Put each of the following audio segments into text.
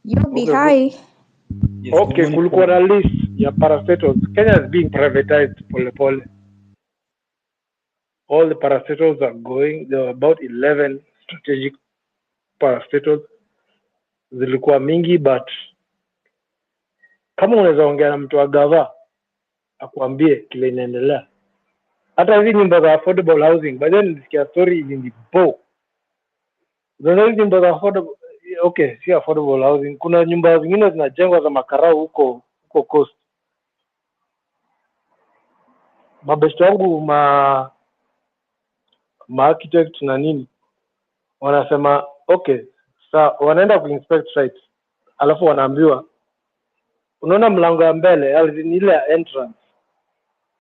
Yobi, hi. Yes, Okay, kulikuwa na list ya parastatals. Kenya is being privatized polepole. All the parastatals are going. There were about 11 strategic parastatals. Zilikuwa mingi, but kama unaweza ongea na mtu wa gava akuambie kile inaendelea. Hata hizi nyumba za affordable housing, by then nilisikia story in the bow. Unaona hizi nyumba za affordable, okay, si affordable housing. Kuna nyumba zingine zinajengwa za makarau huko coast. Mabesti wangu ma architect na nini wanasema okay, wanaenda kuinspect site, alafu wanaambiwa unaona mlango ya mbele ni ile ya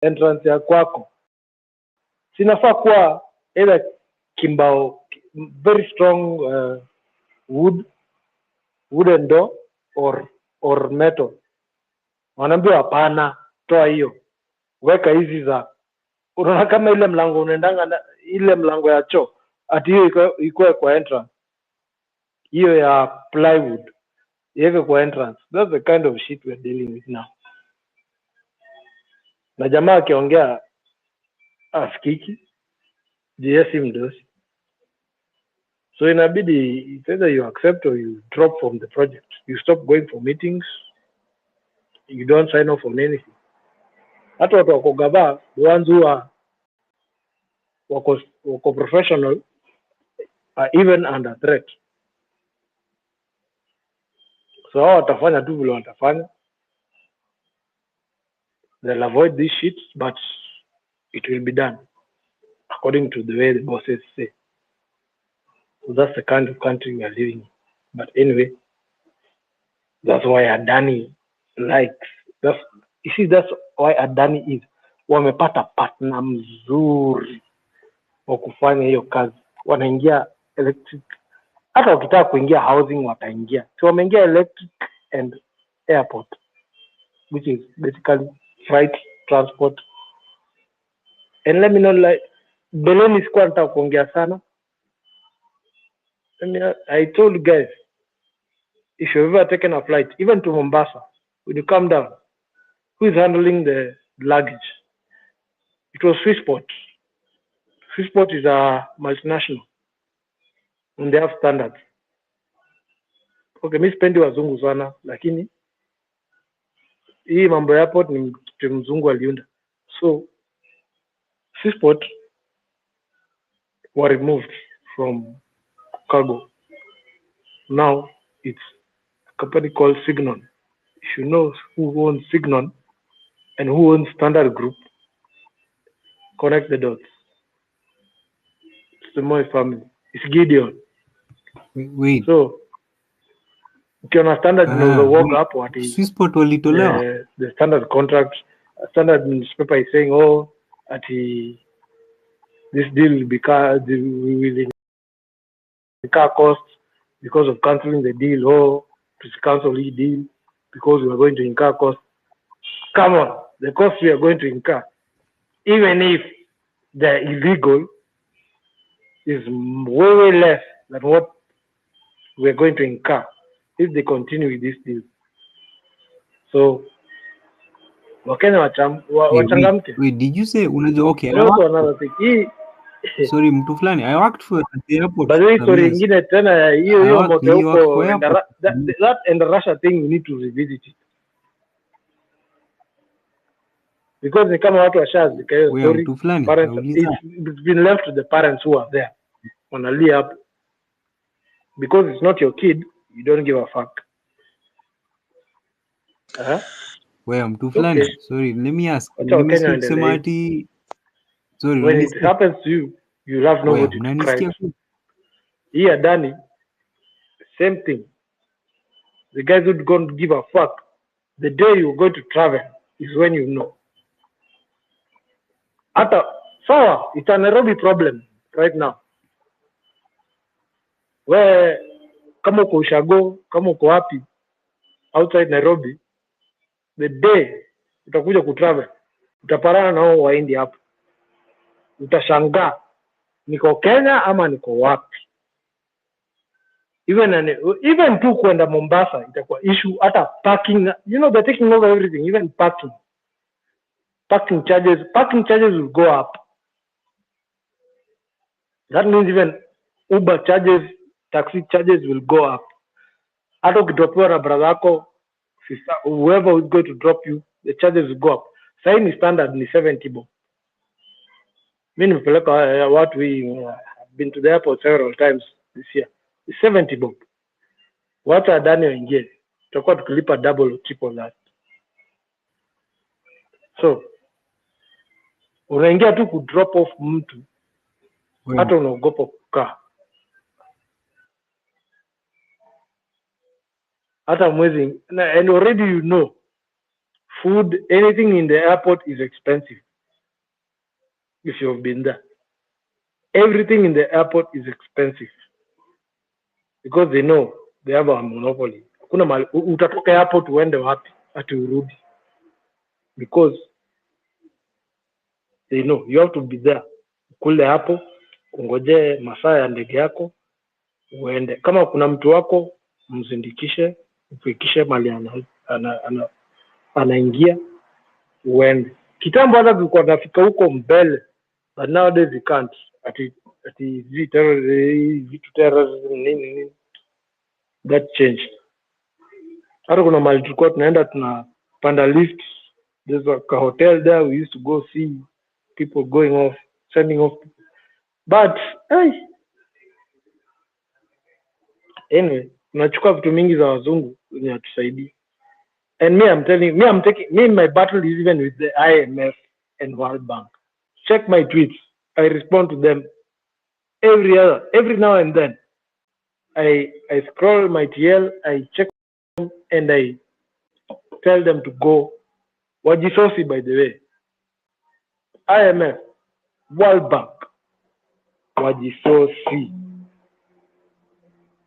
entrance ya kwako, sinafaa kuwa either kimbao very strong wooden door or metal. Wanaambiwa hapana, toa hiyo, weka hizi za, unaona kama ile mlango unaendanga ile mlango ya choo, ati hiyo iko kwa entrance, hiyo ya plywood iweke kwa entrance. That's the kind of shit we're dealing with now. Na jamaa akiongea asikiki, JS mdosi. So inabidi it's either you accept or you drop from the project. You stop going for meetings, you don't sign off on anything. Hata watu wako gava, the ones who are wako professional are even under threat. So hao watafanya tu vile watafanya. They'll avoid these shit, but it will be done according to the way the bosses say. So that's the kind of country we are living in. But anyway, that's why Adani likes. That's why Adani is. Wamepata partner mzuri wa kufanya hiyo kazi. Wanaingia electric. Hata wakitaka kuingia housing wataingia. So wameingia electric and airport, which is basically freight transport. And let me know, like, beleni sikuwa nataka kuongea sana. I told you guys, if you've ever taken a flight, even to Mombasa, when you come down, who is handling the luggage? It was Swissport. Swissport is a multinational, and they have standards. Okay, mi sipendi wazungu sana, lakini hii mambo ya airport ni kitu mzungu aliunda. So Swissport were removed from cargo. Now it's a company called Signon. If you know who owns Signon and who owns Standard Group, connect the dots. It's the Moy family. It's Gideon. Wait. So ukiona Standard unaweza hapo ati Swissport walitolewa. The standard contract, standard newspaper is saying, oh, ati this deal we will incur costs because of cancelling the deal. Oh, to cancel the deal because we are going to incur costs. Come on, the costs we are going to incur, even if they're illegal, is way less than what we are going to incur if they continue with this deal. So Wakenya wachangamke. Wait, did you say unajua? Okay, also another thing. Sorry, mtu fulani, I worked for the airport. But the story ingine tena hiyo moto huko, that and the Russia thing we need to revisit it. Because ni kama watu washazika hiyo story. It's been left to the parents who are there. Wanalia hapo. Because it's not your kid, you don't give a fuck. Well, mtu fulani. Okay. Sorry, let me ask. Sorry, when it happens to you, you have nobody to cry. Here, Adani, same thing. The guys who don't give a fuck. The day you're going to travel is when you know. So it's a Nairobi problem right now. Where kama uko Ushago, kama uko wapi outside Nairobi, the day utakuja kutravel, utaparana na hao waindi hapo. Utashangaa niko Kenya ama niko wapi? even tu kwenda Mombasa itakuwa issue. Hata parking, they're taking over everything. Even parking charges will go up. That means even Uber charges, taxi charges will go up. Hata ukidropiwa na brother yako, sister, whoever is going to drop you, the charges will go up. Sahii ni standard ni 70 bob. Mi nimepeleka watu hii, been to the airport several times this year. It's 70 bob. Wacha Adani waingie, tutakuwa tukilipa double or triple that. So unaingia tu ku drop off mtu, hata unaogopa kukaa, hata mwezi. And already food, anything in the airport is expensive. If you've been there, everything in the airport is expensive because they know they have a monopoly. Hakuna mali utatoka airport uende wapi ati urudi, because they know you have to be there. Kule hapo ungoje masaa ya ndege yako uende. Kama kuna mtu wako mzindikishe, ufikishe mali anaingia uende. Kitambo hata tulikuwa tunafika huko mbele, but nowadays you can't. Ati vitu terrorism nini, that changed. Hata kuna mali tulikuwa tunaenda tunapanda lift, there's a hotel there, we used to go see people going off, sending off, but anyway, tunachukua vitu mingi za wazungu wenye hatusaidii. And I'm taking my battle is even with the IMF and World Bank. Check my tweets. I respond to them every now and then. I scroll my TL, I check them, and I tell them to go. Wajisosi, by the way. IMF, World Bank, Wajisosi.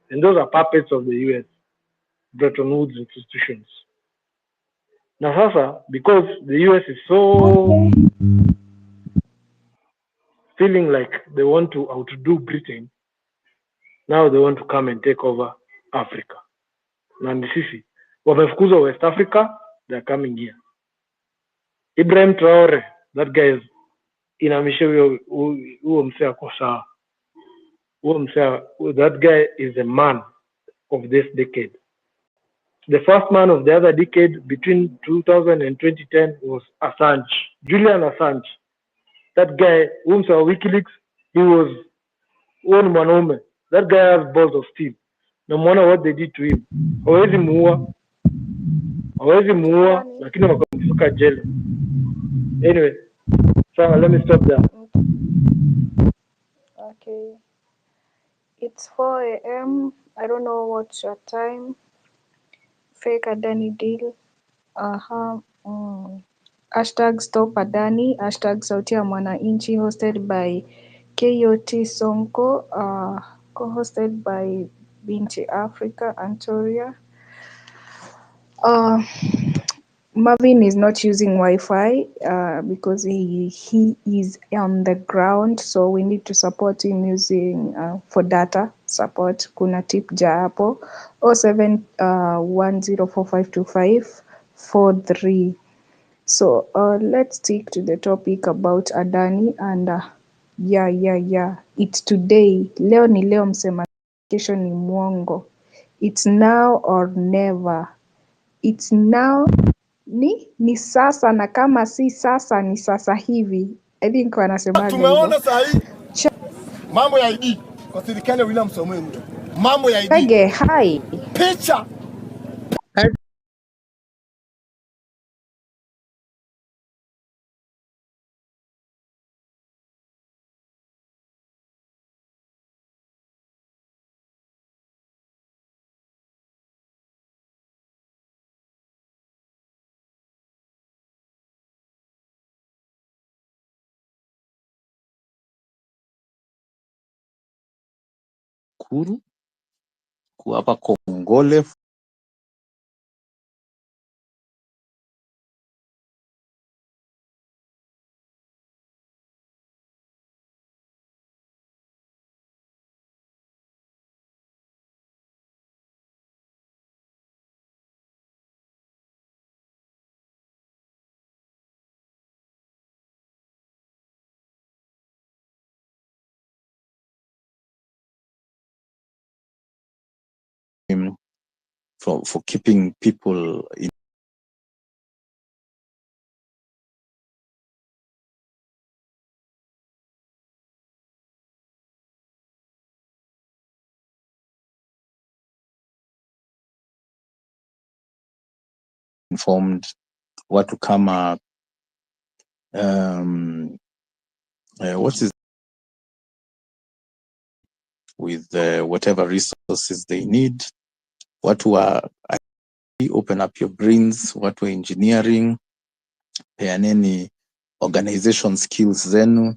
And those are puppets of the US, Bretton Woods institutions. Now, sasa, because the US is so feeling like they want to outdo Britain, now they want to come and take over Africa. Na ni sisi wamefukuzwa West Africa, they're coming here. Ibrahim Traore, that guy is inamisha huo msee ako sawa. That guy is a man of this decade. The first man of the other decade between 2000 and 2010 was Assange, Julian Assange. That guy, whom's our WikiLeaks, he was one mwanaume. That guy has balls of steel. No matter what they did to him. Hawezi muua, lakini wakamfuka jela. Anyway, so let me stop there. Okay. It's 4 a.m. I don't know what's your time. Fake Adani deal. Hashtag stop Adani. Hashtag sauti ya mwananchi, hosted by KOT Sonko, co-hosted by Binti Africa Antoria. Marvin is not using Wi-Fi because he is on the ground, so we need to support him using for data support. Kuna tip ja hapo 0710452543. So let's stick to the topic about Adani and it's today. Leo ni leo msema, kesho ni mwongo. It's now or never. It's now ni sasa, na kama si sasa ni sasa hivi. I think wanasemaga hivyo. Tumeona saa hii mambo ya ID kwa serikali ya William Samoei Ruto. Mambo ya ID. Ege, hi. Picha. Uhuru kuwapa kongole for keeping people informed, watu kama what is with whatever resources they need. Watu wa open up your brains, watu wa engineering, peaneni organization skills zenu,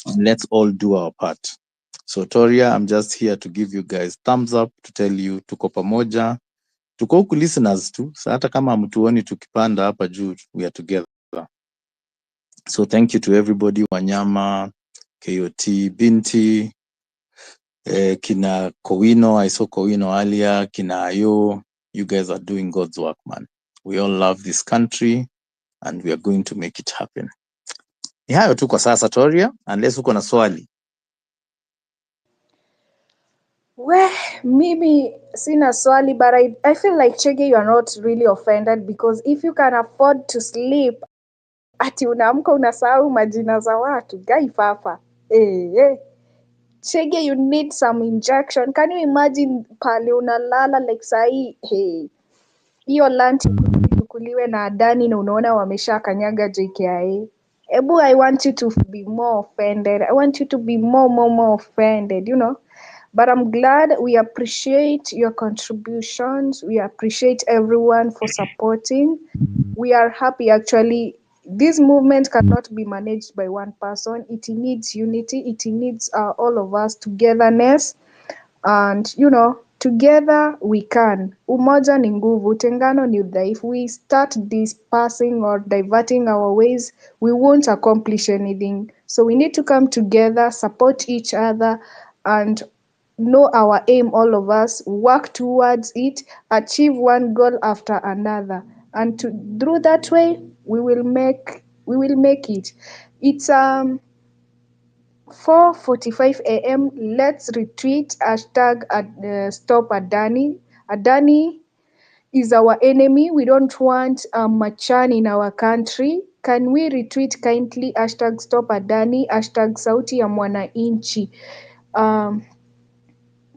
and let's all do our part. So Toria, I'm just here to give you guys thumbs up, to tell you tuko pamoja, tuko huku listeners tu, so hata kama mtuoni tukipanda hapa juu, we are together. So thank you to everybody, Wanyama, KOT, Binti, kina Kowino, I saw Kowino earlier, kina Ayo, you guys are doing God's work, man. We all love this country and we are going to make it happen. Ni hayo tu kwa sasa Toria, unless uko na swali. Mimi sina swali, but I feel like Chege, you are not really offended, because if you can afford to sleep, ati unaamka unasahau majina za watu, gai fafa. Chege, you need some injection. Can you imagine pale unalala like sahi, hiyo lunch ichukuliwe na Adani na unaona wamesha kanyaga JKIA. Ebu, I want you to be more offended. I want you to be more offended, you know. But I'm glad. We appreciate your contributions. We appreciate everyone for supporting. We are happy, actually. This movement cannot be managed by one person. It needs unity. It needs all of us togetherness. And, you know, together we can. Umoja ni nguvu, utengano ni udhaifu. We start dispersing or diverting our ways, we won't accomplish anything. So we need to come together, support each other, and know our aim, all of us, work towards it, achieve one goal after another. And through that way, we will make it. It's 4:45 a.m. Let's retweet hashtag stop Adani. Adani is our enemy. We don't want Machan in our country. Can we retweet kindly hashtag stop Adani, hashtag sauti ya mwananchi,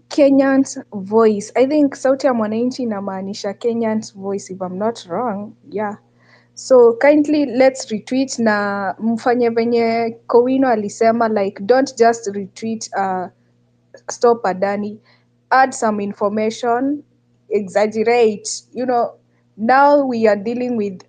Kenyan's voice. I think sauti ya mwananchi inamaanisha Kenyan's voice, if I'm not wrong. Yeah. So kindly let's retweet, na mfanye venye Kowino alisema, like don't just retweet stop Adani, add some information, exaggerate. You know, now we are dealing with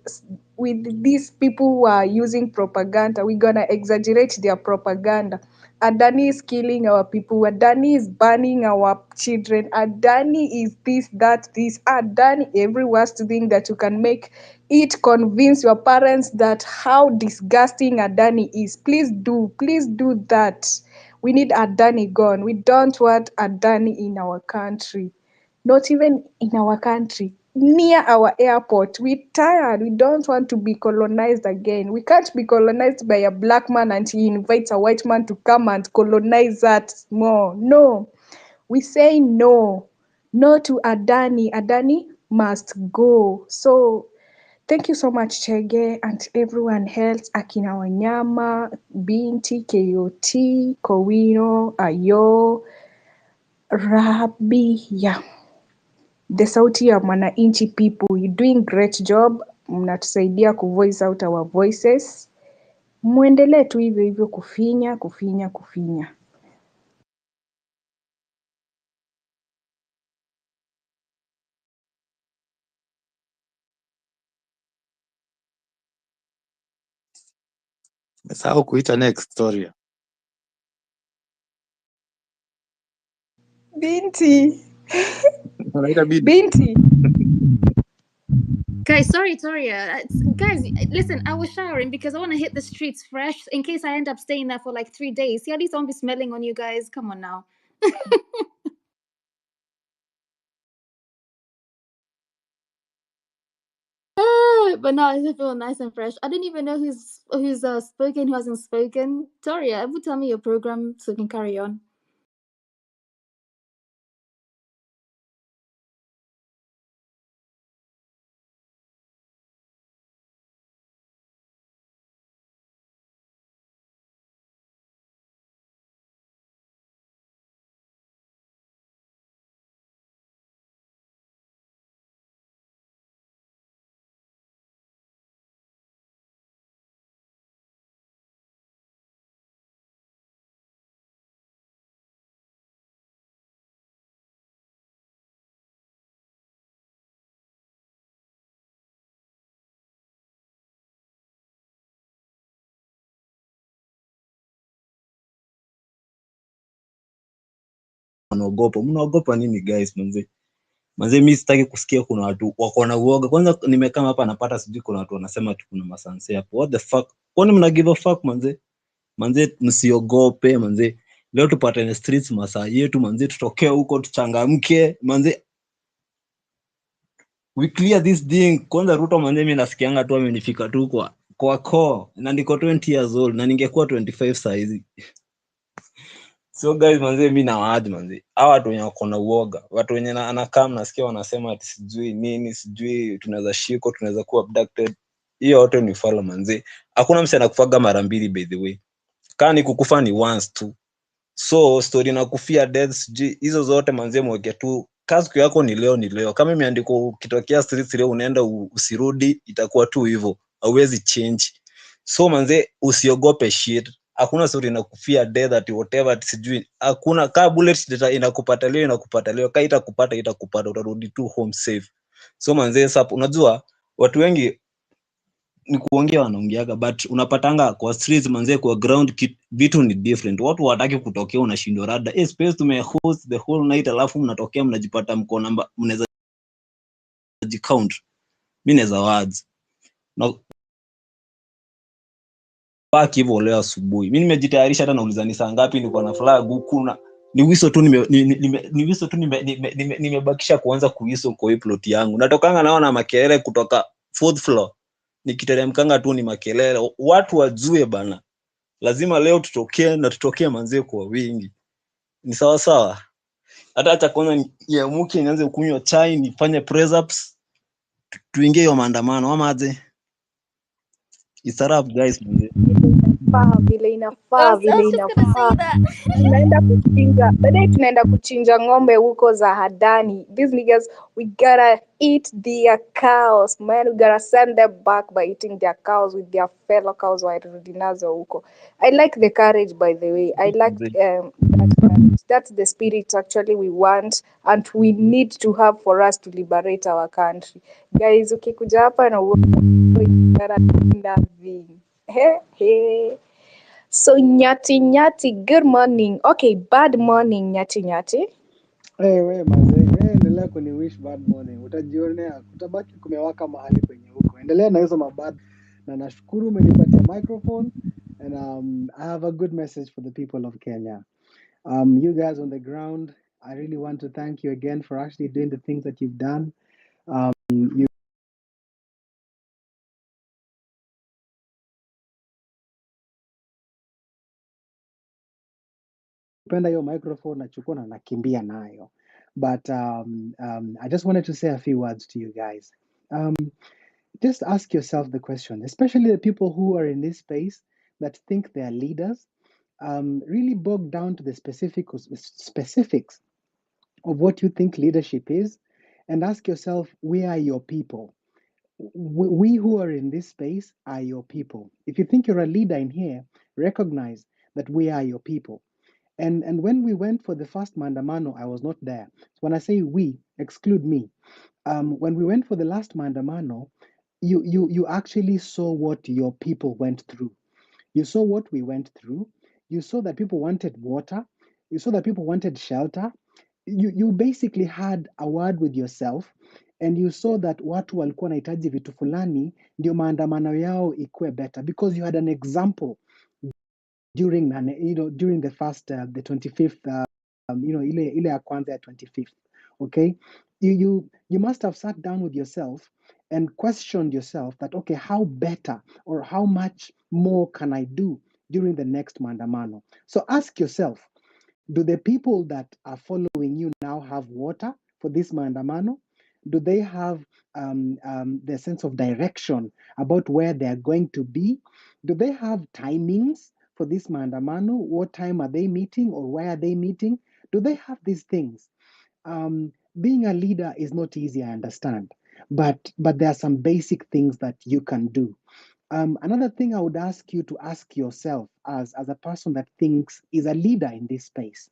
these people who are using propaganda. We're gonna exaggerate their propaganda. Adani is killing our people. Adani is burning our children. Adani is this, that, this. Adani, every worst thing that you can make it convince your parents that how disgusting Adani is. Please do that. We need Adani gone. We don't want Adani in our country. Not even in our country, near our airport. We're tired. We don't want to be colonized again. We can't be colonized by a black man and he invites a white man to come and colonize us more. No. We say no. No to Adani. Adani must go. So thank you so much, Chege, and everyone else, akina Wanyama, Binti, KOT, Kowino, Ayo, Rabi, yeah. The sauti ya mwananchi people, you're doing great job. Mnatusaidia kuvoice out our voices. Muendelee tu hivyo hivyo kufinya. Mesahau kuita next Toria. Binti. Unaita Binti. Binti. Guys, sorry, Toria. Guys, listen, I was showering because I want to hit the streets fresh in case I end up staying there for like 3 days. See, at least I won't be smelling on you guys. Come on now. But no, I feel nice and fresh. I didn't even know who's spoken, who hasn't spoken. Toria, would tell me your program so we can carry on. wanaogopa. Mnaogopa nini guys manze? Manze mimi sitaki kusikia kuna watu wako na uoga. Kwanza nimekaa hapa napata sijui kuna watu wanasema tu kuna masanse hapo. What the fuck? Kwani mna give a fuck manze? Manze msiogope manze. Leo tupatane streets masaa yetu manze, tutokee huko tuchangamke manze. We clear this thing. Kwanza Ruto manze mimi nasikianga tu amenifika tu kwa core. Na niko 20 years old na ningekuwa 25 saa hizi. So guys manze mimi na waadi manze. Hawa watu wenye wako na uoga, watu wenye anakaa mnasikia wanasema ati sijui nini, sijui tunaweza shiko, tunaweza kuwa abducted. Hiyo yote ni fala manze. Hakuna msee anakufaga mara mbili by the way. Kama ni kukufa ni once tu. So story na kufia death sijui hizo zote manze mweke tu. Kazi yako ni leo. Kama imeandikwa ukitokea streets leo unaenda usirudi, itakuwa tu hivyo. Hauwezi change. So manze usiogope shit. Hakuna story na kufia death at whatever sijui. Hakuna ka bullet data inakupata leo, ka itakupata utarudi tu home safe. So manze sasa unajua watu wengi ni kuongea wanaongeaga, but unapatanga kwa streets manze, kwa ground vitu ni different. Watu wataki kutokea, unashindwa rada space tumehost the whole night, alafu mnatokea mnajipata mko namba, mnaweza count. Mimi naweza words na baki hivyo leo asubuhi. Mimi nimejitayarisha, hata nauliza ni saa ngapi, niko na flag huku na ni wiso tu nimebakisha kuanza kuwiso kwa hii plot yangu. Natokanga naona makelele kutoka 4th floor, nikiteremkanga tu ni makelele. Watu wajue bana, lazima leo tutokee manze kwa wingi. Ni sawa sawa. Hata kwanza niamuke nianze kunywa chai, nifanye press ups, tuingie hiyo maandamano ama aje? It's up guys manze. Vile inafaa. I was just gonna say that. Tunaenda kuchinja ng'ombe huko za Adani. These niggas, we gotta eat their cows, man. We gotta send them back by eating their cows with their fellow cows warudi nazo huko. I like the courage, by the way. I like that's the spirit actually we want and we need to have for us to liberate our country. Guys, ukikuja hapa na nothing. Hey. So Nyati, good morning. Okay, bad morning Nyati. We mazee, endelea kuniwish bad morning. Utajionea, kutabaki kumewaka mahali penye huko. Endelea na hizo mabad. Na nashukuru umenipatia microphone and I have a good message for the people of Kenya. You guys on the ground, I really want to thank you again for actually doing the things that you've done. You penda hiyo microphone nachukua na nakimbia nayo. But I just wanted to say a few words to you guys. Just ask yourself the question, especially the people who are in this space that think they are leaders, really bog down to the specifics of what you think leadership is, and ask yourself, where are your people? We who are in this space are your people. If you think you're a leader in here, recognize that we are your people. And when we went for the first Mandamano, I was not there. So when I say we, exclude me. When we went for the last Mandamano, you actually saw what your people went through. You saw what we went through. You saw that people wanted water. You saw that people wanted shelter. You basically had a word with yourself, and you saw that watu walikuwa wanahitaji vitu fulani ndio maandamano yao ikuwe better, because you had an example during the first the 25th ile ya kwanza ya 25th. Okay, you must have sat down with yourself and questioned yourself that, okay, how better or how much more can I do during the next maandamano? So ask yourself, do the people that are following you now have water for this maandamano? Do they have the sense of direction about where they are going to be? Do they have timings for this maandamano? What time are they meeting or where are they meeting? Do they have these things? Being a leader is not easy, I understand, but there are some basic things that you can do. Another thing I would ask you to ask yourself as a person that thinks is a leader in this space,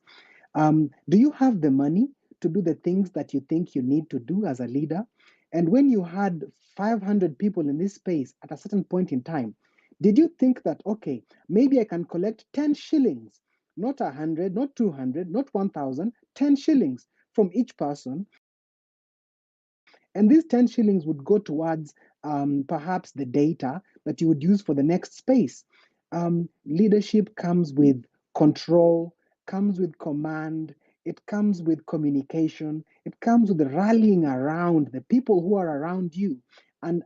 do you have the money to do the things that you think you need to do as a leader? And when you had 500 people in this space at a certain point in time, did you think that, okay, maybe I can collect 10 shillings not 100, not 200, not 1,000, 10 shillings from each person. And these 10 shillings would go towards perhaps the data that you would use for the next space. Leadership comes with control, comes with command, it comes with communication, it comes with rallying around the people who are around you and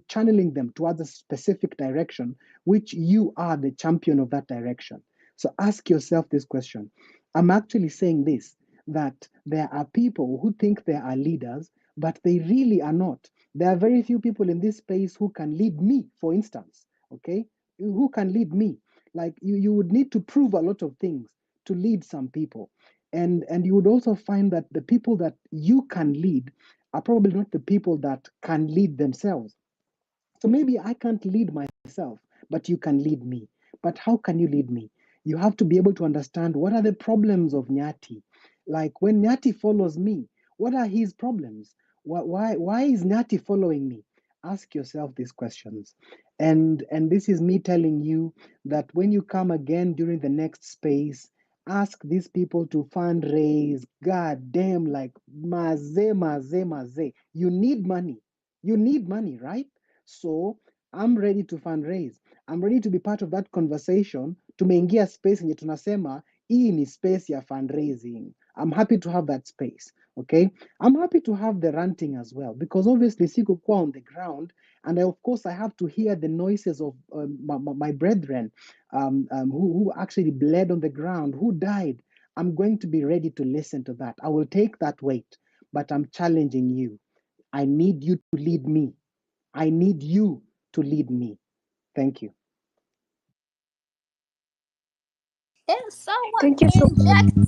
channeling them towards a specific direction, which you are the champion of that direction. So ask yourself this question. I'm actually saying this, that there are people who think they are leaders, but they really are not. There are very few people in this space who can lead me, for instance, okay? Who can lead me? Like you would need to prove a lot of things to lead some people. And you would also find that the people that you can lead are probably not the people that can lead themselves. So maybe I can't lead myself, but you can lead me. But how can you lead me? You have to be able to understand what are the problems of Nyati. Like when Nyati follows me, what are his problems? Why is Nyati following me? Ask yourself these questions. And this is me telling you that when you come again during the next space, ask these people to fundraise. God damn, like maze. You need money. You need money, right? So I'm ready to fundraise. I'm ready to be part of that conversation. Tumeingia space yenye tunasema hii ni space ya fundraising. I'm happy to have that space. Okay, I'm happy to have the ranting as well, because obviously sikukuwa on the ground, and of course I have to hear the noises of my brethren who actually bled on the ground, who died. I'm going to be ready to listen to that. I will take that weight, but I'm challenging you. I need you to lead me. I need you to lead me. Thank you. And someone Thank you so injected.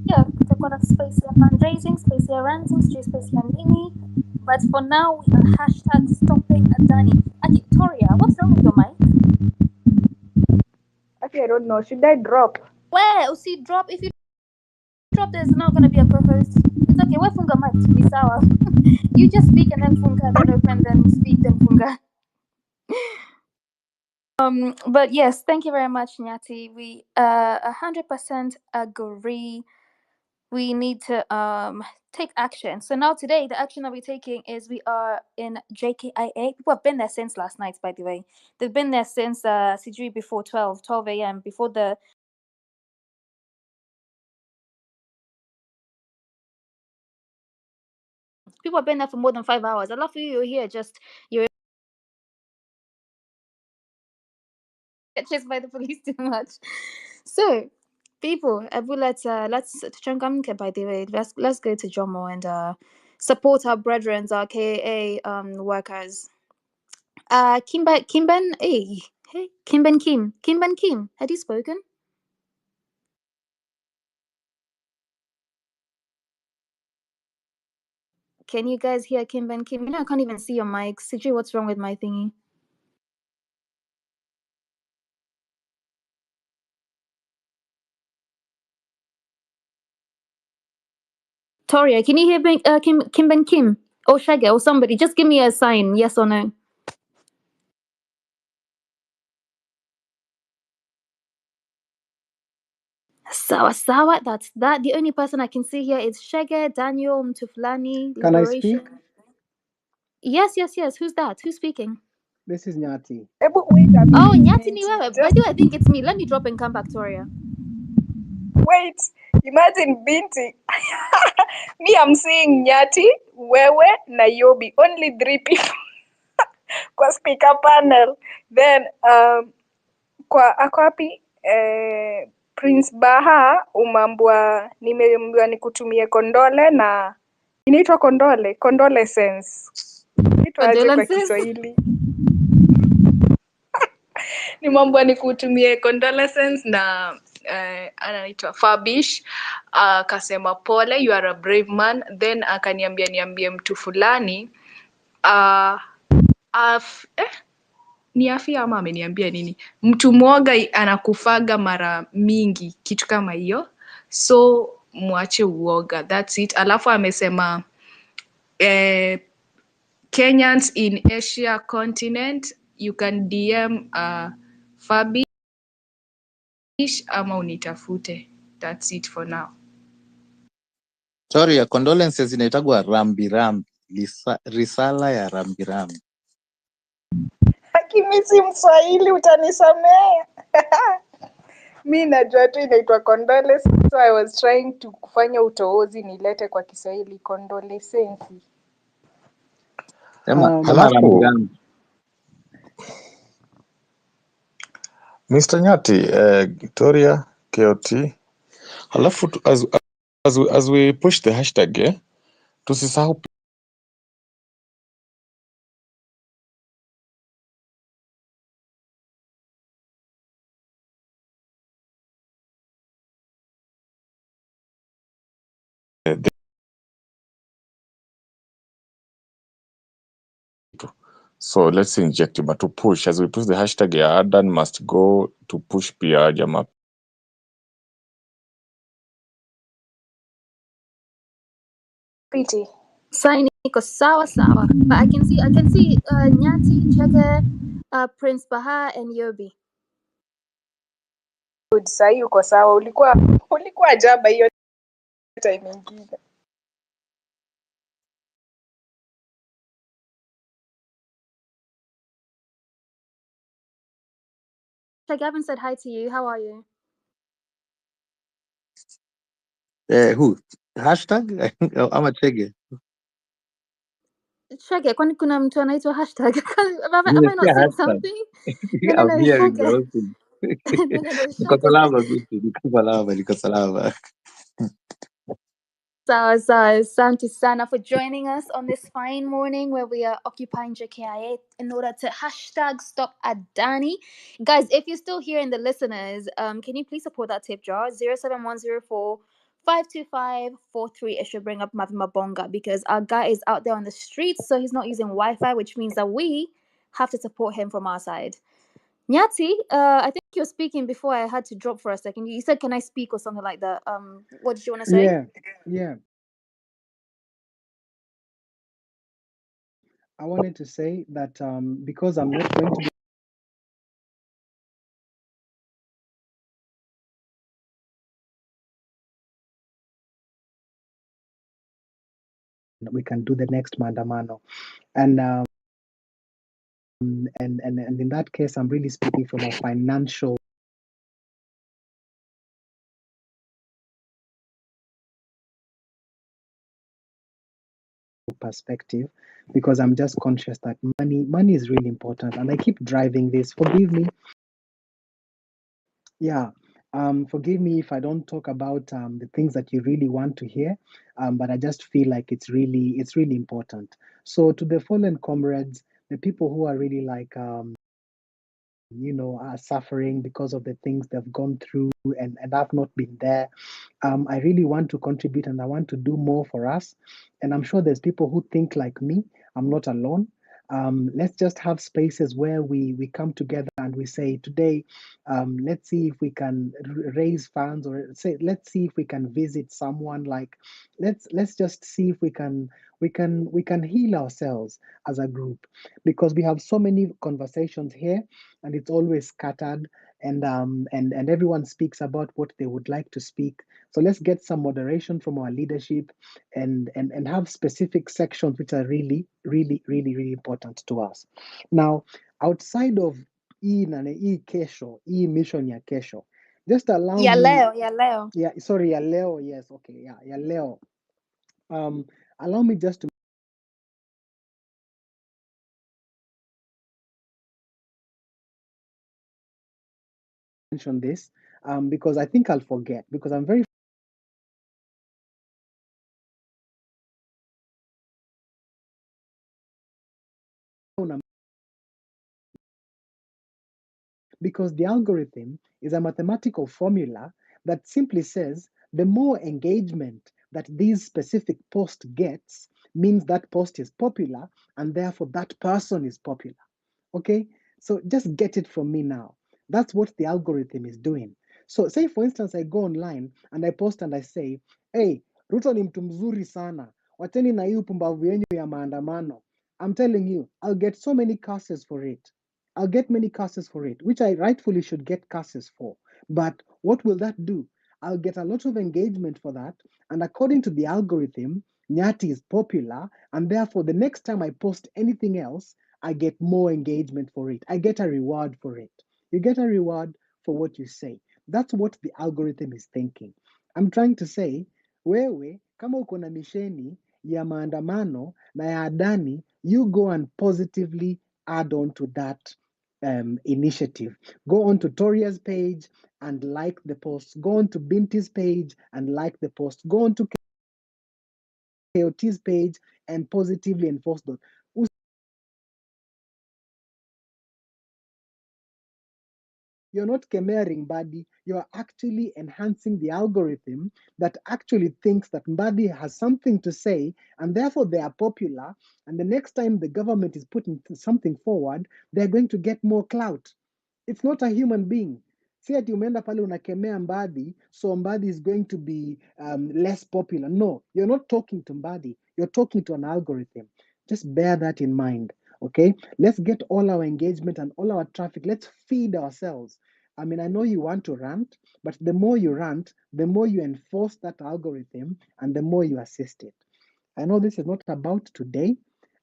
Yeah, they've got a space here fundraising, space here ranting, space here mini. But for now, we are hashtag stopping Adani. Victoria, what's wrong with your mic? Actually, I don't know. Should I drop? Well, see, drop. If you drop, there's not going to be a co-host. It's okay. Why funga mic to be sour? You just speak and then funga, then open, then speak, then funga. But yes, thank you very much, Nyati. We 100% agree. We need to take action. So now today, the action that we're taking is we are in JKIA. People have been there since last night, by the way. They've been there since Sijui before 12 a.m. before the people have been there for more than 5 hours. I love you. You're here. Just you're chased by the police too much. So, people, let's Changamke, by the way. Let's go to Jomo and support our brethren, our KAA workers. Kimben, hey, Kimben Kim. Had you spoken? Can you guys hear Kimben Kim? You know I can't even see your mic. Siji, what's wrong with my thingy? Toria, can you hear Kimben Kim or Shaggy or somebody? Just give me a sign, yes or no. Sawa, that's that. The only person I can see here is Shege, Daniel, Mtuflani, Can I Liberation. speak? Yes. Who's that? Who's speaking? This is Nyati. Wait a Oh, minute. Nyati ni wewe. By the way, I think it's me. Let me drop and come back, Toria. Wait. Imagine Binti. Me, I'm seeing Nyati, Wewe, Nairobi. Only 3 people. Kwa speaker panel. Then, kwa ako wapi? Prince Baha umambwa nimeambiwa nikutumie kondole na inaitwa condolences. Inaitwa aje kwa Condolences. Kiswahili? Nimeambiwa nikutumie condolences na anaitwa Fabish, akasema pole, you are a brave man. Then akaniambia niambie mtu fulani ni afya ama ameniambia nini, mtu mwoga anakufaga mara mingi, kitu kama hiyo, so mwache uoga, that's it. Alafu amesema Kenyans in Asia continent, you can DM Fabish ama unitafute. That's it for now. Sorry, ya condolences inaitagwa rambirambi. Risala ya rambirambi. Lakini si Mswahili, utanisamea. Mi najua tu inaitwa condolence, so I was trying to kufanya utoozi nilete kwa Kiswahili condolence. Sema Halafu rambirambi. Mr. Nyati, Victoria, KOT. Halafu as we push the hashtag, tusisahau so let's inject but to push as we push the hashtag ya Adani must go to push pia jamaa. Piti. Sign iko sawa sawa. But I can see Nyati, Chege, Prince Baha and Yobi. Good, sahi uko sawa. Ulikuwa jaba hiyo time ingine. Chege, I haven't said hi to you. How are you? Who? Hashtag ama Chege? Chege, kwani kuna mtu anaitwa hashtag? Have I not Nimesikia seen hashtag. something? No, I'm hearing the okay. whole thing. No, Niko Chege. salama. So, asante sana for joining us on this fine morning where we are occupying JKIA in order to hashtag stop Adani. Guys, if you're still here in the listeners, can you please support that tip jar? 07104 525 43. It should bring up Mavima Bonga because our guy is out there on the streets, so he's not using Wi-Fi, which means that we have to support him from our side. Nyati, I think you're speaking before I had to drop for a second. You said, "Can I speak?" or something like that. What did you want to say? Yeah. I wanted to say that because I'm not going to be we can do the next mandamano. And in that case, I'm really speaking from a financial perspective, because I'm just conscious that money is really important, and I keep driving this. Forgive me. Yeah. Forgive me if I don't talk about the things that you really want to hear, but I just feel like it's really important. So to the fallen comrades, the people who are really like are suffering because of the things they've gone through, and I've not been there. I really want to contribute, and I want to do more for us. And I'm sure there's people who think like me. I'm not alone. Let's just have spaces where we come together and we say today, let's see if we can raise funds, or say let's see if we can visit someone. Like let's just see if we can heal ourselves as a group, because we have so many conversations here and it's always scattered, and everyone speaks about what they would like to speak. So let's get some moderation from our leadership, and have specific sections which are really important to us. Now, outside of hii kesho, hii mission ya kesho, just allow Yeah, me. Leo. Yeah, sorry, ya leo. Yes, okay, ya leo. Allow me just to mention this, because I think I'll forget, because I'm very because the algorithm is a mathematical formula that simply says the more engagement that this specific post gets means that post is popular, and therefore that person is popular. Okay, so just get it from me now. That's what the algorithm is doing. So say for instance I go online and I post and I say, hey, Ruto ni mtu mzuri sana, wacheni na hii upumbavu yenyu ya maandamano. I'm telling you, I'll get so many curses for it. I'll get many curses for it, which I rightfully should get curses for. But what will that do? I'll get a lot of engagement for that. And according to the algorithm, Nyati is popular. And therefore, the next time I post anything else, I get more engagement for it. I get a reward for it. You get a reward for what you say. That's what the algorithm is thinking. I'm trying to say, wewe, kama uko na misheni ya maandamano na ya Adani, you go and positively add on to that initiative. Go on to Toria's page and like the post. Go on to Binti's page and like the post. Go on to KOT's page and positively enforce those. You're not kemering Mbadi, you're actually enhancing the algorithm that actually thinks that Mbadi has something to say and therefore they are popular. And the next time the government is putting something forward, they're going to get more clout. It's not a human being. Si ati umeenda pale unakemea Mbadi, so Mbadi is going to be less popular. No, you're not talking to Mbadi, you're talking to an algorithm. Just bear that in mind. Okay, let's get all our engagement and all our traffic. Let's feed ourselves. I mean, I know you want to rant, but the more you rant, the more you enforce that algorithm and the more you assist it. I know this is not about today.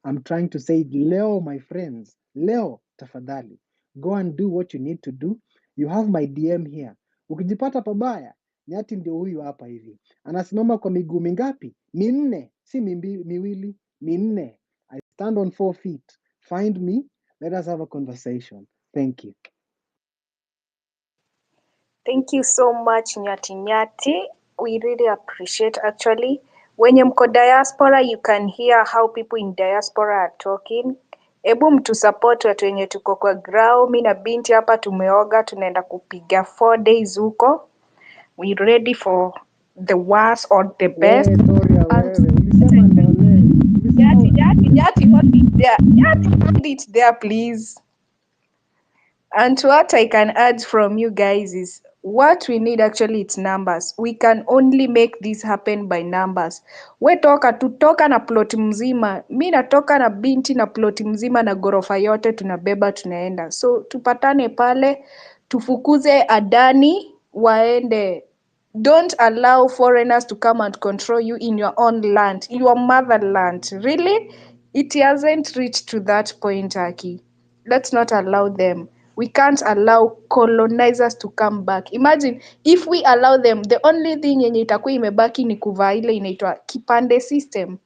I'm trying to say, Leo, my friends, Leo, tafadhali, go and do what you need to do. You have my DM here. Ukijipata pabaya, Nyati ndio huyu hapa hivi. Anasimama kwa miguu mingapi? Minne, si miwili, minne. I stand on 4 feet. Find me. Let us have a conversation. Thank you. Thank you so much, Nyati Nyati. We really appreciate actually. Wenye mko diaspora, you can hear how people in diaspora are talking. Ebu mtu support watu wenye tuko kwa grau. Mi na binti hapa tumeoga, tunaenda kupiga 4 days huko. We ready for the worst or the best. Wewe Toria, wewe ulisema ndole. Nyati, hold it there. Nyati, hold it there, please. And what I can add from you guys is what we need actually it's numbers. We can only make this happen by numbers. We tutoka na ploti mzima. Mi natoka na binti na ploti mzima na gorofa yote tunabeba tunaenda. So tupatane pale, tufukuze Adani waende. Don't allow foreigners to come and control you in your own land, your motherland. Really? It hasn't reached to that point, Aki. Let's not allow them. We can't allow colonizers to come back. Imagine if we allow them, the only thing yenye itakuwa imebaki ni kuvaa ile inaitwa kipande system.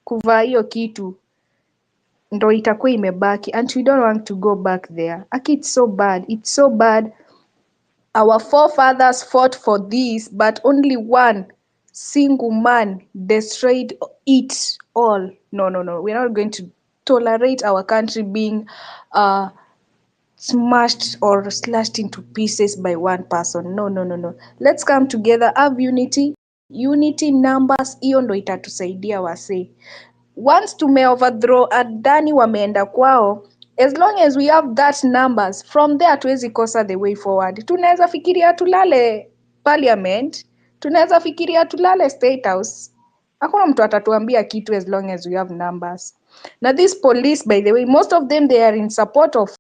Kuvaa hiyo kitu ndo itakuwa imebaki, and we don't want to go back there. Aki, it's so bad. It's so bad. Our forefathers fought for this, but only one single man destroyed it all. No. We're not going to tolerate our country being smashed or slashed into pieces by one person. No. Let's come together, have unity. Unity numbers, hiyo ndo itatusaidia wasee. Once tume overthrow Adani wameenda kwao, as long as we have that numbers, from there hatuwezi kosa the way forward. Tunaweza fikiria tulale parliament, tunaweza fikiria tulale state house. Hakuna mtu atatuambia kitu as long as we have numbers. Na this police, by the way, most of them they are in support of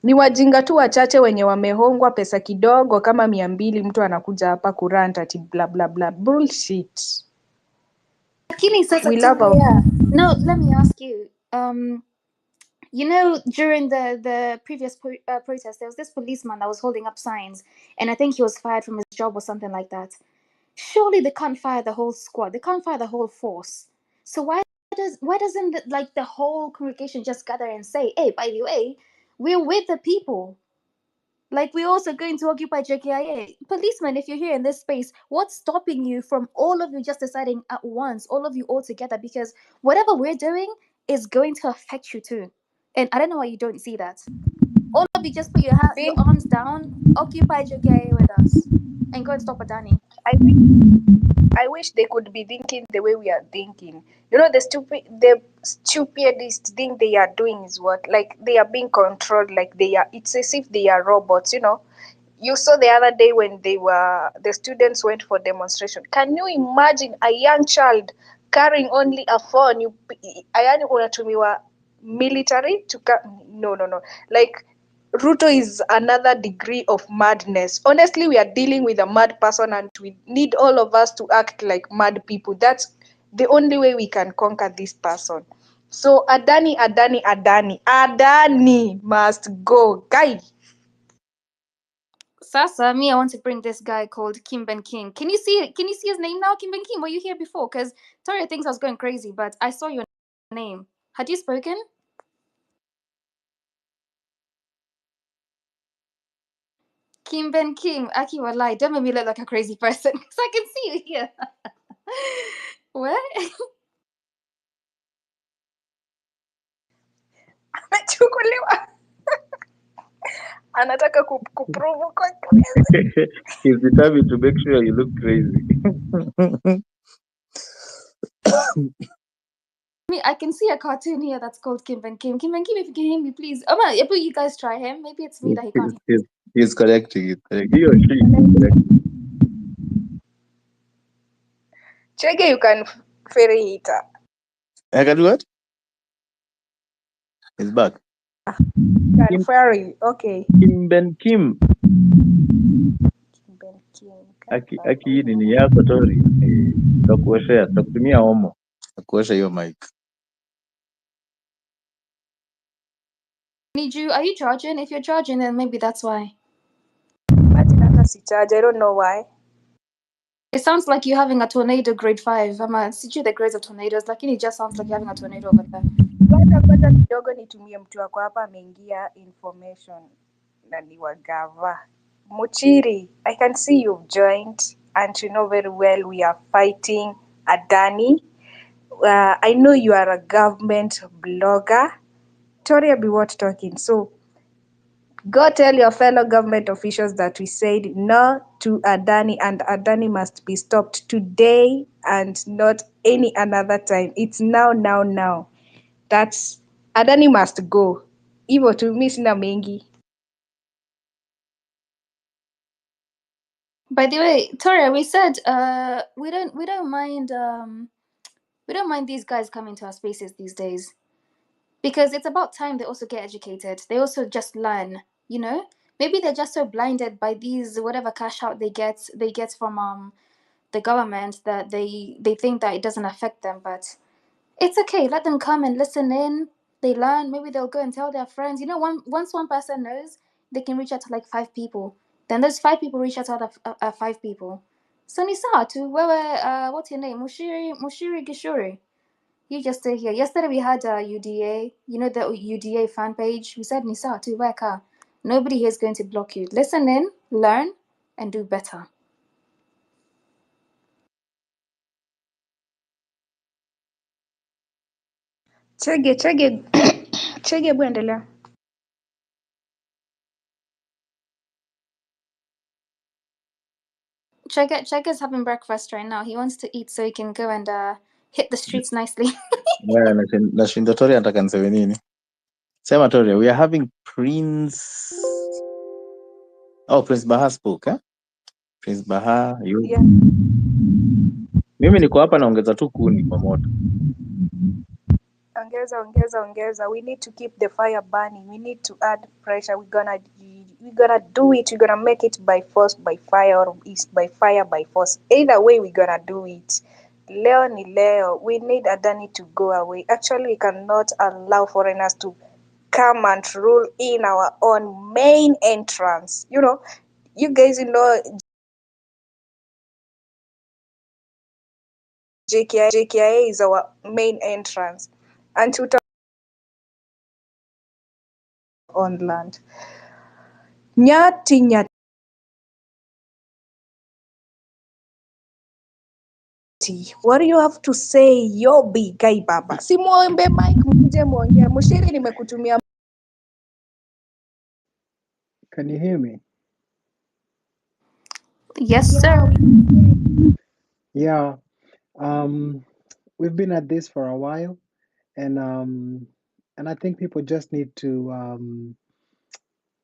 ni wajinga tu wachache wenye wamehongwa pesa kidogo kama 200, mtu anakuja hapa kurant ati bla bla bla bullshit. Lakini sasa We love our yeah. No, let me ask you. You know, during the previous protest, there was this policeman that was holding up signs, and I think he was fired from his job or something like that. Surely they can't fire the whole squad. They can't fire the whole force. So why doesn't the whole congregation just gather and say, "Hey, by the way, we're with the people. Like, we're also going to occupy JKIA." Policemen, if you're here in this space, what's stopping you from all of you just deciding at once, all of you all together? Because whatever we're doing is going to affect you too. And I don't know why you don't see that. All of you just put your arms down, occupy JKIA with us, and go and stop Adani. I wish they could be thinking the way we are thinking. You know, the stupidest thing they are doing is what? Like, they are being controlled, like it's as if they are robots, you know. You saw the other day when the students went for demonstration. Can you imagine a young child carrying only a phone, yani unatumiwa military to no. Like Ruto is another degree of madness. Honestly, we are dealing with a mad person and we need all of us to act like mad people. That's the only way we can conquer this person. So Adani must go. Guy. Sasa, me, I want to bring this guy called Kim Ben King. Can you see his name now, Kim Ben King? Were you here before? Because Toria thinks I was going crazy, but I saw your name. Had you spoken? Kim Ben King, Aki Walai, don't make me look like a crazy person, because I can see you here. What? Amechukuliwa. Anataka kuprove kwa He's determined to make sure you look crazy. I can see a cartoon here that's called Kim Ben Kim. Kim Ben Kim, if you can hear me, please. Oh my, if you guys try him, maybe it's me that he can't hear. He's correcting it. He or she is correcting. Chege, you can ferry hitter. I can do what? He's back. Can ferry, okay. Kim Ben Kim. Kim Ben Kim. Aki hii ni yako Tori. Tutakuoshea, tutakutumia omo. Tutakuosha hiyo mic. Need you? Are you charging? If you're charging, then maybe that's why. But data charge. I don't know why. It sounds like you're having a tornado grade 5. I'm see the grades of tornadoes. Like it just sounds like you're having a tornado over there. Ngoja kidogo nitumie mtu wako hapa ameingia information na ni wa gava. Muchiri, I can see you've joined and you know very well we are fighting Adani. I know you are a government blogger. Toria be what talking. So go tell your fellow government officials that we said no to Adani and Adani must be stopped today and not any another time. It's now. That's Adani must go. Hivyo tu, mimi sina mengi. By the way, Toria, we said we don't mind these guys coming to our spaces these days. Because it's about time they also get educated. They also just learn, you know? Maybe they're just so blinded by these whatever cash out they get from the government that they think that it doesn't affect them, but it's okay. Let them come and listen in. They learn. Maybe they'll go and tell their friends. You know, once one person knows, they can reach out to like 5 people. Then those 5 people reach out to other 5 people. So ni sawa tu wewe, what's your name? Mushiri Gishuri. You just stay here. Yesterday we had UDA, you know, the UDA fan page. We said, Nisa, to weka. Nobody here is going to block you. Listen in, learn, and do better. Chege buendelea. Chega's having breakfast right now. He wants to eat so he can go and hit the streets nicely. Yeah, nashinda Tori anataka niseme nini? Sema Tori, we are having Prince Baha spoke, eh? Prince Baha, you. Yeah. Mimi niko hapa naongeza tu kuni kwa moto. Ongeza. We need to keep the fire burning. We need to add pressure. We're gonna do it. We're gonna make it by force, by fire, or is by fire, by force. Either way, we're gonna do it. Leo ni leo. We need Adani to go away. Actually, we cannot allow foreigners to come and rule in our own main entrance. You know, you guys know JKIA is our main entrance. And to on land. Nyati. What do you have to say? Yobi Gai Baba. Si muombe mic mkuje muongea. Mushiri nimekutumia. Can you hear me? Yes, sir. Yeah. We've been at this for a while, and I think people just need to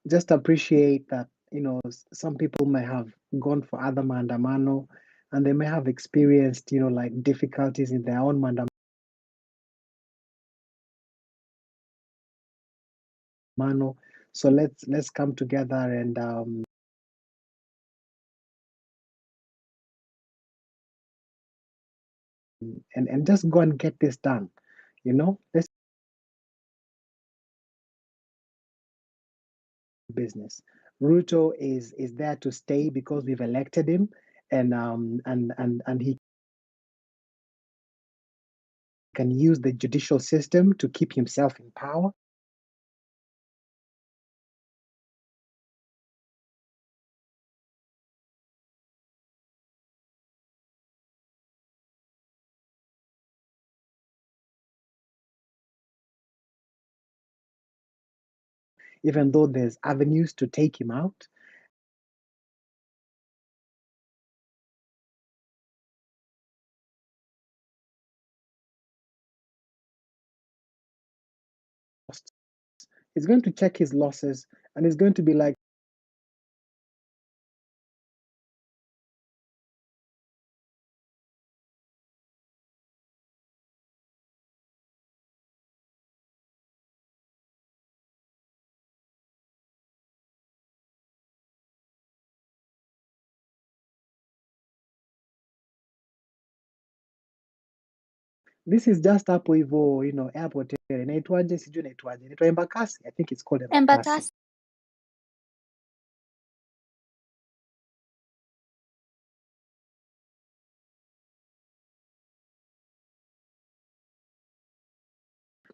just appreciate that, you know, some people may have gone for other maandamano, and they may have experienced, like difficulties in their own mandamano. So let's come together and just go and get this done. Let's business. Ruto is there to stay because we've elected him, and he can use the judicial system to keep himself in power. Even though there's avenues to take him out. He's going to check his losses, and he's going to be like, this is just hapo hivyo, airport area. Inaitwaje? Sijui inaitwaje. Inaitwa Embakasi. I think it's called Embakasi. Embakasi.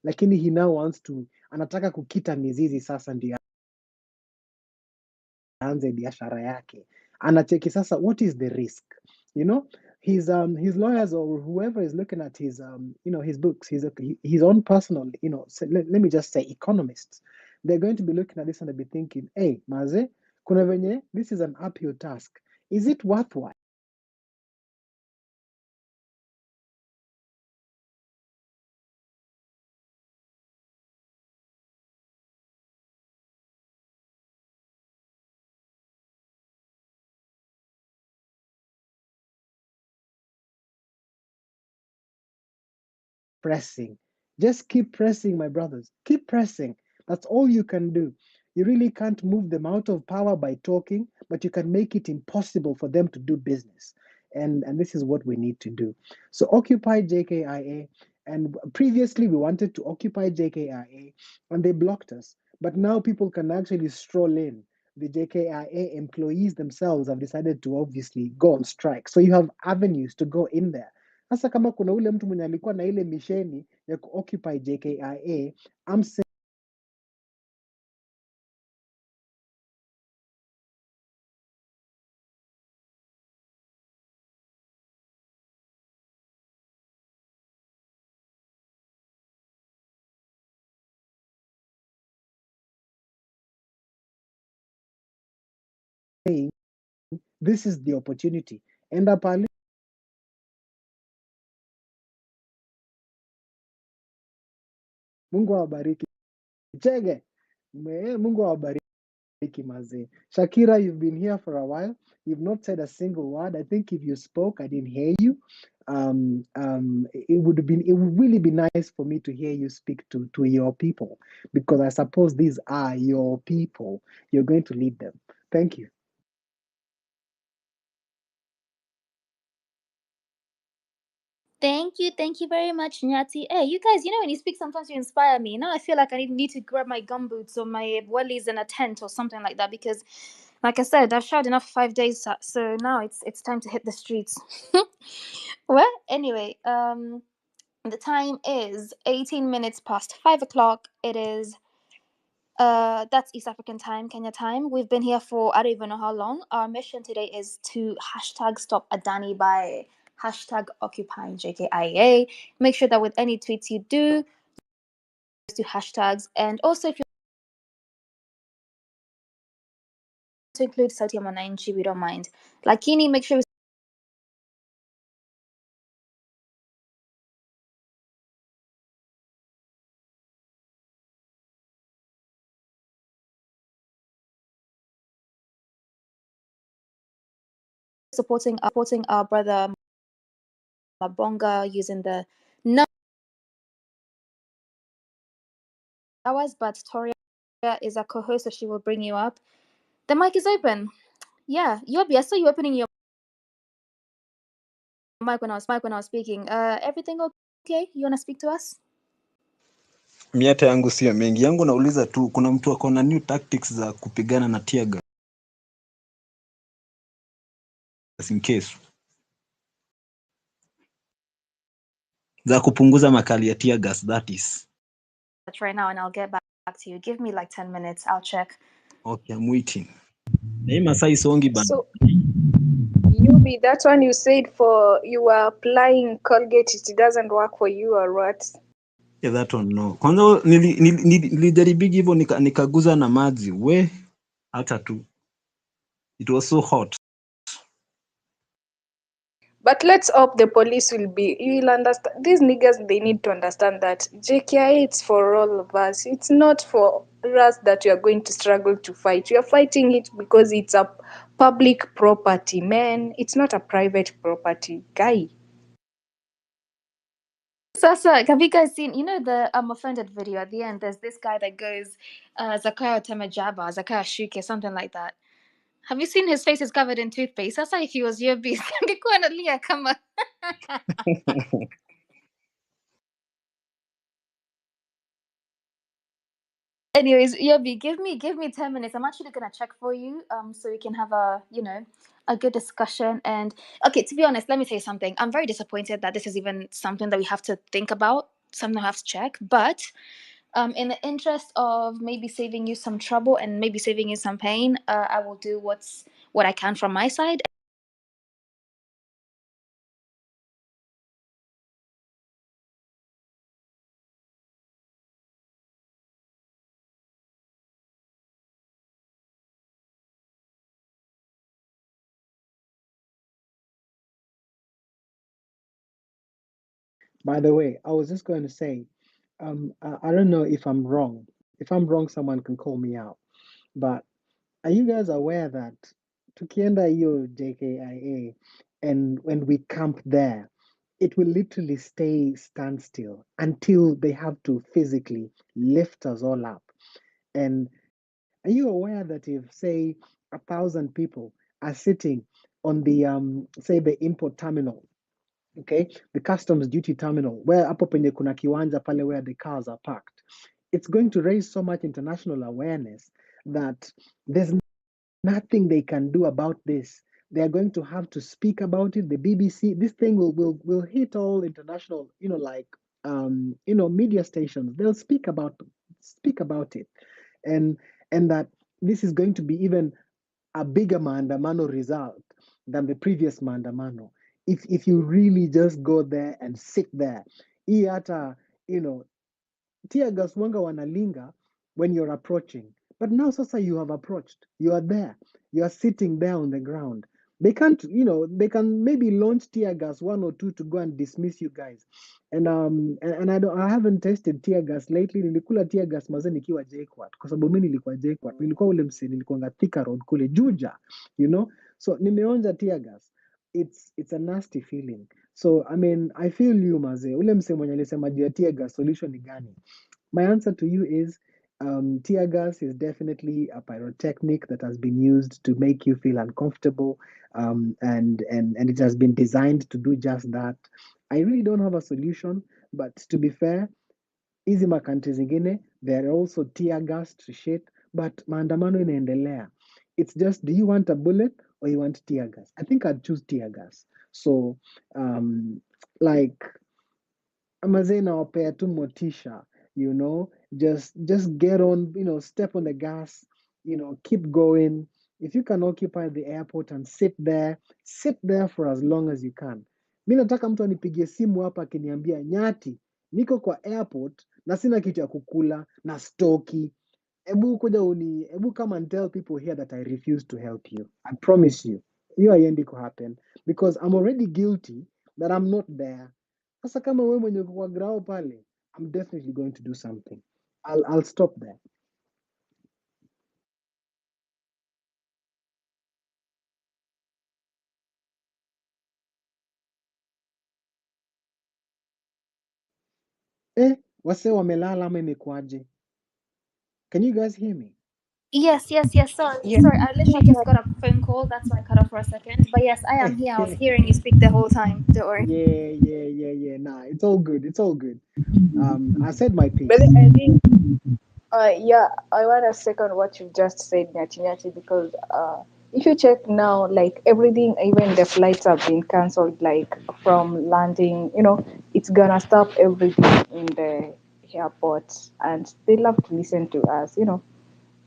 Lakini he now wants to, anataka kukita mizizi sasa ndio aanze biashara yake. Anacheki sasa, what is the risk? His lawyers or whoever is looking at his his books, his own personal, let me just say economists, they're going to be looking at this and they'll be thinking, hey, maze, kuna venye, this is an uphill task. Is it worthwhile? Pressing. Just keep pressing, my brothers. Keep pressing. That's all you can do. You really can't move them out of power by talking, but you can make it impossible for them to do business. And this is what we need to do. So occupy JKIA. And previously we wanted to occupy JKIA and they blocked us. But now people can actually stroll in. The JKIA employees themselves have decided to obviously go on strike. So you have avenues to go in there. Hasa kama kuna ule mtu mwenye alikuwa na ile misheni ya kuoccupy JKIA, I'm saying this is the opportunity. Enda pale, Mungu awabariki. Chege, Mungu awabariki mazee. Shakira, you've been here for a while. You've not said a single word. I think if you spoke, I didn't hear you. It would really be nice for me to hear you speak to your people, because I suppose these are your people. You're going to lead them. Thank you. Thank you very much, Nyati. Hey, you guys, when you speak, sometimes you inspire me. Now I feel like I need to grab my gumboots or my wellies in a tent or something like that, because, like I said, I've shouted enough 5 days, so now it's time to hit the streets. Well, anyway, the time is 18 minutes past 5 o'clock. It is that's East African time, Kenya time. We've been here for I don't even know how long. Our mission today is to hashtag stop Adani by hashtag occupying JKIA. Make sure that with any tweets you do hashtags, and also if you want to include Sauti ya Mwananchi, we don't mind. Lakini make sure supporting our brother Mabonga using the hours, but Toria is a co-host, so she will bring you up. The mic is open. Yeah, Yobi, I saw you opening your mic when I was speaking. Everything okay? You wanna speak to us? Miata yangu sio mengi. Yangu nauliza tu kuna mtu ako na new tactics za kupigana na tear gas in case. Za kupunguza makali ya tear gas, that is. Right now, and I'll get back to you. Give me like 10 minutes. I'll check. Okay, I'm waiting. Na hii masaa isongi bana. So, Yubi, that one you said you were applying Colgate, it doesn't work for you or what? Yeah, that one no. Kwanza nilijaribu hivyo nikaguza na maji. We hata tu. It was so hot. But let's hope the police you'll understand. These niggas, they need to understand that JKI, it's for all of us. It's not for us that you are going to struggle to fight. You are fighting it because it's a public property, man. It's not a private property, guy. Sasa, have you guys seen, the I'm offended video at the end? There's this guy that goes, Zakaya Temajaba, Zakaya Shuke, something like that. Have you seen his face is covered in toothpaste? Sasa, if he was your beast, angekuwa analia kama. Anyways, Yobi, give me 10 minutes. I'm actually gonna check for you, so we can have a good discussion. And okay, to be honest, let me say something. I'm very disappointed that this is even something that we have to think about, something I have to check. But in the interest of maybe saving you some trouble and maybe saving you some pain, I will do what I can from my side. By the way, I was just going to say, I don't know if I'm wrong. If I'm wrong, someone can call me out. But are you guys aware that tukienda hiyo JKIA and when we camp there, it will literally stay standstill until they have to physically lift us all up. And are you aware that if, say, 1,000 people are sitting on the, say, the import terminal, okay, the customs duty terminal, where hapo penye kuna kiwanja pale where the cars are parked, it's going to raise so much international awareness that there's nothing they can do about this. They are going to have to speak about it. The BBC, this thing will hit all international, media stations. They'll speak about it, and that this is going to be even a bigger maandamano result than the previous maandamano. If you really just go there and sit there, hii hata tear gas wanga wanalinga when you're approaching. But now sasa you have approached. You are there. You are sitting there on the ground. They can't, they can maybe launch tear gas one or two to go and dismiss you guys. And I haven't tested tear gas lately. Nilikula tear gas maze nikiwa JKUAT kwa sababu mimi nilikuwa JKUAT. Nilikuwa ule msee nilikuwa Thika Road kule Juja, So nimeonja tear gas. It's a nasty feeling. So I mean, I feel you maze. Ule msee mwenye alisema juu ya tear gas solution ni gani? My answer to you is tear gas is definitely a pyrotechnic that has been used to make you feel uncomfortable, and it has been designed to do just that. I really don't have a solution, but to be fair, hizi makantri zingine, they're also tear gas to shit, but maandamano inaendelea. It's just, do you want a bullet or you want tear gas? I think I'd choose tear gas. So, like, amazee nawapea tu motisha, just get on, step on the gas, keep going. If you can occupy the airport and sit there for as long as you can. Mi nataka mtu anipigie simu hapa akiniambia, Nyati, niko kwa airport na sina kitu ya kukula na stoki. Ebu come and tell people here that I refuse to help you. I promise you, hiyo haiendi happen because I'm already guilty that I'm not there. Sasa kama wewe mwenye uko kwa grao pale, I'm definitely going to do something. I'll stop there. Wase wamelala ama imekuaje? Can you guys hear me? Yes. Sorry. Yeah. I literally just got a phone call. That's why I cut off for a second. But yes, I am here. I was hearing you speak the whole time. Don't worry. Yeah. Nah, it's all good. It's all good. I said my But piece. I think, yeah, I want to second what you just said, Nyati Nyati, because if you check now, like everything, even the flights have been cancelled, like from landing, it's gonna stop everything in the airports, and they love to listen to us,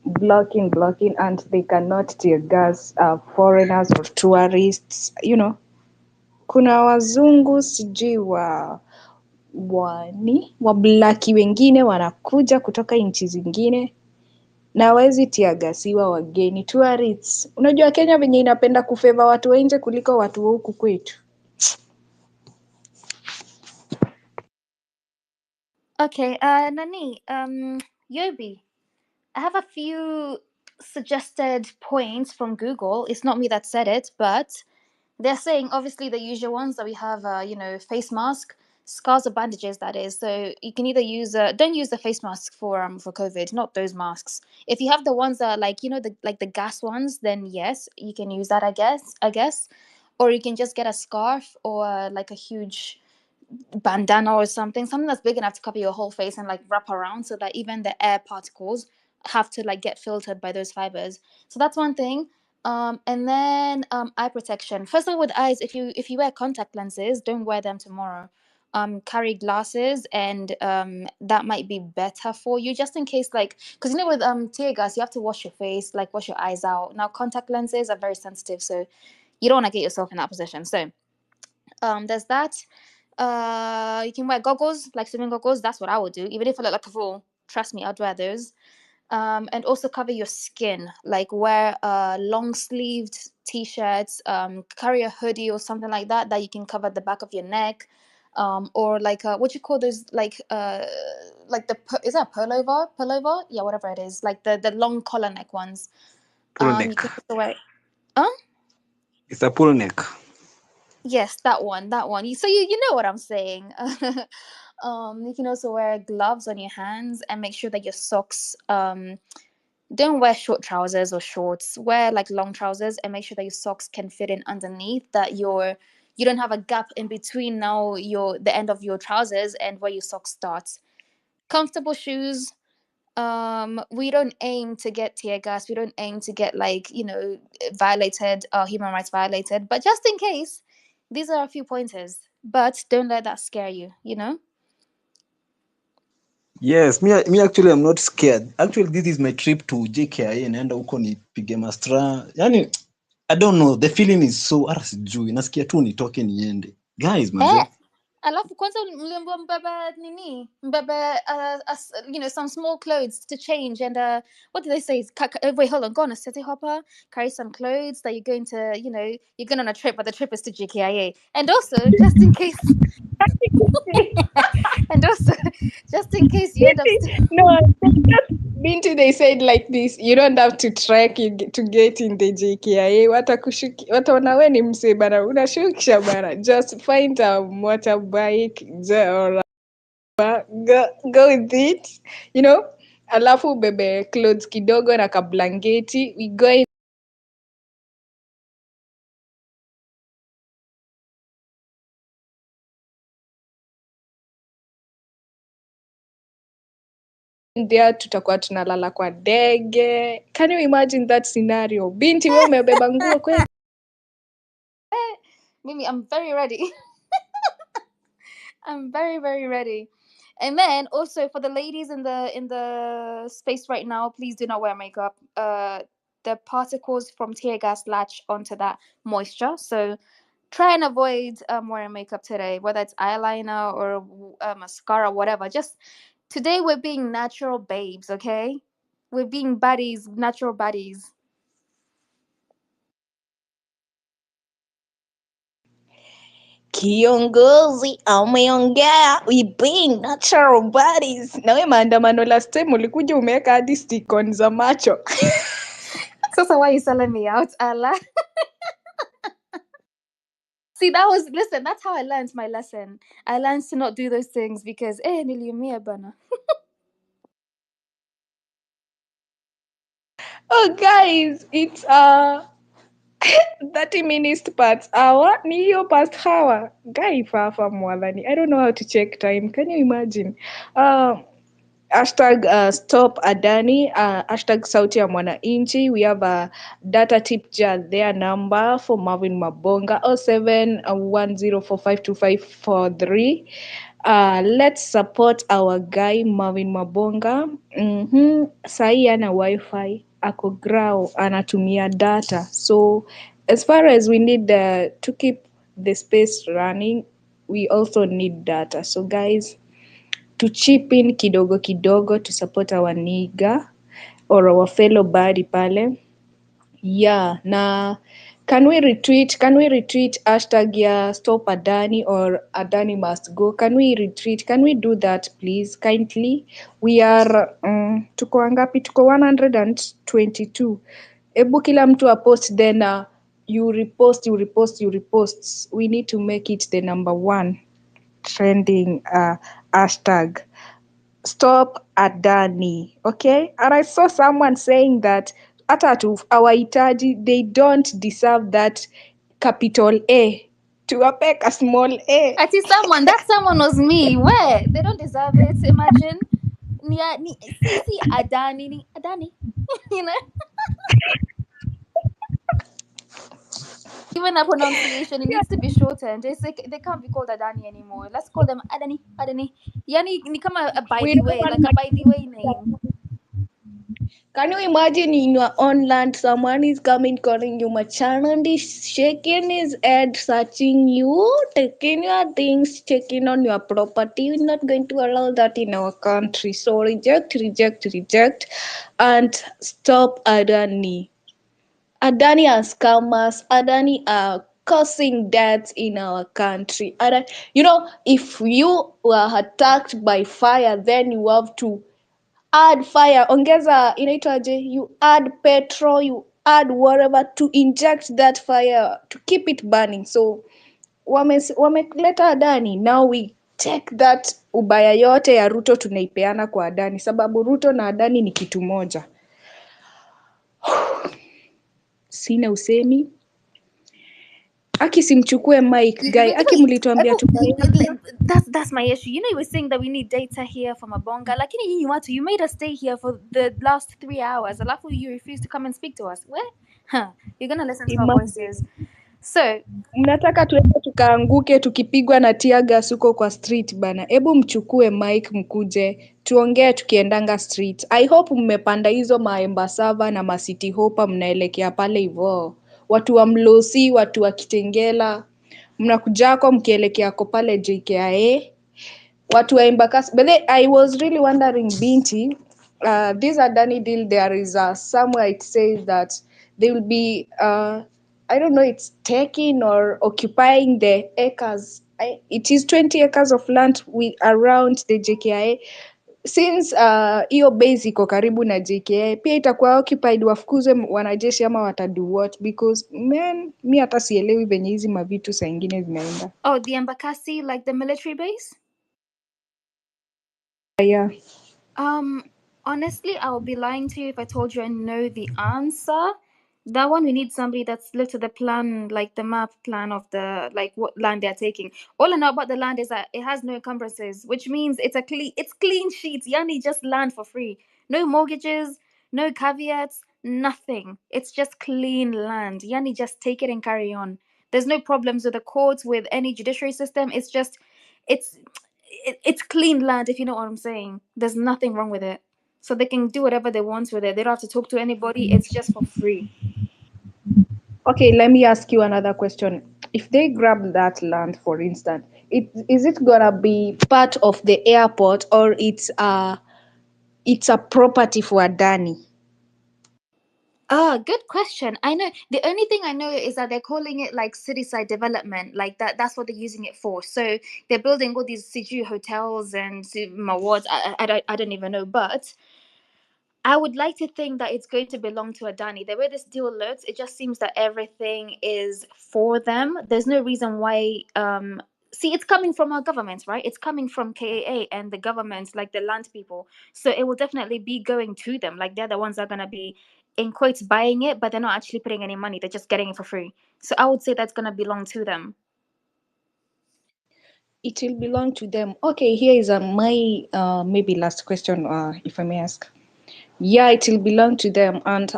blocking, and they cannot tear gas foreigners or tourists, kuna wazungu sijui wablaki wengine wanakuja kutoka nchi zingine na hawezi tiagasiwa wageni tourists. Unajua Kenya venye inapenda kufeva watu wa nje kuliko watu wa huku kwetu. Okay. Nani. Yobi. I have a few suggested points from Google. It's not me that said it, but they're saying obviously the usual ones that we have, face mask, scars or bandages. That is, so you can either use don't use the face mask for COVID, not those masks. If you have the ones that are like the gas ones, then yes, you can use that. I guess, or you can just get a scarf or like a huge bandana or something that's big enough to cover your whole face and like wrap around so that even the air particles have to like get filtered by those fibers. So that's one thing. And then eye protection. First of all, with eyes, if you wear contact lenses, don't wear them tomorrow. Carry glasses, and that might be better for you, just in case, like, because with tear gas, you have to wash your face, like wash your eyes out. Now contact lenses are very sensitive, so you don't want to get yourself in that position. So there's that. You can wear goggles, like swimming goggles. That's what I would do, even if I look like a fool. Trust me, I'd wear those. And also cover your skin, like wear long sleeved t-shirts, carry a hoodie or something that you can cover the back of your neck, or like what you call those, like is that pullover, yeah, whatever it is, like the long collar neck ones. Pull You neck. can also wear It's a pull neck. yes, that one. So you know what I'm saying. You can also wear gloves on your hands and make sure that your socks don't wear short trousers or shorts. Wear like long trousers and make sure that your socks can fit in underneath, that you don't have a gap in between now the end of your trousers and where your socks starts. Comfortable shoes. We don't aim to get tear gas, we don't aim to get violated, human rights violated, but just in case, these are a few pointers, but don't let that scare you. Yes, me actually I'm not scared. Actually, this is my trip to JKIA, naenda huko nipige mastra. Yani I don't know, the feeling is so hata sijui. Nasikia tu nitoke niende. Guys, manze. Alafu kwanza mliambiwa mbebe some small clothes to change, and what do they say? Wait, hold on, go on a city hopper, carry some clothes that you're going to, you're going on a trip, but the trip is to GKIA. And also, just in case, and also, just in case you end up No, Binti, they said like this, you don't have to trek to get in the JKIA. Wataona we ni msee bana, unashukisha bana. Just find a motorbike or go with it, alafu bebe clothes kidogo na kablangeti. We go in there, tutakuwa tunalala kwa ndege. Can you imagine that scenario? Binti, wewe umebeba nguo kweli? Mimi, I'm very ready. I'm very, very ready. And then also for the ladies in the space right now, please do not wear makeup. The particles from tear gas latch onto that moisture, so try and avoid wearing makeup today, whether it's eyeliner or mascara, whatever. Just today we're being natural babes, okay? We're being baddies, natural baddies. Kiongozi ameongea, we being natural bodies. Nawe maandamano last time ulikuja umeweka hadi stick-on za macho. So why are you selling me out, Allah? See, listen, that's how I learned my lesson. I learned to not do those things because, niliumia bana. Oh, guys, it's 30 minutes past hour. Ni hiyo past hour. Guy, fafa mwadhani. I don't know how to check time. Can you imagine? Hashtag stop Adani, hashtag sauti ya mwananchi. We have a data tip jar there number for Marvin Mabonga 0710452543. Let's support our guy Marvin Mabonga. Sahi ana wifi, ako grao, anatumia data. So as far as we need to keep the space running, we also need data. So guys, to chip in kidogo kidogo to support our nigga or our fellow body pale. Yeah, na can we retweet hashtag ya stop Adani or Adani must go? Can we retweet? Can we do that please kindly? We are tuko wangapi? Tuko 122. Ebu kila mtu apost, then you repost. We need to make it the number one trending hashtag stop Adani. Okay, and I saw someone saying that hata hawahitaji, they don't deserve that capital A, tuwape a small a. I see that someone was me. Where? They don't deserve it. Imagine. See, Adani, you know? Even a pronunciation, it needs to be shortened. They can't be called Adani anymore. Let's call them Adani. Yani, ni kama a by We the don't way, want like a by the way name. Can you imagine in your own land someone is coming calling you Machan and is shaking his head, searching you, taking your things, checking on your property? We're not going to allow that in our country. So reject, and stop Adani. Adani has scammers. Adani are causing deaths in our country. If you were attacked by fire, then you have to add fire, ongeza inaitwaje, you add petrol, you add whatever to inject that fire to keep it burning. So wameleta Adani, now we take that ubaya yote ya Ruto tunaipeana kwa Adani, sababu Ruto na Adani ni kitu moja. Sina usemi. Aki simchukue mic guy. Aki mlituambia That's my issue. You were saying that we need data here from Mabonga. Like you made us stay here for the last 3 hours. Alafu you refuse to come and speak to us. Where? You're gonna listen to our voices. So mnataka tuende tukaanguke tukipigwa na tear gas huko kwa street bana. Hebu mchukue mic mkuje tuongee tukiendanga street. I hope mmepanda hizo maembasava na masiti hopa mnaelekea pale hivyo. Watu wa Mlosi, watu wa Kitengela, mnakujako mkielekea ko pale JKIA. Watu wa Embakasi. But I was really wondering, Binti, this Adani deal, there is somewhere it says that they will be, I don't know, it's taking or occupying the acres. It is 20 acres of land around the JKIA. Since hiyo base iko karibu na JKIA, pia itakuwa occupied, wafukuze wanajeshi ama watadu what? Because mi hata sielewi venye hizi mavitu saa ingine zinaenda. Oh, the Embakasi, like the military base? Yeah. Honestly, I would be lying to you if I told you I know the answer. That one, we need somebody that's looked at the plan, like the map plan of what land they're taking. All I know about the land is that it has no encumbrances, which means it's clean sheets. Yani just land for free. No mortgages, no caveats, nothing. It's just clean land. Yani just take it and carry on. There's no problems with the courts, with any judiciary system. It's clean land, if you know what I'm saying. There's nothing wrong with it. So they can do whatever they want with it. They don't have to talk to anybody. It's just for free. Okay, let me ask you another question. If they grab that land, for instance, is it gonna be part of the airport or it's a property for Adani? Good question. I know the only thing I know is that they're calling it like city side development, like that's what they're using it for. So they're building all these Siju hotels and Mawards. I don't even know, but I would like to think that it's going to belong to Adani. The way this deal looks, it just seems that everything is for them. There's no reason why. See, it's coming from our governments, right? It's coming from KAA and the governments, like the land people. So it will definitely be going to them. Like they're the ones that are gonna be, in quotes, buying it, but they're not actually putting any money. They're just getting it for free. So I would say that's gonna belong to them. It will belong to them. Okay, here is my maybe last question, if I may ask. Yeah, it will belong to them, and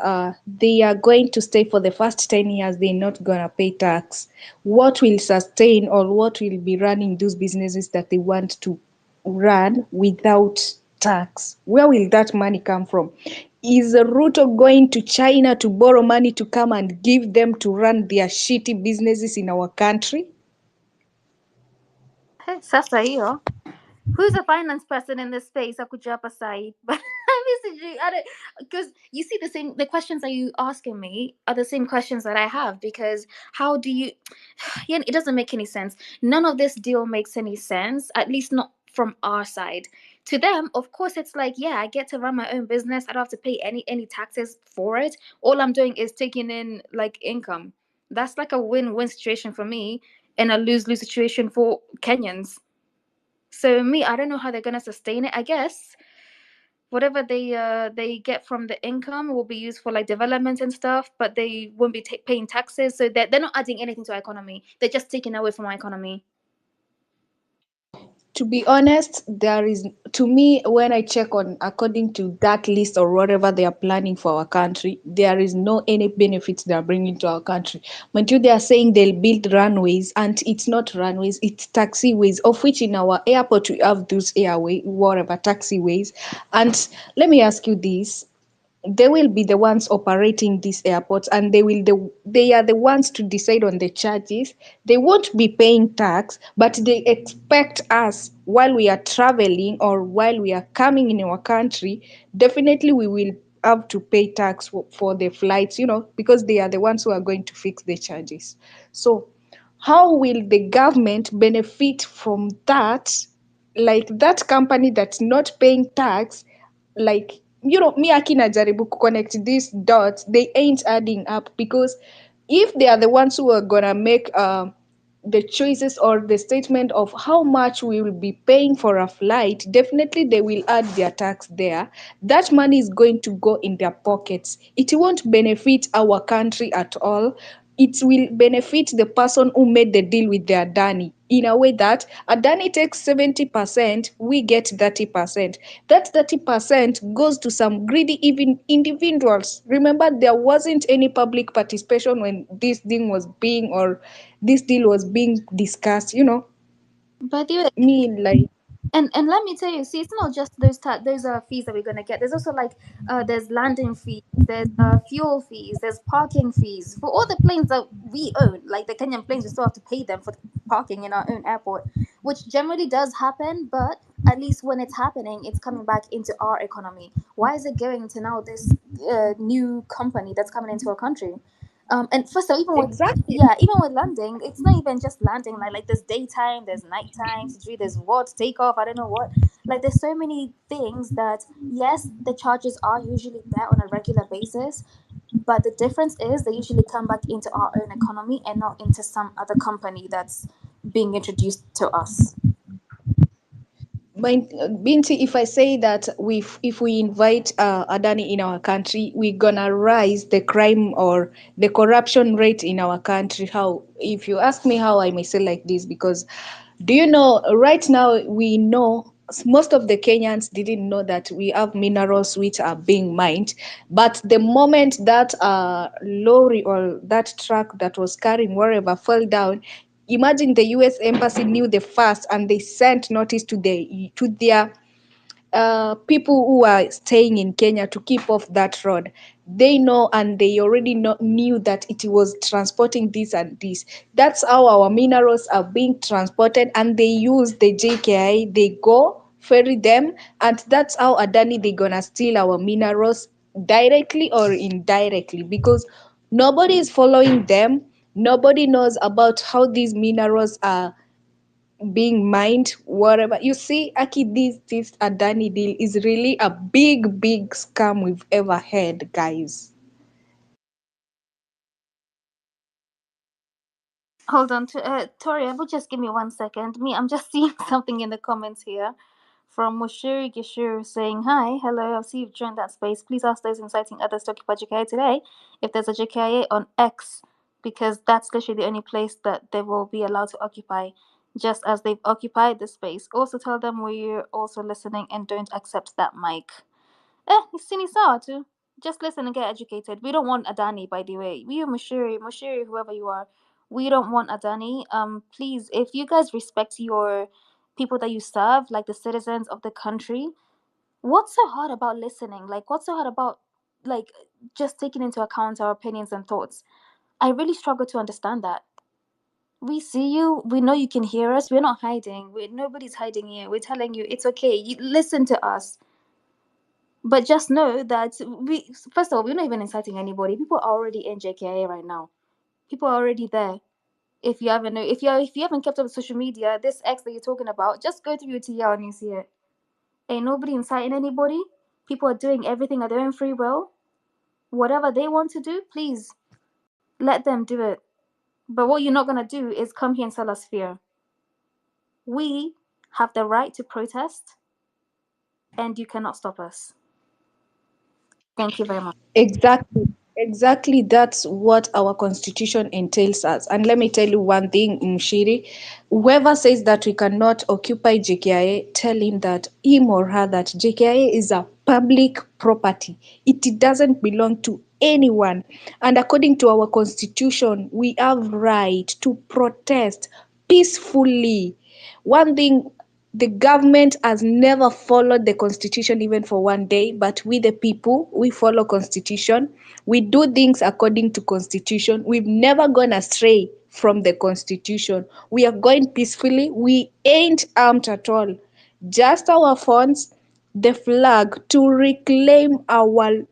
they are going to stay for the first 10 years. They're not gonna pay tax. What will sustain or what will be running those businesses that they want to run without tax? Where will that money come from? Is Ruto going to China to borrow money to come and give them to run their shitty businesses in our country? Hey, sasa hiyo. Who's a finance person in this space? Akuja hapa sahi. But basically, I don't, because you see the questions that you asking me are the same questions that I have, because how do you, yeah, it doesn't make any sense. None of this deal makes any sense, at least not from our side. To them, of course, it's like, yeah, I get to run my own business. I don't have to pay any taxes for it. All I'm doing is taking in like income. That's like a win-win situation for me and a lose-lose situation for Kenyans. So me, I don't know how they're gonna sustain it. I guess whatever they get from the income will be used for like development and stuff, but they won't be paying taxes. So they're not adding anything to our economy. They're just taking away from our economy. To be honest, there is, to me, when I check on according to that list or whatever they are planning for our country, there is no any benefits they are bringing to our country. But you, they are saying they'll build runways, and it's not runways, it's taxiways, of which in our airport we have those airway, whatever taxiways. And let me ask you this, they will be the ones operating these airports, and they are the ones to decide on the charges. They won't be paying tax, but they expect us, while we are traveling or while we are coming in our country, definitely we will have to pay tax for the flights, because they are the ones who are going to fix the charges. So how will the government benefit from that? Like that company that's not paying tax, like, me akina jaribu connect these dots, they ain't adding up, because if they are the ones who are gonna make the choices or the statement of how much we will be paying for a flight, definitely they will add their tax there. That money is going to go in their pockets. It won't benefit our country at all. It will benefit the person who made the deal with the Adani, in a way that Adani takes 70%, we get 30%. That 30% goes to some greedy even individuals. Remember, there wasn't any public participation when this thing was being, or this deal was being discussed, But the me like. and let me tell you, see, it's not just those fees that we're gonna get. There's also like there's landing fees, there's fuel fees, there's parking fees for all the planes that we own. Like the Kenyan planes, we still have to pay them for the parking in our own airport, which generally does happen. But at least when it's happening, it's coming back into our economy. Why is it going to now this new company that's coming into our country? And first of all, even with, Exactly. yeah, even with landing, it's not even just landing. Like there's daytime, there's nighttime, there's what takeoff. I don't know what. Like there's so many things that, yes, the charges are usually there on a regular basis, but the difference is they usually come back into our own economy and not into some other company that's being introduced to us. But Binti, if I say that if we invite Adani in our country, we're gonna rise the crime or the corruption rate in our country. How? If you ask me how I may say like this, because do you know right now we know most of the Kenyans didn't know that we have minerals which are being mined, but the moment that lorry or that truck that was carrying wherever fell down, imagine the US embassy knew the first, and they sent notice to their people who are staying in Kenya to keep off that road. They know, and they already knew that it was transporting this and this. That's how our minerals are being transported, and they use the JKI. They go ferry them, and that's how Adani they gonna steal our minerals directly or indirectly, because nobody is following them. Nobody knows about how these minerals are being mined, whatever. You see, Aki, this Adani deal is really a big, big scam we've ever had, guys. Hold on, Tori, will just give me 1 second. I'm just seeing something in the comments here from Mushiri Gishuru saying, "Hi, hello, I see you've joined that space. Please ask those inciting others to occupy JKIA today if there's a JKIA on X, because that's literally the only place that they will be allowed to occupy, just as they've occupied the space. Also tell them we're also listening and don't accept that mic." Ni sawa tu. Just listen and get educated. We don't want Adani, by the way. We are Mushiri, whoever you are. We don't want Adani. Please, if you guys respect your people that you serve, like the citizens of the country, what's so hard about listening? Like, what's so hard about, like, just taking into account our opinions and thoughts? I really struggle to understand that. We see you. We know you can hear us. We're not hiding. Nobody's hiding here. We're telling you it's okay. You listen to us. But just know that first of all, we're not even inciting anybody. People are already in JKIA right now. People are already there. If you haven't if you haven't kept up with social media, this X that you're talking about, just go through your TL and you see it. Ain't nobody inciting anybody. People are doing everything at their own free will. Whatever they want to do, please let them do it. But what you're not gonna do is come here and sell us fear. We have the right to protest, and you cannot stop us. Thank you very much. Exactly, that's what our constitution entails us. And let me tell you one thing, Mshiri, whoever says that we cannot occupy JKIA, tell him that him or her that JKIA is a public property. It doesn't belong to anyone. And according to our constitution, we have right to protest peacefully. One thing, the government has never followed the constitution even for one day, but we the people, we follow constitution. We do things according to constitution. We've never gone astray from the constitution. We are going peacefully. We ain't armed at all. Just our phones, the flag, to reclaim our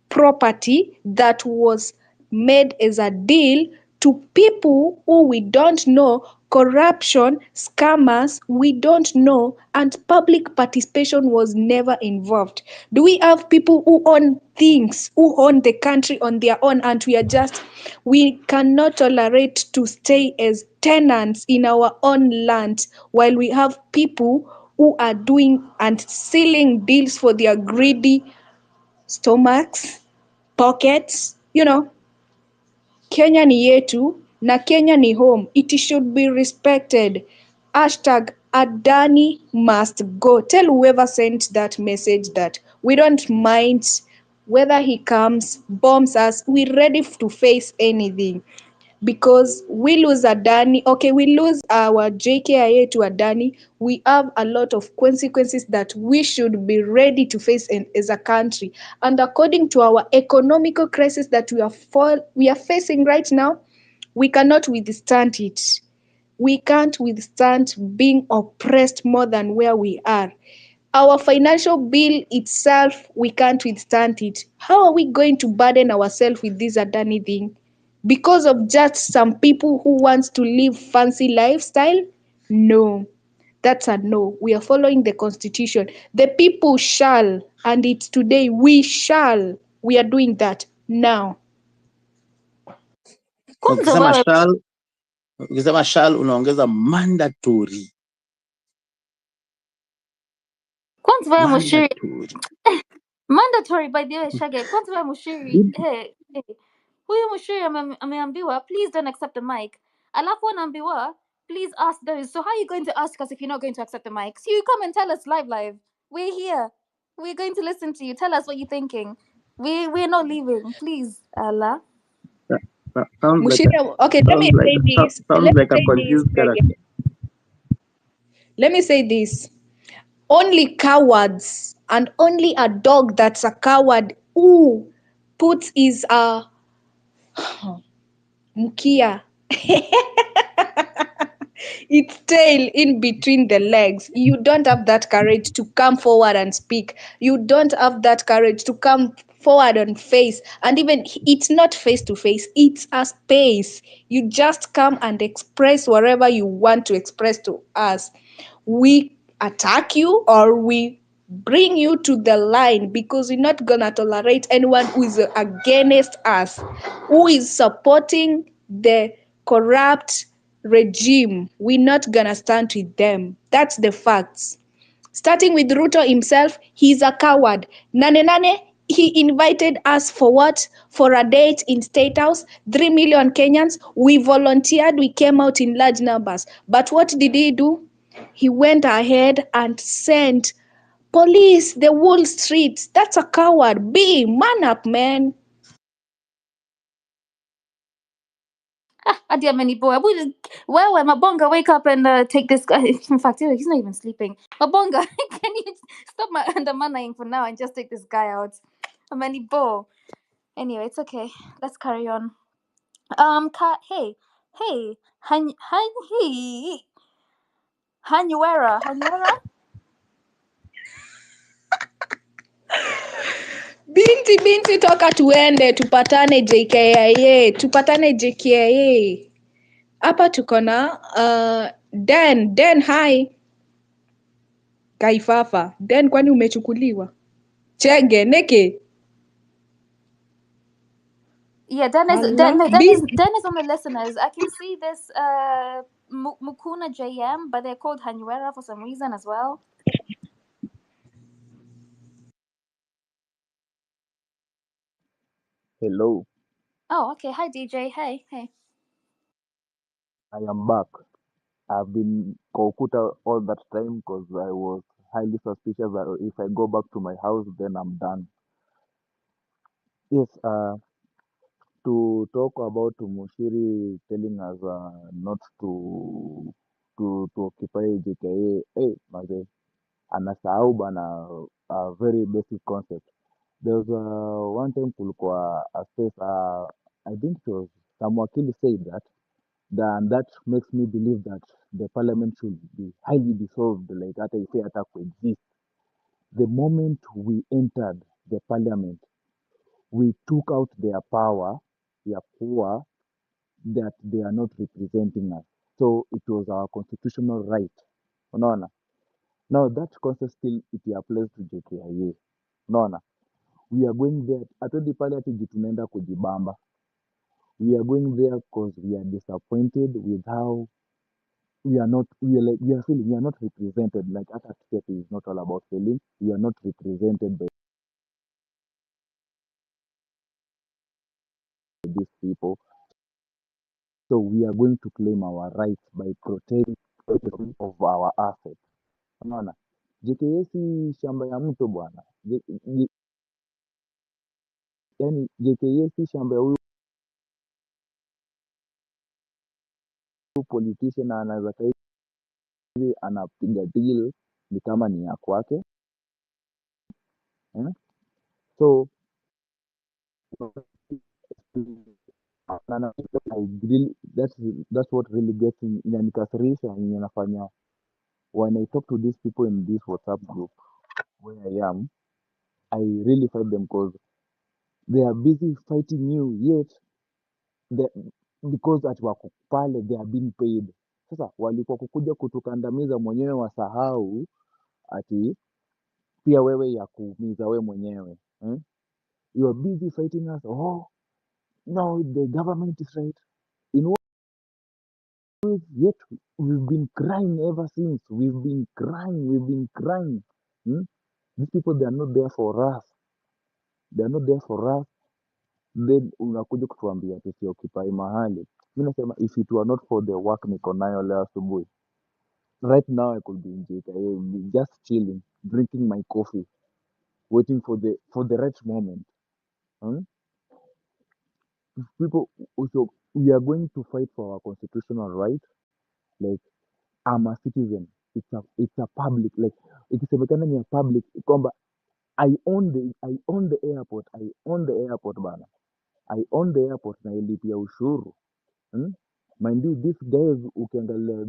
property that was made as a deal to people who we don't know, corruption, scammers, we don't know, and public participation was never involved. Do we have people who own things, who own the country on their own, and we cannot tolerate to stay as tenants in our own land while we have people who are doing and sealing deals for their greedy stomachs, pockets. Kenya ni yetu na Kenya ni home. It should be respected. #Adani must go. Tell whoever sent that message that we don't mind whether he comes, bombs us. We're ready to face anything. Because we lose Adani, okay, we lose our JKIA to Adani, we have a lot of consequences that we should be ready to face as a country. And according to our economical crisis that we are facing right now, we cannot withstand it. We can't withstand being oppressed more than where we are. Our financial bill itself, we can't withstand it. How are we going to burden ourselves with this Adani thing? Because of just some people who wants to live fancy lifestyle? No, that's a no. We are following the constitution. The people shall, and it's today, we shall. We are doing that now. Kwanza wewe Ukisema shall unaongeza mandatory. Mushiri. Mandatory. Mandatory, by the way, Shage. Kwanza wewe Mushiri. Hey. Huyu Mushiri ameambiwa, please don't accept the mic. Alafu anaambiwa, please ask those. So how are you going to ask us if you're not going to accept the mic? So you come and tell us live. We're here. We're going to listen to you. Tell us what you're thinking. We're not leaving. Please, Allah. Sounds like Okay, let me say this. Sounds like a confused character. Let me say this. Only cowards and only a dog that's a coward who puts his mkia its tail in between the legs. You don't have that courage to come forward and speak. You don't have that courage to come forward on face. And even it's not face to face, it's a space. You just come and express whatever you want to express to us. We attack you or we bring you to the line because we're not gonna tolerate anyone who is against us, who is supporting the corrupt regime. We're not gonna stand with them. That's the facts. Starting with Ruto himself, he's a coward. Nane, he invited us for what? For a date in State House. 3 million Kenyans. We volunteered. We came out in large numbers. But what did he do? He went ahead and sent police the whole streets. That's a coward. Man up, man. Adi ameniboa. Wewe Mabonga, wake up and take this guy. In fact, he's not even sleeping. Mabonga, can you stop my undermining for now and just take this guy out? Amenibo. Anyway, it's okay. Let's carry on. Hey, hey, Hanyuera. Binti toka tuende tupatane JKIA, tupatane JKIA. Hapa tuko na Den, hi. Kaifafa. Den, kwani umechukuliwa? Chege neke. Yeah, Den is on the listeners. I can see this Mukuna JM, but they're called Hanyuera for some reason as well. Hello, Oh, okay. Hi DJ. Hey. I am back. I've been Kokuta all that time because I was highly suspicious that if I go back to my house, then I'm done. Yes, to talk about Mushiri telling us not to occupy JKA, hey, maze, anasahau bana a very basic concept. There was one time kulikuwa a space, I think it was Samwakili said that. Then that makes me believe that the parliament should be highly dissolved, like hata ife hata coexist. The moment we entered the parliament, we took out their power, their power that they are not representing us. So it was our constitutional right. Unaona? Now that concept still it applies to JKIA. Unaona? We are going there, hatuendi pale ati juu tunaenda kujibamba. We are going there because we are disappointed with how we are feeling we are not represented. Like ata state is not all about feeling. We are not represented by these people. So we are going to claim our rights by protecting of our assets. Unaona? JKA si shamba ya mtu bwana. Yani JKA si shamba ya huyu politician anaweza kaa hivi anapiga deal ni kama ni ya kwake. So that's what really gets inanikasirisha yenye nafanya when I talk to these people in this WhatsApp group where I am, I really fight them because they are busy fighting you yet because at wako pale they are being paid. Sasa walikuwa kukuja kutukandamiza mwenyewe wasahau ati pia wewe ya kuumiza we mwenyewe. You are busy fighting us. Oh no, the government is right. In what ways? Yet we've been crying ever since. We've been crying. These people, they are not there for us. They are not there for us. Then unakuja kutuambia tusioccupy mahali. Mi nasema if it were not for the work niko nayo leo asubuhi, right now I could be in JKA, just chilling, drinking my coffee, waiting for the right moment. People, so we are going to fight for our constitutional right. Like I'm a citizen. It's a public, like ikisemekana ni a public kwamba I own the airport. I own the airport bana. I own the airport na ilipia ushuru. Mind you, these guys ukiangalia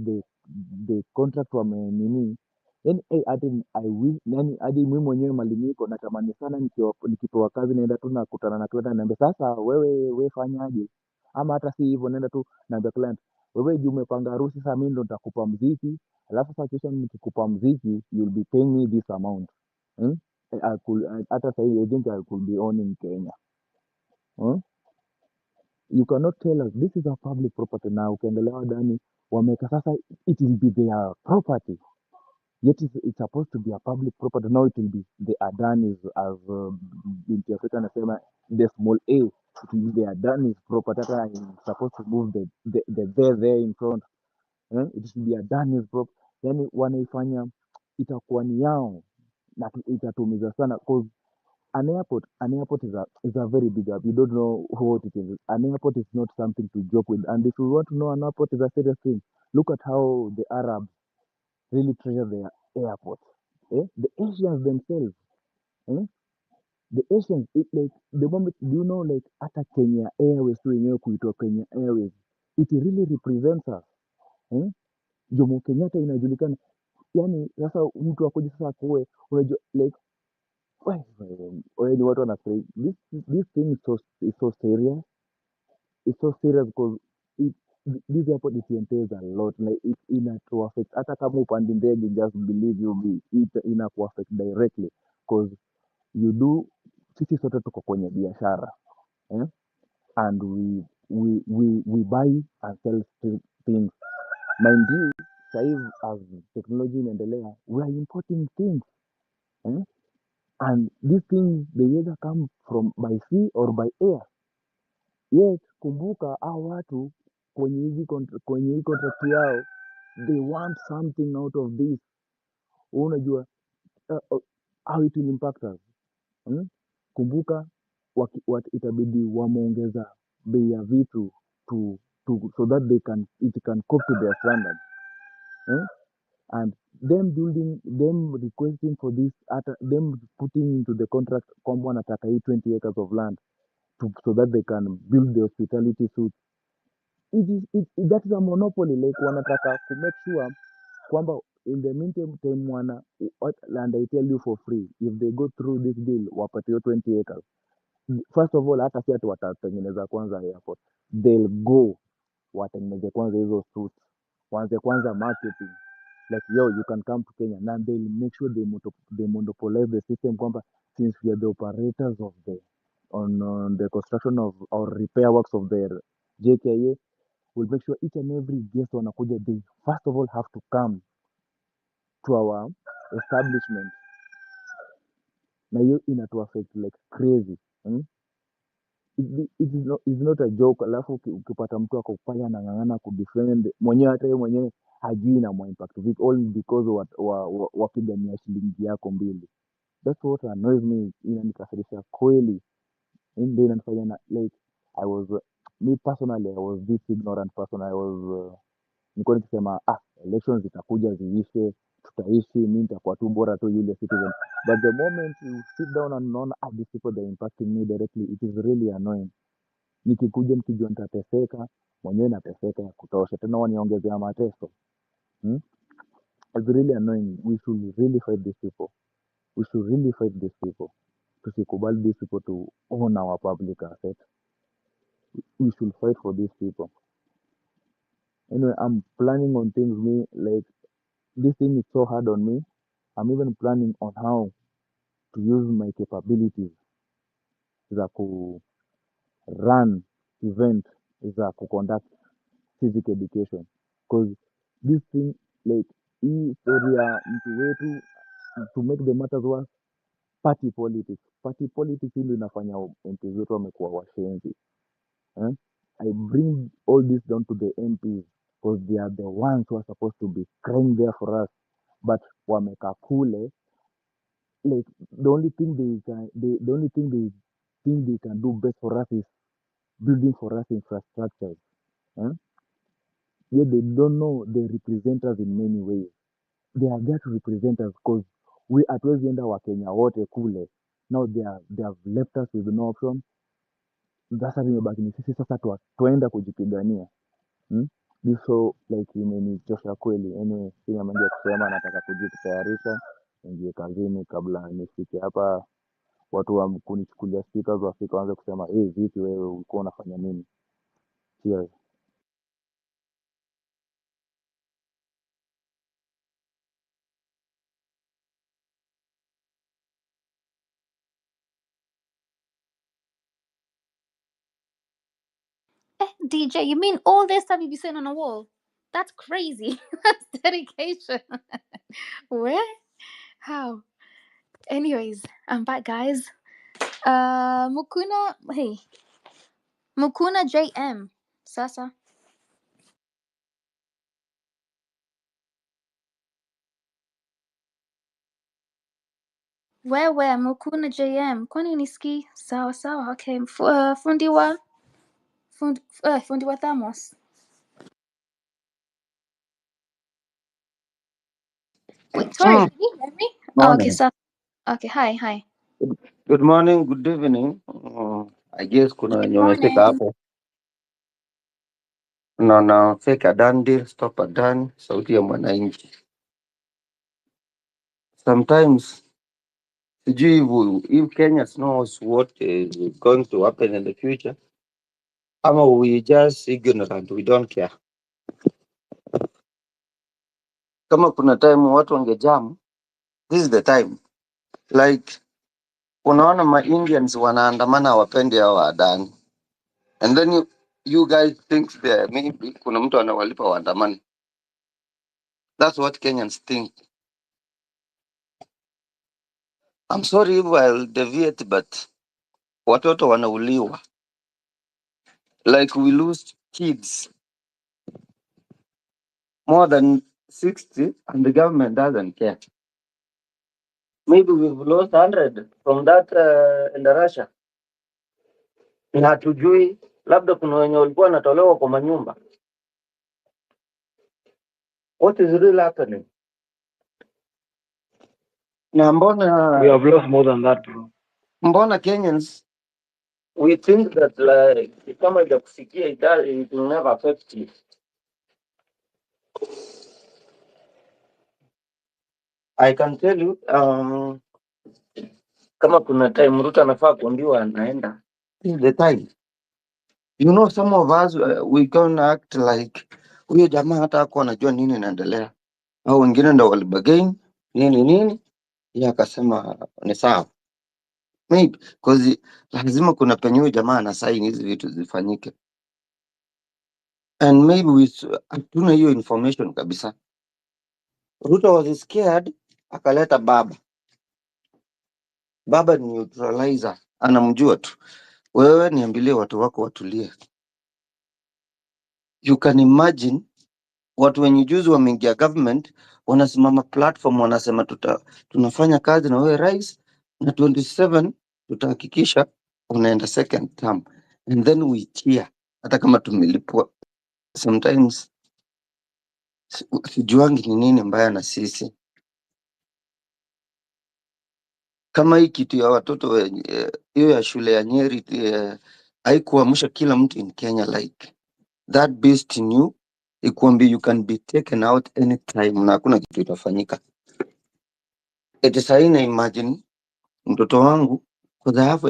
the contract nini, yani hadi mimi mwenyewe mali niko natamani sana nikipewa kazi naenda tu nakutana na client naambia sasa wewe fanyaje, ama hata si hivyo naenda tu naambia client wewe juu umepanga harusi, sasa mimi ndo nitakupa mziki, alafu sasa kisha nikikupa mziki you'll be paying me this amount. Hmm? Hata sasa I think I could be owning Kenya. Hmm? You cannot tell us this is a public property. Now ukiendelea Adani wameka sasa it will be their property, yet it's supposed to be a public property. Now it will be the Adani's, as Binti Afrika anasema, the small a, it will be the Adani's property. Hata I'm supposed to move the there in front, it should be Adani's property. Yani wanaifanya itakuwa ni yao na itatumiza sana, cause an airport is a very big up. You don't know what it is. An airport is not something to joke with. And if you want to know, an airport is a serious thing. Look at how the Arabs really treasure their airport. The Asians themselves. Eh? The Asians, like the moment, do you know, like hata Kenya Airways tu yenyewe kuitwa Kenya Airways, it really represents us. Jomo Kenyatta inajulikana. Yani sasa mtu akuja sasa kuwe unajua like ni watu wanafurahi. This thing is so serious. It's so serious because this airport it entails a lot. Like it to affect hata kama upande ndege, just believe you me, it ina affect directly because you do, sisi sote tuko kwenye biashara, and we buy and sell things. Mind you, sasa as technology inaendelea, we are importing things, and these things they either come from by sea or by air. Yet kumbuka hao watu kwenye hii contract yao, they want something out of this. Unajua how it will impact us. Kumbuka itabidi wameongeza bei ya vitu so that it can cope to their standards. And them requesting for this, them putting into the contract kwamba wanataka hii 20 acres of land so that they can build the hospitality suits. That is a monopoly. Like wanataka to make sure kwamba in the meantime and I tell you for free, if they go through this deal wapatiwe 20 acres. First of all, hata si ati watatengeneza kwanza airport, they'll go watengeneze kwanza hizo suits, waanze kwanza marketing, like you can come to Kenya, and they'll make sure they monopolize the system kwamba since we are the operators of on the construction of or repair works of their JKA, we'll make sure each and every guest wanakuja, they first of all have to come to our establishment, na hiyo inatu affect like crazy. It's not a joke. Alafu ukipata mtu ako pale anang'ang'ana kudefend mwenyewe, hata yeye mwenyewe hajui na impact vipi, all because wapigania shilingi yako mbili. That's what annoys me, inanikasirisha kweli. Ndio inanifanya na like me personally, I was this ignorant person. Nilikuwa nikisema elections zitakuja ziishe, tutaishi, mimi nitakuwa tu bora tu yule citizen. But the moment you sit down and unaona these people they're impacting me directly, it is really annoying. Nikikuja nikijua nitateseka, mwenyewe nateseka ya kutosha, tena waniongezea mateso. It's really annoying. We should really fight these people. We should really fight these people. Tusikubali these people to own our public asset. We should fight for these people. Anyway, I'm planning on things like this thing is so hard on me. I'm even planning on how to use my capabilities za ku run event, za ku conduct civic education, because this thing like hii story ya mtu wetu, to make the matters worse, party politics ndio inafanya MPs wetu wamekuwa washenzi. I bring all this down to the MPs because they are the ones who are supposed to be crying there for us, but wamekaa kule, like the only thing they think they can do best for us is building for us infrastructures. Yet they don't know they represent us in many ways. They are there to represent us because we hatuwezi enda Wakenya wote kule. Now they have left us with no option. Sasa vimebaki ni sisi sasa tuenda kujipigania. So like imenichosha kweli. Anyway, sina mengi ya kusema, nataka kujitayarisha ingie kazini kabla nifike hapa. Watu wa kunichukulia speakers wafika waanze kusema vipi wewe ulikuwa unafanya nini? Cheers. DJ, you mean all this time you be sitting on a wall? That's crazy. That's dedication. Where? How? Anyways, I'm back, guys. Mukuna JM. Sasa. Where Mukuna JM? Kwani niski? Sawa sawa. Okay. Fundi wa Thamos. Wait, sorry. Mm, Can you hear me? Oh, okay. morning. So, okay. Hi. Good morning, good evening. I guess kuna Good wenye wamefika morning. hapo. Naona fake Adani, stop Adani, sauti ya mwananchi. Sometimes sijui if Kenya knows what is going to happen in the future, ama we just ignorant, we don't care. Kama kuna time watu wangejam, this is the time. Like unaona ma Indians wanaandamana wapendi hao Adani. And then you guys think that maybe kuna mtu anawalipa waandamani. That's what Kenyans think. I'm sorry if I'll deviate, but watoto wanauliwa. Like we lose kids more than 60 and the government doesn't care. Maybe we've lost 100 from that in the Russia. Na hatujui, labda kuna wenye walikuwa wanatolewa kwa manyumba. What is really happening? Na We have lost more than that, bro. mbona Kenyans, we think that like kama ijakufikia it will never affect you. I can tell you, kama kuna time Ruto anafaa kuambiwa anaenda, this is the time. You know, some of us we can act like huyo jamaa hata hakuwa anajua nini inaendelea, au wengine ndo walibagain nini, yeye akasema ni sawa. Maybe because lazima kuna penye huyo jamaa anasaini hizi vitu zifanyike, and maybe hatuna hiyo information kabisa. Ruto was scared, akaleta baba ni neutralizer, anamjua tu. Wewe niambilie watu wako watulie. You can imagine watu wenye juzi wameingia government wanasimama platform wanasema tunafanya kazi na wewe rais, na 27 tutahakikisha unaenda second term, and then we cheer hata kama tumelipwa. Sometimes sijuangi ni nini mbaya na sisi. Kama hii kitu ya watoto hiyo ya shule ya Nyeri haikuamsha kila mtu in Kenya, like that beast in you ikuambia you can be taken out anytime na hakuna kitu itafanyika. It is haina imagine mtoto wangu, because I have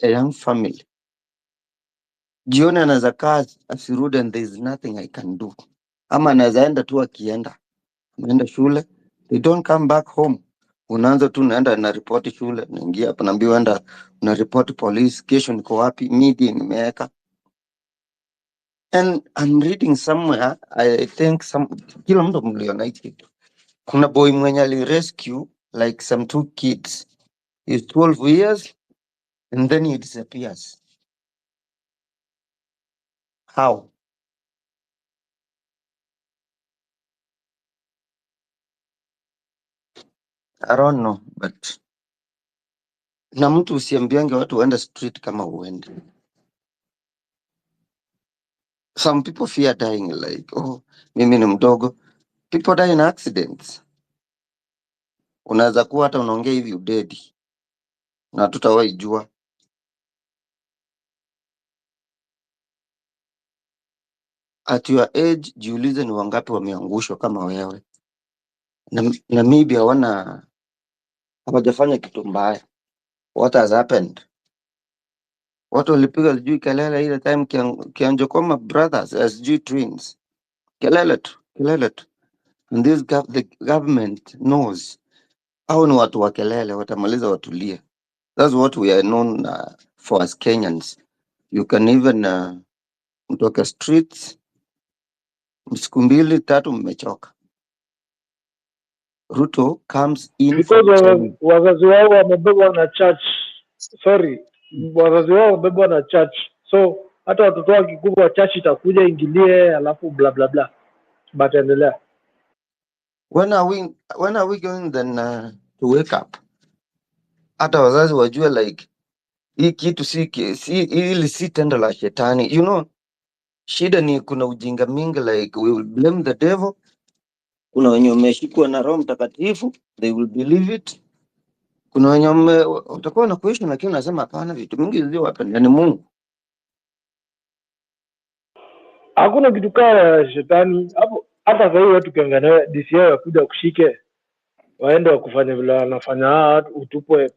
a young family, jioni anaweza kaa asirudi and there is nothing I can do, ama anaweza enda tu, akienda naenda shule, they don't come back home. Unaanza tu naenda na report shule, naingia hapa naambiwa enda na report police, kesho niko wapi, media nimeweka. And I'm reading somewhere, I think kila mtu mliona hiki, kuna boy mwenye alirescue like some 2 kids, is 12 years and then he disappears. How? I don't know, but na mtu usiambiange watu waende street kama uende. Some people fear dying, like mimi ni mdogo. People die in accidents. Unaweza kuwa hata unaongea hivi udedi na tutawahi jua. at your age, jiulize ni wangapi wameangushwa kama wewe. Na maybe hawajafanya kitu mbaya. What has happened? Watu walipiga sijui kelele ile time Kianjokoma brothers as twins. Kelele tu. And the government knows. Hao ni watu wa kelele, watamaliza watulie. That's what we are known for as Kenyans. You can even mtoke streets, siku 2-3 mmechoka. Ruto comes in because for training. wazazi wao wamebebwa na church. Sorry, wazazi wao wamebebwa na church, so hata watoto wao kikubwa church itakuja ingilie, alafu bla bla bla. But endelea. When are we going then to wake up? Hata wazazi wajue like hii kitu si tendo la shetani. You know, shida ni kuna ujinga mingi like we will blame the devil. Kuna wenye wameshikwa na Roho Mtakatifu, they will believe it. Kuna wenye utakuwa na question lakini unasema hapana, vitu mingi zio hapa ni Mungu. Hakuna kitu kama shetani hapo. Hata sasa hivi watu kiangalia DCI wakuja kushike, waende wakufanya vile wanafanya, utupwe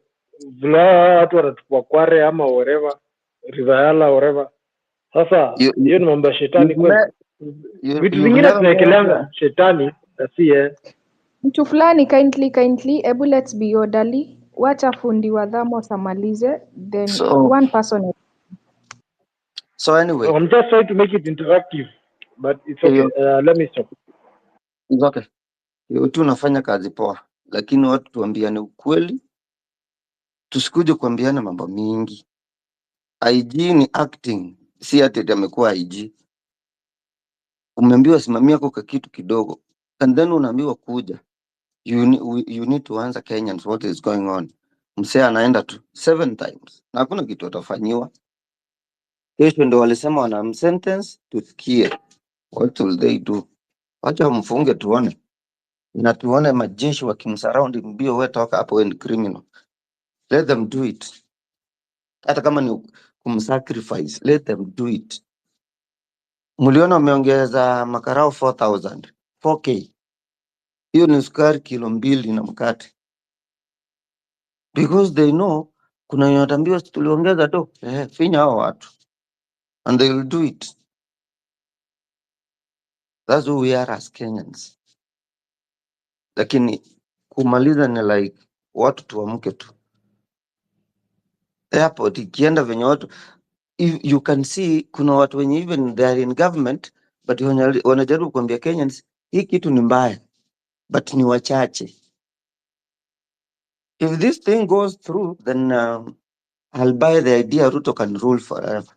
vile watu wanatupwa Kware ama whatever, Rivayala whatever. Sasa hiyo ni mambo ya shetani kweli. Vitu vingine tunaekeleanga shetani asie. Mtu fulani kindly, ebu let's be orderly. Wacha fundi wa Dhamos amalize, then one person. So anyway, I'm just trying to make it interactive, but it's okay. Let me stop. It's okay. Tu unafanya kazi poa, lakini watu tuambiane ukweli, tusikuje kuambiana mambo mingi. IG ni acting, si ati amekuwa IG. Umeambiwa simamia kwa kitu kidogo, and then unaambiwa kuja. You need to answer Kenyans what is going on. Msee anaenda tu 7 times na hakuna kitu atafanyiwa. Kesho ndo walisema wana sentence, tusikie. What will they do? Wacha mfunge tuone. Na tuone majeshi wakimsurround mbio, wewe toka hapo, wewe ni criminal. Let them do it. Hata kama ni kumsacrifice, let them do it. Mliona wameongeza makarao 4,000, 4K. Hiyo ni sukari kilo 2 na mkate. Because they know kuna wenye watambiwa tuliongeza tu, finya hao watu. And they will do it. That's who we are as Kenyans. Lakini kumaliza ni like watu tuamke tu. Airport ikienda venye watu, you can see kuna watu wenye even they are in government but wanajaribu kuambia Kenyans hii kitu ni mbaya, but ni wachache. If this thing goes through, then I'll buy the idea Ruto can rule forever.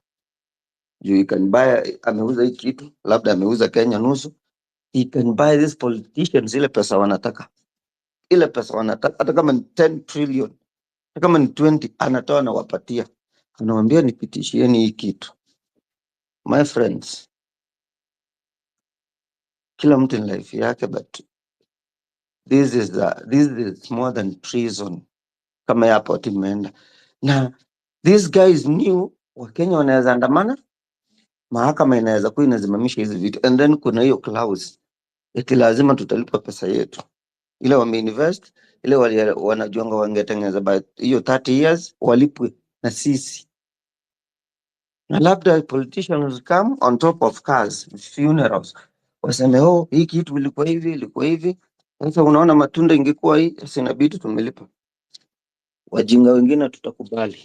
You can buy, ameuza hii kitu, labda ameuza Kenya nusu. He can buy these politicians ile pesa wanataka. Ile pesa wanataka, hata kama ni 10 trillion, hata kama ni 20, anatoa na wapatia. Anawambia nipitishieni hii kitu. My friends, kila mtu in life yake, but this is more than treason. Kama airport imeenda. Na these guys knew Wakenya wanaweza andamana, mahakama inaweza kuwa inazimamisha hizi vitu, and then kuna hiyo clause eti lazima tutalipa pesa yetu. Ile wameinvest, ile wanajuanga wangetengeneza by hiyo 30 years walipwe na sisi. Na labda politicians come on top of cars, funerals. Waseme hii kitu ilikuwa hivi. Sasa unaona matunda ingekuwa hii, sasa inabidi tumelipa. Wajinga wengine tutakubali.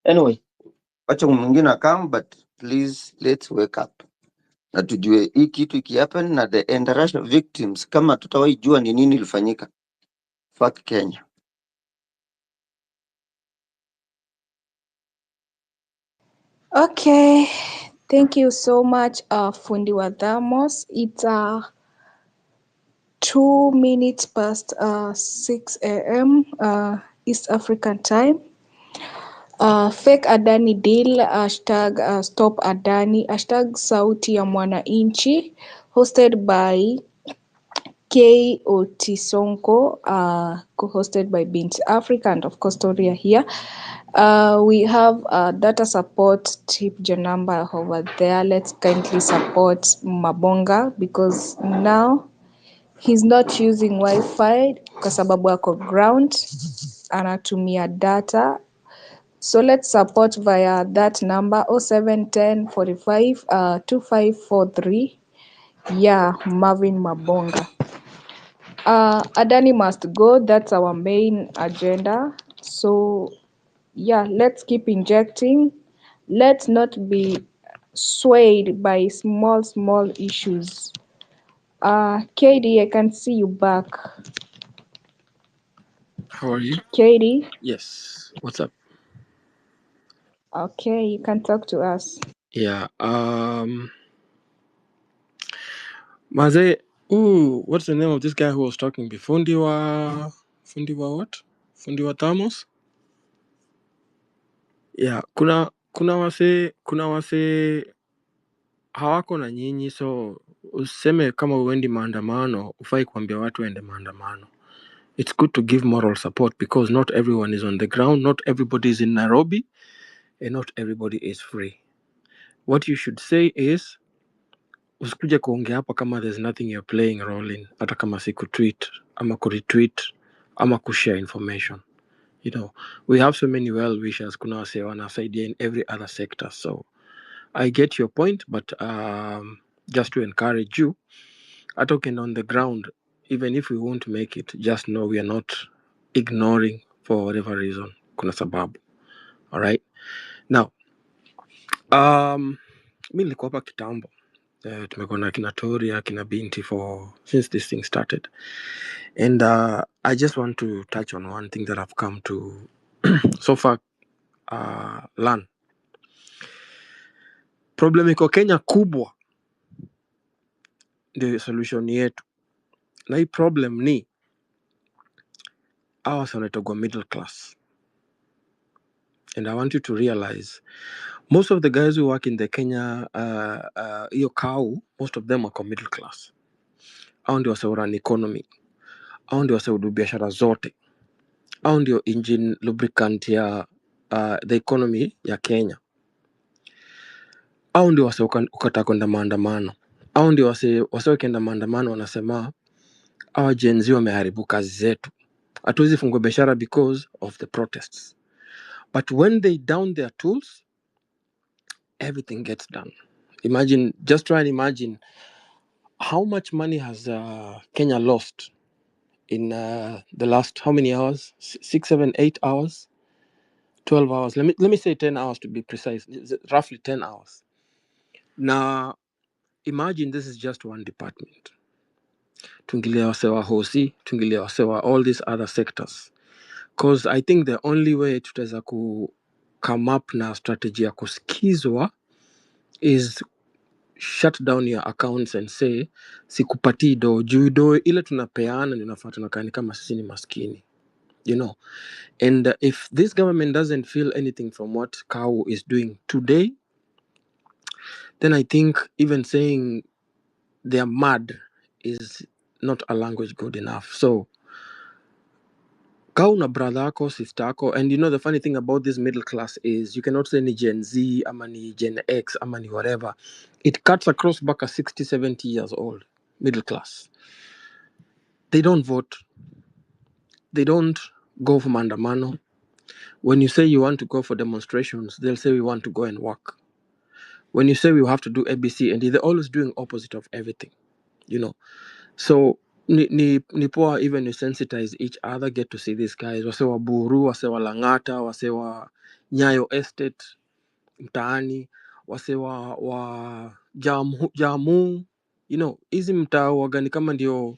Anyway, wacha mwingine come, but please let's wake up. Na tujue hii kitu ikihappen na the international victims, kama tutawahi jua ni nini ilifanyika. Fuck Kenya. Okay, thank you so much, fundi wa Dhamos. It's 2 minutes past 6 a.m. East African time. Fake Adani deal, hashtag stop Adani, hashtag sauti ya mwananchi, hosted by K. Otisonko, co-hosted by Bint Africa and of course Toria here. We have a data support tip number over there. Let's kindly support Mabonga because now he's not using Wi-Fi kwa sababu ako ground, anatumia data. So let's support via that number 0710 45 2543. Yeah, Marvin Mabonga. Adani must go. That's our main agenda. So yeah, let's keep injecting. Let's not be swayed by small issues. KD, I can see you back. How are you? KD, Yes. What's up? okay, you can talk to us. Yeah. Maze. Ooh, what's the name of this guy who was talking before? Fundiwa what? Fundiwa Thamos? Yeah. Kuna wase hawako na nyinyi, so useme kama uendi maandamano, ufai kuambia watu waende maandamano. It's good to give moral support because not everyone is on the ground, not everybody is in Nairobi, and not everybody is free. What you should say is usikuje kuongea hapa kama there's nothing you're playing a role in, hata kama si kutweet ama kuretweet ama kushare information. You know, we have so many well wishers, kuna wase wanasaidia in every other sector. So I get your point, but just to encourage you, hata ukienda on the ground, even if we won't make it, just know we are not ignoring for whatever reason. Kuna sababu. All right. Now, mi nilikuwa hapa kitambo. Tumekuwa na kina Toria, kina Binti since this thing started. And I just want to touch on one thing that I've come to so far learn. Problem iko Kenya kubwa ndio solution yetu. Na hii problem ni hawa wanaitwa middle class. And I want you to realize most of the guys who work in the Kenya hiyo cow, most of them are middle class. Hao ndio wase run economy. Hao ndio wase hudu biashara zote. Hao ndio engine lubricant ya the economy ya Kenya. Hao ndio wase ukataka kwenda maandamano. Hao ndio wase wakienda maandamano wanasema hawa Gen Z wameharibu kazi zetu. Hatuwezi fungua biashara because of the protests. But when they down their tools, everything gets done. Just try and imagine how much money has Kenya lost in the last how many hours? 6, 7, 8 hours? 12 hours. Let me say 10 hours to be precise. Roughly 10 hours. Now, imagine this is just one department. Tungilia wasewa hosi, tungilia wasewa all these other sectors. Because I think the only way tutaweza come up na strategy ya kusikizwa is shut down your accounts and say sikupatii do ile tunapeana ninafaa tunakani kama sisi ni maskini, you know. And if this government doesn't feel anything from what Cow is doing today, then I think even saying they're mad is not a language good enough. So Cow na brother ako, sister ako, and you know the funny thing about this middle class is you cannot say ni Gen Z ama ni Gen X ama ni whatever. It cuts across back 60, 70 years old middle class. They don't vote. They don't go for maandamano. When you say you want to go for demonstrations, they'll say we want to go and work. When you say we have to do ABC, and they're always doing opposite of everything, you know. So ni poa even you sensitize each other, get to see these guys. Wasewa Buru, wasewa Langata, wasewa Nyayo Estate, mtaani, wasewa wa Jamu, you know, hizi mtaa wagani kama ndio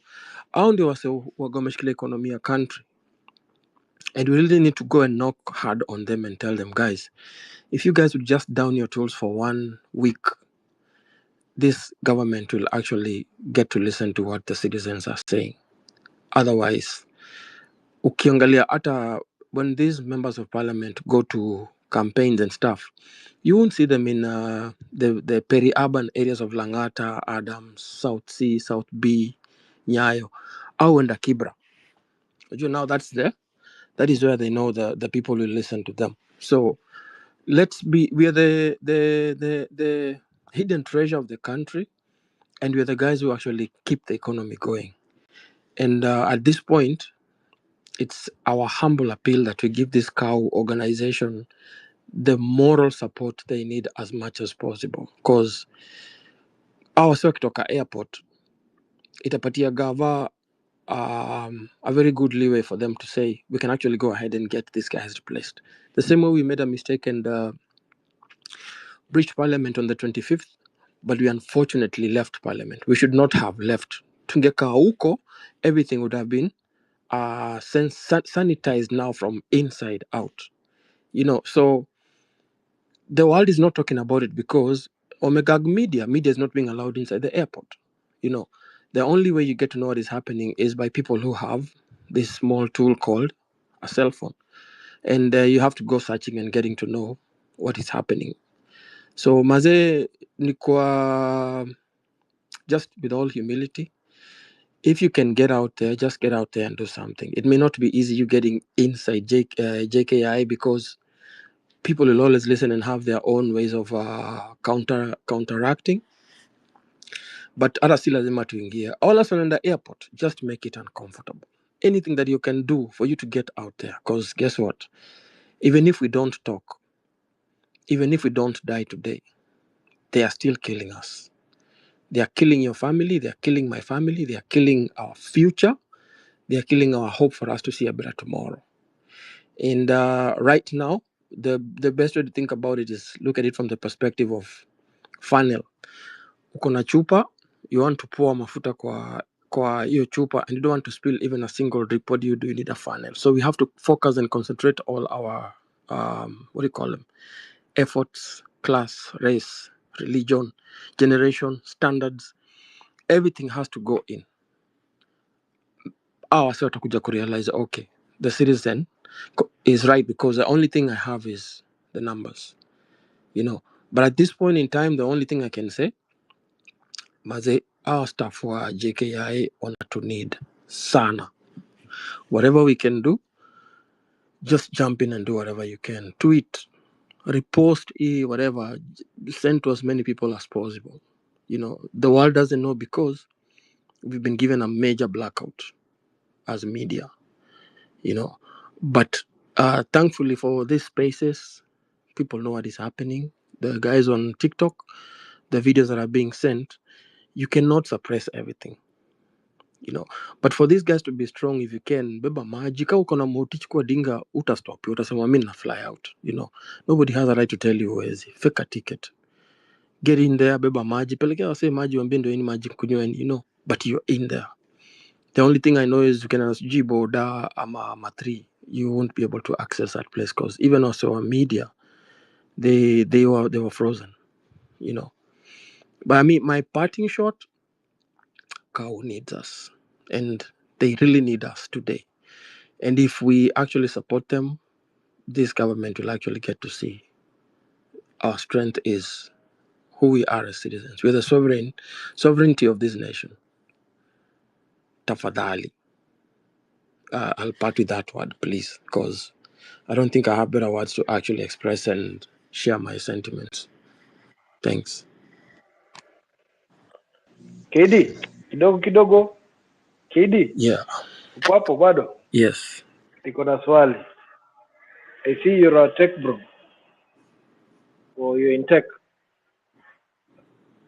au ndio wasewa wameshikilia economy ya country. And we really need to go and knock hard on them and tell them, guys, if you guys would just down your tools for 1 week, this government will actually get to listen to what the citizens are saying. Otherwise, ukiangalia hata when these members of parliament go to campaigns and stuff, you won't see them in the peri-urban areas of Langata, Adams, South C, South B, Nyayo, au enda Kibra. You know, that's That is where they know the people will listen to them. So we are the hidden treasure of the country, and we're the guys who actually keep the economy going. And at this point, it's our humble appeal that we give this cow organization the moral support they need as much as possible, because our wakitoka airport itapatia gava a very good leeway for them to say we can actually go ahead and get these guys replaced. The same way we made a mistake and breached parliament on the 25th, but we unfortunately left parliament. We should not have left. Tungekaa huko, everything would have been sanitized now from inside out. So the world is not talking about it because Omegag media is not being allowed inside the airport. The only way you get to know what is happening is by people who have this small tool called a cell phone. And you have to go searching and getting to know what is happening. So Maze Nikwa, just with all humility, if you can get out there, just get out there and do something. It may not be easy you getting inside JKI because people will always listen and have their own ways of counteracting. But other still lazima tuingie. All us on the airport, just make it uncomfortable. Anything that you can do for you to get out there. Because guess what? Even if we don't talk, even if we don't die today, they are still killing us. They are killing your family. They are killing my family. They are killing our future. They are killing our hope for us to see a better tomorrow. And right now, the best way to think about it is look at it from the perspective of funnel. Uko na chupa, you want to pour mafuta kwa hiyo chupa, and you don't want to spill even a single drip. What do? You need a funnel. So we have to focus and concentrate all our efforts, class, race, religion, generation, standards. Everything has to go in. So watakuja kurealize, okay, the citizen is right because the only thing I have is the numbers. But at this point in time, the only thing I can say, maze, our staff for JKI on to need sana. Whatever we can do, just jump in and do whatever you can. Tweet, repost, whatever. Send to as many people as possible. The world doesn't know because we've been given a major blackout as media. But thankfully for these spaces, people know what is happening. The guys on TikTok, the videos that are being sent, you cannot suppress everything. But for these guys to be strong, if you can, beba maji, kama uko na motichi kwa dinga, utastop, utasema mimi na fly out. Nobody has a right to tell you wezi. Fake a ticket. Get in there, beba maji, pelekea wase maji, wambie ndio hii maji kunyweni, but you're in there. The only thing I know is you can jibo da ama 3. You won't be able to access that place because even also our media, they were frozen. But I mean, my parting shot, cow needs us, and they really need us today. And if we actually support them, this government will actually get to see our strength is who we are as citizens. We're the sovereignty of this nation. Tafadhali. I'll part with that word, please, because I don't think I have better words to actually express and share my sentiments. Thanks. KD, kidogo. KD, Yeah. uko hapo bado? Yes. Niko na swali. I see you're a tech bro. Or you're in tech.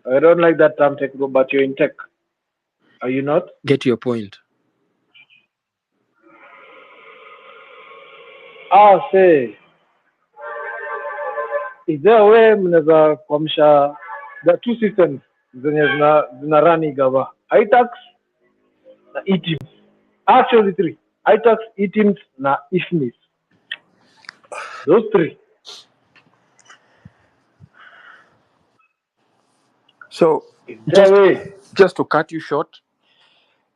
I don't like that term tech bro, but you're in tech. Are you not? Get your point. Say, is there a way mnaweza kuamsha the two systems zenye zina run gava? iTax na eTIMS. Actually 3. iTax, eTIMS na IFMIS. Those 3. So just to cut you short,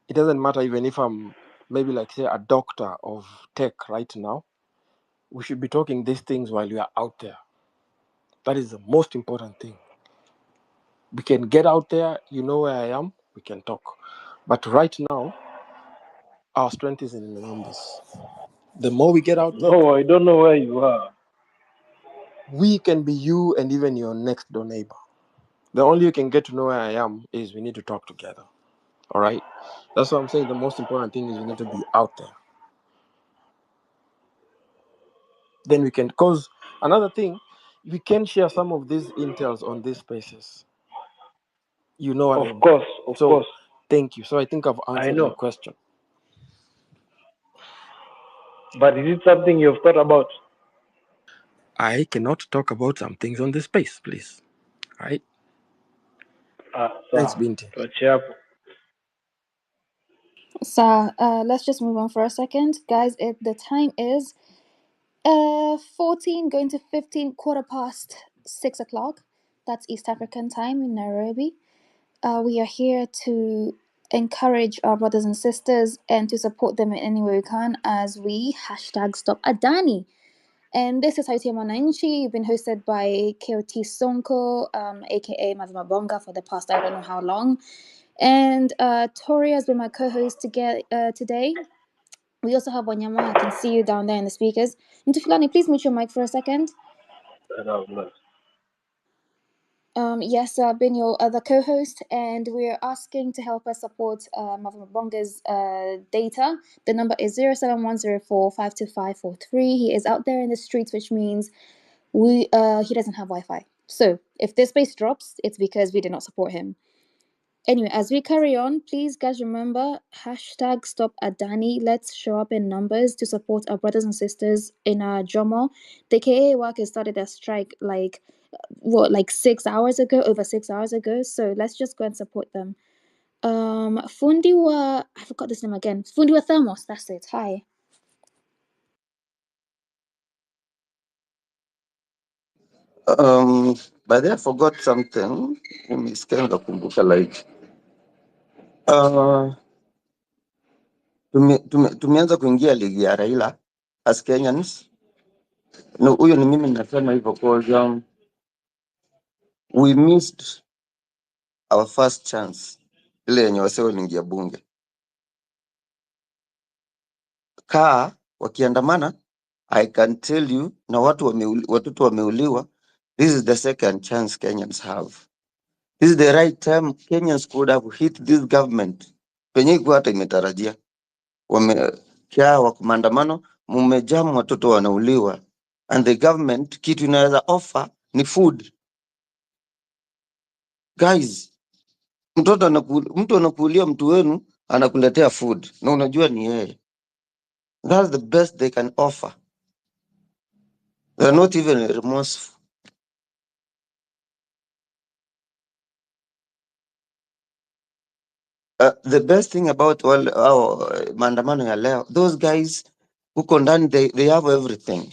it doesn't matter even if I'm maybe like say a doctor of tech right now. We should be talking these things while we are out there. That is the most important thing. We can get out there, you know where I am, we can talk. But right now, our strength is in the numbers. The more we get out there, No, I don't know where you are. we can be you and even your next door neighbor. The only you can get to know where I am is we need to talk together. All right? That's what I'm saying. The most important thing is we need to be out there. Then we can, because another thing, we can share some of these intels on these spaces. You know what I mean? Of So, course. thank you. So I think I've I answered your know. question. But is it something you've thought about? I cannot talk about some things on this space, please. All right? Thanks, Sawa. Binti. Tuachie hapo. So let's just move on for a second, guys. The time is 14 going to 15, quarter past 6 o'clock. That's East African time in Nairobi. We are here to encourage our brothers and sisters and to support them in any way we can as we hashtag stop Adani. And this is Sauti ya Mwananchi, been hosted by KOT Sonko, aka Mazima Bonga, for the past I don't know how long. And Tori has been my co-host today. We also have Wanyama. I can see you down there in the speakers. Mtufilani, please mute your mic for a second. Yes, I've been your other co-host, and we're asking to help us support Mavuma Bonga's data. The number is 07104525543. He is out there in the streets, which means he doesn't have Wi-Fi. So if this space drops, it's because we did not support him. Anyway, as we carry on, please guys remember hashtag stop Adani. Let's show up in numbers to support our brothers and sisters in our Jomo. The KA workers started their strike like 6 hours ago, over 6 hours ago. So let's just go and support them. Fundiwa, I forgot this name again. Fundiwa Thermos, that's it. Hi. But I forgot something. Nimesikia nikakumbuka like tumeanza kuingia ligi ya Raila as Kenyans. No, huyo ni mimi nasema hivyo cause we missed our first chance ile yenye wasee waliingia bunge. Wakiandamana, I can tell you, na watoto wameuliwa, this is the second chance Kenyans have. This is the right time Kenyans could have hit this government. Penye iko hata imetarajia. Wako maandamano, mumejamu watoto wanauliwa. And the government, kitu inaweza offer ni food. Guys, mtu anakuulia mtu wenu, anakuletea food. Na unajua ni yeye. That's the best they can offer. They're not even remorseful. The best thing about maandamano ya leo, those guys huko ndani they have everything.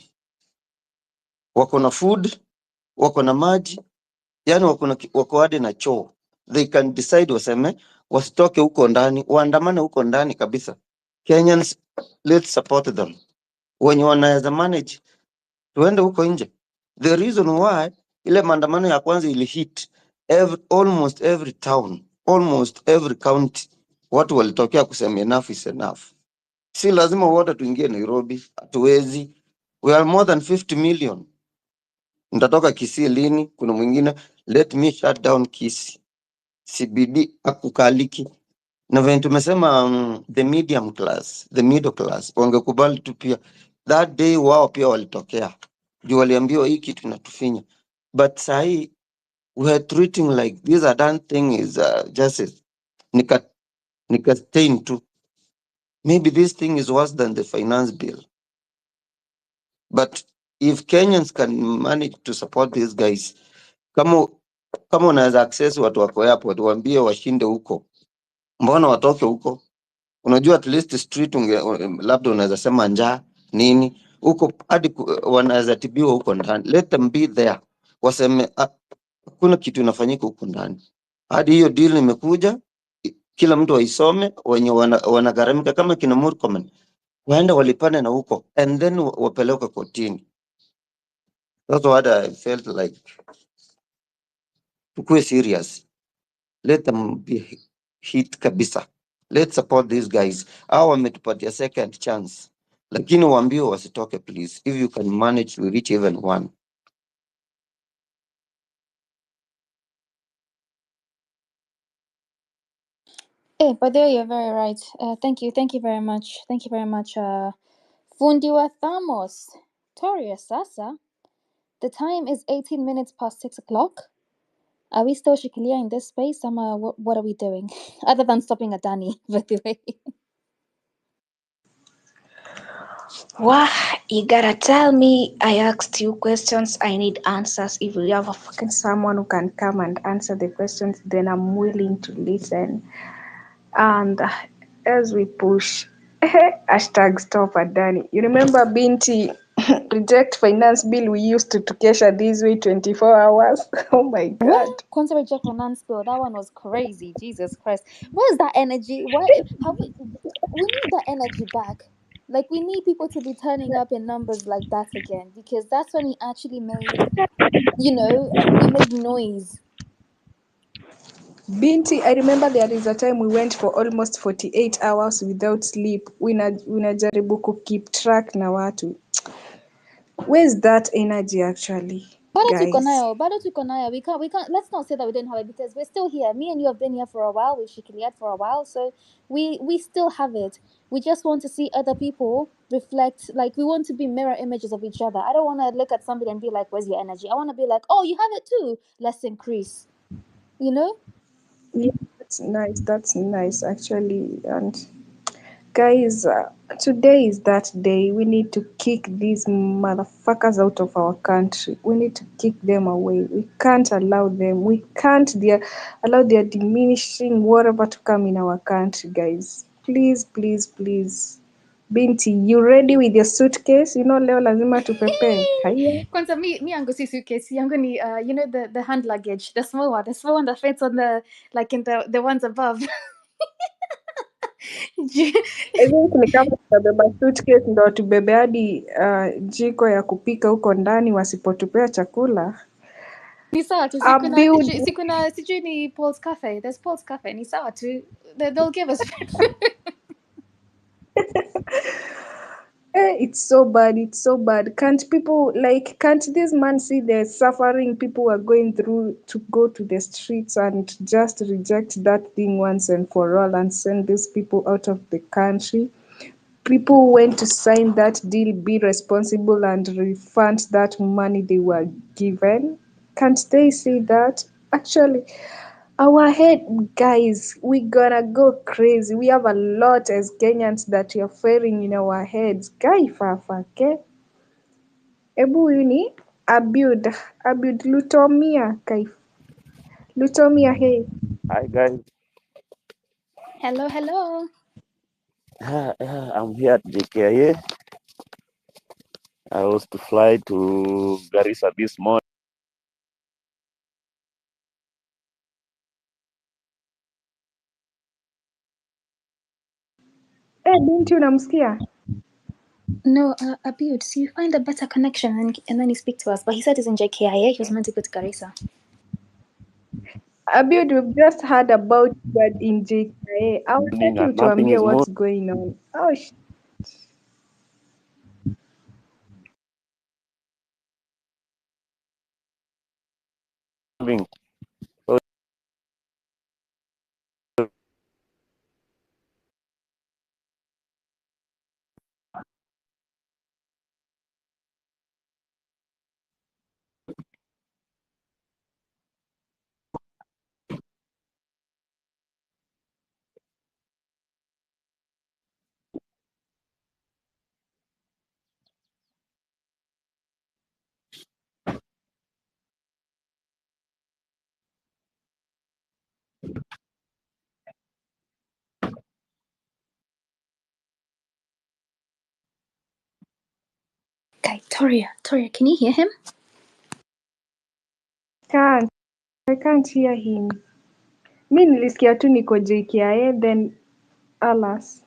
Wako na food, wako na maji, yani wako hadi na choo. They can decide waseme wasitoke huko ndani, waandamane huko ndani kabisa. Kenyans, let's support them. Wenye wanaweza manage tuende huko nje. The reason why ile maandamano ya kwanza ilihit almost every town, almost every county, watu walitokea kusema enough is enough. Si lazima wote tuingie Nairobi, hatuwezi. We are more than 50 million. Nitatoka Kisii lini? Kuna mwingine let me shut down Kisii. CBD akukaliki. Na venye tumesema the medium class, the middle class wangekubali tu pia. That day wao pia walitokea. Juu waliambiwa hii kitu inatufinya. But sahi we are treating like this Adani thing is justice. Nika stain tu. Maybe this thing is worse than the finance bill. But if Kenyans can manage to support these guys, kama unaweza access watu wako airport, waambie washinde huko. Mbona watoke huko? Unajua at least street labda unaweza sema njaa nini huko hadi wanaweza tibiwa huko ndani. Let them be there. Waseme kuna kitu inafanyika huko ndani. Hadi hiyo deal imekuja, kila mtu aisome, wenye wanagharamika kama kina Murkomen waende walipane na huko and then wapeleke kotini. That's what I felt like. Tukue serious. Let them be hit kabisa. Let's support these guys. Hao wametupatia second chance. lakini waambie wasitoke please. If you can manage to reach even one. But there you're very right. Thank you very much. Thank you very much. Fundi wa Thamos, Toria Sasa. The time is 18 minutes past 6 o'clock. Are we still shikilia in this space? What are we doing? Other than stopping Adani, by the way. Wah, you gotta tell me. I asked you questions. I need answers. If you have a fucking someone who can come and answer the questions, then I'm willing to listen. And as we push, hashtag stop Adani. You remember Binti reject finance bill? We used to kesha this way 24 hours. Oh my God. What? Kwanzaa reject finance bill. That one was crazy. Jesus Christ. Where's that energy? Why have we need that energy back? Like, we need people to be turning up in numbers like that again, because that's when we actually made, we made noise. Binti, I remember there is a time we went for almost 48 hours without sleep. Unajaribu keep track na watu. Where's that energy actually, guys? Bado tuko nayo. We can't, let's not say that we didn't have it, because we're still here. Me and you have been here for a while. We've shikiliad for a while. So we still have it. We just want to see other people reflect, like, we want to be mirror images of each other. I don't want to look at somebody and be like, where's your energy? I want to be like, oh, you have it too. Let's increase. You know? Yeah, that's nice actually. And guys, today is that day. We need to kick these motherfuckers out of our country. We need to kick them away. We can't allow them. We can't allow their diminishing whatever to come in our country, guys. Please, please, please. Binti, you ready with your suitcase? Leo lazima tupepe. Haya. Kwanza, me yangu si suitcase. Yangu ni, the hand luggage, the small one that fits on the, like, in the ones above. I think ni kama tutabeba suitcase ndo tubebe hadi jiko ya kupika huko ndani wasipotupea chakula. Ni sawa tu, sijui ni Paul's Cafe. There's Paul's Cafe. Ni sawa tu. They'll give us It's so bad. It's so bad. Can't this man see the suffering people are going through to go to the streets and just reject that thing once and for all and send these people out of the country? People who went to sign that deal, be responsible and refund that money they were given. Can't they see that? Actually, our head, guys, we gonna go crazy. We have a lot as Kenyans that are fairing in our heads. Guy fafa, okay? Ebu yuni, abud lutomia, kai. Lutomia, hey. Hi guys, hello. I'm here at JKIA. I was to fly to Garissa this morning. Binti unamsikia? No, Abiud, so you find a better connection and then you speak to us. But he said he's in JKIA. He was meant to go to Garissa. Abud, we've just heard about you in JKA. I wanted you And to nothing ambia is what's going on. Oh, moving. So, Okay, Toria, can you hear him? I can't hear him. Mi nilisikia tu niko JKIA, then alas.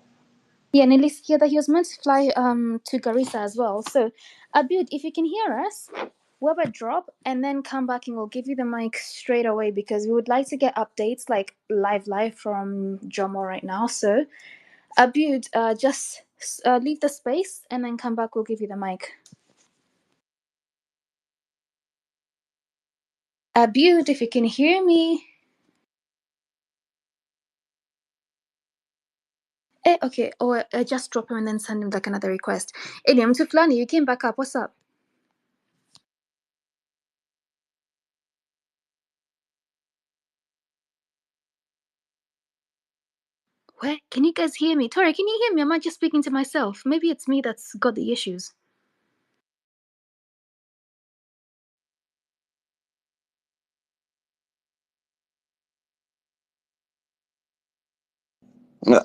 Yeah, nilisikia that he was meant to fly to Garissa as well. So, Abiud, if you can hear us, we'll drop and then come back and we'll give you the mic straight away, because we would like to get updates, like live from Jomo right now. So, Abiud, just leave the space and then come back. We'll give you the mic. Abud, if you can hear me. Okay, or just drop him and then send him like another request. Anyway, Mtu Fulani, you came back up. What's up? Where? Can you guys hear me? Tori, can you hear me? Am I just speaking to myself? Maybe it's me that's got the issues.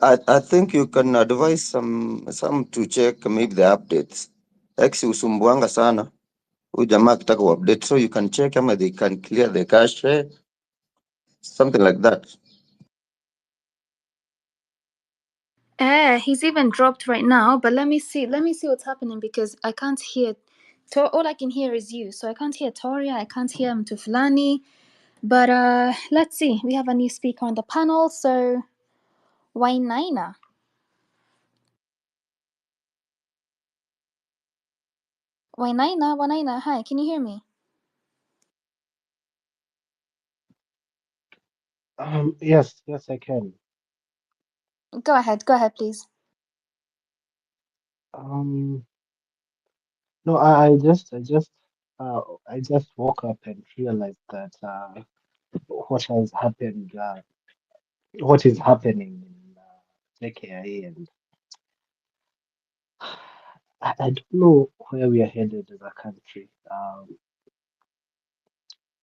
I think you can advise some to check maybe the updates. X usumbuanga sana. Huyu jamaa akitaka update, so you can check ama they can clear the cache, something like that. He's even dropped right now, but let me see what's happening because I can't hear. All I can hear is you, so I can't hear Toria, I can't hear Mtu Fulani. But let's see. We have a new speaker on the panel, so Wainaina. Wainaina, hi, can you hear me? Yes, I can. Go ahead, please. No, I just woke up and realized that what has happened, what is happening in JKIA, and I don't know where we are headed as a country,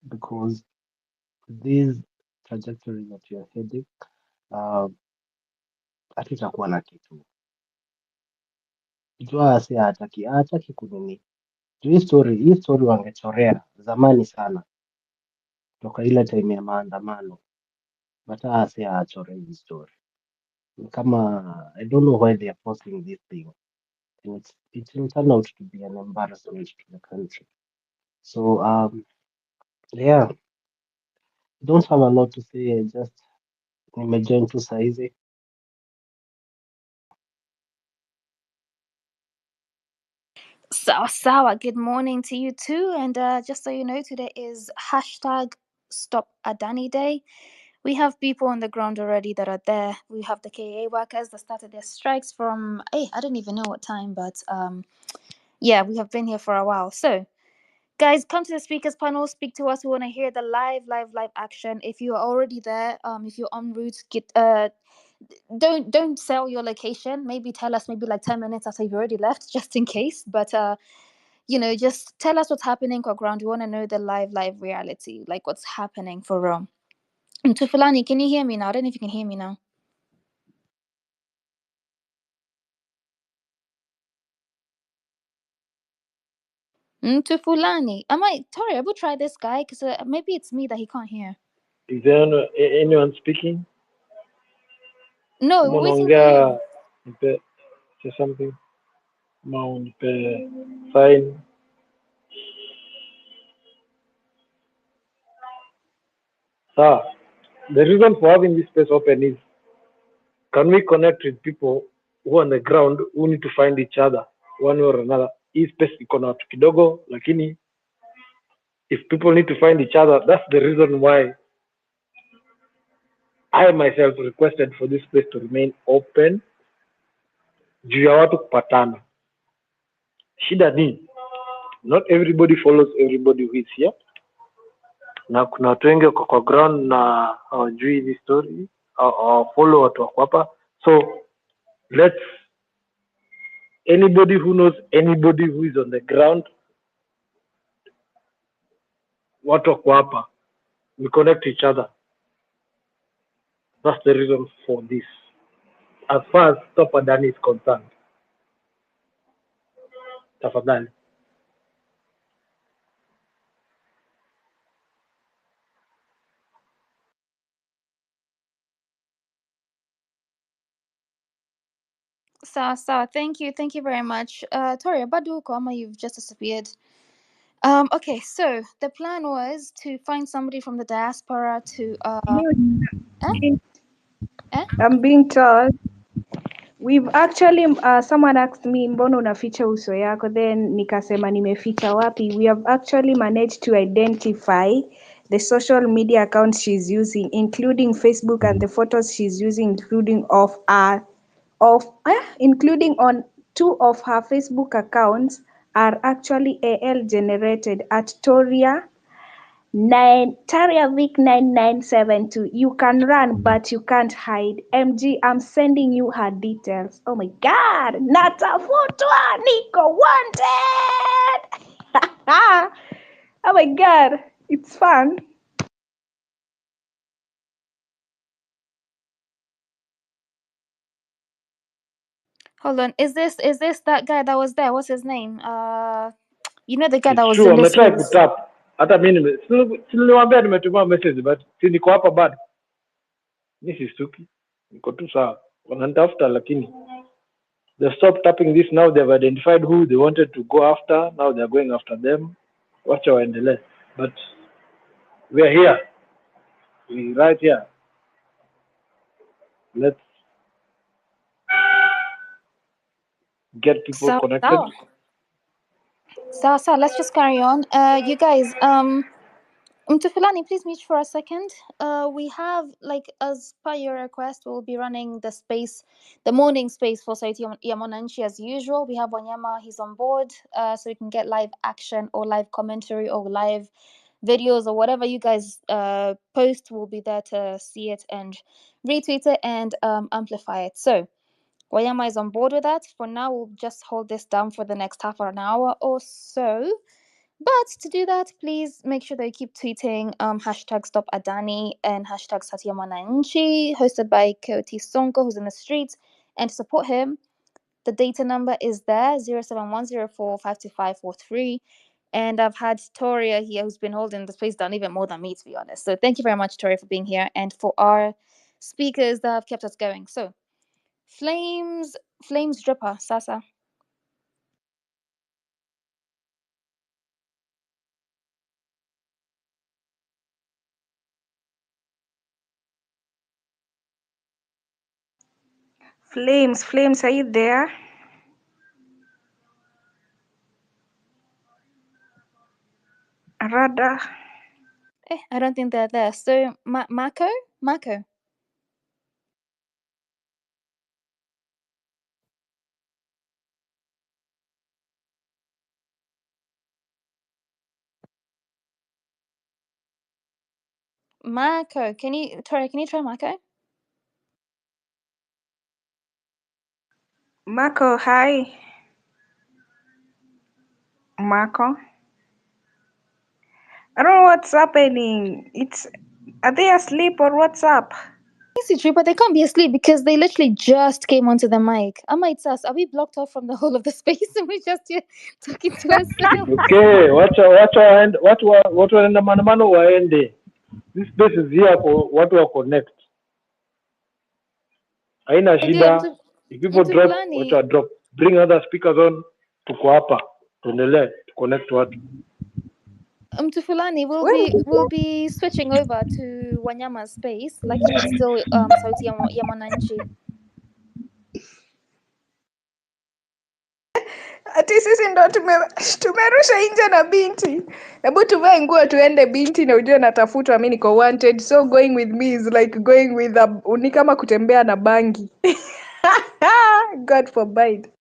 because these trajectories that we are heading, hatutakuwa na kitu. Jua si hataki kunini. Hii story wangechorea zamani sana, toka ile time ya maandamano, but si achore hii story. Kama I don't know why they are forcing this thing. And it will turn out to be an embarrassment to the country. So yeah, don't have a lot to say. Just nimejoin tu saizi. Sawa. Good morning to you too. And just so you know, today is hashtag Stop Adani Day. We have people on the ground already that are there. We have the KA workers that started their strikes from I don't even know what time, but yeah, we have been here for a while. So guys, come to the speakers panel, speak to us. We want to hear the live action. If you are already there, if you're en route, get don't sell your location. Maybe tell us maybe like 10 minutes after you've already left, just in case. But just tell us what's happening on ground. We want to know the live reality, like what's happening for Rome. Tufulani, can you hear me now? I don't know if you can hear me now. Tufulani, Tori, I will try this guy because maybe it's me that he can't hear. Is there anyone speaking? No, Kama we're waiting for you. nipe say something. Kama nipe sign. Sir, the reason for having this space open is, can we connect with people who are on the ground who need to find each other one way or another? Hii space iko na watu kidogo, lakini if people need to find each other, that's the reason why I myself requested for this place to remain open, juu ya watu kupatana. Shida ni not everybody follows everybody who is here, na kuna watu wengi wako kwa ground na hawajui hizi story, follow watu wako hapa. So let's, anybody who knows anybody who is on the ground, watu wako hapa, we connect each other. That's the reason for this. As far as Stop Adani is concerned, tafadhali. Sawa. Thank you very much. Tori, Badu Koma, you've just disappeared. Okay, so the plan was to find somebody from the diaspora to I'm being told We've actually someone asked me mbona unaficha uso yako, then nikasema nimeficha wapi. We have actually managed to identify the social media accounts she's using, including Facebook, and the photos she's using, including on 2 of her Facebook accounts are actually AL generated at Taria Vic 9972. You can run, but you can't hide. MG, I'm sending you her details. Oh my God, natafutwa, niko wanted. Oh my God, it's fun. Hold on. Is this that guy that was there? What's his name? You know the guy that It's was true, in the ametry streets. kutap. Hata mimi niliwaambia nimetuma message but si niko hapa bado. Mimi sistuki. Niko tu sawa. Wananitafuta lakini they stopped tapping this now. They've identified who they wanted to go after. Now they're going after them. Wacha waendelee. But we are here. We right here. Let's get people So, connected. let's just carry on. You guys, Mtufulani, please mute for a second. We have, like, as per your request, we'll be running the morning space for Sauti ya Mwananchi as usual. We have Wanyama, he's on board, so we can get live action or live commentary or live videos or whatever you guys post. We'll be there to see it and retweet it and amplify it. So Wanyama is on board with that. For now, we'll just hold this down for the next half an hour or so. But to do that, please make sure that you keep tweeting hashtag Stop Adani and hashtag Satya Mwananchi, hosted by Koti Sonko, who's in the streets. And to support him, the data number is there, 0710452543. And I've had Toria here, who's been holding the space down even more than me, to be honest. So thank you very much, Toria, for being here, and for our speakers that have kept us going. So, Flames Dripper, Sasa. Flames, are you there? Rada. I don't think they're there. So, Mako? Mako, can you try Mako? Marco, hi. Marco. I don't know what's happening. Are they asleep or what's up? It's true, but they can't be asleep because they literally just came onto the mic. It's us. Are we blocked off from the whole of the space and we're just here talking to ourselves? Okay, watu waenda maandamano waende. This place is here for watu wa connect. Haina shida. If people drop, watu wa drop. Bring other speakers on. Tuko hapa. Tuendelee to connect watu. Mtufulani will be switching over to Wanyama's space, lakini it's still Sauti ya Mwananchi. Ati sisi ndo tumerusha nje na binti. Hebu tuvae nguo tuende binti, na ujue natafutwa, mimi niko wanted. So going with me is like going with ni kama kutembea na bangi. God forbid.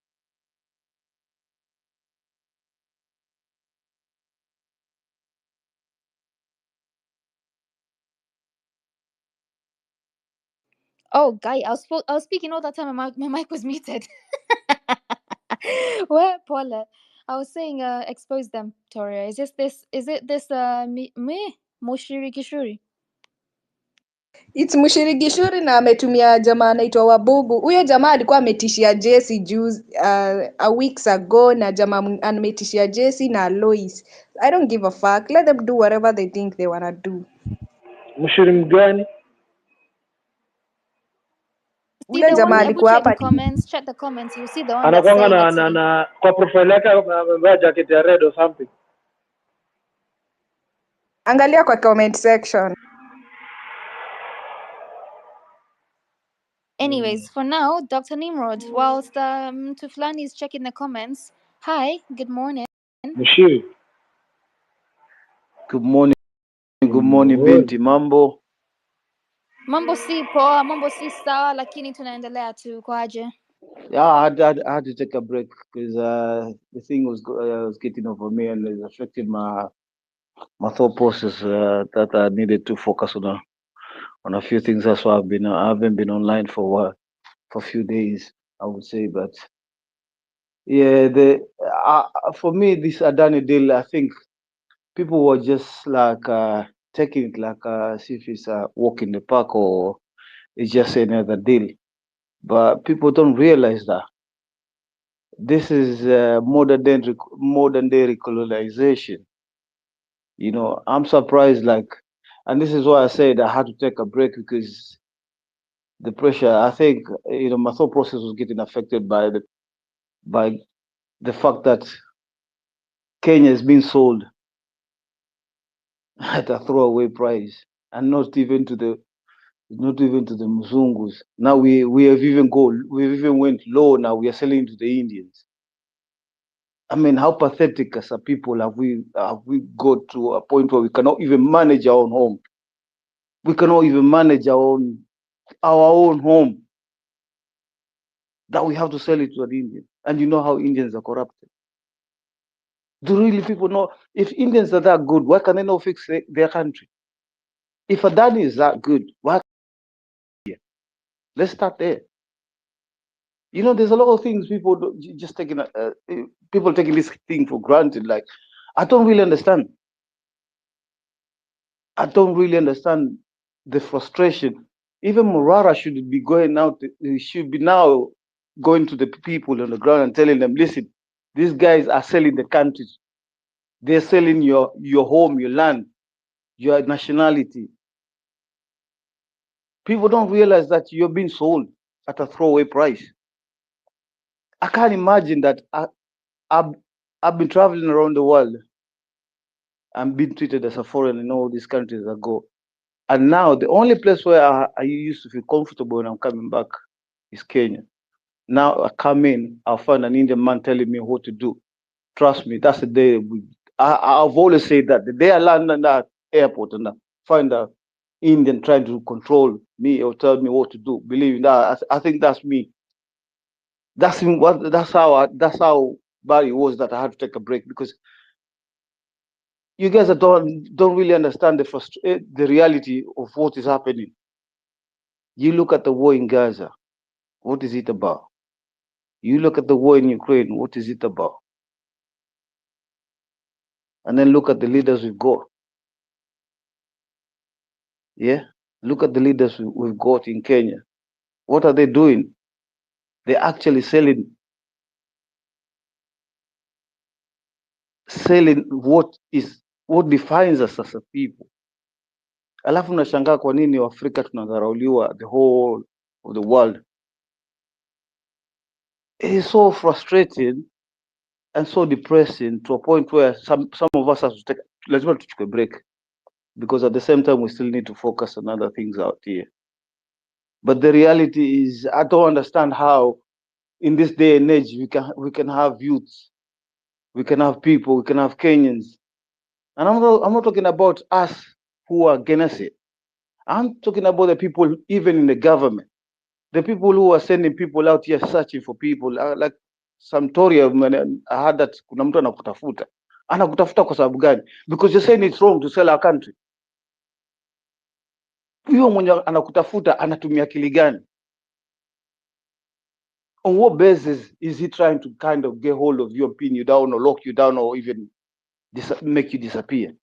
Oh, guy, I was speaking all that time and my mic was muted. Where Paula? I was saying expose them, Toria. Is it this Moshiri Kishuri? It's Mushirigishuri na ametumia jamaa anaitwa Wabugu. Huyo jamaa alikuwa ametishia Jesse a weeks ago, na jamaa ametishia Jesse na Lois. I don't give a fuck. Let them do whatever they think they wanna do. Mshiri mgani? See Ule the jamaa one. alikuwa Check the hapa. comments. Check the comments. You'll see the one that's Anakuanga saying na kwa profile yake amevaa jacket ya red or something. Angalia kwa comment section. Anyways, for now, Dr. Nimrod, whilst Tuflani is checking the comments, hi, good morning. Mshiri, Good morning, good good morning morning. binti, mambo? Mambo si poa, mambo si sawa, lakini tunaendelea tu kwaje. Yeah, I had to take a break because the thing was getting over me and it affected my thought process that I needed to focus on a few things. That's why I haven't been online for a while, for a few days, I would say. But yeah, for me, this Adani deal, I think people were just like taking it like as if it's a walk in the park or it's just another deal. But people don't realize that this is modern day recolonization. You know, I'm surprised, like, and this is why I said I had to take a break because the pressure. I think my thought process was getting affected by the fact that Kenya is being sold at a throwaway price, and not even to the Mzungus. Now we've even went low. Now we are selling to the Indians. I mean, how pathetic as a people have we got to a point where we cannot even manage our own home? We cannot even manage our own home, that we have to sell it to an Indian. And you know how Indians are corrupted. Do really people know if Indians are that good, why can they not fix their country? If Adani is that good, why? Let's start there. You know, there's a lot of things people just taking people taking this thing for granted. Like, I don't really understand. I don't really understand the frustration. Even Morara should be going out. He should be now going to the people on the ground and telling them, listen, these guys are selling the country. They're selling your home, your land, your nationality. People don't realize that you're being sold at a throwaway price. I can't imagine that. I've been traveling around the world. I'm being treated as a foreigner in all these countries I go. And now the only place where I used to feel comfortable when I'm coming back is Kenya. Now I come in, I'll find an Indian man telling me what to do. Trust me, that's the day. I've always said that the day I land in that airport and I find an Indian trying to control me or tell me what to do, believe me, that I think that's me. That's how bad it was that I had to take a break, because you guys don't really understand the reality of what is happening. You look at the war in Gaza, what is it about? You look at the war in Ukraine, what is it about? And then look at the leaders we've got. Yeah, look at the leaders we've got in Kenya. What are they doing? They're actually selling what defines us as a people. Alafu nashangaa kwa nini Afrika tunadharauliwa the whole of the world. It is so frustrating and so depressing to a point where some of us have to take a break, because at the same time we still need to focus on other things out here. But the reality is, I don't understand how in this day and age we can have youths, we can have people, we can have Kenyans. And I'm not talking about us who are against it. I'm talking about the people even in the government, the people who are sending people out here searching for people. Like some Tory, I heard that kuna mtu anakutafuta. Anakutafuta kwa sababu gani? Because you're saying it's wrong to sell our country. Huyo mwenye anakutafuta anatumia akili gani? On what basis is he trying to kind of get hold of you, pin you down, or lock you down, or even make you disappear?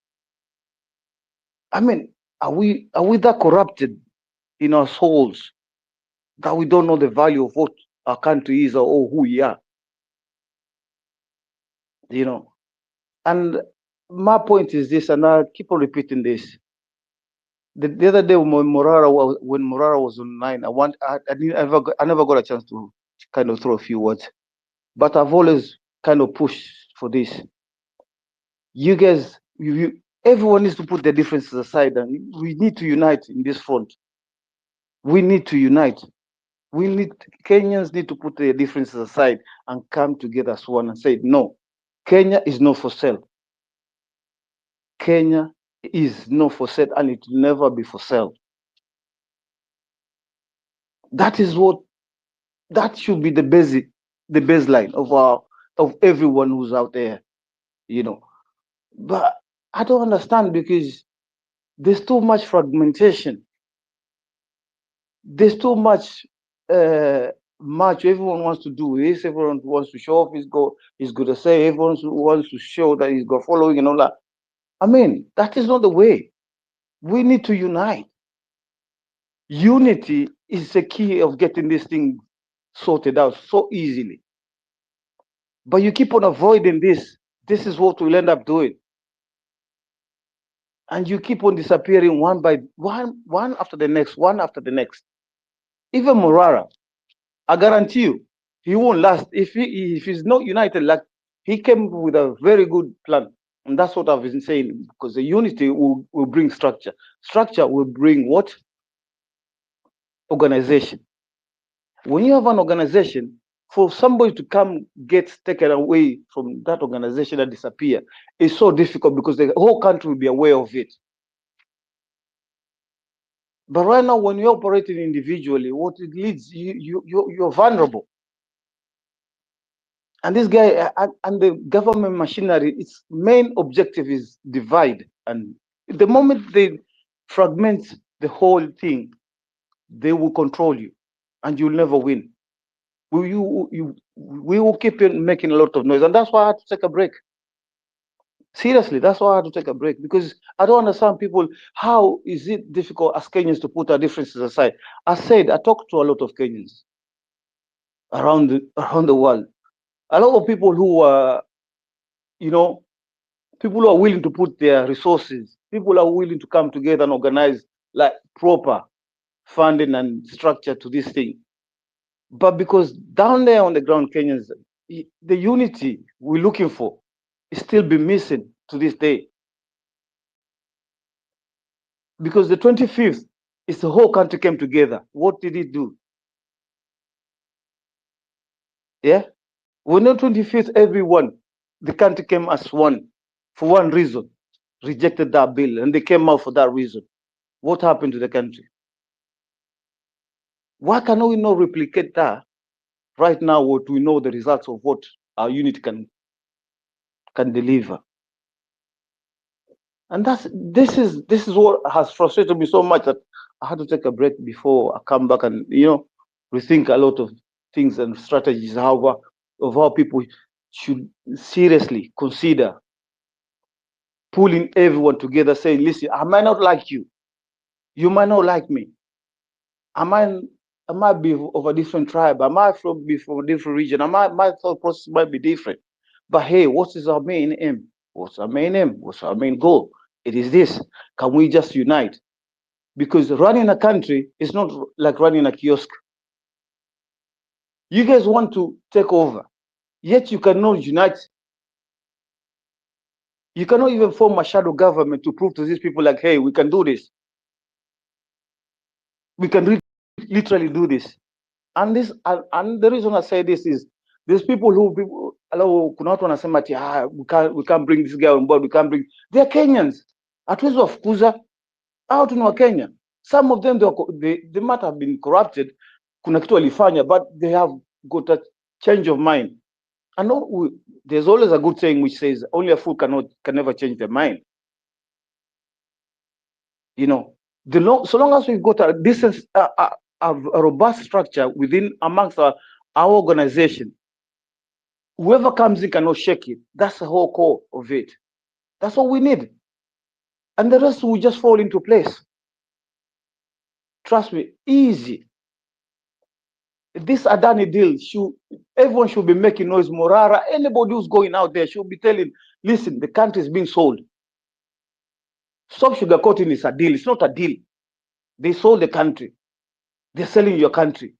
I mean, are we that corrupted in our souls that we don't know the value of what our country is or who we are? You know, and my point is this, and I keep on repeating this. The other day when Morara was online, I never got a chance to kind of throw a few words, but I've always kind of pushed for this. You guys, everyone needs to put their differences aside, and we need to unite in this front. We need to unite. Kenyans need to put their differences aside and come together as one and say, no, Kenya is not for sale. Kenya is not for sale, and it will never be for sale. That should be the baseline of everyone who's out there, you know. But I don't understand, because there's too much fragmentation. There's too much everyone wants to do this, everyone wants to show off he's good to say, everyone wants to show that he's got following and all that. I mean, that is not the way. We need to unite. Unity is the key of getting this thing sorted out so easily. But you keep on avoiding this. This is what we'll end up doing. And you keep on disappearing one by one after the next, one after the next. Even Morara, I guarantee you, he won't last. If he's not united, like he came with a very good plan. And that's what I've been saying, because the unity will bring structure. Structure will bring what? Organization. When you have an organization, for somebody to come get taken away from that organization and disappear, it's so difficult, because the whole country will be aware of it. But right now, when you're operating individually, what it leads, you're vulnerable. And this guy and the government machinery, its main objective is divide. And the moment they fragment the whole thing, they will control you, and you'll never win. We will keep making a lot of noise, and that's why I had to take a break. Seriously, that's why I had to take a break, because I don't understand people. How is it difficult as Kenyans to put our differences aside? I said, I talked to a lot of Kenyans around the world. A lot of people who are, people who are willing to put their resources, people are willing to come together and organize like proper funding and structure to this thing. But because down there on the ground, Kenyans, the unity we're looking for is still be missing to this day. Because the 25th is the whole country came together. What did it do? Yeah? When on 25th, everyone, the country came as one for one reason, rejected that bill, and they came out for that reason. What happened to the country? Why cannot we not replicate that right now? What we know the results of what our unit can deliver. And this is what has frustrated me so much that I had to take a break before I come back and rethink a lot of things and strategies of how people should seriously consider pulling everyone together, saying, listen, I might not like you, you might not like me, I might be of a different tribe, I might be from a different region, my thought process might be different, but hey, what is our main aim? What's our main aim? What's our main goal? It is this. Can we just unite? Because running a country is not like running a kiosk. You guys want to take over, yet you cannot unite. You cannot even form a shadow government to prove to these people like, hey, we can do this. We can literally do this. And the reason I say this is there's people kuna watu wanasema ati we can't bring this guy on board, we can't bring. They're Kenyans. Hatuwezi wafukuza. Hao tuna Kenya. Some of them they might have been corrupted, kuna kitu walifanya, but they have got a change of mind. And there's always a good saying which says only a fool can never change their mind. So long as we've got a decent, a robust structure amongst our organization, whoever comes in cannot shake it. That's the whole core of it. That's all we need. And the rest will just fall into place. Trust me, easy. This Adani deal, everyone should be making noise. Morara, anybody who's going out there should be telling, listen, the country is being sold. Stop sugarcoating, it's a deal. It's not a deal. They sold the country. They're selling your country.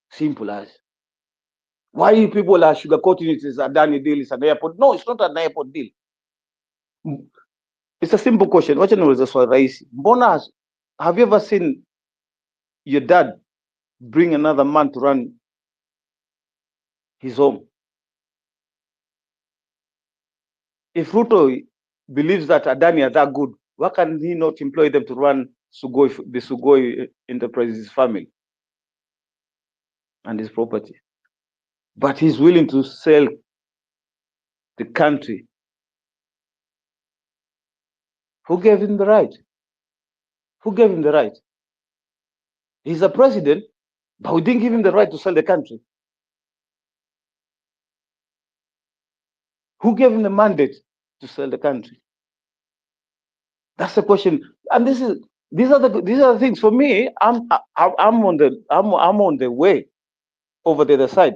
Simple as. Why you people are sugarcoating it? It's a Adani deal, it's an airport. No, it's not an airport deal. It's a simple question. Wacha niulize swali rahisi. Mbona, have you ever seen your dad bring another man to run his home. If Ruto believes that Adani are that good, why can he not employ them to run the Sugoi Enterprises family and his property? But he's willing to sell the country. Who gave him the right? Who gave him the right? He's a president, but we didn't give him the right to sell the country. Who gave him the mandate to sell the country? That's the question. And these are the things. For me, I'm on the way over the other side.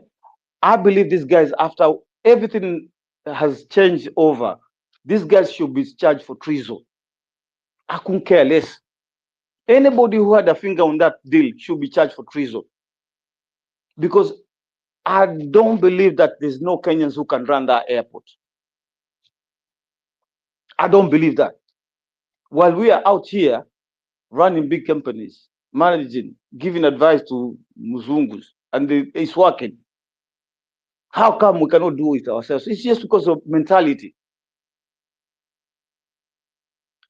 I believe these guys, after everything has changed over, these guys should be charged for treason. I couldn't care less. Anybody who had a finger on that deal should be charged for treason. Because I don't believe that there's no Kenyans who can run that airport. I don't believe that. While we are out here running big companies, managing, giving advice to Muzungus, and it's working. How come we cannot do it ourselves? It's just because of mentality.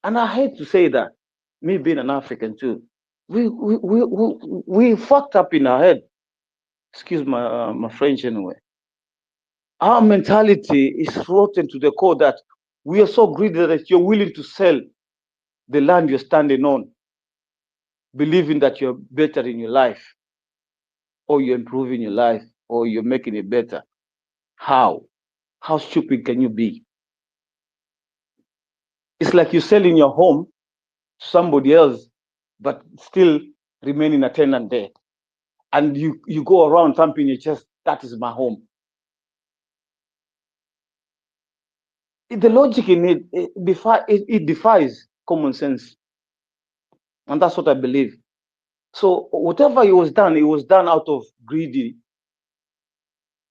And I hate to say that, me being an African too, we fucked up in our head. Excuse my French anyway. Our mentality is rotten to the core that we are so greedy that you're willing to sell the land you're standing on, believing that you're better in your life, or you're improving your life, or you're making it better. How? How stupid can you be? It's like you're selling your home to somebody else, but still remaining a tenant there. And you go around thumping your chest, that is my home. The logic in it defies common sense. And that's what I believe. So whatever it was done out of greedy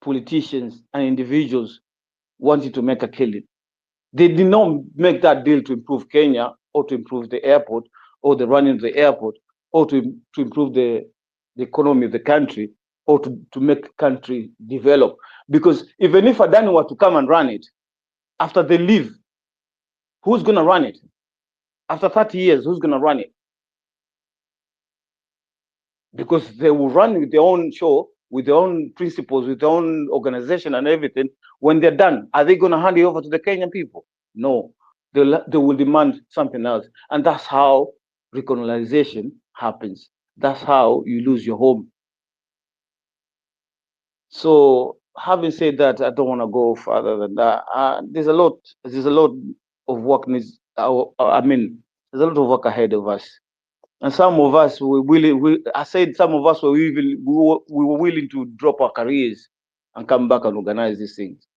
politicians and individuals wanting to make a killing. They did not make that deal to improve Kenya or to improve the airport or the running of the airport or to improve the economy of the country or to make country develop. Because even if Adani were to come and run it, after they leave, who's going to run it? After 30 years, who's going to run it? Because they will run with their own show, with their own principles, with their own organization and everything. When they're done, are they going to hand it over to the Kenyan people? No, they will demand something else. And that's how recolonization happens. That's how you lose your home. So having said that, I don't want to go further than that. There's a lot of work there's a lot of work ahead of us. And some of us some of us we were willing to drop our careers and come back and organize these things.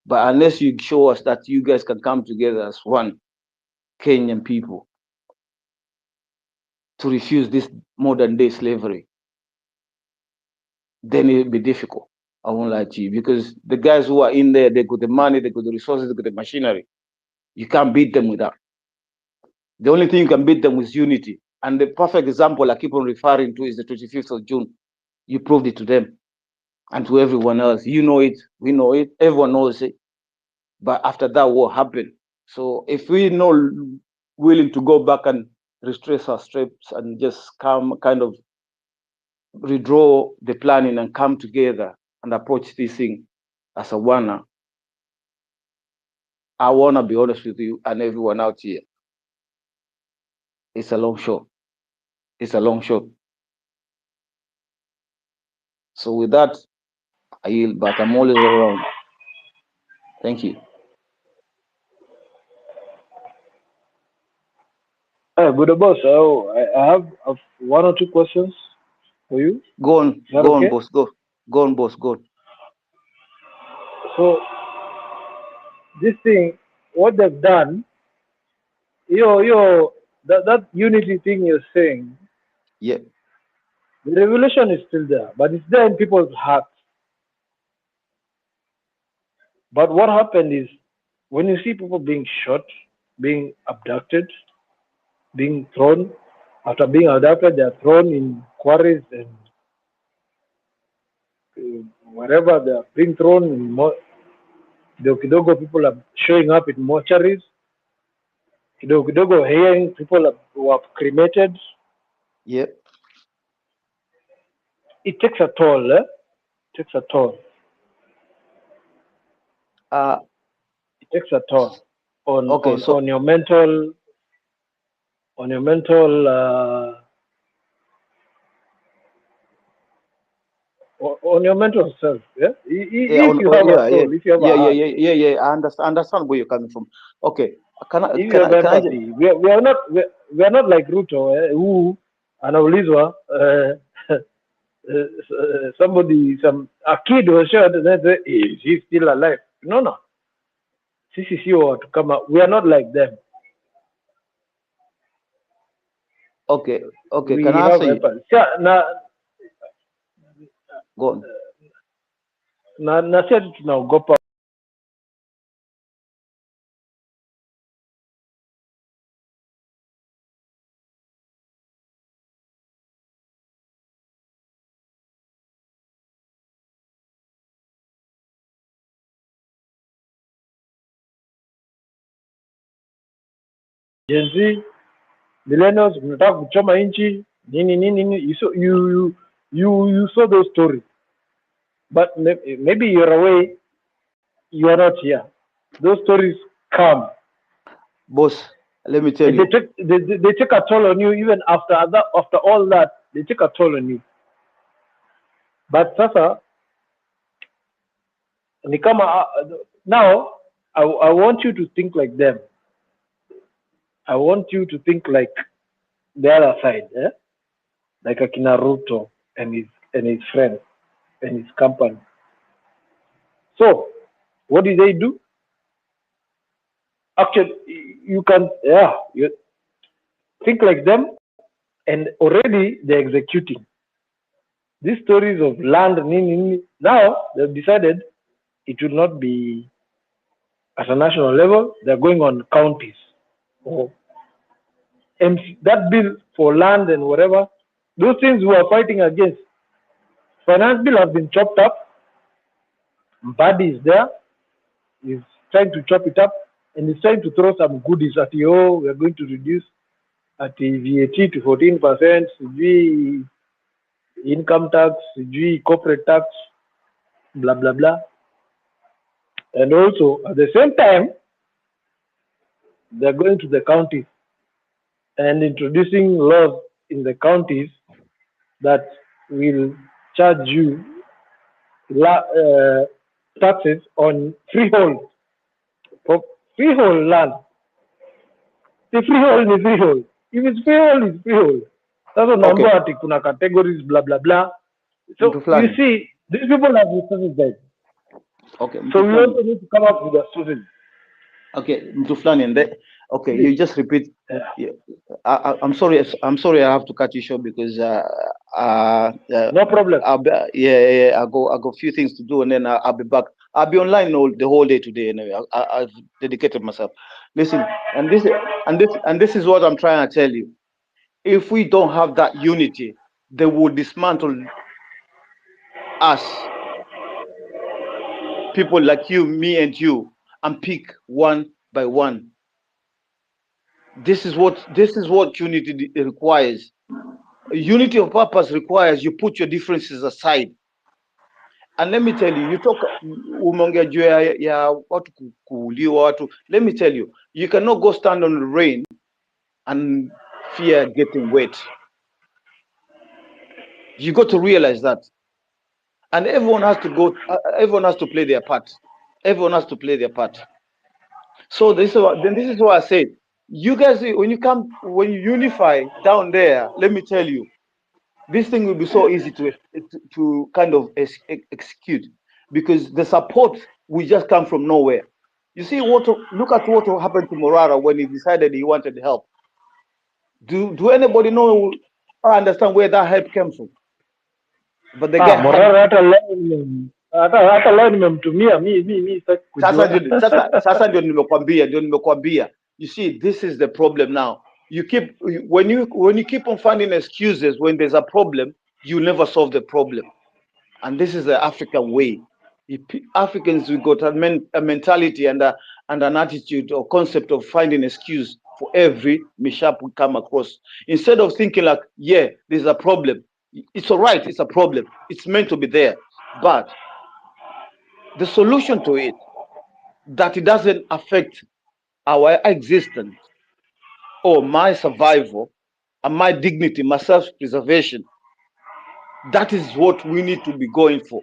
But unless you show us that you guys can come together as one Kenyan people to refuse this modern day slavery, then it'll be difficult. I won't lie to you, because the guys who are in there, they got the money, they got the resources, they got the machinery. You can't beat them with that. The only thing you can beat them with unity. And the perfect example I keep on referring to is the 25th of June. You proved it to them and to everyone else. You know it, we know it, everyone knows it. But after that war happened. So if we're not willing to go back and retrace our steps and just come kind of redraw the planning and come together and approach this thing as a winner, I want to be honest with you and everyone out here. It's a long shot. It's a long shot. So with that, I yield back. I'm always around. Thank you. Good boss. I have one or two questions for you. Go on, boss. Go on, boss. Go on. So this thing, what they've done, that unity thing you're saying, yeah, the revolution is still there, but it's there in people's hearts. But what happened is, when you see people being shot, being abducted, being thrown, after being abducted, they're thrown in quarries and wherever they are being thrown in kidogo people are showing up in mortuaries. Kidogo hearing people who are cremated. Yep. It takes a toll. It takes a toll. It takes a toll on Okay, so on your mental on your mental on your mental self. Yeah. If you have a soul, if you have a heart, I understand where you're coming from. Okay, if you have empathy, we are not like Ruto, who anaulizwa a kid was shot and then say, is he still alive? No. Sisi sio watu kama, we are not like them. Okay, We can I have answer you? empathy. Go on. Na sisi tunaogopa Gen Z, millennials, mnataka kuchoma nchi nini. You saw those stories, but maybe you're away, you are not here. Those stories come. Boss, let me tell and you. they take a toll on you even after all that. They take a toll on you. But sasa ni kama now I want you to think like them. I want you to think like the other side, like Akina Ruto and his friends and his company. So what did they do? Actually, you can you think like them, and already they're executing these stories of land. Now they've decided it will not be at a national level. They're going on counties. And that bill for land and whatever, those things we are fighting against. Finance bill has been chopped up. Mbadi is there. He's trying to chop it up, and he's trying to throw some goodies at you. Oh, we are going to reduce at the VAT to 14%, CG income tax, CG corporate tax, blah blah blah. And also at the same time, they're going to the counties and introducing laws in the counties that will charge you taxes on freehold. For freehold land, the freehold is freehold. If it's freehold, it's freehold. Sasa unaambiwa ati kuna categories blah blah blah. So you see, these people have resources there. Okay. So we also need to come up with a solution. Okay, Mtuflani, and okay, you just repeat. Yeah. I'm sorry. I have to cut you short because no problem. I got a few things to do, and then I'll be back. I'll be online the whole day today. Anyway, I've dedicated myself. Listen, and this is what I'm trying to tell you. If we don't have that unity, they will dismantle us, people like you, me, and you, and pick one by one. This is what unity requires. Unity of purpose requires you put your differences aside. And let me tell you, you talk umeongea juu ya watu kuuliwa watu. Let me tell you, you cannot go stand on the rain and fear getting wet. You got to realize that. And everyone has to play their part. Everyone has to play their part. So this is what I said. You guys, when you unify down there, let me tell you, this thing will be so easy to kind of execute, because the support will just come from nowhere. You see look at what happened to Morara when he decided he wanted help. Do anybody know or understand where that help came from? But the guy Morara hata leo nimemtumia mimi sasa ndio nimekwambia. You see, this is the problem now. When you keep on finding excuses when there's a problem, you never solve the problem. and this is the African way. Africans, we got a mentality and an attitude or concept of finding excuse for every mishap we come across. Instead of thinking like, yeah, there's a problem. It's all right, it's a problem. It's meant to be there. But the solution to it, that it doesn't affect our existence or my survival and my dignity, my self-preservation, that is what we need to be going for.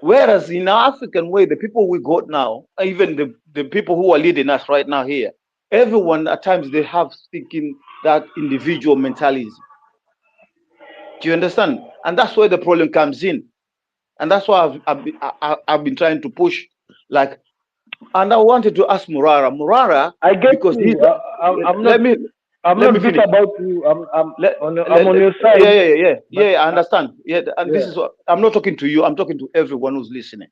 Whereas in our African way, the people we got now, even the people who are leading us right now here, everyone at times they have thinking that individual mentalism. Do you understand? And that's where the problem comes in. And that's why I've been trying to push, like, and I wanted to ask Murara, I get because you. I'm not let bitter me finish. about you. I'm on your side. Yeah, I understand. Yeah, and this is what I'm not talking to you. I'm talking to everyone who's listening.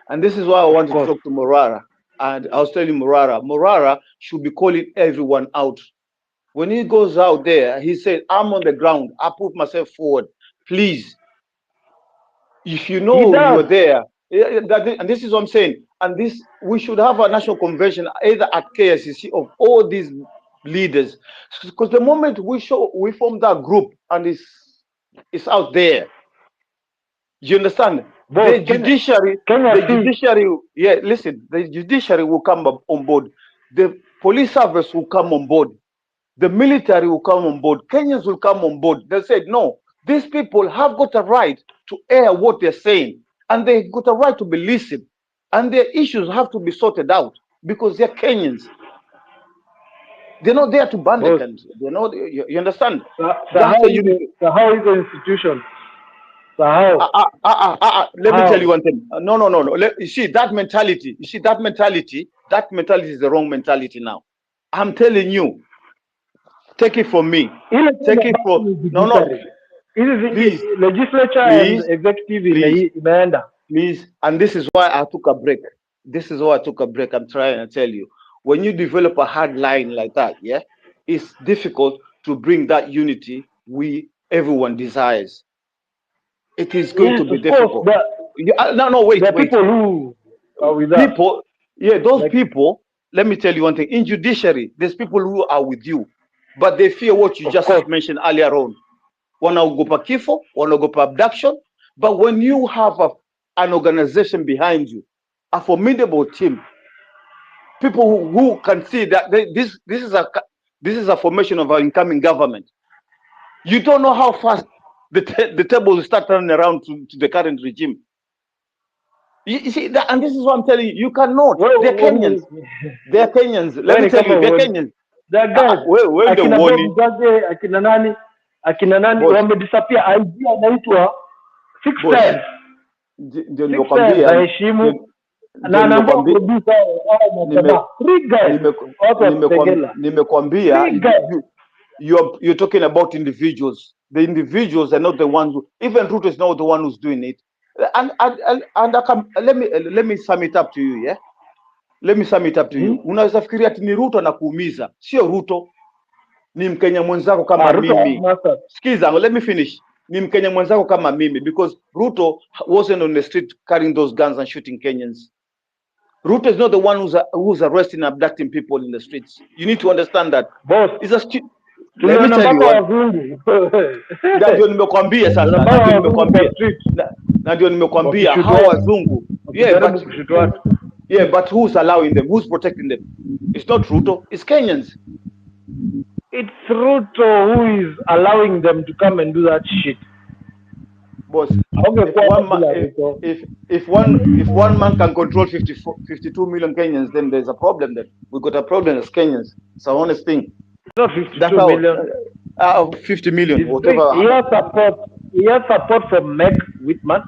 And this is why I wanted to talk to Murara. And I was telling Murara should be calling everyone out. When he goes out there, he said, I'm on the ground. I put myself forward. Please, if you know you are there, and this is what I'm saying. And this, we should have a national convention either at KICC of all these leaders, because the moment we form that group and it's out there, you understand? The judiciary, yeah, listen, the judiciary will come on board. The police service will come on board. The military will come on board. Kenyans will come on board. They said, no, these people have got a right to air what they're saying. And they got a right to be listened. And their issues have to be sorted out because they're Kenyans. They're not there to ban the country. They're not, you understand? So how is the institution? So how? Let me tell you one thing. No. You see, that mentality is the wrong mentality now. I'm telling you. Take it from me. Take it from please, legislature and executive please. And this is why I took a break. I'm trying to tell you. When you develop a hard line like that, yeah, it's difficult to bring that unity everyone desires. It is going to be difficult. Wait. People who are with people, those people. Let me tell you one thing. In judiciary, there's people who are with you, but they fear what you just mentioned earlier on. Wanaogopa kifo, wanaogopa abduction. But when you have an organization behind you, a formidable team, people who can see that this is a formation of our incoming government. You don't know how fast the table will start turning around to the current regime. You see that, and this is what I'm telling you. You cannot. They're Kenyans. They're Kenyans. Let me tell you, they're Kenyans. They're guys. Akina nani wamedisappear. IG anaitwa 6 times. Ndio nimekwambia. Heshimu. Na naomba producer nimekwambia you're talking about individuals. The individuals are not the ones who, even Ruto is not the one who's doing it. And let me sum it up to you, yeah? Let me sum it up to you. Unaweza fikiria ati ni Ruto anakuumiza. Sio Ruto. Ni Mkenya mwenzako kama mimi. Skiza, let me finish. Ni Mkenya mwenzako kama mimi, because Ruto wasn't on the street carrying those guns and shooting Kenyans. Ruto is not the one who's arresting and abducting people in the streets. You need to understand that. Boss, let me tell you. Ndio nimekwambia sasa. Ndio nimekwambia hao wazungu. But who's allowing them? Who's protecting them? It's not Ruto. It's Kenyans. It's Ruto who is allowing them to come and do that shit. Boss, if one man can control 52 million Kenyans, then there's a problem. Then we got a problem as Kenyans. It's an honest thing. Not 52 million. 50 million, whatever. He has support from Meg Whitman.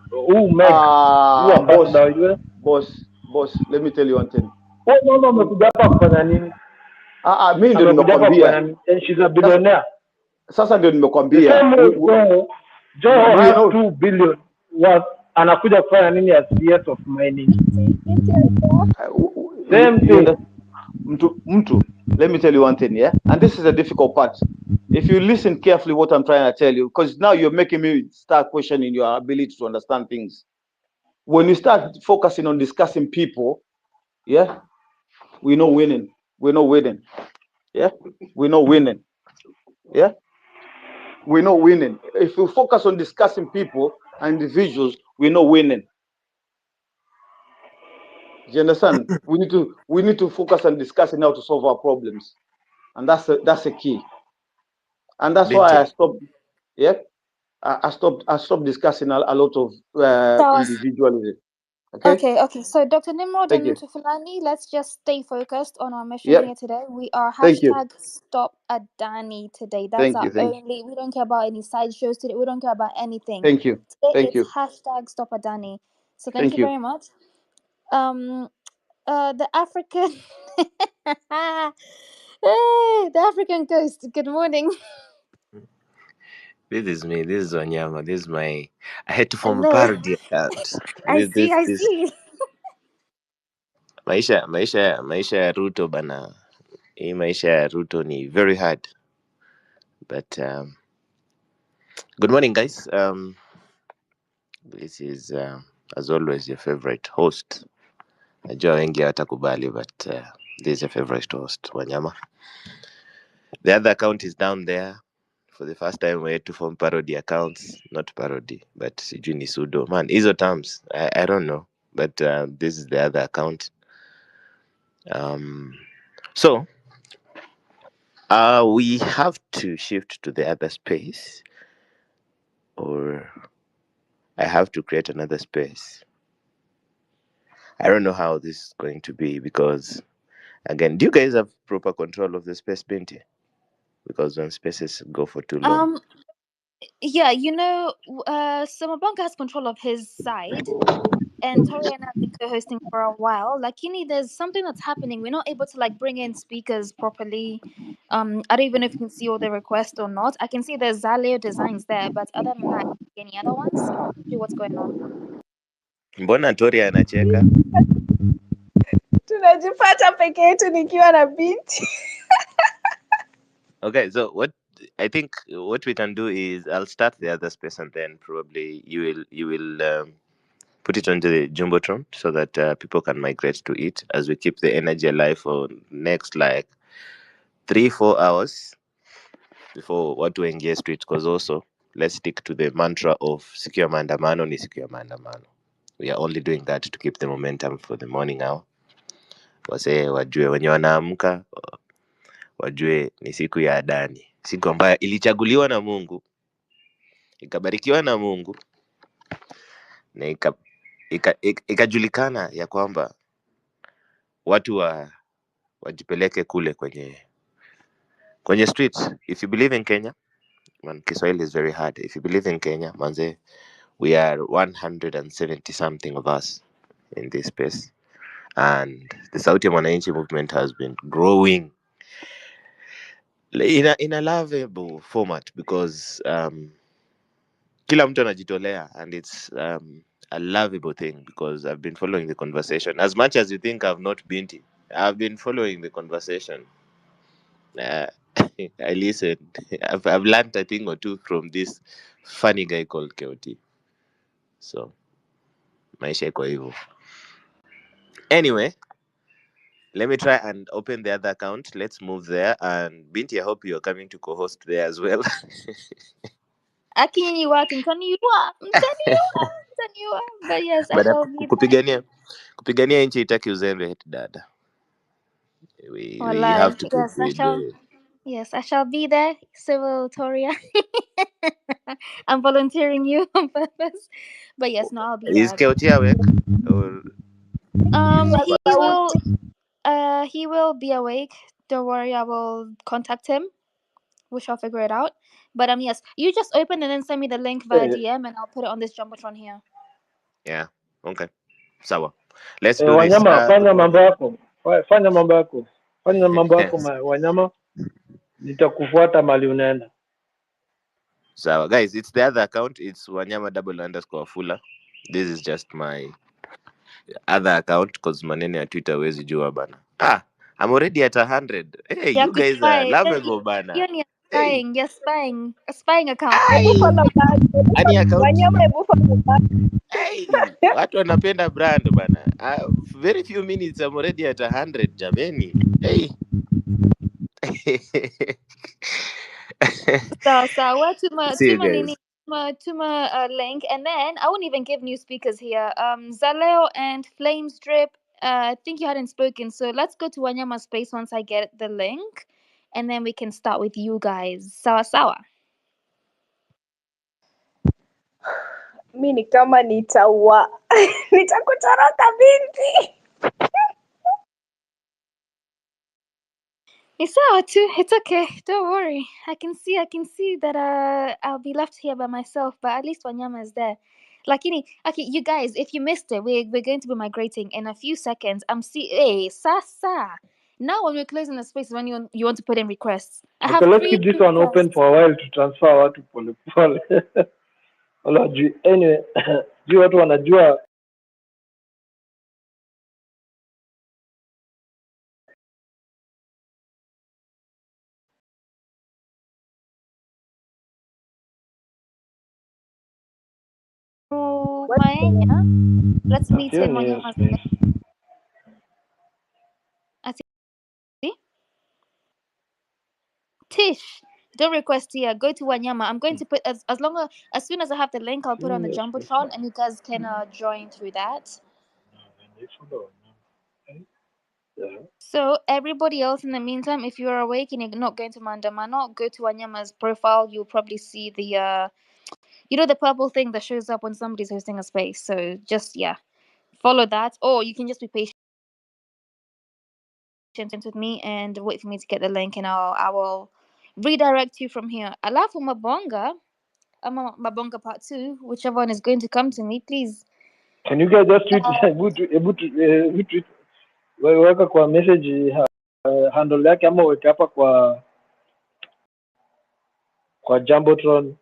Boss, let me tell you one thing. Mimi ndio nimekwambia. And she's a billionaire. Sasa ndio nimekwambia. Joe has 2 billion anakuja kufanya nini as CS of mining? Same thing. Mtu, let me tell you one thing, yeah? And this is a difficult part. if you listen carefully what I'm trying to tell you, because now you're making me start questioning your ability to understand things. When you start focusing on discussing people, yeah, we're not winning. We're not winning. Yeah, we're not winning. Yeah, we're not winning. If you focus on discussing people and individuals, we're not winning. Do you understand? We need to focus on discussing how to solve our problems, and that's a key. And that's why I stopped. Yeah, I stopped discussing a lot of individualism. Okay. Okay. So Dr. Nimrod Thank and you. Tufulani, let's just stay focused on our mission Yep. here today. We are Thank you. #Stop Adani today. That's Thank our you. Thank you. only. We don't care about any side shows today. We don't care about anything. Thank you. Today Thank it's you. #Stop Adani. So thank Thank you you. very much. The African, the African coast. Good morning. This is me. This is Wanyama. This is my. I had to form a Hello. parody account. I This. see. Maisha ya Ruto bana. Hii maisha ya Ruto ni very hard. But good morning, guys. This is as always your favorite host. Najua wengi hawatakubali, but this is your favorite host, Wanyama. The other account is down there. For the first time, we had to form parody accounts. Not parody, but sijui ni pseudo. Man, hizo terms, I don't know. But this is the other account. So, we have to shift to the other space, or I have to create another space. I don't know how this is going to be because, again, do you guys have proper control of the space, Binti? Because when spaces go for too long. Yeah, Samabanga has control of his side, and Tori and I have been co-hosting for a while. Lakini, there's something that's happening. We're not able to bring in speakers properly. I don't even know if you can see all the requests or not. I can see there's Zaleo designs there, but other than that, I can't see any other ones. I'm not sure what's going on. Mbona Tori anacheka? Tunajipata peke yetu nikiwa na binti. Okay, so what I think what we can do is I'll start the other space and then probably you will put it onto the jumbotron so that people can migrate to it as we keep the energy alive for next 3-4 hours before watu waingie street, because also let's stick to the mantra of siku ya maandamano ni siku ya maandamano. We are only doing that to keep the momentum for the morning hour. Wasee wajue wenye wanaamka wajue ni siku ya Adani, siku ambayo ilichaguliwa na Mungu, ikabarikiwa na Mungu na ikajulikana ya kwamba watu wajipeleke kule kwenye streets. If you believe in Kenya, man, Kiswahili is very hard. If you believe in Kenya, manze, we are 170 something of us in this space, and the Sauti ya Mwananchi movement has been growing in a lovable format because kila mtu anajitolea, and it's a lovable thing because I've been following the conversation. As much as you think I've not been to, I've been following the conversation. I listened. I've learned a thing or two from this funny guy called Keoti. So maisha iko hivyo. Anyway, let me try and open the other account. Let's move there. And Binti, I hope you're coming to co-host there as well. Akiniwa, mtaniua. But yes, I But shall be there. kupigania nchi itaki uzembe, dada. We have to put Yes, I shall be there, Civil Toria. I'm volunteering you on purpose. But yes, no, I'll be Is there. Keoti awake? Or He will be awake. Don't worry, I will contact him. We shall figure it out. But yes, you just open and then send me the link via DM, and I'll put it on this jumbotron here. yeah, okay, sawa. Let's do this. Wanyama, fanya Before mambo yako, fanya mambo yako, fanya mambo yako Wanyama, nitakufuata mali unaenda. sawa, guys, it's the other account. It's Wanyama _Fula. This is just my other account because maneno ya Twitter wezi jua bana. I'm already at 100. Hey, you guys are lovable bana. Hey, spying. You're spying. A spying account. Hebu ai, follow back. ani account. Wanyama, hebu follow back. Hey, watu wanapenda brand bana. Very few minutes I'm already at 100 jameni. Hey. So what See you guys. link, and then I won't even give new speakers here. Zaleo and Flames Drip. I think you hadn't spoken, so let's go to Wanyama space once I get the link, and then we can start with you guys. Sawa sawa. Mi ni kama nitaua nitakutoroka binti. It's sawa too. It's okay. Don't worry. I can see that I'll be left here by myself, but at least Wanyama is there. Okay, you guys, if you missed it, we're going to be migrating in a few seconds. Hey, Sasa. Now when we're closing the space, when you want to put in requests. I Okay, have let's 3 keep this one open requests. for a while to transfer watu pole pole. Wala anyway, juu watu wanajua Maenya, let's meet in sioni hiyo Wanyama's space. Ati Tish. Don't request here. Go to Wanyama. I'm going to put as soon as I have the link, I'll put on Sioni the hiyo space. jumbotron, and you guys can join through that. Yeah. So everybody else, in the meantime, if you're awake and you're not going to Mandamano, go to Wanyama's profile. You'll probably see the the purple thing that shows up when somebody's hosting a space. So just follow that, or you can just be patient with me and wait for me to get the link, and I will redirect you from here. Alafu Mabonga, Mabonga part 2, whichever one is going to come to me, please. Can you guys just tweet tweet weka kwa message handle yake ama weke hapa kwa Jumbotron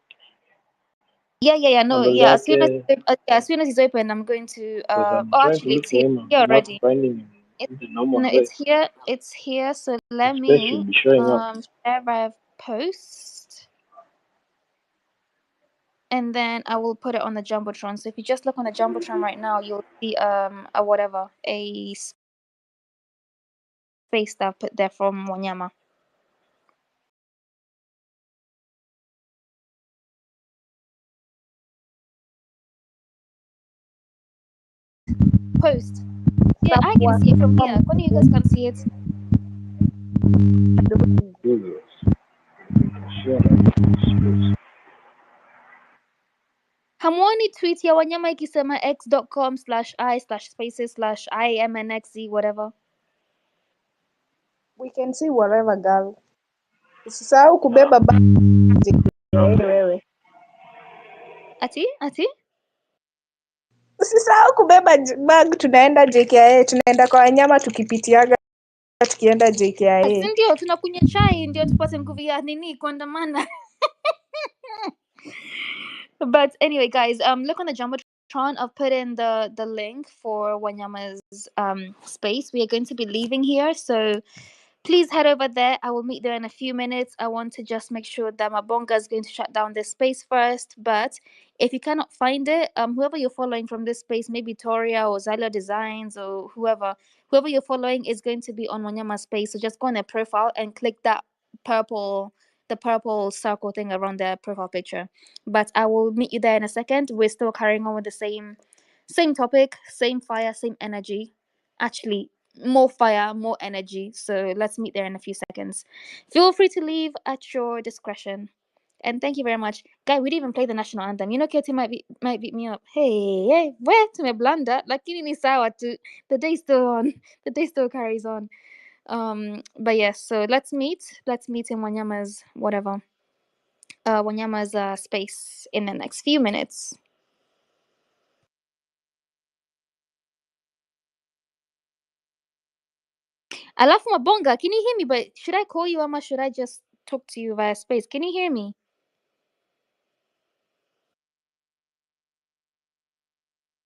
No, handle As soon as yake, as soon as he's open, I'm going to. because I'm trying to Actually, look it's for here, him. I'm not already. finding him in the normal No, way. It's here. So His let face me should be showing up. share my post, and then I will put it on the jumbotron. So if you just look on the jumbotron right now, you'll see a space that I put there from Wanyama. Post. Yeah, I can see it from here. When you guys can see it. Hamwoni tweet ya Wanyama ikisema x.com/i/spaces/imnxz whatever. We can see whatever girl. Usisahau kubeba bag wewe. Ati? Usisahau kubeba bag, tunaenda JKIA, tunaenda kwa wanyama tukipitiaga tukienda JKIA. Ndio tunakunywa chai ndio tupate nguvu ya nini kuandamana. But anyway, guys, look on the jumbotron. I've put in the link for Wanyama's space. We are going to be leaving here, so please head over there. I will meet there in a few minutes. I want to just make sure that Mabonga is going to shut down this space first. But if you cannot find it, whoever you're following from this space, maybe Toria or Zyla Designs or whoever you're following is going to be on Wanyama's space. So just go on their profile and click that the purple circle thing around their profile picture. But I will meet you there in a second. We're still carrying on with the same topic, same fire, same energy. Actually, more fire, more energy. So let's meet there in a few seconds. Feel free to leave at your discretion. And thank you very much. Guy, we didn't even play the national anthem. You know, Katie might beat me up. Hey, where to my blunder? Like ni sawa to the day still on. The day still carries on. But yes, so let's meet in Wanyama's Wanyama's space in the next few minutes. Alafu Mabonga, can you hear me? But should I call you, Ama? Should I just talk to you via space? Can you hear me?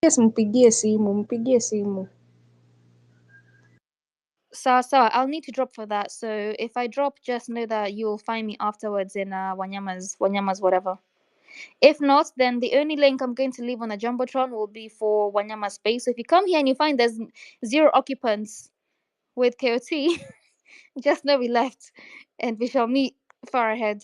Yes, mpigie simu. So I'll need to drop for that. So if I drop, just know that you'll find me afterwards in Wanyama's whatever. If not, then the only link I'm going to leave on the Jumbotron will be for Wanyama space. So if you come here and you find there's 0 occupants with KOT, just know we left, and we shall meet far ahead.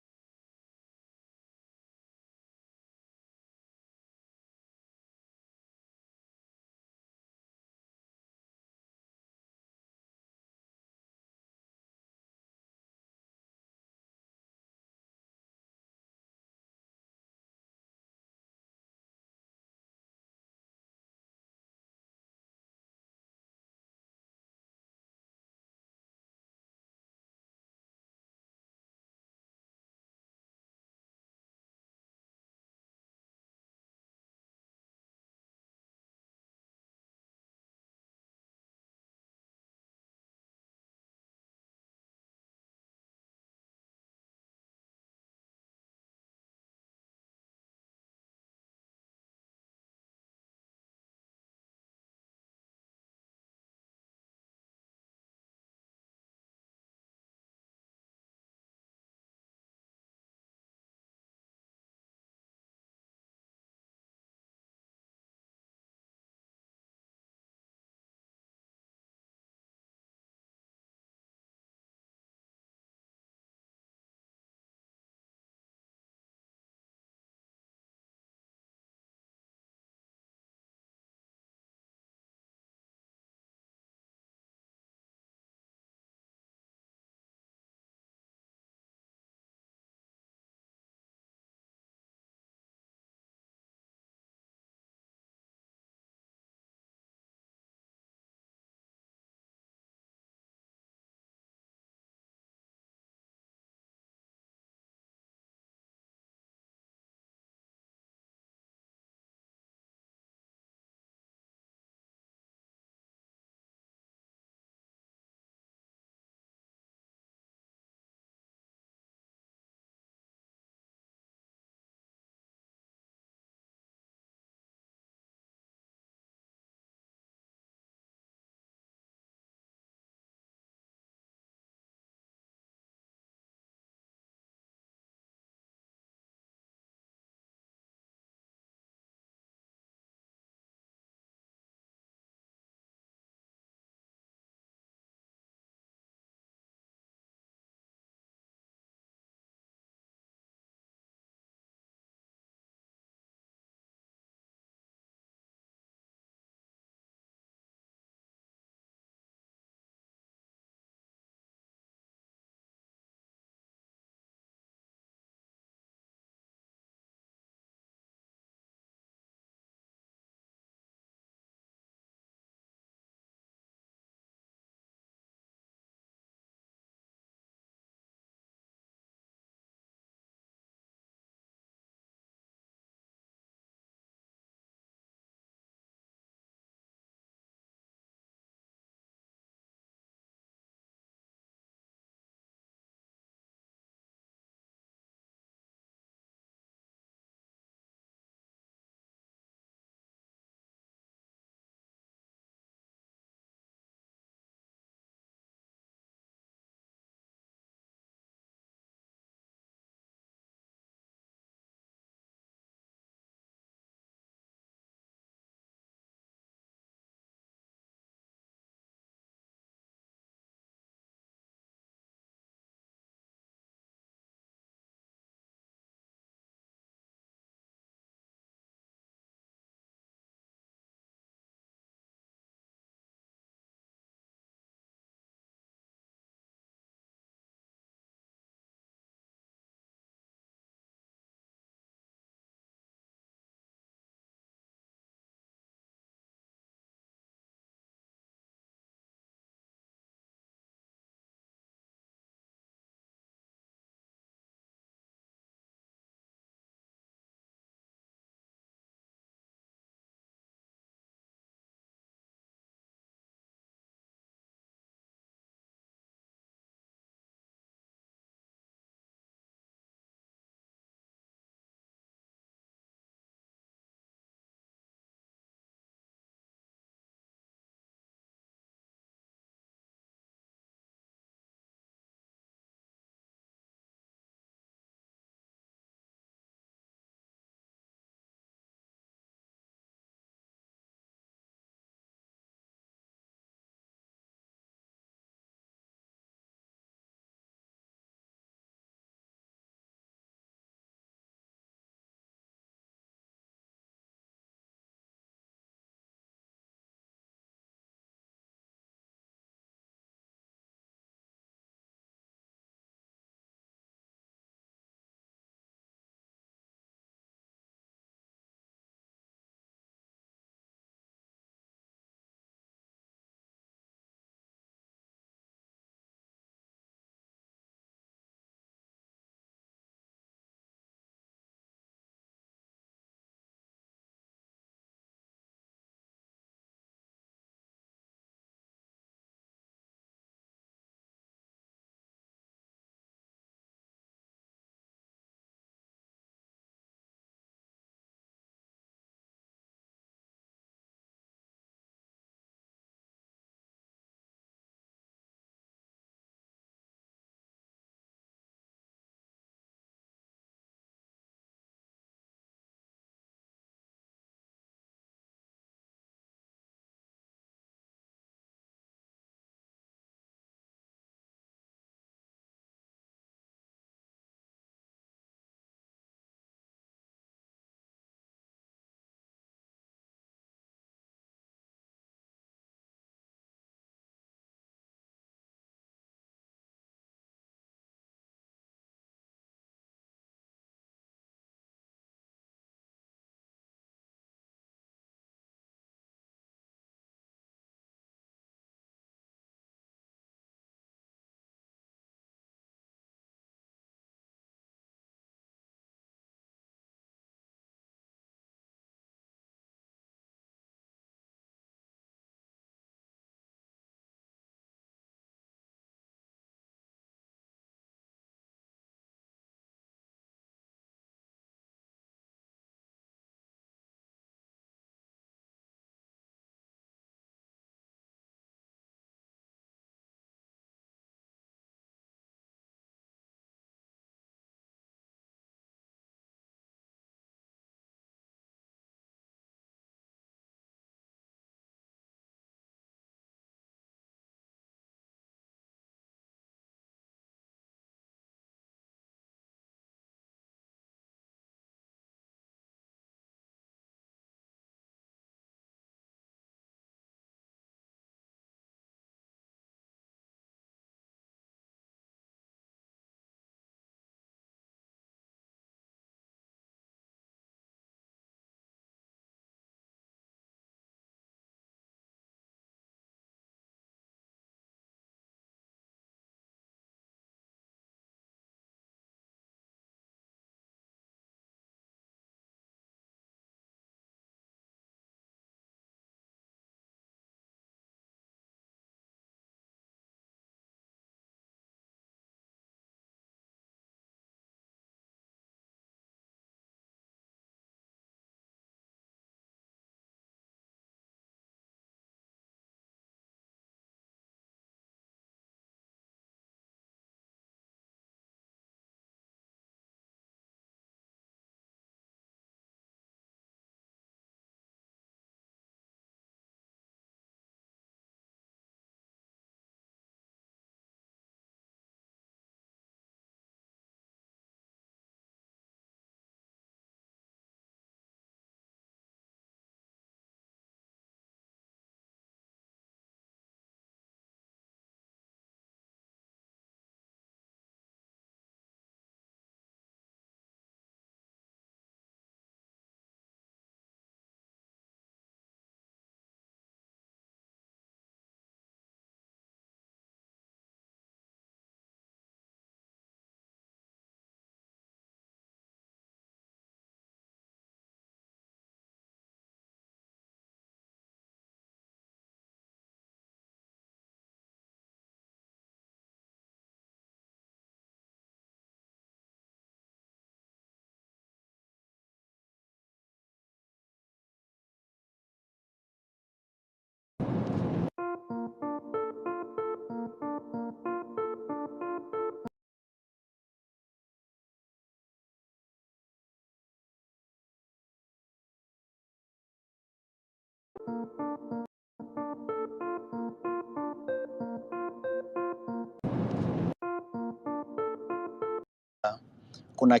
Kuna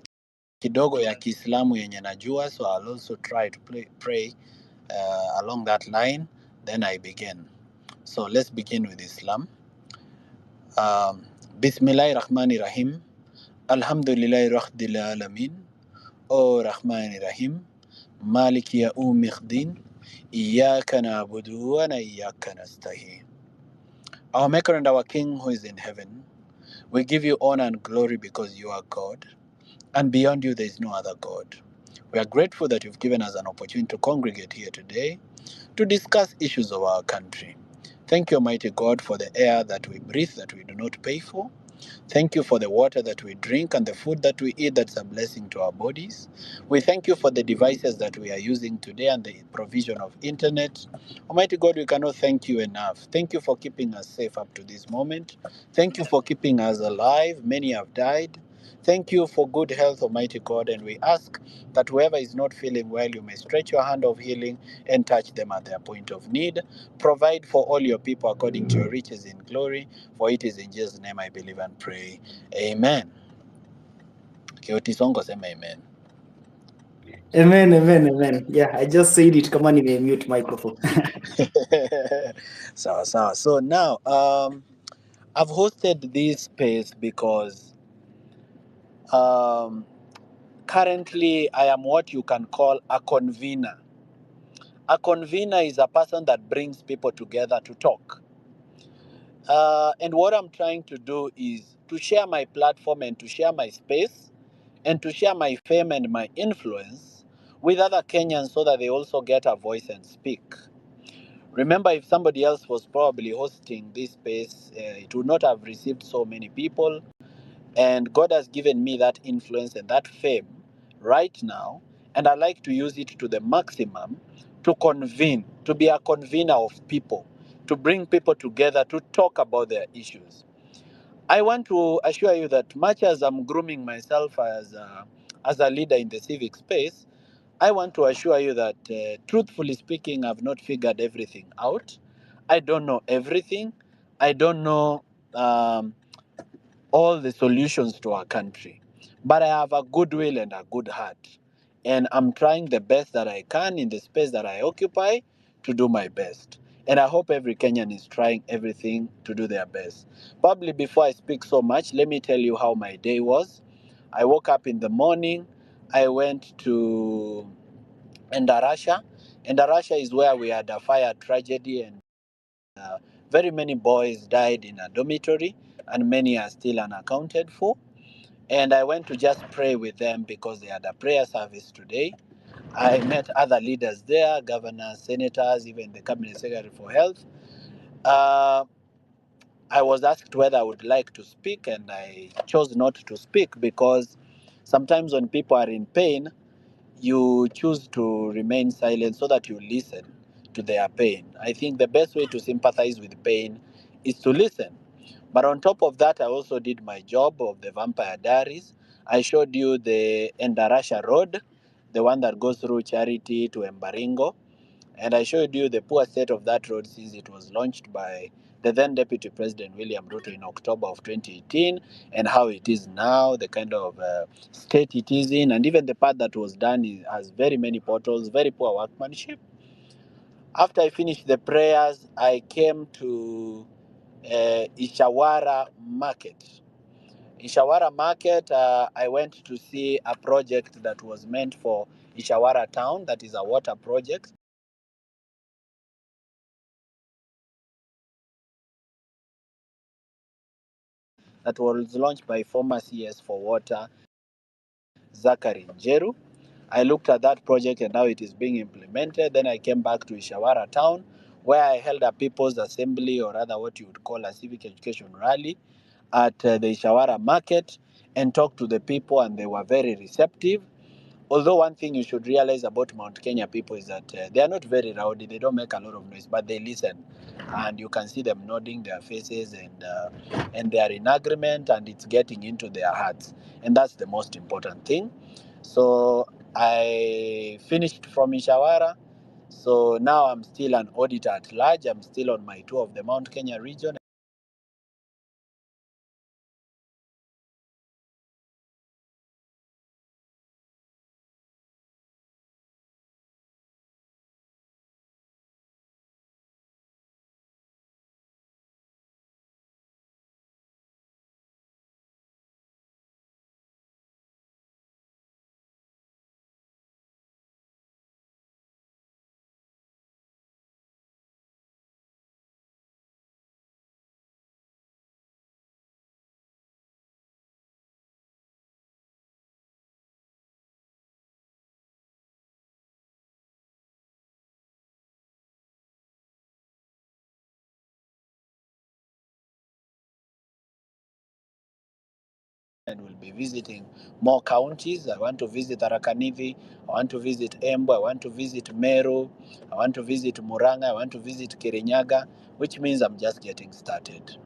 kidogo ya Kiislamu yenye najua, so I'll also try to pray along that line, then I begin. So let's begin with Islam. Bismillahir Rahmanir Rahim. Alhamdulillahi Rabbil Alamin. O Rahmanir Rahim. Maliki Yawmiddin. Iyyaka na'budu wa iyyaka nasta'in. Our Maker and our King who is in heaven, we give you honor and glory because you are God, and beyond you there is no other God. We are grateful that you've given us an opportunity to congregate here today to discuss issues of our country. Thank you, Almighty God, for the air that we breathe that we do not pay for. Thank you for the water that we drink and the food that we eat that's a blessing to our bodies. We thank you for the devices that we are using today and the provision of internet. Almighty God, we cannot thank you enough. Thank you for keeping us safe up to this moment. Thank you for keeping us alive. Many have died. Thank you for good health, Almighty God, and we ask that whoever is not feeling well, you may stretch your hand of healing and touch them at their point of need. Provide for all your people according to your riches in glory, for it is in Jesus' name I believe and pray. Amen. Kioti Songo sema amen. Amen, amen, amen. Yeah, I just said it. Come on, mute microphone. So now, I've hosted this space because currently I am what you can call a convener. A convener is a person that brings people together to talk. And what I'm trying to do is to share my platform and to share my space and to share my fame and my influence with other Kenyans so that they also get a voice and speak. Remember, if somebody else was probably hosting this space, it would not have received so many people. And God has given me that influence and that fame right now. And I like to use it to the maximum to convene, to be a convener of people, to bring people together to talk about their issues. I want to assure you that much as I'm grooming myself as a leader in the civic space, I want to assure you that, truthfully speaking, I've not figured everything out. I don't know everything. I don't know all the solutions to our country. But I have a good will and a good heart. And I'm trying the best that I can in the space that I occupy to do my best. And I hope every Kenyan is trying everything to do their best. Probably before I speak so much, let me tell you how my day was. I woke up in the morning. I went to Endarasha. Endarasha is where we had a fire tragedy and very many boys died in a dormitory and many are still unaccounted for. And I went to just pray with them because they had a prayer service today. I met other leaders there, governors, senators, even the cabinet secretary for health. I was asked whether I would like to speak, and I chose not to speak because sometimes when people are in pain, you choose to remain silent so that you listen to their pain. I think the best way to sympathize with pain is to listen. But on top of that, I also did my job of the Vampire Diaries. I showed you the Endarasha Road, the one that goes through Charity to Embaringo. And I showed you the poor state of that road since it was launched by the then Deputy President William Ruto in October of 2018, and how it is now, the kind of state it is in, and even the part that was done has very many potholes, very poor workmanship. After I finished the prayers, I came to Ishawara Market. Ishawara Market, I went to see a project that was meant for Ishawara Town, that is a water project. That was launched by former CS for Water, Zachary Njeru. I looked at that project and how it is being implemented. Then I came back to Ishawara Town, where I held a people's assembly, or rather what you would call a civic education rally, at the Ishawara Market, and talked to the people, and they were very receptive. Although one thing you should realize about Mount Kenya people is that they are not very rowdy, they don't make a lot of noise, but they listen. And you can see them nodding their faces, and they are in agreement, and it's getting into their hearts. And that's the most important thing. So I finished from Ishawara. So So now I'm still an auditor at large. I'm still on my tour of the Mount Kenya region. And we'll be visiting more counties. I want to visit Tharaka-Nithi, I want to visit Embu, I want to visit Meru, I want to visit Murang'a, I want to visit Kirinyaga, which means I'm just getting started.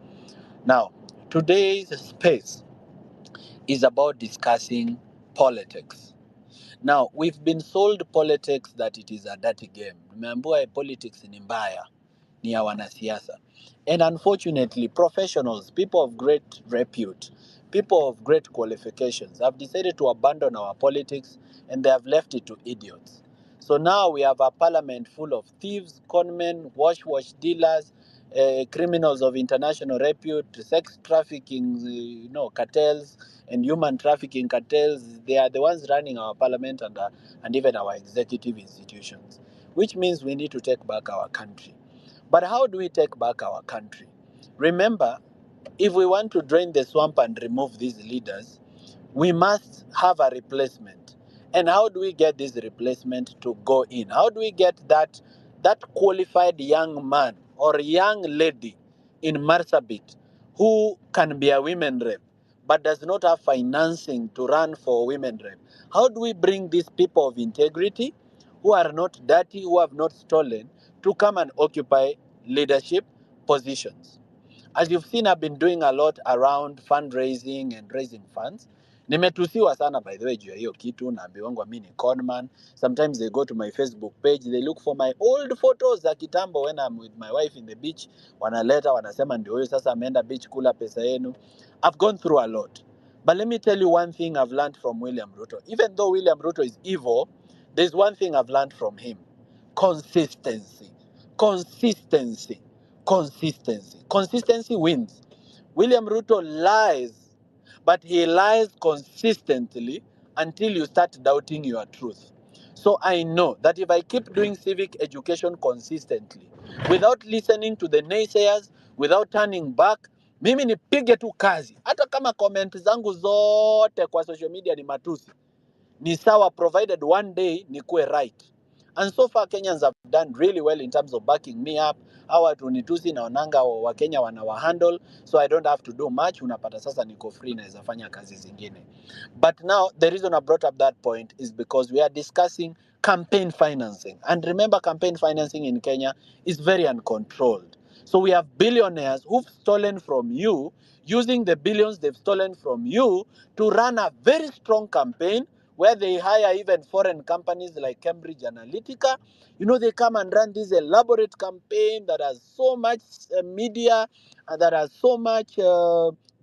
Now, today's space is about discussing politics. Now, we've been sold politics that it is a dirty game. Tumeambiwa politics ni mbaya, ni ya wanasiasa. And unfortunately, professionals, people of great repute, people of great qualifications have decided to abandon our politics and they have left it to idiots. So now we have a parliament full of thieves, conmen, wash dealers, criminals of international repute, sex trafficking, cartels, and human trafficking cartels. They are the ones running our parliament and even our executive institutions, which means we need to take back our country. But how do we take back our country? Remember, if we want to drain the swamp and remove these leaders, we must have a replacement. And how do we get this replacement to go in? How do we get that qualified young man or young lady in Marsabit who can be a women rep but does not have financing to run for women rep? How do we bring these people of integrity who are not dirty, who have not stolen, to come and occupy leadership positions? As you've seen, I've been doing a lot around fundraising and raising funds. Nimetusiwa sana, by the way, juu ya hiyo kitu, naambiwangwa mimi ni conman. Sometimes they go to my Facebook page, they look for my old photos za kitambo when I'm with my wife in the beach. Wanaleta, wanasema ndio huyo sasa ameenda beach kula pesa yenu. I've gone through a lot. But let me tell you one thing I've learned from William Ruto. Even though William Ruto is evil, there's one thing I've learned from him. Consistency. Consistency. Consistency. Consistency wins. William Ruto lies, but he lies consistently until you start doubting your truth. So I know that if I keep doing civic education consistently, without listening to the naysayers, without turning back, mimi nipige tu kazi. Hata kama comment zangu zote kwa social media ni matusi, ni sawa, provided one day nikuwe right. And so far Kenyans have done really well in terms of backing me up. Hawa tunitusi naonanga wa Kenya wanawa handle, so I don't have to do much. Unapata sasa niko free naweza fanya kazi zingine. But now the reason I brought up that point is because we are discussing campaign financing. And remember, campaign financing in Kenya is very uncontrolled. So we have billionaires who've stolen from you, using the billions they've stolen from you to run a very strong campaign where they hire even foreign companies like Cambridge Analytica. They come and run this elaborate campaign that has so much media, that has so much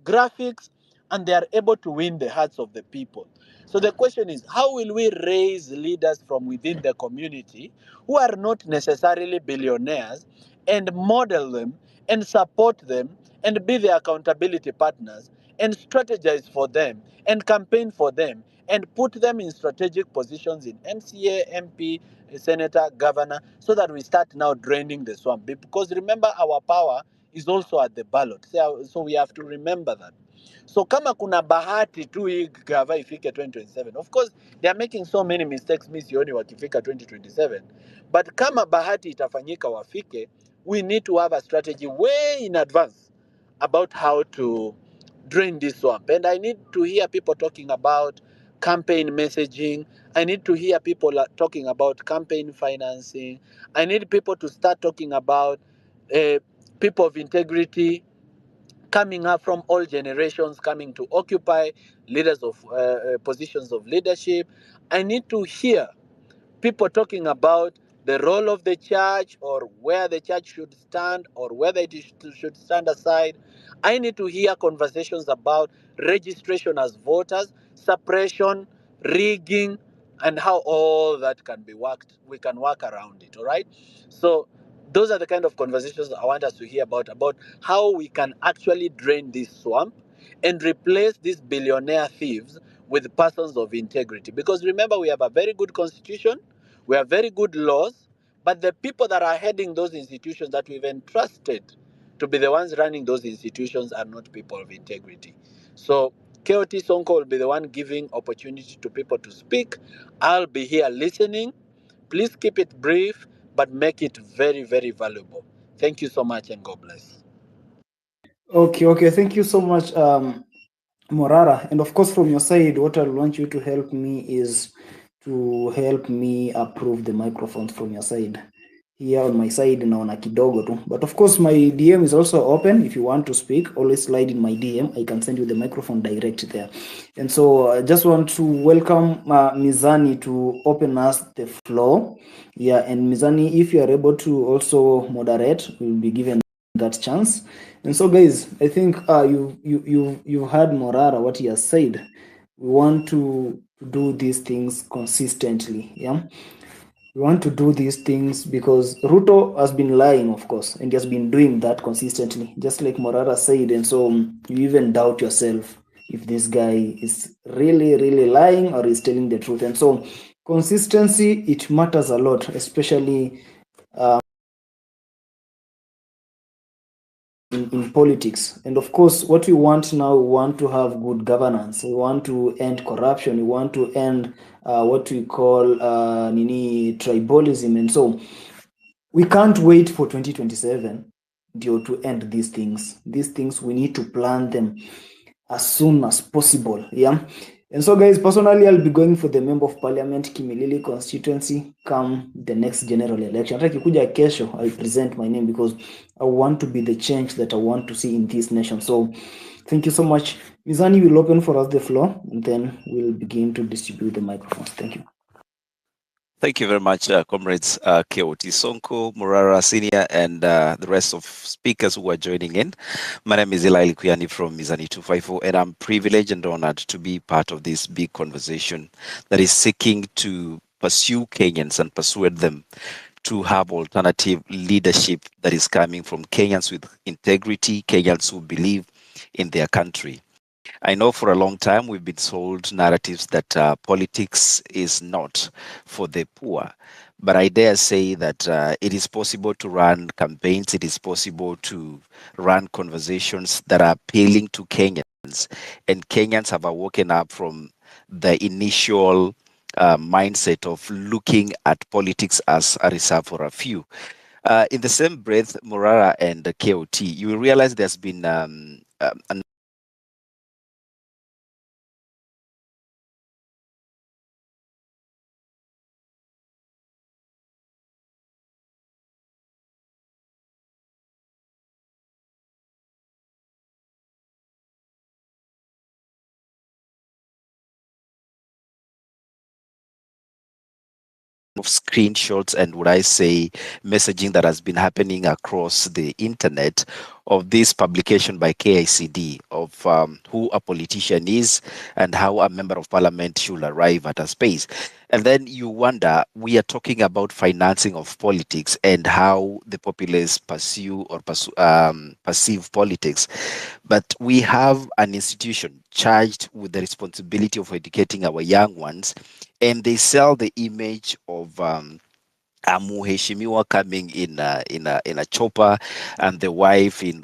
graphics, and they are able to win the hearts of the people. So the question is, how will we raise leaders from within the community who are not necessarily billionaires and model them and support them and be their accountability partners and strategize for them and campaign for them and put them in strategic positions in MCA, MP, senator, governor, so that we start now draining the swamp? Because remember, our power is also at the ballot. So we have to remember that. So kama kuna bahati tu hii gava ifike 2027. Of course, they are making so many mistakes, mi sioni wakifika 2027. But kama bahati itafanyika wafike, we need to have a strategy way in advance about how to drain this swamp. And I need to hear people talking about campaign messaging. I need to hear people talking about campaign financing. I need people to start talking about people of integrity coming up from all generations, coming to occupy leaders of positions of leadership. I need to hear people talking about the role of the church, or where the church should stand, or whether should stand aside. I need to hear conversations about registration as voters, suppression, rigging, and how all that can be worked. We can work around it. All right. So those are the kind of conversations I want us to hear about how we can actually drain this swamp and replace these billionaire thieves with persons of integrity. Because remember, we have a very good constitution, we have very good laws, but the people that are heading those institutions that we've entrusted to be the ones running those institutions are not people of integrity. So KOT Sonko will be the one giving opportunity to people to speak. I'll be here listening. Please keep it brief, but make it very, very valuable. Thank you so much, and God bless. Okay. Thank you so much, Morara. And of course, from your side, what I want you to help me is to help me approve the microphones from your side. Here on my side, naona kidogo tu. But of course, my DM is also open. If you want to speak, always slide in my DM. I can send you the microphone direct there. And so I just want to welcome Mizani to open us the floor. Yeah, and Mizani, if you are able to also moderate, we'll be given that chance. And so, guys, I think you heard Morara what he has said. We want to do these things consistently. Yeah, we want to do these things because Ruto has been lying, of course, and he has been doing that consistently, just like Morara said. And so you even doubt yourself if this guy is really lying or is telling the truth. And so consistency, it matters a lot, especially in politics. And of course, what we want now, we want to have good governance. We want to end corruption. We want to end what we call tribalism. And so we can't wait for 2027 to end these things. These things, we need to plan them as soon as possible. Yeah. And so, guys, personally, I'll be going for the member of parliament Kimilili constituency come the next general election. Hata kikuja kesho, I'll present my name because I want to be the change that I want to see in this nation. So thank you so much. Mizani will open for us the floor, and then we'll begin to distribute the microphones. Thank you. Thank you very much, comrades KOT Sonko, Murara Senior, and the rest of speakers who are joining in. My name is Eli Kuyani from Mizani 254, and I'm privileged and honored to be part of this big conversation that is seeking to pursue Kenyans and persuade them to have alternative leadership that is coming from Kenyans with integrity, Kenyans who believe in their country. I know for a long time we've been sold narratives that politics is not for the poor. But I dare say that it is possible to run campaigns, it is possible to run conversations that are appealing to Kenyans. And Kenyans have awoken up from the initial mindset of looking at politics as a reserve for a few. In the same breath, Morara and KOT, you will realize there's been a of screenshots and would I say messaging that has been happening across the internet of this publication by KICD of who a politician is and how a member of parliament should arrive at a space. And then you wonder, we are talking about financing of politics and how the populace pursue or perceive politics. But we have an institution charged with the responsibility of educating our young ones, and they sell the image of a muheshimiwa coming in a chopper and the wife in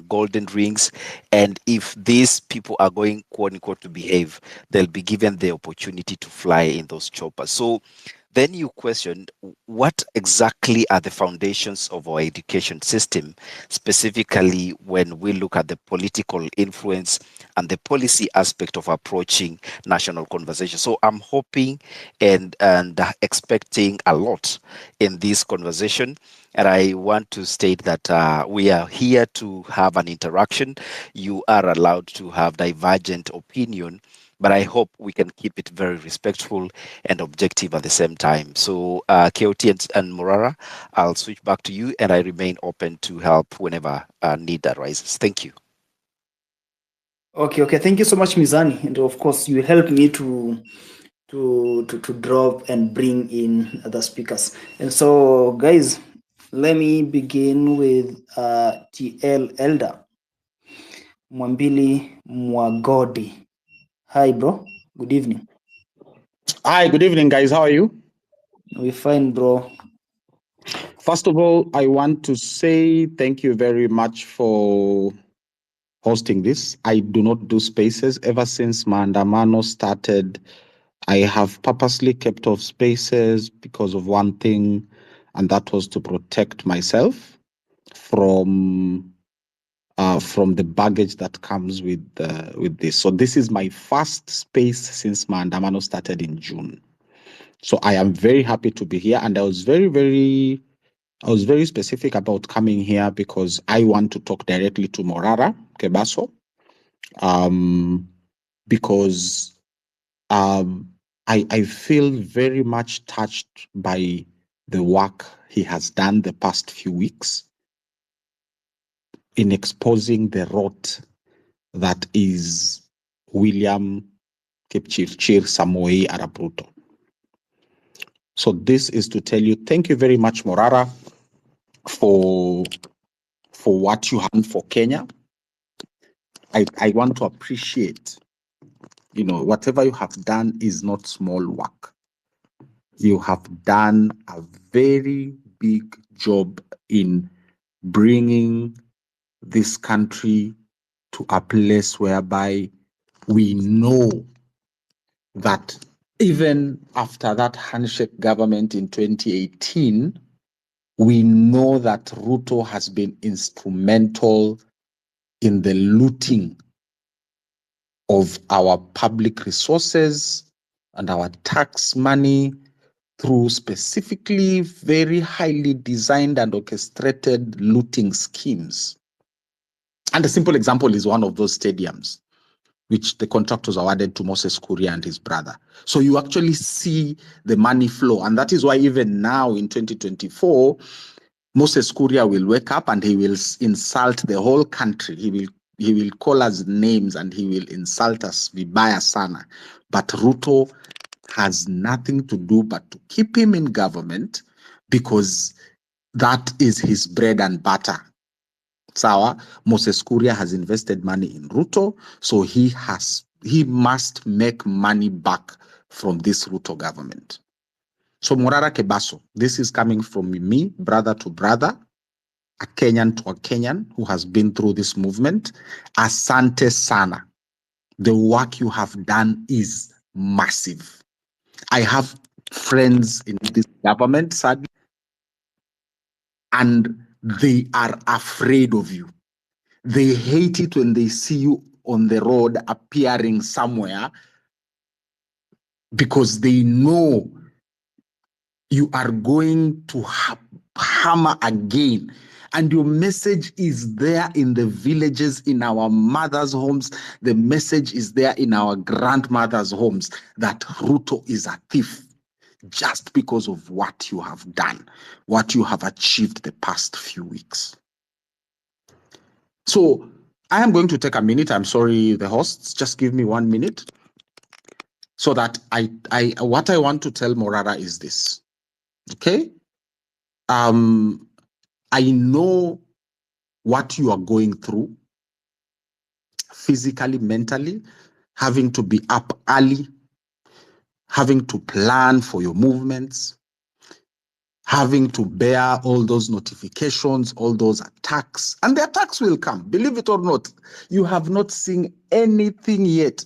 golden rings, and if these people are going quote unquote to behave, they'll be given the opportunity to fly in those choppers. So then you question, what exactly are the foundations of our education system, specifically when we look at the political influence and the policy aspect of approaching national conversation. So I'm hoping and expecting a lot in this conversation. And I want to state that we are here to have an interaction. You are allowed to have divergent opinion, but I hope we can keep it very respectful and objective at the same time. So, KOT and Morara, I'll switch back to you, and I remain open to help whenever need arises. Thank you. Okay. Thank you so much, Mizani, and of course, you will help me to drop and bring in the speakers. And so, guys, let me begin with TL Elder Mwambili Mwagodi. Hi, bro. Good evening. Hi, good evening, guys. How are you? We're fine, bro. First of all, I want to say thank you very much for hosting this. I do not do spaces. Ever since Maandamano started, I have purposely kept off spaces because of one thing, and that was to protect myself from the baggage that comes with this. So this is my first space since Maandamano started in June. So I am very happy to be here, and I was very specific about coming here because I want to talk directly to Morara Kebaso, because I feel very much touched by the work he has done the past few weeks in exposing the rot that is William Kipchirchir Samoei Arap Ruto. So this is to tell you, thank you very much, Morara, for what you have done for Kenya. I want to appreciate, whatever you have done is not small work. You have done a very big job in bringing this country to a place whereby we know that even after that handshake government in 2018, we know that Ruto has been instrumental in the looting of our public resources and our tax money through specifically very highly designed and orchestrated looting schemes. And a simple example is one of those stadiums, which the contractors awarded to Moses Kuria and his brother. So you actually see the money flow. And that is why even now in 2024, Moses Kuria will wake up and he will insult the whole country. He will call us names and he will insult us vibaya sana. But Ruto has nothing to do but to keep him in government because that is his bread and butter. Sawa, Moses Kuria has invested money in Ruto, so he must make money back from this Ruto government. So Morara Kebaso, this is coming from me, brother to brother, a Kenyan to a Kenyan who has been through this movement. Asante sana. The work you have done is massive. I have friends in this government, sadly, and they are afraid of you. They hate it when they see you on the road appearing somewhere because they know you are going to hammer again. And your message is there in the villages, in our mothers' homes. The message is there in our grandmothers' homes that Ruto is a thief just because of what you have done, what you have achieved the past few weeks. So I am going to take a minute. I'm sorry, the hosts, just give me 1 minute so that what I want to tell Morara is this. Okay? I know what you are going through physically, mentally, having to be up early, having to plan for your movements, having to bear all those notifications, all those attacks. And the attacks will come, believe it or not. You have not seen anything yet.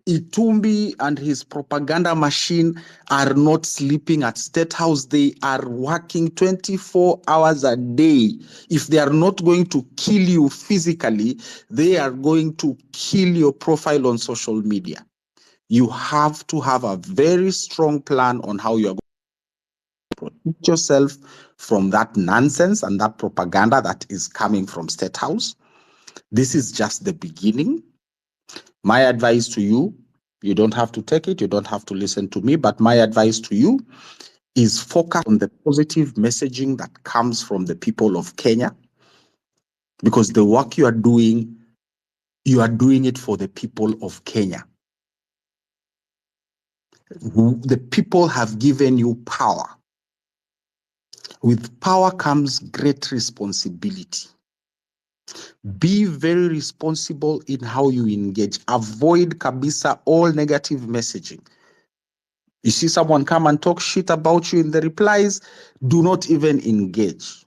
Itumbi and his propaganda machine are not sleeping at State House. They are working 24 hours a day. If they are not going to kill you physically, they are going to kill your profile on social media. You have to have a very strong plan on how you are going to protect yourself from that nonsense and that propaganda that is coming from State House. This is just the beginning. My advice to you, You don't have to take it. You don't have to listen to me. But my advice to you is focus on the positive messaging that comes from the people of Kenya, because the work you are doing it for the people of Kenya. The people have given you power. With power comes great responsibility. Be very responsible in how you engage. Avoid kabisa all negative messaging. You see someone come and talk shit about you in the replies, do not even engage.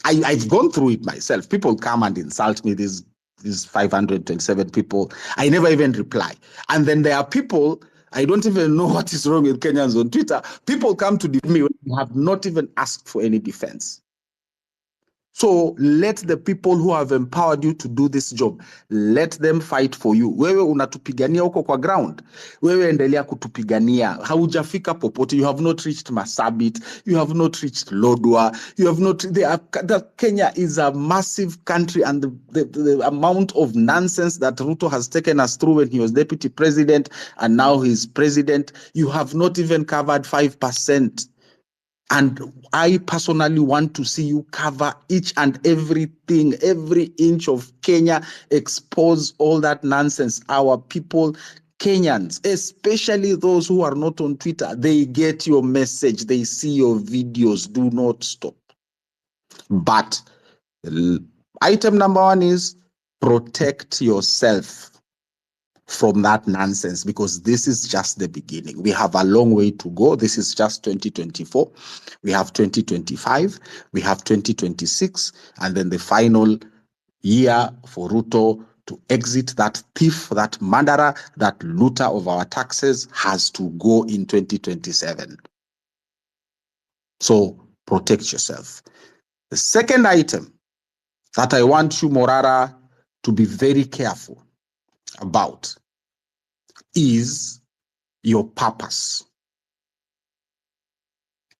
I've gone through it myself. People come and insult me, these 527 people. I never even reply. And then there are people, I don't even know what is wrong with Kenyans on Twitter. People come to defend me when they have not even asked for any defense. So let the people who have empowered you to do this job, let them fight for you. Wewe unatupigania huko kwa ground. Wewe endelea kutupigania. Haujafika popote. You have not reached Masabit. You have not reached Lodwar. You have not. Kenya is a massive country, and the amount of nonsense that Ruto has taken us through when he was deputy president and now he's president, you have not even covered 5%. And I personally want to see you cover each and everything, every inch of Kenya, expose all that nonsense. Our people, Kenyans, especially those who are not on Twitter, they get your message, they see your videos. Do not stop. But item number one is protect yourself from that nonsense, because this is just the beginning. We have a long way to go. This is just 2024. We have 2025. We have 2026. And then the final year for Ruto to exit, that thief, that murderer, that looter of our taxes, has to go in 2027. So protect yourself. The second item that I want you, Morara, to be very careful about is your purpose.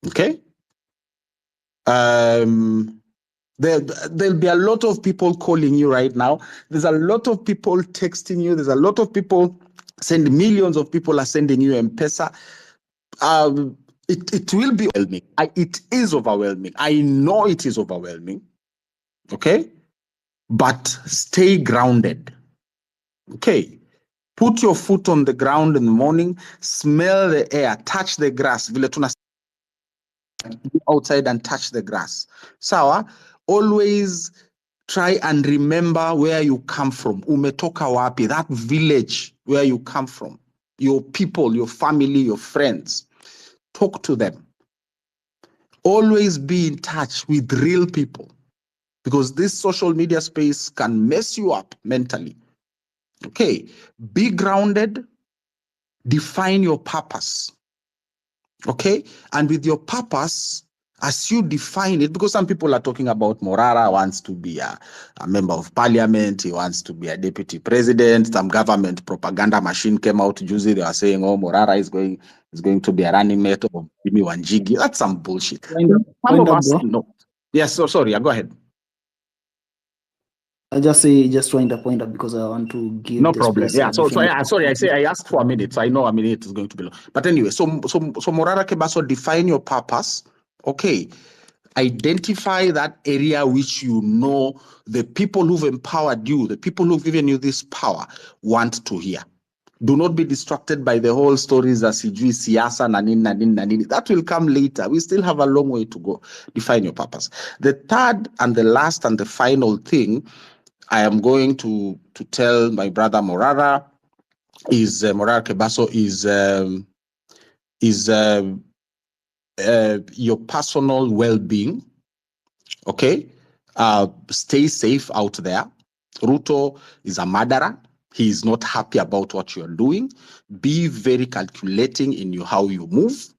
Okay? There'll be a lot of people calling you right now. There's a lot of people texting you. There's a lot of people millions of people are sending you M-Pesa. It will be overwhelming. It is overwhelming. I know it is overwhelming. Okay? But stay grounded. Okay? Put your foot on the ground in the morning, smell the air, touch the grass. Vile tuna outside and touch the grass. Sawa, always try and remember where you come from. Umetoka wapi, that village where you come from. Your people, your family, your friends. Talk to them. Always be in touch with real people, because this social media space can mess you up mentally. Okay, be grounded, define your purpose. Okay, and with your purpose, as you define it, because some people are talking about Morara wants to be a member of parliament, he wants to be a deputy president. Some government propaganda machine came out juicy. They are saying, oh, Morara is going to be a running mate of Wanjigi. That's some bullshit. Some of us know. Yes, so sorry, go ahead. I just wind up because I want to give no the problem. space. Yeah. Sorry. I asked for a minute, so I know a minute is going to be long. But anyway, so Morara Kebaso, define your purpose. Okay. Identify that area which you know the people who've empowered you, the people who've given you this power want to hear. Do not be distracted by the whole stories as sijui siasa na nini. That will come later. We still have a long way to go. Define your purpose. The third and the last and the final thing I am going to tell my brother Morara is Morara Kebaso is your personal well-being. Okay, stay safe out there. Ruto is a murderer. He is not happy about what you are doing. Be very calculating in how you move.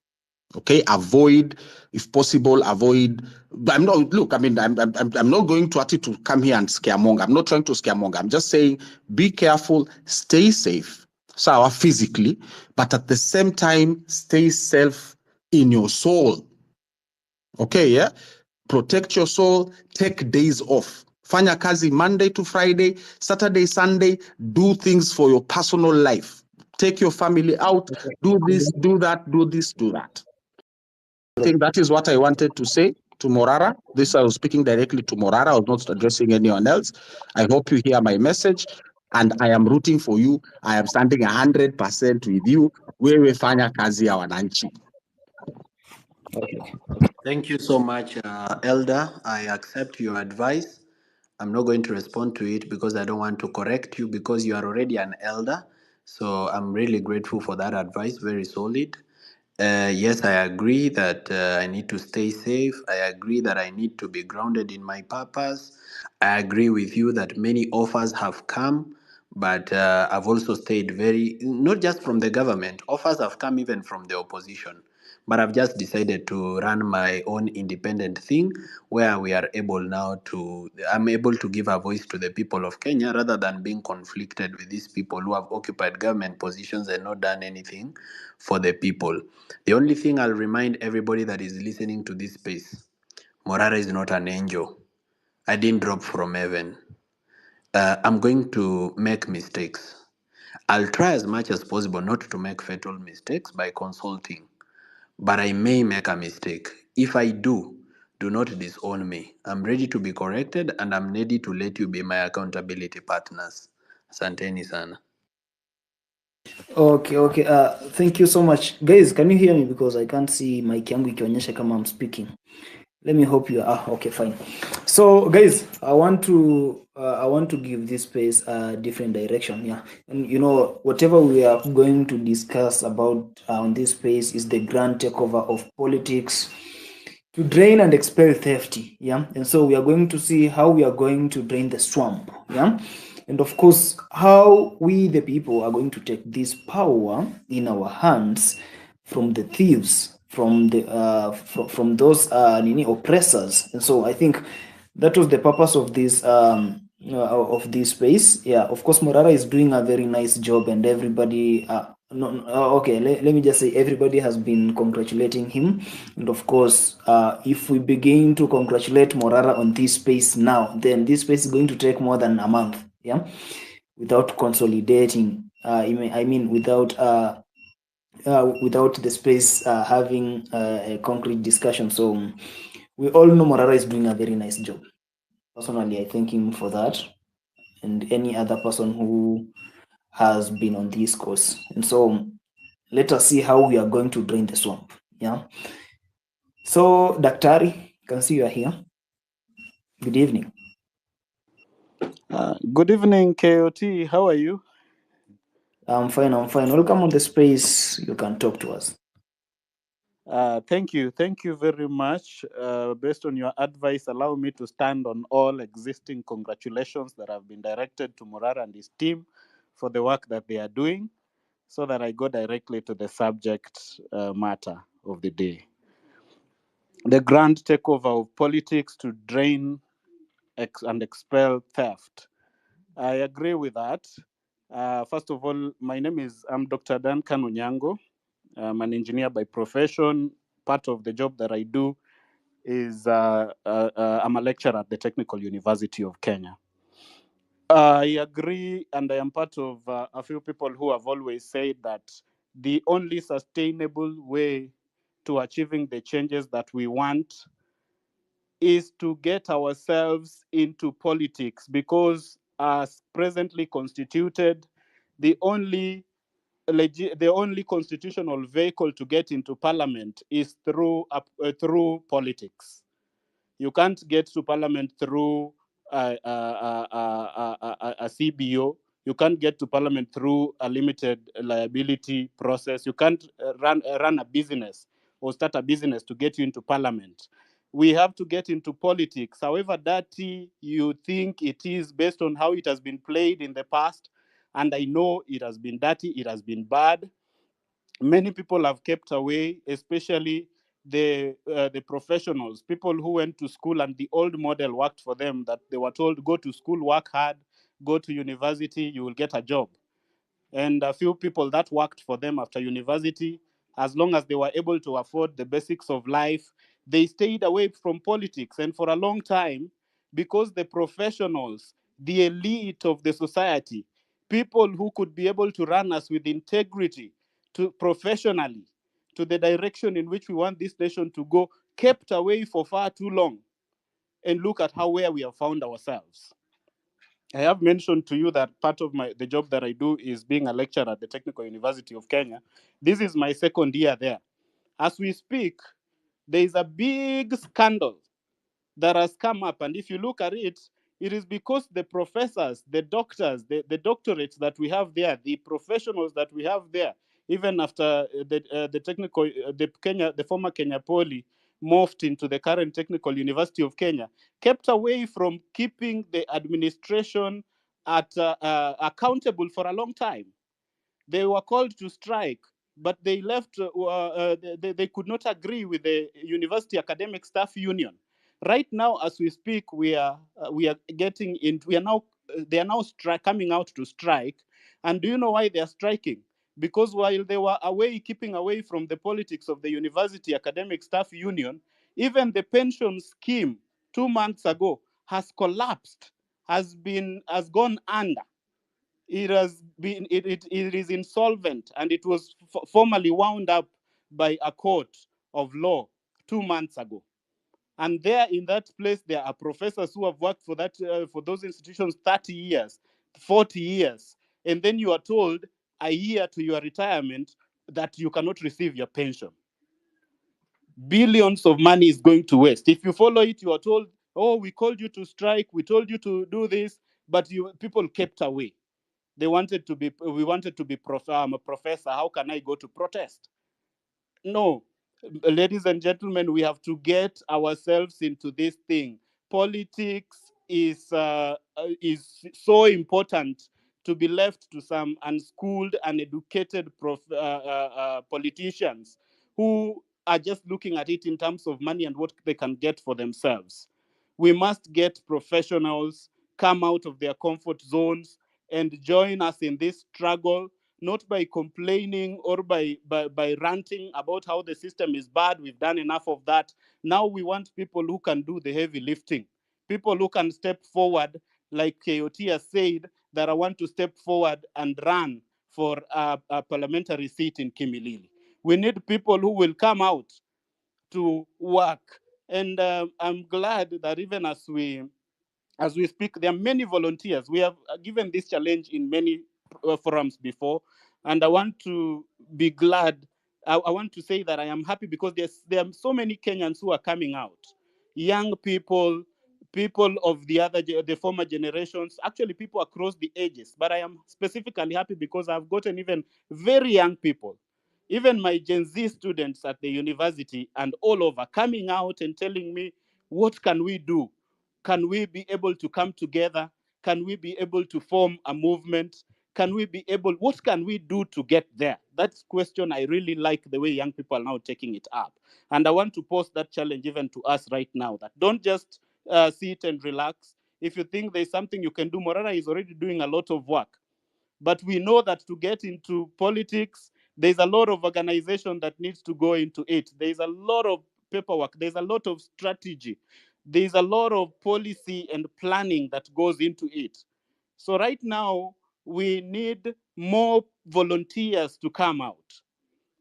Okay, avoid, if possible, avoid. I'm not. Look, I mean, I'm not going to come here and scaremonger. I'm not trying to scaremonger. I'm just saying, be careful, stay safe, so physically, but at the same time, stay safe in your soul. Okay, yeah. Protect your soul. Take days off. Fanya kazi Monday to Friday, Saturday, Sunday. Do things for your personal life. take your family out, do this, do that, do this, do that. I think that is what I wanted to say to Morara. This I was speaking directly to Morara. I was not addressing anyone else. I hope you hear my message, and I am rooting for you. I am standing 100% with you. Wewe fanya kazi ya wananchi. Thank you so much, Elder. I accept your advice. I'm not going to respond to it because I don't want to correct you because you are already an elder. So I'm really grateful for that advice, very solid. Yes, I agree that I need to stay safe. I agree that I need to be grounded in my purpose. I agree with you that many offers have come, but I've also stayed very, not just from the government, offers have come even from the opposition. But I've just decided to run my own independent thing where we are able now to, I'm able to give a voice to the people of Kenya rather than being conflicted with these people who have occupied government positions and not done anything for the people. The only thing I'll remind everybody that is listening to this space, Morara is not an angel. I didn't drop from heaven. I'm going to make mistakes. I'll try as much as possible not to make fatal mistakes by consulting, but I may make a mistake. If I do not disown me. I'm ready to be corrected and I'm ready to let you be my accountability partners. Asanteni sana. Okay. Thank you so much. Guys, can you hear me? Because I can't see mic yangu ikionyesha kama I'm speaking. Let me hope you are. Okay, fine. So guys, I want to give this space a different direction. Yeah. And whatever we are going to discuss about on this space is the grand takeover of politics to drain and expel theft. Yeah. And so we are going to see how we are going to drain the swamp. Yeah. And of course, how we, the people, are going to take this power in our hands from the thieves, from those oppressors. And so I think that was the purpose of this space. Yeah, of course, Morara is doing a very nice job, and everybody. Let me just say everybody has been congratulating him, and of course, if we begin to congratulate Morara on this space now, then this space is going to take more than a month. Yeah, without consolidating. Without the space having a concrete discussion. So we all know Morara is doing a very nice job. Personally, I thank him for that, and any other person who has been on this course. And so let us see how we are going to drain the swamp. Yeah. So Daktari, can see you are here. Good evening. Good evening, KOT. How are you? I'm fine. Welcome on the space. You can talk to us. Thank you very much. Based on your advice, allow me to stand on all existing congratulations that have been directed to Morara and his team for the work that they are doing, so that I go directly to the subject matter of the day. The grand takeover of politics to drain and expel theft. I agree with that. First of all, I'm Dr. Duncan Onyango. I'm an engineer by profession. Part of the job that I do is I'm a lecturer at the Technical University of Kenya. I agree, and I am part of a few people who have always said that the only sustainable way to achieving the changes that we want is to get ourselves into politics, because as presently constituted, the only constitutional vehicle to get into parliament is through politics. You can't get to parliament through a CBO. You can't get to parliament through a limited liability process. You can't run a business or start a business to get you into parliament. We have to get into politics, however dirty you think it is, based on how it has been played in the past. And I know it has been dirty, it has been bad. Many people have kept away, especially the professionals, people who went to school and the old model worked for them, that they were told, go to school, work hard, go to university, you will get a job. And a few people that worked for them after university, as long as they were able to afford the basics of life, they stayed away from politics. And for a long time, because the professionals, the elite of the society, people who could be able to run us with integrity, to professionally, to the direction in which we want this nation to go, kept away for far too long. And look at where we have found ourselves. I have mentioned to you that part of the job that I do is being a lecturer at the Technical University of Kenya. This is my second year there. As we speak, there is a big scandal that has come up. And if you look at it, it is because the professors, the doctors, the doctorates that we have there, the professionals that we have there, even after the former Kenya Poly morphed into the current Technical University of Kenya, kept away from keeping the administration accountable for a long time. They were called to strike, but they left. They could not agree with the University Academic Staff Union. Right now, as we speak, we are getting into. We are now. They are now coming out to strike. And do you know why they are striking? Because while they were keeping away from the politics of the University Academic Staff Union, even the pension scheme 2 months ago has collapsed, has gone under. It is insolvent, and it was formally wound up by a court of law 2 months ago. And there in that place, there are professors who have worked for those institutions 30 years, 40 years. And then you are told a year to your retirement that you cannot receive your pension. Billions of money is going to waste. If you follow it, you are told, oh, we called you to strike, we told you to do this, but people kept away. We wanted to be I'm a professor. How can I go to protest? No, ladies and gentlemen, we have to get ourselves into this thing. Politics is so important to be left to some unschooled, uneducated politicians who are just looking at it in terms of money and what they can get for themselves. We must get professionals, come out of their comfort zones, and join us in this struggle, not by complaining or by ranting about how the system is bad. We've done enough of that. Now we want people who can do the heavy lifting, people who can step forward, like KOT has said, that I want to step forward and run for a parliamentary seat in Kimilili. We need people who will come out to work. And I'm glad that even as we speak, there are many volunteers. We have given this challenge in many forums before, and I want to be glad. I want to say that I am happy because there are so many Kenyans who are coming out, young people, people of the former generations, actually people across the ages. But I am specifically happy because I've gotten even very young people, even my Gen Z students at the university and all over, coming out and telling me, what can we do? Can we be able to come together? Can we be able to form a movement? What can we do to get there? That's question. I really like the way young people are now taking it up. And I want to pose that challenge even to us right now, that don't just sit and relax. If you think there's something you can do, Morara is already doing a lot of work. But we know that to get into politics, there's a lot of organization that needs to go into it. There's a lot of paperwork. There's a lot of strategy. There's a lot of policy and planning that goes into it. So right now, we need more volunteers to come out.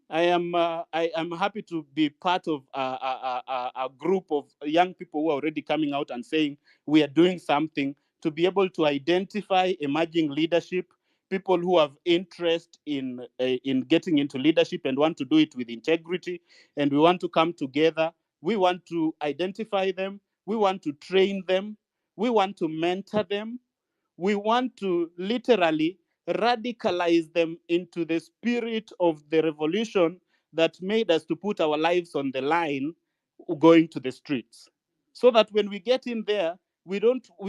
I am happy to be part of a group of young people who are already coming out and saying we are doing something to be able to identify emerging leadership, people who have interest in getting into leadership and want to do it with integrity, and we want to come together. We want to identify them. We want to train them. We want to mentor them. We want to literally radicalize them into the spirit of the revolution that made us to put our lives on the line going to the streets. So that when we get in there, we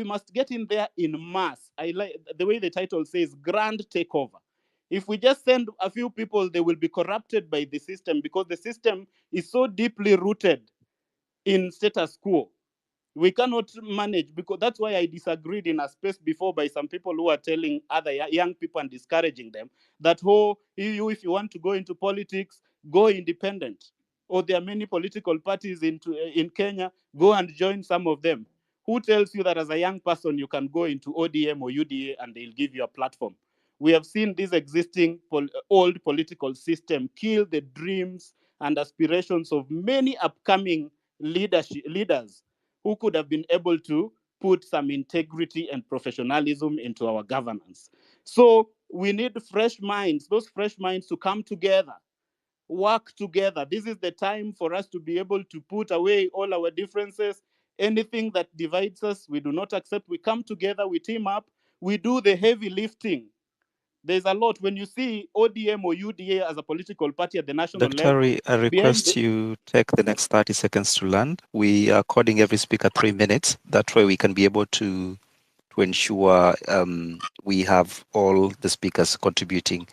must get in there in mass. I like the way the title says, grand takeover. If we just send a few people, they will be corrupted by the system because the system is so deeply rooted in status quo. We cannot manage, because that's why I disagreed in a space before by some people who are telling other young people and discouraging them that, if you want to go into politics, go independent. Or there are many political parties in Kenya, go and join some of them. Who tells you that as a young person you can go into ODM or UDA and they'll give you a platform? We have seen this existing old political system kill the dreams and aspirations of many upcoming leaders who could have been able to put some integrity and professionalism into our governance. So we need fresh minds, those fresh minds to come together, work together. This is the time for us to be able to put away all our differences. Anything that divides us, we do not accept. We come together, we team up, we do the heavy lifting. There's a lot. When you see ODM or UDA as a political party at the national level, Dr. I request you take the next 30 seconds to land. We are according every speaker 3 minutes. That way we can be able to ensure we have all the speakers contributing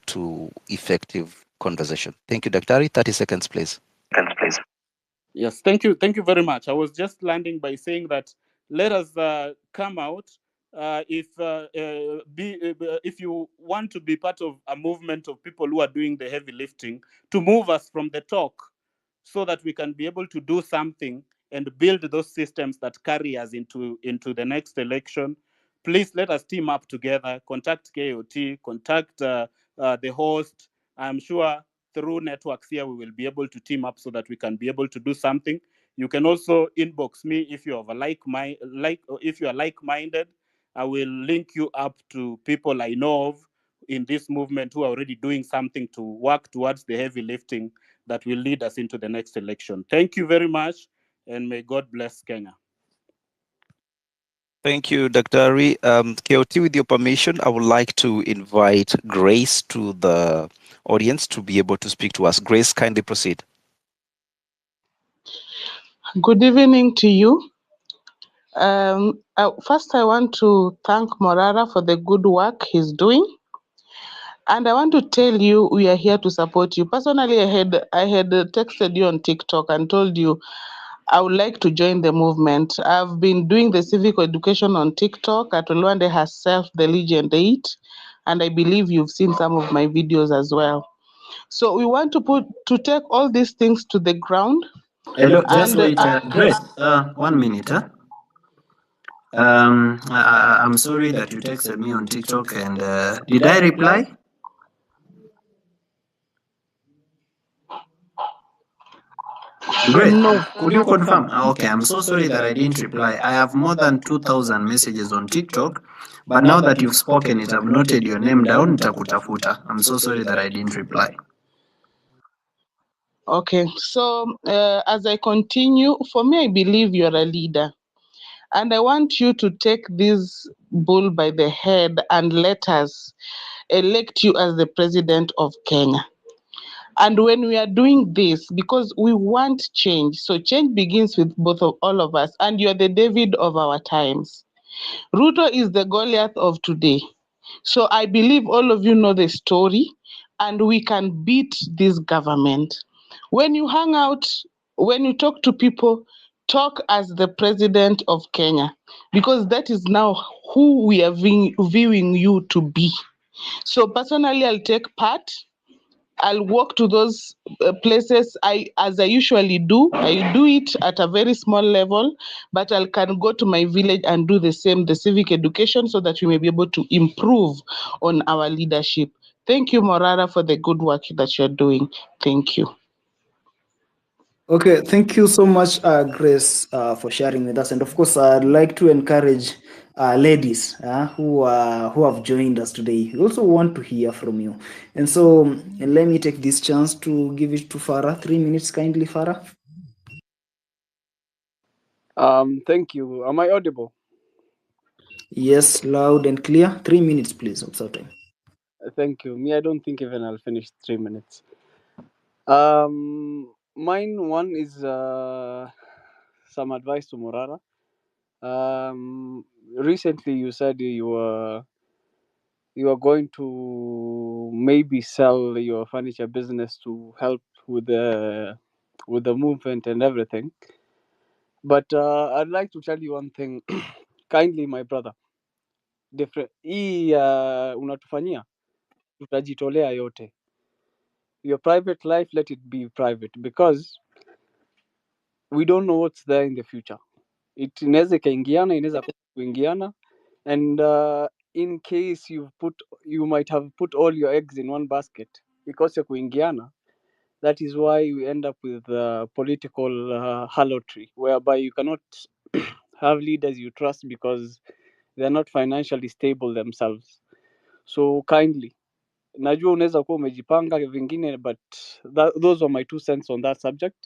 to effective conversation. Thank you, Dr. 30 seconds, please. Yes, thank you. Thank you very much. I was just landing by saying that let us come out if you want to be part of a movement of people who are doing the heavy lifting, to move us from the talk so that we can be able to do something and build those systems that carry us into the next election. Please let us team up together, contact KOT, contact the host. I'm sure through networks here, we will be able to team up so that we can be able to do something. You can also inbox me if you have if you are like-minded. I will link you up to people I know of in this movement who are already doing something to work towards the heavy lifting that will lead us into the next election. Thank you very much, and may God bless Kenya. Thank you, Dr. Ari. KOT, with your permission, I would like to invite Grace to the audience to be able to speak to us. Grace, kindly proceed. Good evening to you. First, I want to thank Morara for the good work he's doing. And I want to tell you, we are here to support you. Personally, I had texted you on TikTok and told you I would like to join the movement. I've been doing the civic education on TikTok. Atolwande herself, the Legend 8, and I believe you've seen some of my videos as well. So we want to take all these things to the ground. Hello, just wait, Grace. 1 minute. I'm sorry that you texted me on TikTok, and did I reply? Great. No. Could you confirm? Okay, I'm so sorry that I didn't reply. I have more than 2,000 messages on TikTok, but now that you've spoken it, I've noted your name down, Takutafuta. I'm so sorry that I didn't reply. Okay, so as I continue, for me, I believe you're a leader. And I want you to take this bull by the head and let us elect you as the president of Kenya. And when we are doing this, because we want change, so change begins with all of us, and you're the David of our times. Ruto is the Goliath of today. So I believe all of you know the story, and we can beat this government. When you hang out, when you talk to people, talk as the president of Kenya, because that is now who we are viewing you to be. So personally, I'll take part. I'll walk to those places as I usually do. I do it at a very small level, but I can go to my village and do the same, the civic education, so that we may be able to improve on our leadership. Thank you, Morara, for the good work that you're doing. Thank you. Okay, thank you so much, Grace, for sharing with us. And of course, I'd like to encourage ladies who have joined us today. We also want to hear from you. And so let me take this chance to give it to Farah. 3 minutes, kindly, Farah. Thank you. Am I audible? Yes, loud and clear. 3 minutes, please. Observe time. Thank you. Me, I don't think even I'll finish 3 minutes. Mine one is some advice to Morara. Recently you said you were going to maybe sell your furniture business to help with the movement and everything. But I'd like to tell you one thing kindly, my brother. Hii unatufanyia tutajitolea yote. Your private life, let it be private, because we don't know what's there in the future. It inaweza ikaingiana, inaweza kuingiana, and in case you might have put all your eggs in one basket because ya kuingiana. That is why we end up with political harlotry, whereby you cannot have leaders you trust because they are not financially stable themselves. So kindly, najua unaweza kuwa umejipanga vingine, but those are my 2 cents on that subject.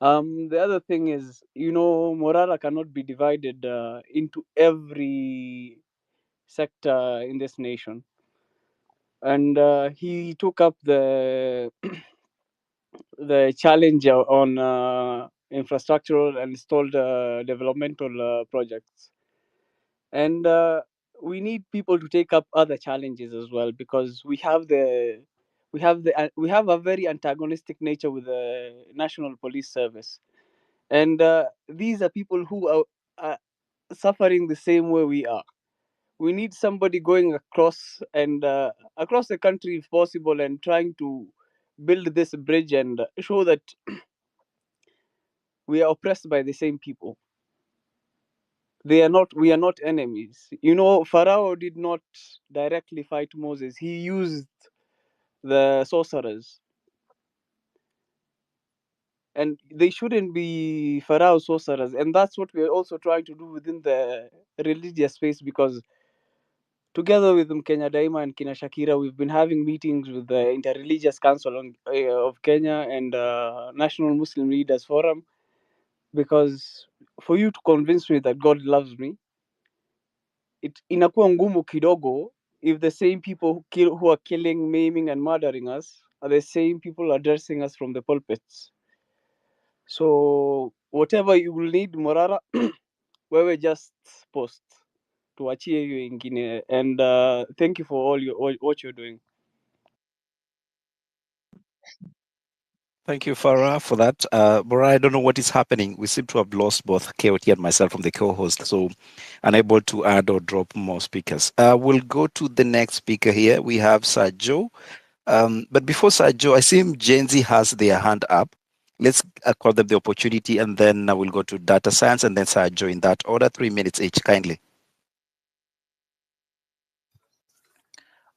The other thing is, Morara cannot be divided into every sector in this nation. And he took up the challenge on infrastructural and stalled developmental projects. And we need people to take up other challenges as well, because we have a very antagonistic nature with the National Police Service. And these are people who are suffering the same way we are. We need somebody going across the country if possible, and trying to build this bridge and show that we are oppressed by the same people. We are not enemies. Pharaoh did not directly fight Moses. He used the sorcerers. And they shouldn't be Pharaoh sorcerers. And that's what we are also trying to do within the religious space, because together with Kenya Daima and Kina Shakira, we've been having meetings with the Interreligious Council of Kenya and National Muslim Leaders Forum, because for you to convince me that God loves me, inakuwa ngumu kidogo if the same people who are killing, maiming, and murdering us are the same people addressing us from the pulpits. So whatever you will need, Morara, wewe just post. Tuachie hiyo ingine. And thank you for what you're doing. Thank you, Farah, for that. Bora, I don't know what is happening. We seem to have lost both KOT and myself from the co-host, so unable to add or drop more speakers. We'll go to the next speaker here. We have Sir Joe. But before Sir Joe, I see Gen Z has their hand up. Let's call them the opportunity, and then we'll go to data science, and then Sir Joe in that order. 3 minutes each, kindly.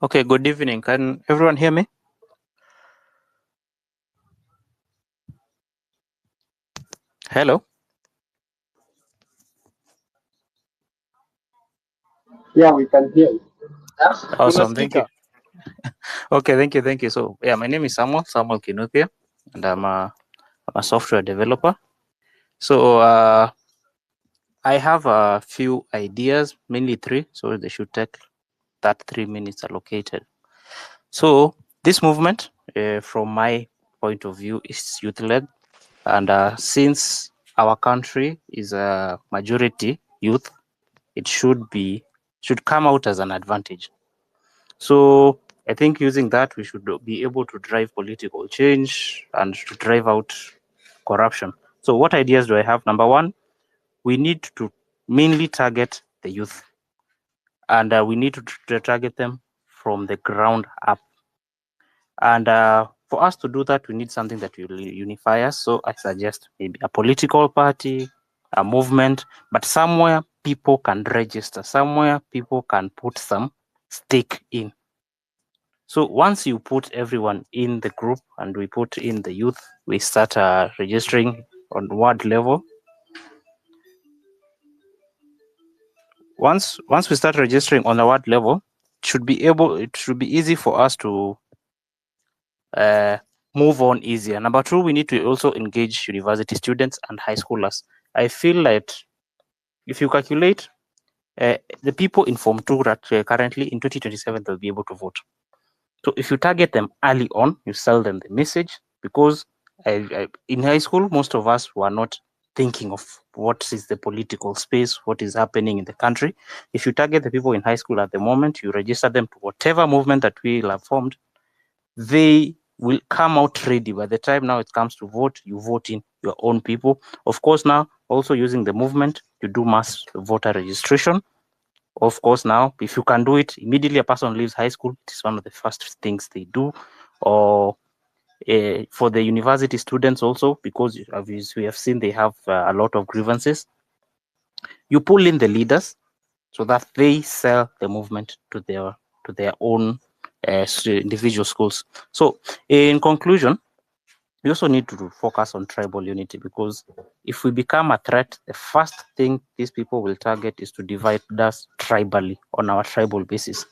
Okay, good evening. Can everyone hear me? Hello? Yeah, we can hear you. Awesome, thank you. Okay, thank you. So, yeah, my name is Samuel Kinuthia, and I'm a software developer. So, I have a few ideas, mainly 3, so they should take that 3 minutes allocated. So, this movement, from my point of view, is youth-led, and since our country is a majority youth, it should come out as an advantage. So I think using that, we should be able to drive political change and to drive out corruption. So what ideas do I have? Number 1, we need to mainly target the youth, and we need to target them from the ground up. And for us to do that, we need something that will unify us. So I suggest maybe a political party, a movement, but somewhere people can register, somewhere people can put some stake in. So once you put everyone in the group and we put in the youth, we start registering on ward level. Once we start registering on the ward level, it should be easy for us to move on easier. Number 2, we need to also engage university students and high schoolers. I feel like if you calculate the people in Form 2 that currently in 2027 they'll be able to vote. So if you target them early on, you sell them the message, because in high school, most of us were not thinking of what is the political space, what is happening in the country. If you target the people in high school at the moment, you register them to whatever movement that we have formed, they will come out ready. By the time now it comes to vote, you vote in your own people. Of course, now also using the movement to do mass voter registration. Of course, now, if you can do it immediately, a person leaves high school, it is one of the first things they do. Or for the university students also, because as we have seen, they have a lot of grievances. You pull in the leaders, so that they sell the movement to their own individual schools. So in conclusion, we also need to focus on tribal unity, because if we become a threat, the first thing these people will target is to divide us tribally on our tribal basis.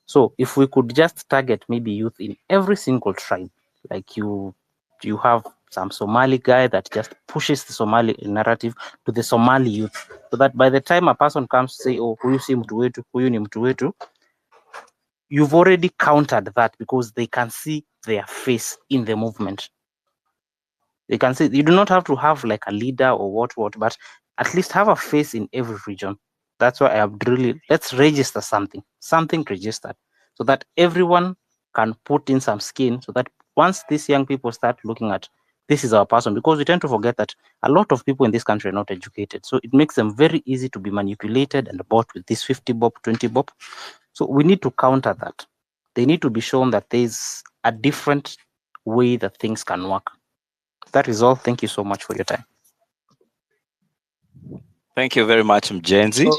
So if we could just target maybe youth in every single tribe, like you have some Somali guy that just pushes the Somali narrative to the Somali youth, so that by the time a person comes to say, oh, huyu si mtu wetu, huyu ni mtu wetu, you've already countered that, because they can see their face in the movement. They can say, you do not have to have like a leader or what, but at least have a face in every region. That's why I have really, let's register something registered, so that everyone can put in some skin, so that once these young people start looking at, this is our person, because we tend to forget that a lot of people in this country are not educated. So it makes them very easy to be manipulated and bought with this 50 bob, 20 bob. So we need to counter that. They need to be shown that there's a different way that things can work. That is all. Thank you so much for your time. Thank you very much, Mjenzi.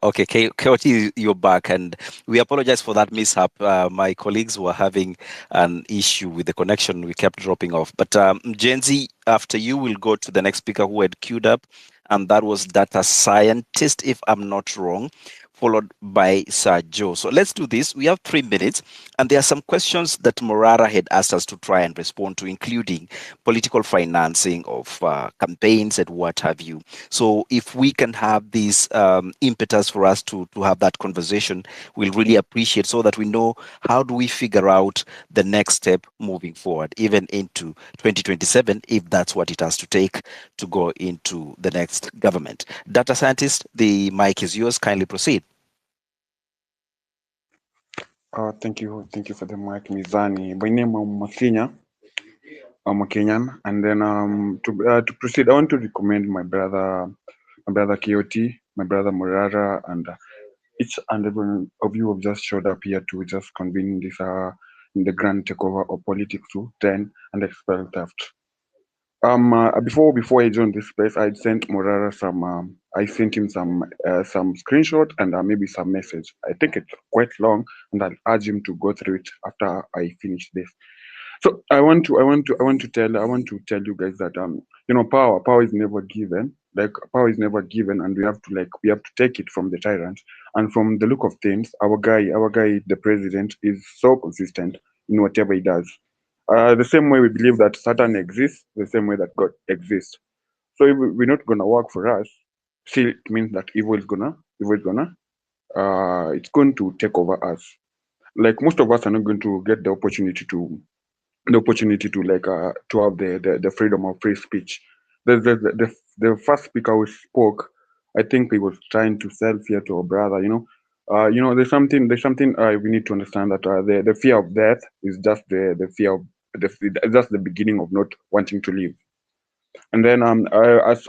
Okay, Keoti, you're back, and we apologize for that mishap. My colleagues were having an issue with the connection. We kept dropping off. But Mjenzi, after you, will go to the next speaker who had queued up, and that was data scientist, if I'm not wrong, followed by Sir Joe. So let's do this. We have 3 minutes, and there are some questions that Morara had asked us to try and respond to, including political financing of campaigns and what have you. So if we can have this impetus for us to have that conversation, we'll really appreciate, so that we know how do we figure out the next step moving forward, even into 2027, if that's what it has to take to go into the next government. Data scientist, the mic is yours. Kindly proceed. Thank you for the mic, Mizani. By name, I'm Masinya. I'm a Kenyan, and then to proceed, I want to recommend my brother Kioti, my brother Morara, and each and every one of you have just showed up here to just convene this in the grand takeover of politics to then and expel theft. Before I joined this space, I sent Morara I sent him some screenshot and maybe some message. I think it's quite long, and I'll urge him to go through it after I finish this. So I want to tell you guys that power is never given. Like, power is never given, and we have to take it from the tyrant. And from the look of things, our guy, the president, is so consistent in whatever he does. The same way we believe that Satan exists, the same way that God exists. So if we're not gonna work for us, still it means that evil is gonna it's going to take over us. Like, most of us are not going to get the opportunity to have the freedom of free speech. The first speaker who spoke, I think he was trying to sell fear to a brother. There's something we need to understand, that the fear of death is just the fear of just the beginning of not wanting to live. And then as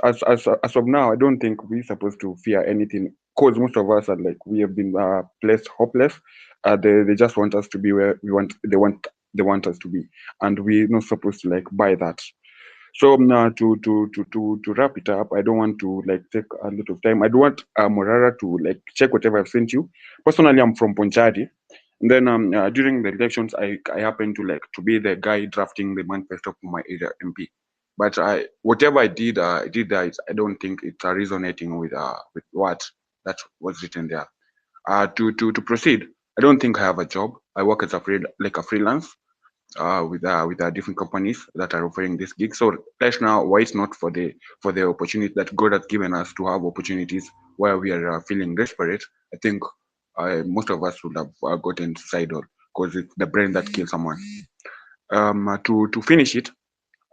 of now, I don't think we're supposed to fear anything, because most of us are we have been placed hopeless. They just want us to be where they want us to be, and we're not supposed to buy that. So to wrap it up, I don't want to take a lot of time. I don't want Morara to check whatever I've sent you. Personally, I'm from Ponchari, and then during the elections, I happened to be the guy drafting the manifesto for my area MP. But whatever I did there, I don't think it's resonating with what that was written there. To proceed, I don't think I have a job. I work as a freelance with different companies that are offering this gig. So right now, why it's not for the opportunity that God has given us to have opportunities where we are feeling desperate. I think most of us would have gotten suicidal, because it's the brain that kills someone. To finish it,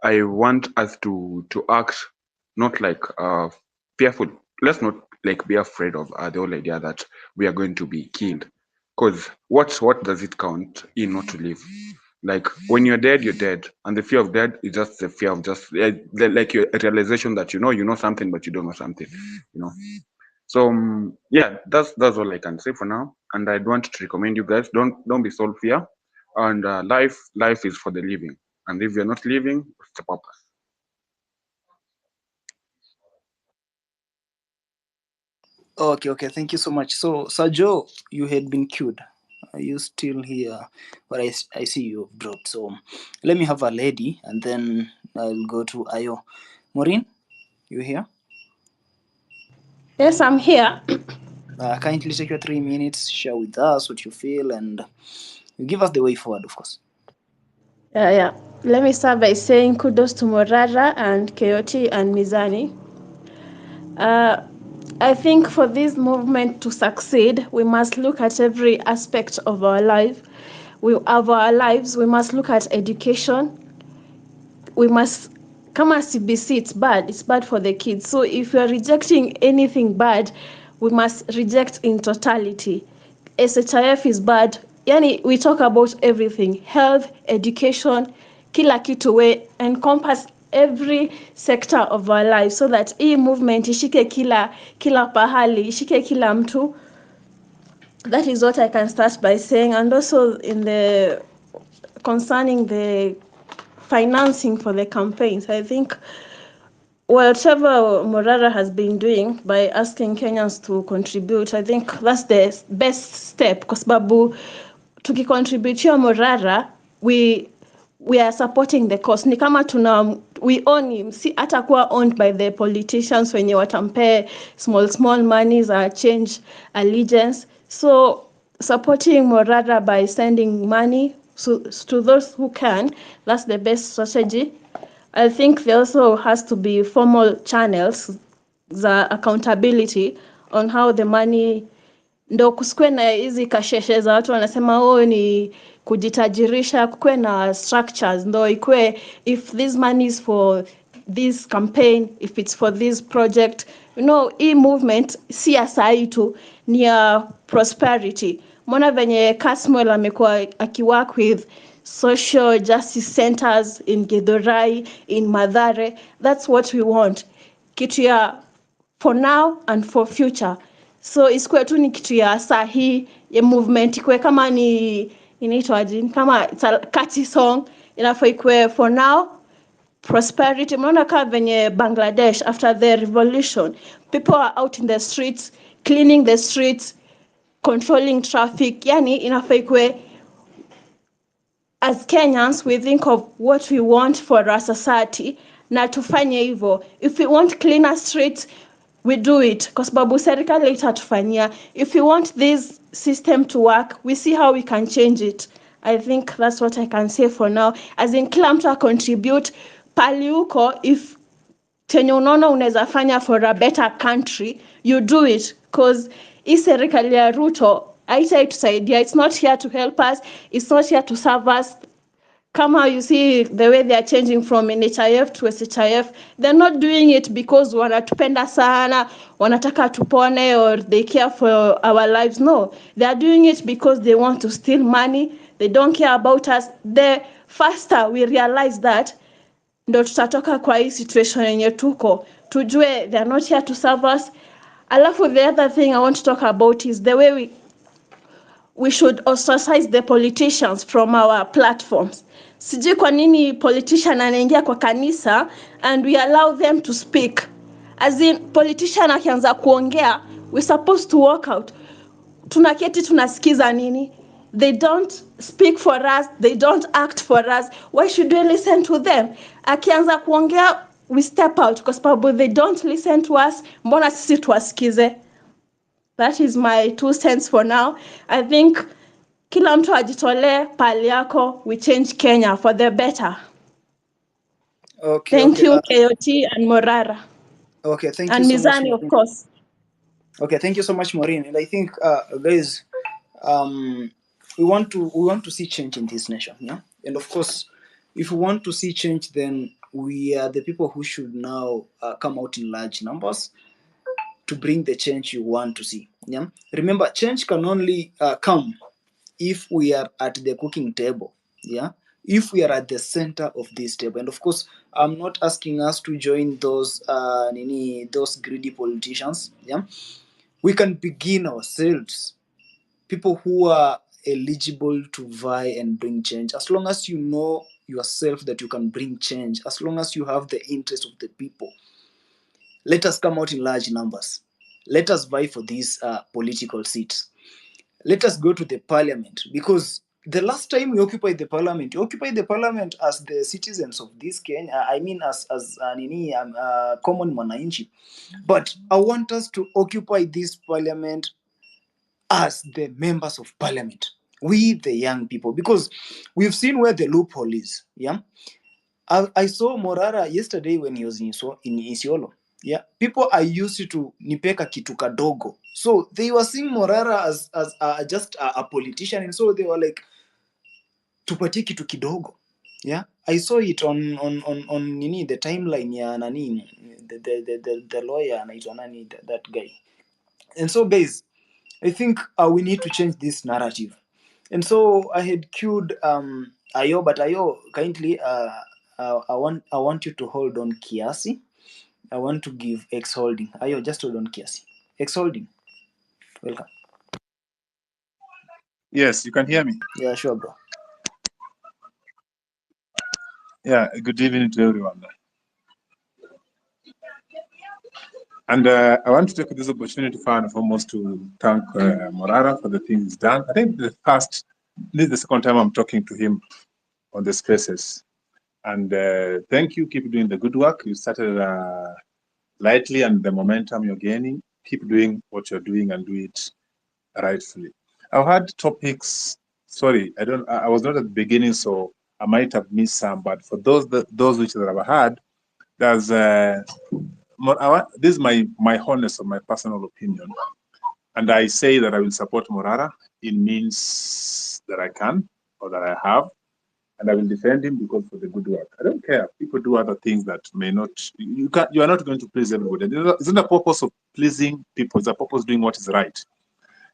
I want us to act not fearful. Let's not be afraid of the whole idea that we are going to be killed. Because what does it count in not to live? When you're dead, you're dead, and the fear of death is just the fear of just your realization that you know something, but you don't know something. So yeah, that's all I can say for now. And I'd want to recommend you guys, don't be so fear, and life is for the living. And if you're not living, what's the purpose? Okay, thank you so much. So, Sir Joe, you had been queued. Are you still here? But I see you've dropped. So, let me have a lady and then I'll go to Ayo. Maureen, you here? Yes, I'm here. Kindly take your 3 minutes, share with us what you feel, and you give us the way forward, of course. Yeah. Let me start by saying kudos to Morara and Keoti and Mizani. I think for this movement to succeed, we must look at every aspect of our life. We must look at education. We must, kama CBC, it's bad for the kids. So if we are rejecting anything bad, we must reject in totality. SHIF is bad. Yani, we talk about everything, health, education, kila kitu, we encompass every sector of our life so that hii movement ishike kila pahali, ishike kila mtu. That is what I can start by saying. And also concerning the financing for the campaigns, I think whatever Morara has been doing by asking Kenyans to contribute, I think that's the best step, kwa sababu tukicontributia Morara, we are supporting the cause. Ni kama we own him, si atakuwa owned by the politicians wenye watampe small monies or change allegiance. So supporting Morara by sending money to those who can, that's the best strategy. I think there also has to be formal channels za accountability on how the money, ndo kusikwe na hizi kasheshe za watu wanasema ni kujitajirisha, kukwe na structures, ndo ikwe if this money is for this campaign, if it's for this project, hii movement si ya sahi tu, ni ya prosperity. Mwana venye Kasmuel amekuwa akiwork with social justice centers in Githurai, in Mathare. That's what we want. Kitu ya for now and for future. So isikuwe tu ni kitu ya sahi ya movement, ikue kama ni inaitwaje, kama it's a catchy song, inafaa ikue for now prosperity. Mnaona kama venye Bangladesh after the revolution, people are out in the streets, cleaning the streets, controlling traffic. Yani inafaa ikue, as Kenyans, we think of what we want for our society, na tufanye hivyo. If we want cleaner streets, we do it, kwa sababu serikali itatufanyia. If we want this system to work, we see how we can change it. I think that's what I can say for now. As in, kila mtu contribute pali uko, if chenye unaona unaweza fanya for a better country, you do it, because hii serikali ya Ruto haitaitusaidia. It's not here to help us, it's not here to serve us. Kama you see the way they are changing from NHIF to SHIF, they're not doing it because wanatupenda sana, wanataka tupone, or they care for our lives. No, they are doing it because they want to steal money. They don't care about us. The faster we realize that, ndo tutatoka kwa hii situation yenye tuko, tujue they are not here to serve us. Alafu the other thing I want to talk about is the way we should ostracize the politicians from our platforms. Sijui kwa nini politician anaingia kwa kanisa and we allow them to speak. As in, politician akianza kuongea, we're supposed to walk out. Tunaketi tunasikiza nini? They don't speak for us, they don't act for us. Why should we listen to them? Akianza kuongea, we step out kwa sababu they don't listen to us. Mbona sisi tuwasikize? That is my 2 cents for now. I think kila mtu ajitolee pali yako, we change Kenya for the better. Thank you, KOT and Morara. Okay, thank and you so much, Mizani, of Maureen. course. Okay, thank you so much, Maureen. And I think, guys, we want to see change in this nation, yeah. And of course, if we want to see change, then we are the people who should now come out in large numbers to bring the change you want to see. Yeah. Remember, change can only come if we are at the cooking table. Yeah. If we are at the center of this table, and of course, I'm not asking us to join those greedy politicians. Yeah. We can begin ourselves, people who are eligible to vie and bring change. As long as you know yourself that you can bring change, as long as you have the interest of the people, let us come out in large numbers. let us vie for these political seats. Let us go to the parliament, because the last time we occupied the parliament as the citizens of this Kenya, I mean as common mwananchi. But I want us to occupy this parliament as the members of parliament, we the young people, because we've seen where the loophole is. Yeah, I saw Morara yesterday when he was in Isiolo. Yeah, people are used to nipeka kitu kadogo, so they were seeing Morara as just a politician, and so they were like, tupatie kitu kidogo. Yeah, I saw it on nini the timeline ya nani the lawyer anaitwa nani that guy. And so guys, I think we need to change this narrative. And so I had queued Ayo, but Ayo, kindly, I want you to hold on kiasi. I want to give X holding. Ayo, just hold on kiasi. X holding. Welcome. Yes, you can hear me. Yeah, sure, bro. Yeah, good evening to everyone. And I want to take this opportunity first and foremost to thank Morara for the things he's done. I think this is the second time I'm talking to him on the spaces. And thank you, keep doing the good work. You started lightly, and the momentum you're gaining, keep doing what you're doing and do it rightfully. I've had topics, sorry, I was not at the beginning, so I might have missed some, but for those which that I've had, there's this is my honest or my personal opinion, and I say that I will support Morara in means that I can or that I have, and I will defend him because for the good work. I don't care. People do other things that may not. You are not going to please everybody. It's not a purpose of pleasing people. It's a purpose of doing what is right.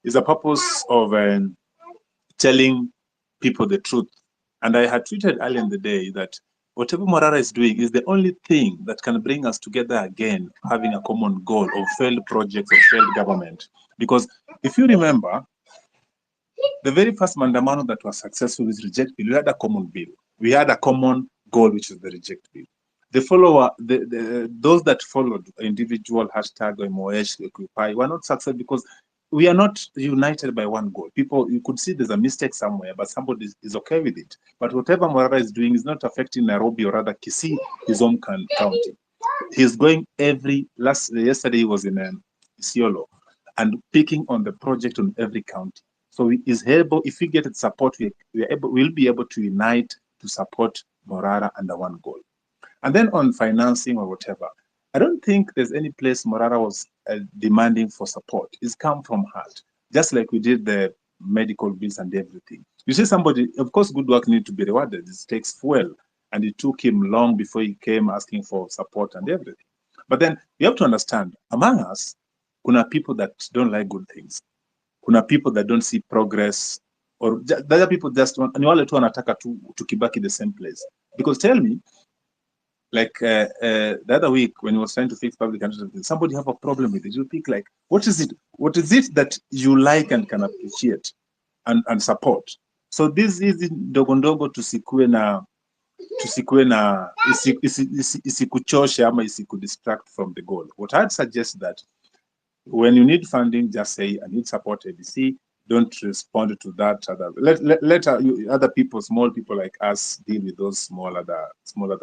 It's a purpose of telling people the truth. And I had tweeted earlier in the day that whatever Morara is doing is the only thing that can bring us together again, having a common goal of failed projects or failed government. Because if you remember, the very first Mandamano that was successful with Reject Bill, we had a common bill. We had a common goal, which is the Reject Bill. Those that followed individual hashtag or MOH, Occupy, were not successful because we are not united by one goal. People, you could see there's a mistake somewhere, but somebody is okay with it. But whatever Morara is doing is not affecting Nairobi or rather Kisii, his home county. He's going yesterday he was in Isiolo and picking on the project on every county. So if we get support, we'll be able to unite to support Morara under one goal. And then on financing or whatever, I don't think there's any place Morara was demanding for support. It's come from heart, just like we did the medical bills and everything. You see somebody, of course, good work needs to be rewarded. It takes fuel, and it took him long before he came asking for support and everything. But then you have to understand, among us, kuna people that don't like good things. Kuna people that don't see progress, or the other people just want, ni wale tu wanataka to kibaki the same place. Because tell me, like the other week when he was trying to fix public transportation, somebody have a problem with it. You pick like, what is it? What is it that you like and can appreciate and support? So this is ndogo ndogo tusikue na isikuchoshe ama isikudistract from the goal. What I'd suggest that when you need funding, just say, I need support ABC. Don't respond to that. Let other people, small people like us, deal with those small other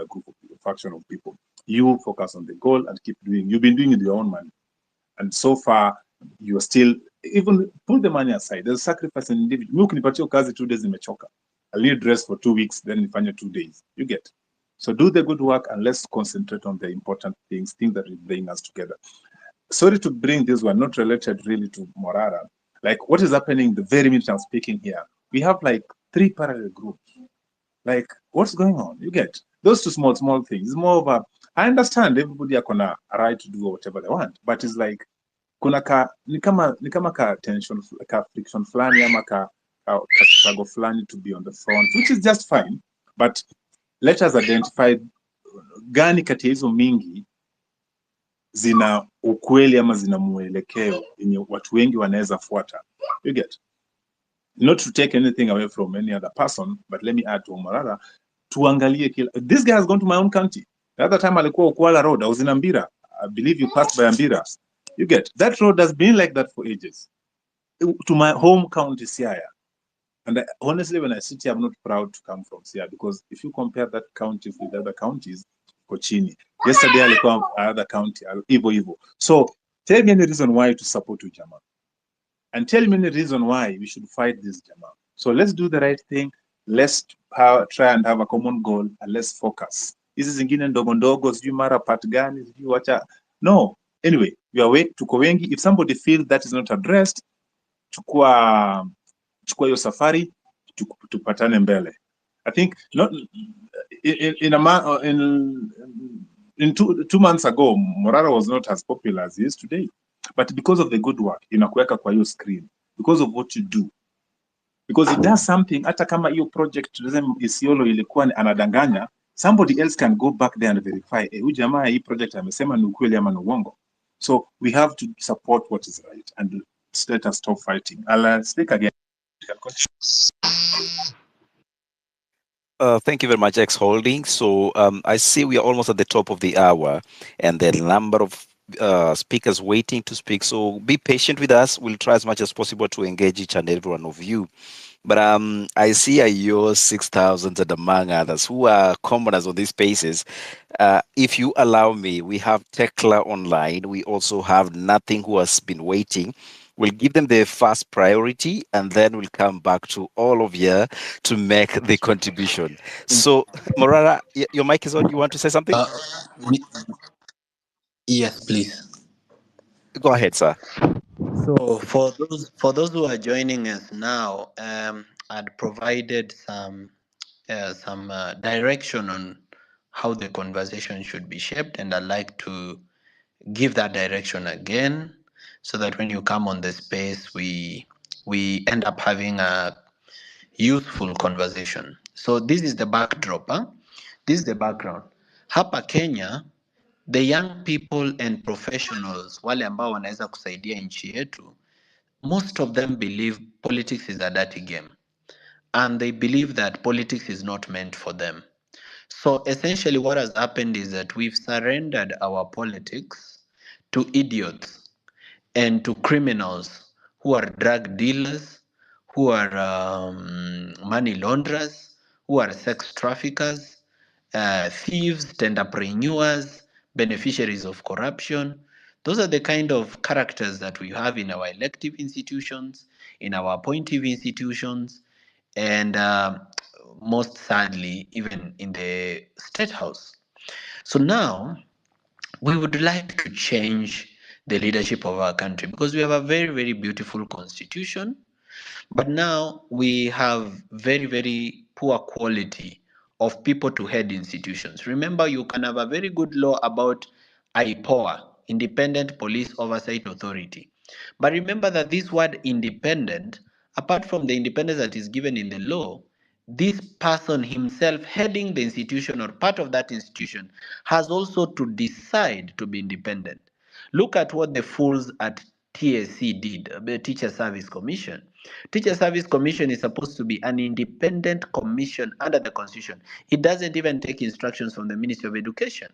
group of people, faction of people. You focus on the goal and keep doing. You've been doing it with your own money, and so far you are still. Even put the money aside. There's a sacrifice in individual. Look, nipatie kazi 2 days nimechoka. I'll need rest for 2 weeks, then nifanye 2 days. You get. So do the good work and let's concentrate on the important things that will bring us together. Sorry to bring this one, not related really to Morara. Like what is happening the very minute I'm speaking here, we have like 3 parallel groups. Like what's going on? You get those 2 small things. It's more of a, I understand everybody are gonna right to do whatever they want, but it's like kuna ni kama ka tension, ka friction flani ama ka struggle flani to be on the front, which is just fine. But let us identify gani kati ya hizo mingi zina ukweli ama zina mwelekeo yenye watu wengi wanaweza fuata. You get? Not to take anything away from any other person, but let me add to Morara, tuangalie kila. This guy has gone to my own county. The other time alikuwa Ukwala Road, I was in Ambira. I believe you passed by Ambira. You get that road has been like that for ages. To my home county, Siaya. And honestly, when I sit here, I'm not proud to come from Siaya because if you compare that county with other counties, Kochini. Yesterday, I come other county, Ivo. So tell me any reason why to support Ujama. And tell me any reason why we should fight this Jama. So let's do the right thing. Let's try and have a common goal and let's focus. Hizi zingine ndogo ndogo, sijui mara part gani, sijui wacha. No. Anyway, tuko wengi. If somebody feels that is not addressed, chukua hiyo safari, tupatane mbele. I think not in 2 months ago, Morara was not as popular as he is today. But because of the good work, inakuweka kwa hiyo screen. Because of what you do. Because it does something, hata kama hiyo project Isiolo ilikuwa anadanganya, somebody else can go back there and verify, huyu jamaa hii project amesema ni ukweli ama ni uongo. So we have to support what is right and let us stop fighting. I'll speak again. Thank you very much, X Holding. So I see we are almost at the top of the hour, and there are a number of speakers waiting to speak. So be patient with us. We'll try as much as possible to engage each and every one of you. But I see your 6,000 and among others who are commoners on these spaces. If you allow me, we have Tekla online. We also have Nothing who has been waiting. We'll give them the first priority, and then we'll come back to all of you to make the contribution. So, Morara, your mic is on. You want to say something? Yes, please. Go ahead, sir. So for those who are joining us now, I'd provided some direction on how the conversation should be shaped, and I'd like to give that direction again, so that when you come on the space, we end up having a useful conversation. So this is the backdrop. This is the background. Hapa Kenya, the young people and professionals wale ambao wanaweza kusaidia nchi yetu, most of them believe politics is a dirty game, and they believe that politics is not meant for them. So essentially what has happened is that we've surrendered our politics to idiots and to criminals who are drug dealers, who are money launderers, who are sex traffickers, thieves, tenderpreneurs, beneficiaries of corruption. Those are the kind of characters that we have in our elective institutions, in our appointive institutions, and most sadly, even in the state house. So now, we would like to change the leadership of our country because we have a very, very beautiful constitution, but now we have very, very poor quality of people to head institutions. Remember, you can have a very good law about IPOA, Independent Police Oversight Authority. But remember that this word independent, apart from the independence that is given in the law, this person himself heading the institution or part of that institution has also to decide to be independent. Look at what the fools at TSC did, the Teacher Service Commission. Teacher Service Commission is supposed to be an independent commission under the Constitution. It doesn't even take instructions from the Ministry of Education.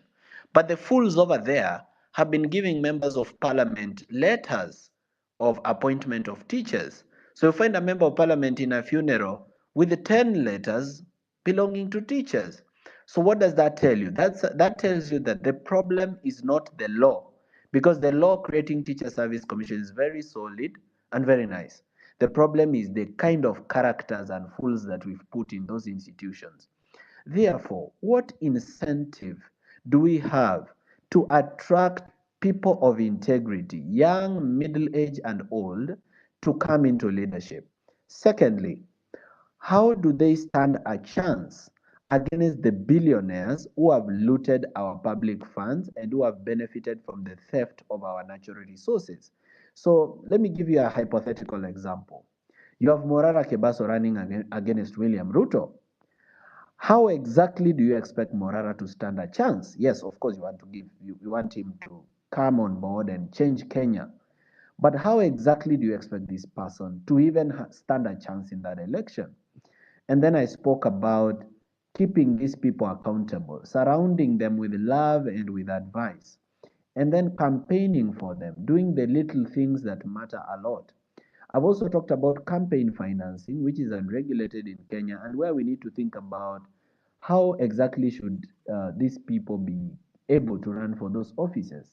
But the fools over there have been giving members of parliament letters of appointment of teachers. So you find a member of parliament in a funeral with 10 letters belonging to teachers. So what does that tell you? That tells you that the problem is not the law, because the law creating Teacher Service Commission is very solid and very nice. The problem is the kind of characters and fools that we've put in those institutions. Therefore, what incentive do we have to attract people of integrity, young, middle-aged, and old, to come into leadership? Secondly, how do they stand a chance against the billionaires who have looted our public funds and who have benefited from the theft of our natural resources? So let me give you a hypothetical example. You have Morara Kebaso running against William Ruto. How exactly do you expect Morara to stand a chance? Yes, of course, you want him to come on board and change Kenya. But how exactly do you expect this person to even stand a chance in that election? And then I spoke about keeping these people accountable, surrounding them with love and with advice. and then campaigning for them, doing the little things that matter a lot. I've also talked about campaign financing, which is unregulated in Kenya, and where we need to think about how exactly should these people be able to run for those offices.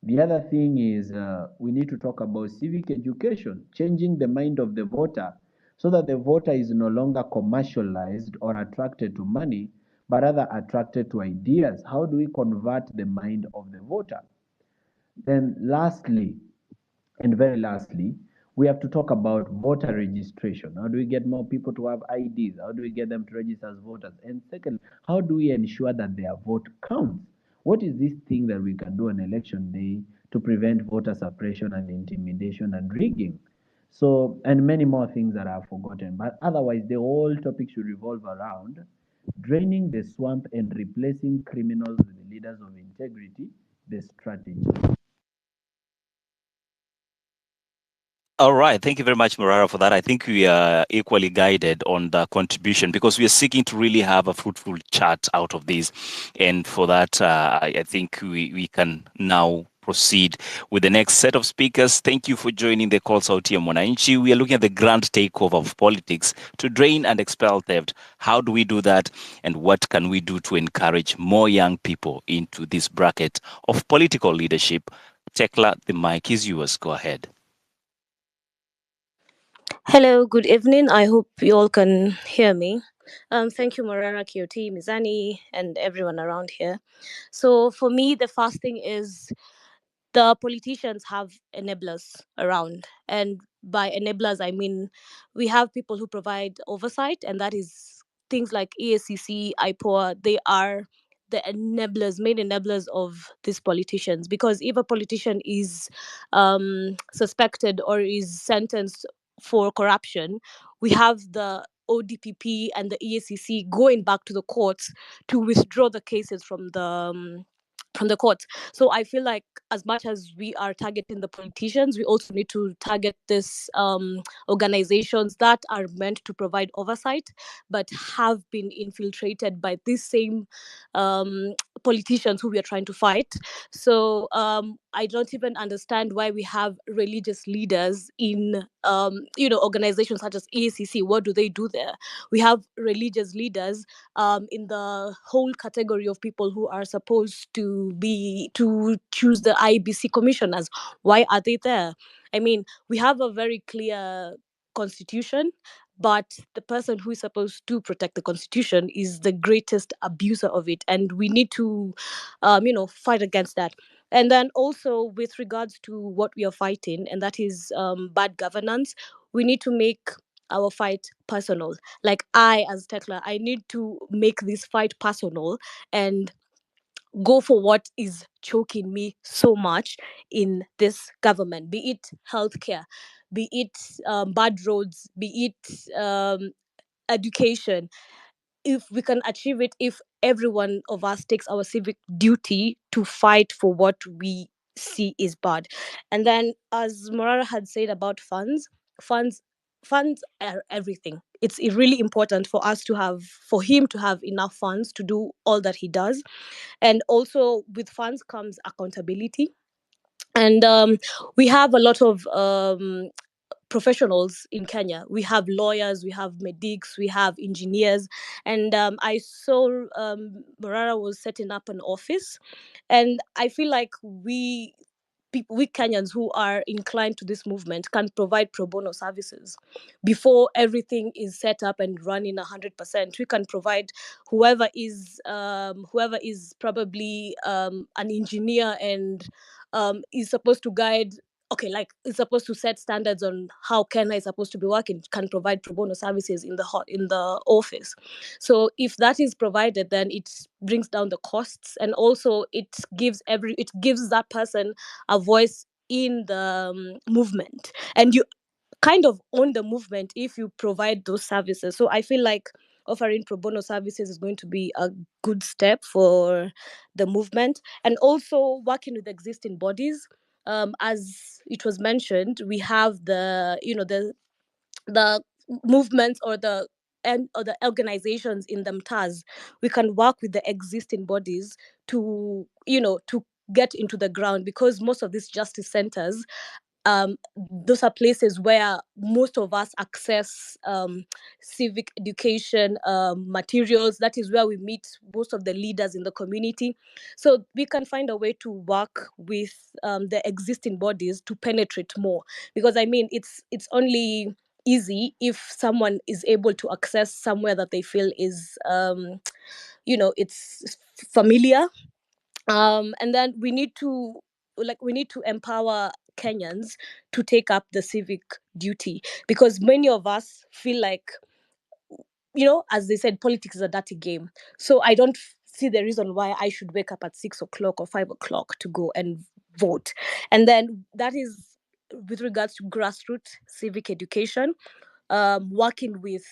The other thing is we need to talk about civic education, changing the mind of the voter so that the voter is no longer commercialized or attracted to money, but rather attracted to ideas. How do we convert the mind of the voter? Then, lastly, and very lastly, we have to talk about voter registration. How do we get more people to have IDs? How do we get them to register as voters? And second, how do we ensure that their vote counts? What is this thing that we can do on election day to prevent voter suppression and intimidation and rigging? So, and many more things that I've forgotten. But otherwise, the whole topic should revolve around draining the swamp and replacing criminals with the leaders of integrity, the strategy. All right. Thank you very much, Murara, for that. I think we are equally guided on the contribution because we are seeking to really have a fruitful chat out of this. And for that, I think we can now proceed with the next set of speakers. Thank you for joining the Call Sauti ya Mwananchi. We are looking at the grand takeover of politics to drain and expel theft. How do we do that? And what can we do to encourage more young people into this bracket of political leadership? Tekla, the mic is yours. Go ahead. Hello, good evening. I hope you all can hear me. Thank you, Marara, Kioti, Mizani, and everyone around here. So, for me, the first thing is the politicians have enablers around. And by enablers, I mean we have people who provide oversight, and that is things like EACC, IPOA. They are the enablers, main enablers of these politicians. Because if a politician is suspected or is sentenced for corruption, we have the ODPP and the EACC going back to the courts to withdraw the cases from the courts. So I feel like as much as we are targeting the politicians, we also need to target this organizations that are meant to provide oversight, but have been infiltrated by these same politicians who we are trying to fight. So I don't even understand why we have religious leaders in organizations such as EACC. What do they do there? We have religious leaders in the whole category of people who are supposed to choose the IBC commissioners. Why are they there? I mean, we have a very clear constitution, but the person who is supposed to protect the constitution is the greatest abuser of it, and we need to fight against that. And then also with regards to what we are fighting, and that is bad governance, we need to make our fight personal. Like I, as Tekla, I need to make this fight personal and go for what is choking me so much in this government, be it healthcare, be it bad roads, be it education. If we can achieve it, if every one of us takes our civic duty to fight for what we see is bad. And then, as Morara had said about funds funds are everything. It's really important for us to have, for him to have enough funds to do all that he does. And also with funds comes accountability. And we have a lot of professionals in Kenya. We have lawyers, we have medics, we have engineers. And I saw Morara was setting up an office. And I feel like we Kenyans who are inclined to this movement can provide pro bono services before everything is set up and running 100%. We can provide whoever is probably an engineer and is supposed to guide. Okay, like is supposed to set standards on how Kenya is supposed to be working, can provide pro bono services in the office. So if that is provided, then it brings down the costs, and also it gives that person a voice in the movement, and you kind of own the movement if you provide those services. So I feel like offering pro bono services is going to be a good step for the movement, and also working with existing bodies. As it was mentioned, we have the movements or the organizations in the MTAs. We can work with the existing bodies to get into the ground, because most of these justice centers, those are places where most of us access civic education materials. That is where we meet most of the leaders in the community. So we can find a way to work with the existing bodies to penetrate more, because I mean, it's only easy if someone is able to access somewhere that they feel is it's familiar. And then we need to empower Kenyans to take up the civic duty, because many of us feel like, as they said, politics is a dirty game. So I don't see the reason why I should wake up at 6 o'clock or 5 o'clock to go and vote. And then that is with regards to grassroots civic education, working with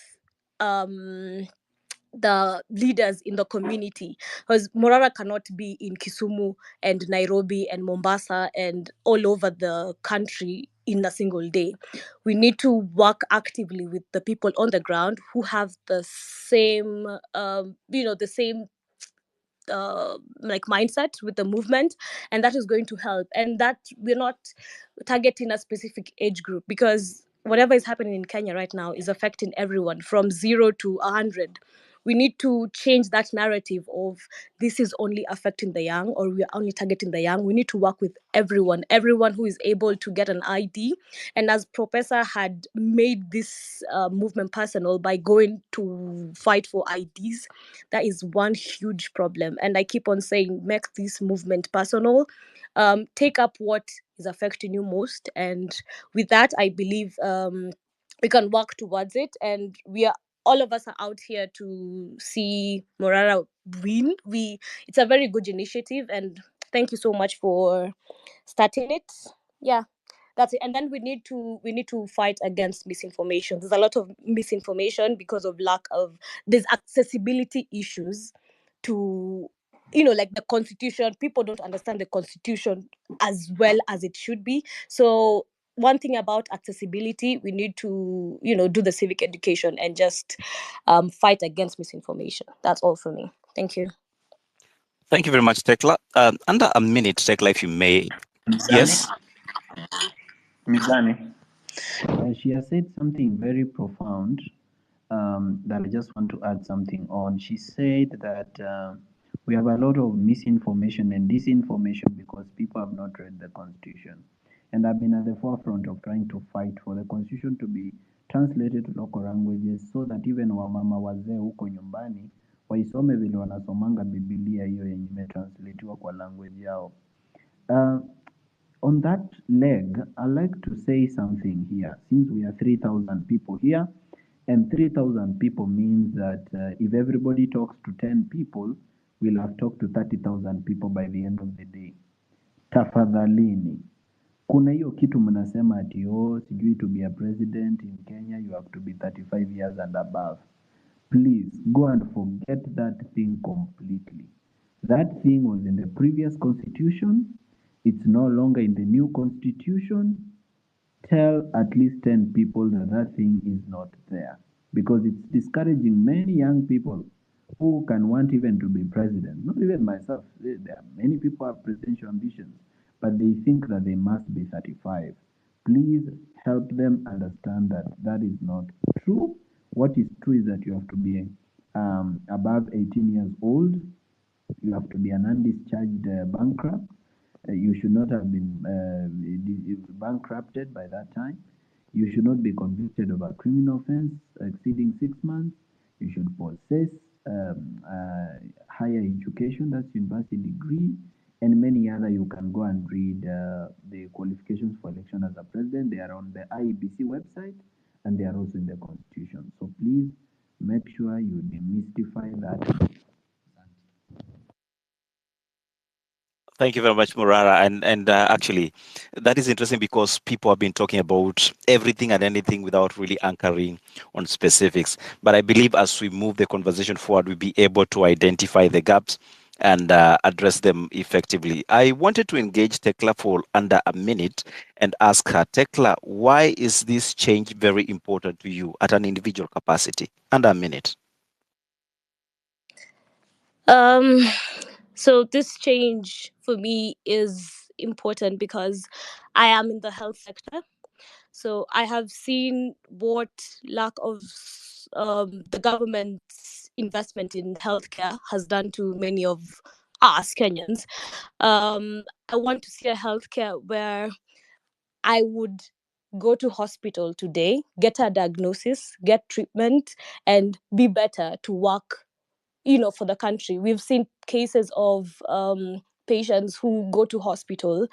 the leaders in the community, because Morara cannot be in Kisumu and Nairobi and Mombasa and all over the country in a single day. We need to work actively with the people on the ground who have the same, the same mindset with the movement, and that is going to help. And that we're not targeting a specific age group, because whatever is happening in Kenya right now is affecting everyone from 0 to 100. We need to change that narrative of this is only affecting the young, or we are only targeting the young. We need to work with everyone who is able to get an ID. And as Professor had made this movement personal by going to fight for IDs, that is one huge problem. And I keep on saying, make this movement personal. Take up what is affecting you most. And with that, I believe we can work towards it. And all of us are out here to see Morara win. It's a very good initiative, and thank you so much for starting it. Yeah, that's it. And then we need to fight against misinformation. There's a lot of misinformation because of there's accessibility issues to like the constitution. People don't understand the constitution as well as it should be. So one thing about accessibility, we need to do the civic education and just fight against misinformation. That's all for me. Thank you. Thank you very much, Tekla. Under a minute, Tekla, if you may. Yes. Mizani. She has said something very profound that I just want to add something on. She said that we have a lot of misinformation and disinformation because people have not read the Constitution. And I've been at the forefront of trying to fight for the Constitution to be translated to local languages so that even wamama wazee huko nyumbani waisome vile wanasomanga Biblia hiyo yenye imetranslatiwa kwa language yao. On that leg, I'd like to say something here. Since we are 3,000 people here, and 3,000 people means that if everybody talks to 10 people, we'll have talked to 30,000 people by the end of the day. Tafadhalini. Kuna hiyo kitu mnasema ati sijui to be a president in Kenya, you have to be 35 years and above. Please go and forget that thing completely. That thing was in the previous constitution. It's no longer in the new constitution. Tell at least 10 people that that thing is not there, because it's discouraging many young people who can want even to be president. Not even myself. There are many people who have presidential ambitions, but they think that they must be 35. Please help them understand that that is not true. What is true is that you have to be above 18 years old. You have to be an undischarged bankrupt. You should not have been bankrupted by that time. You should not be convicted of a criminal offense exceeding 6 months. You should possess higher education, that's university degree, and many other. You can go and read the qualifications for election as a president. They are on the IEBC website, and they are also in the constitution. So please make sure you demystify that. Thank you very much, Murara. And actually, that is interesting because people have been talking about everything and anything without really anchoring on specifics. But I believe as we move the conversation forward, we'll be able to identify the gaps and address them effectively. I wanted to engage Tekla for under a minute and ask her, Tekla, why is this change very important to you at an individual capacity? Under a minute. So this change for me is important because I am in the health sector. So I have seen what lack of the government's investment in healthcare has done to many of us Kenyans. I want to see a healthcare where I would go to hospital today, get a diagnosis, get treatment, and be better to work, for the country. We've seen cases of patients who go to hospital,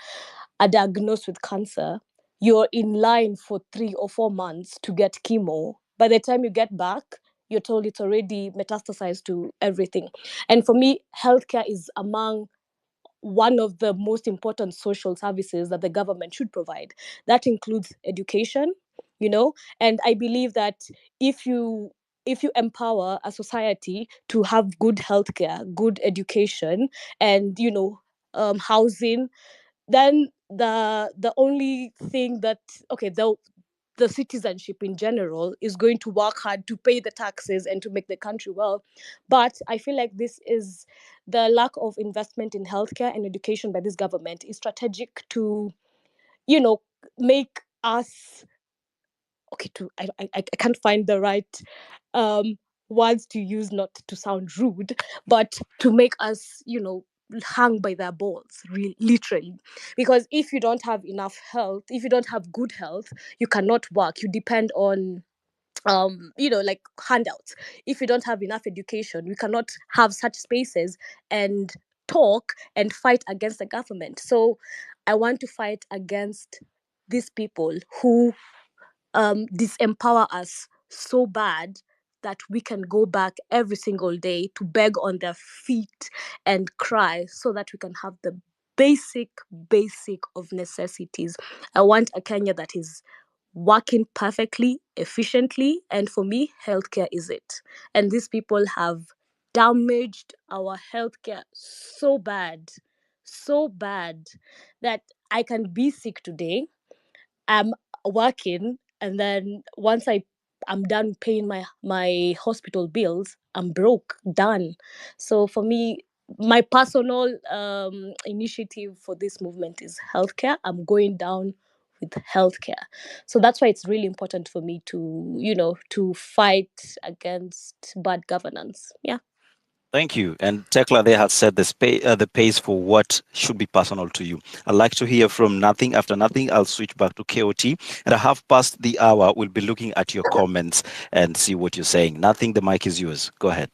are diagnosed with cancer. You're in line for 3 or 4 months to get chemo. By the time you get back, you're told it's already metastasized to everything. And for me, healthcare is among one of the most important social services that the government should provide. That includes education, and I believe that if you empower a society to have good healthcare, good education, and housing, then the only thing that the citizenship in general is going to work hard to pay the taxes and to make the country well. But I feel like this is the lack of investment in healthcare and education by this government is strategic to, make us I can't find the right words to use, not to sound rude, but to make us, hang by their balls, literally. Because if you don't have enough health, if you don't have good health, you cannot work. You depend on like handouts. If you don't have enough education, we cannot have such spaces and talk and fight against the government. So I want to fight against these people who disempower us so bad that we can go back every single day to beg on their feet and cry so that we can have the basic of necessities. I want a Kenya that is working perfectly, efficiently, and for me, healthcare is it. And these people have damaged our healthcare so bad that I can be sick today. I'm working, and then once I'm done paying my hospital bills, I'm broke, done. So for me, my personal initiative for this movement is healthcare. I'm going down with healthcare. So that's why it's really important for me to fight against bad governance. Yeah. Thank you. And Tekla there has set the pace for what should be personal to you. I'd like to hear from Nothing. After Nothing, I'll switch back to KOT. And at half past the hour, we'll be looking at your comments and see what you're saying. Nothing, the mic is yours. Go ahead.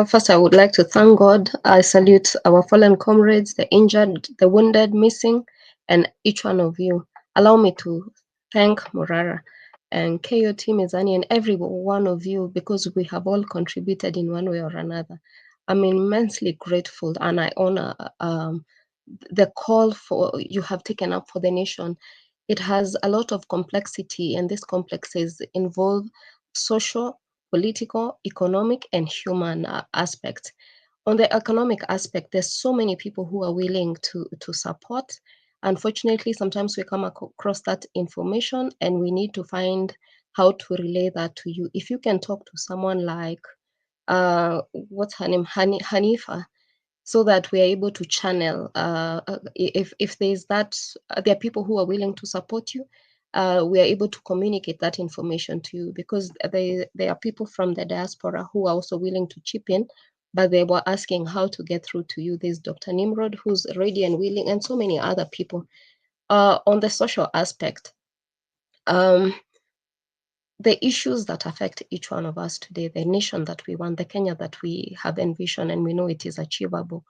First, I would like to thank God. I salute our fallen comrades, the injured, the wounded, missing, and each one of you. Allow me to thank Morara and KOT, Mizani, and every one of you, because we have all contributed in one way or another. I'm immensely grateful, and I honor the call for you have taken up for the nation. It has a lot of complexity, and these complexes involve social, political, economic, and human aspects. On the economic aspect, there's so many people who are willing to support. Unfortunately, sometimes we come across that information and we need to find how to relay that to you. If you can talk to someone like, what's her name, Hanifa, so that we are able to channel, if there's that, there are people who are willing to support you, we are able to communicate that information to you, because there are people from the diaspora who are also willing to chip in, but they were asking how to get through to you. There's Dr. Nimrod, who's ready and willing, and so many other people. On the social aspect, the issues that affect each one of us today, the nation that we want, the Kenya that we have envisioned and we know it is achievable.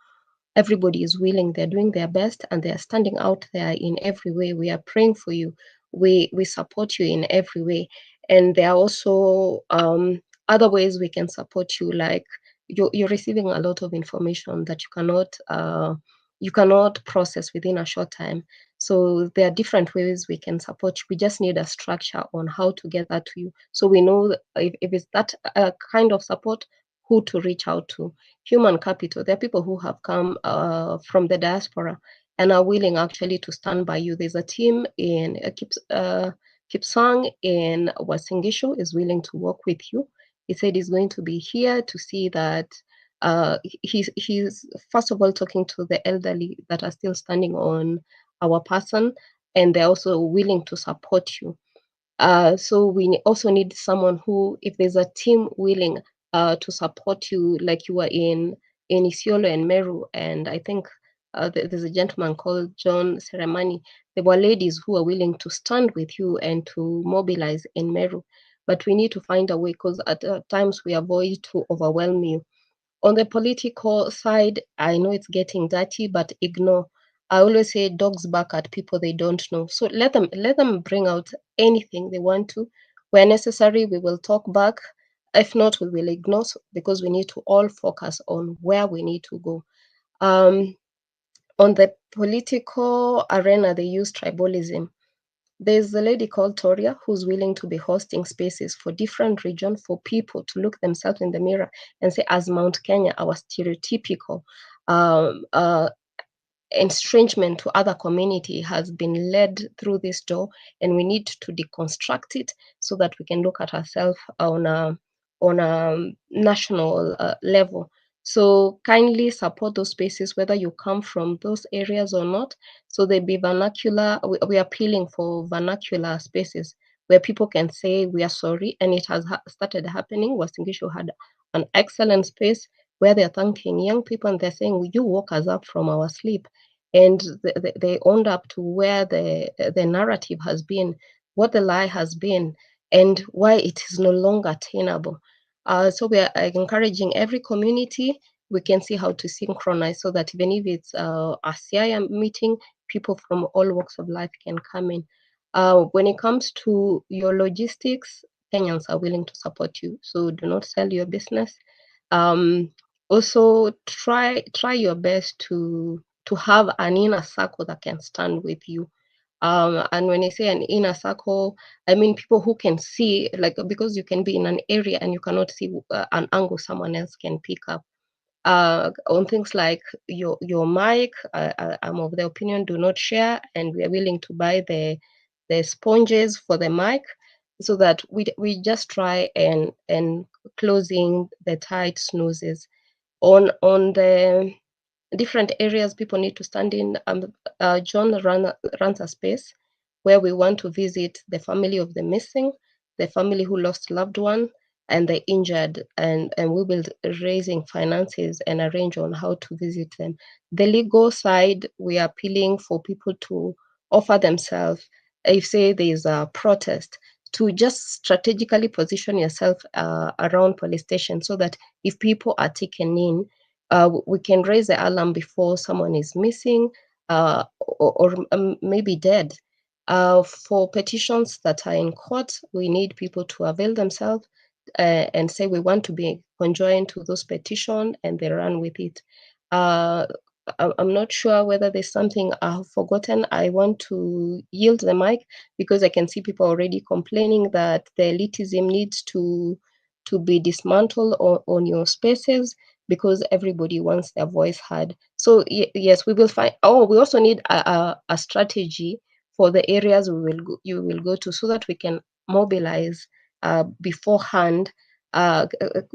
Everybody is willing, they're doing their best, and they're standing out there in every way. We are praying for you. We support you in every way. And there are also other ways we can support you, like you're receiving a lot of information that you cannot process within a short time. So there are different ways we can support you. We just need a structure on how to get that to you. So we know if it's that kind of support, who to reach out to. Human capital, there are people who have come from the diaspora and are willing actually to stand by you. There's a team in Kipsang in Wasingishu is willing to work with you. He said he's going to be here to see that He's first of all talking to the elderly that are still standing on our person, and they're also willing to support you. So we also need someone who, if there's a team willing to support you, like you were in Isiolo and Meru, and I think there's a gentleman called John Seremani. There were ladies who are willing to stand with you and to mobilize in Meru. But we need to find a way, because at times we avoid to overwhelm you. On the political side, I know it's getting dirty, but ignore. I always say dogs bark at people they don't know. So let them bring out anything they want to. Where necessary, we will talk back. If not, we will ignore, because we need to all focus on where we need to go. On the political arena, they use tribalism. There's a lady called Toria who's willing to be hosting spaces for different regions for people to look themselves in the mirror and say, as Mount Kenya, our stereotypical estrangement to other community has been led through this door, and we need to deconstruct it so that we can look at ourselves on a national level. So kindly support those spaces, whether you come from those areas or not. So they be vernacular. We are appealing for vernacular spaces where people can say we are sorry, and it has started happening. Western Gishu had an excellent space where they're thanking young people and they're saying, you woke us up from our sleep. And they owned up to where the narrative has been, what the lie has been, and why it is no longer tenable. So we are encouraging every community. We can see how to synchronize so that even if it's a CIM meeting, people from all walks of life can come in. When it comes to your logistics, Kenyans are willing to support you. So do not sell your business. Also, try your best to have an inner circle that can stand with you. And when I say an inner circle, I mean people who can see, like, because you can be in an area and you cannot see an angle someone else can pick up. On things like your mic, I'm of the opinion, do not share, and we are willing to buy the sponges for the mic, so that we just try and closing the tight snoozes on the different areas people need to stand in. John runs a space where we want to visit the family of the missing, the family who lost loved one, and the injured, and we will raising finances and arrange on how to visit them. The legal side, we are appealing for people to offer themselves. If say there is a protest, to just strategically position yourself around police station, so that if people are taken in, we can raise the alarm before someone is missing or maybe dead. For petitions that are in court, we need people to avail themselves and say we want to be conjoined to those petitions, and they run with it. I'm not sure whether there's something I've forgotten. I want to yield the mic because I can see people already complaining that the elitism needs to be dismantled on your spaces, because everybody wants their voice heard. So yes, we will find. Oh, we also need a strategy for the areas you will go to, so that we can mobilize beforehand.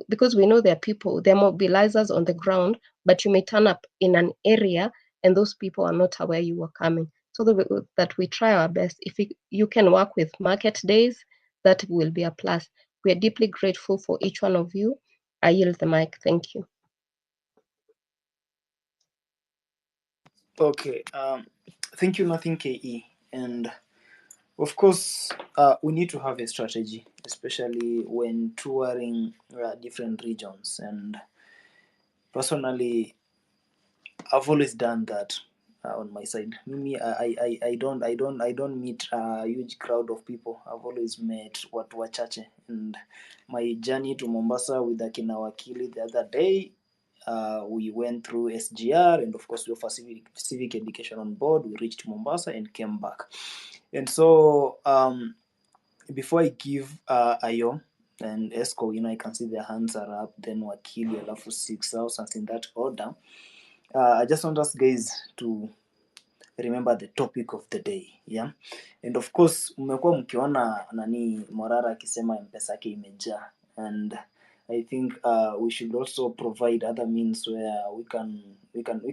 Because we know there are people, there are mobilizers on the ground, but you may turn up in an area and those people are not aware you are coming. So that we try our best. If you can work with market days, that will be a plus. We are deeply grateful for each one of you. I yield the mic. Thank you. Okay. Thank you, Nothing KE. And of course, we need to have a strategy, especially when touring different regions. And personally, I've always done that on my side. Me, I don't meet a huge crowd of people. I've always met watu wachache. And my journey to Mombasa with Akina Wakili the other day, we went through SGR, and of course we offer civic education on board. We reached Mombasa and came back. And so before I give Ayo and Esco, I can see their hands are up, then Wakili, alafu 6,000 in that order. I just want us guys to remember the topic of the day, yeah. And of course mmekuwa mkiona nani Morara akisema mpesa yake imejaa, and I think we should also provide other means where we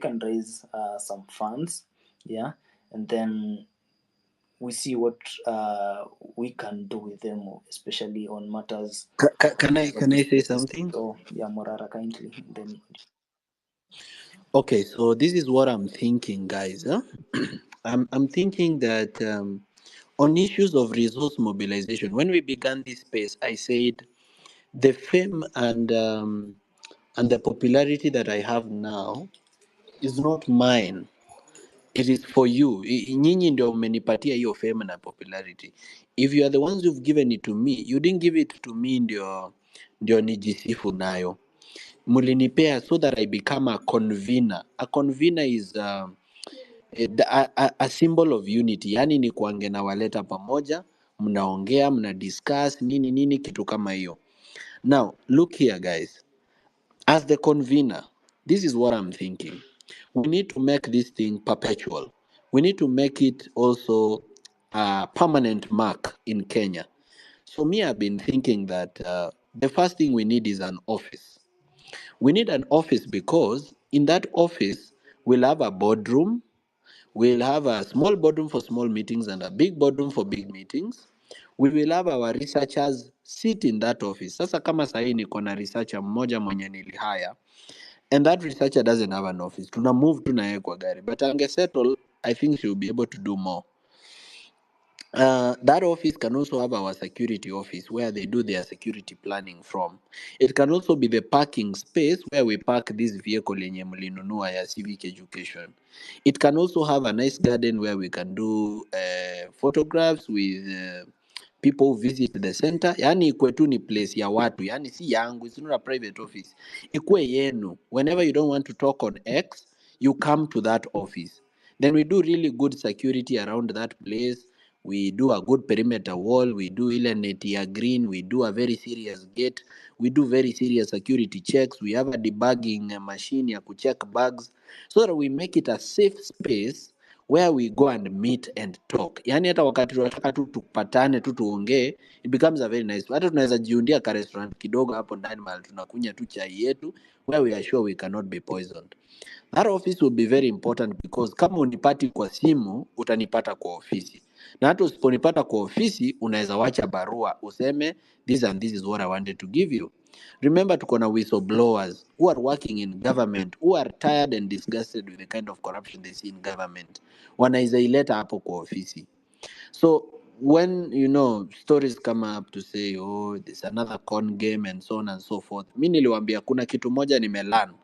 can raise some funds, yeah, and then we see what we can do with them, especially on matters. Can I say something? So yeah, Morara, kindly. Then Okay, so this is what I'm thinking, guys. Huh? I'm thinking that on issues of resource mobilization, when we began this space, I said the fame and the popularity that I have now is not mine. It is for you. Nyinyi ndio mmenipatia hiyo fame na popularity. If you are the ones who've given it to me, you didn't give it to me ndio nijisifu nayo. Mulinipea so that I become a convener. A convener is a symbol of unity, yani ni kuange na waleta pamoja, mnaongea, mna discuss nini nini, kitu kama hiyo. Now look here guys, as the convener, this is what I'm thinking. We need to make this thing perpetual. We need to make it also a permanent mark in Kenya. So me, I've been thinking that the first thing we need is an office. We need an office because in that office we'll have a boardroom. We'll have a small boardroom for small meetings and a big boardroom for big meetings. We will have our researchers sit in that office. Sasa kama sahi niko na researcher mmoja mwenye nilihire, and that researcher doesn't have an office. Tuna move tu na yeye kwa gari. But ange settle, I think she will be able to do more. That office can also have our security office where they do their security planning from. It can also be the parking space where we park this vehicle yenye mlinunua ya civic education. It can also have a nice garden where we can do photographs with people who visit the center. Yani ikwe tu ni place ya watu, yani si yangu, it's not a private office. Ikwe yenu. Whenever you don't want to talk on X, you come to that office. Then we do really good security around that place. We do a good perimeter wall, we do ile neti ya green, we do a very serious gate, we do very serious security checks, we have a debugging machine ya kucheck bugs, so that we make it a safe space where we go and meet and talk. Yani hata wakati tunataka tu tupatane tu tuongee, it becomes a very nice. Hata tunaweza jiundia ka restaurant kidogo hapo ndani mahali tunakunya tu chai yetu, where we are sure we cannot be poisoned. That office will be very important because kama unipati kwa simu, utanipata kwa ofisi. Na hata usiponipata kwa ofisi, unaweza wacha barua useme this and this is what I wanted to give you. Remember, tuko na whistleblowers who are working in government, who are tired and disgusted with the kind of corruption they see in government. Wanaweza ileta hapo kwa ofisi. So when stories come up to say, oh, there's another con game and so on and so forth, mi niliwaambia kuna kitu moja nimelearn: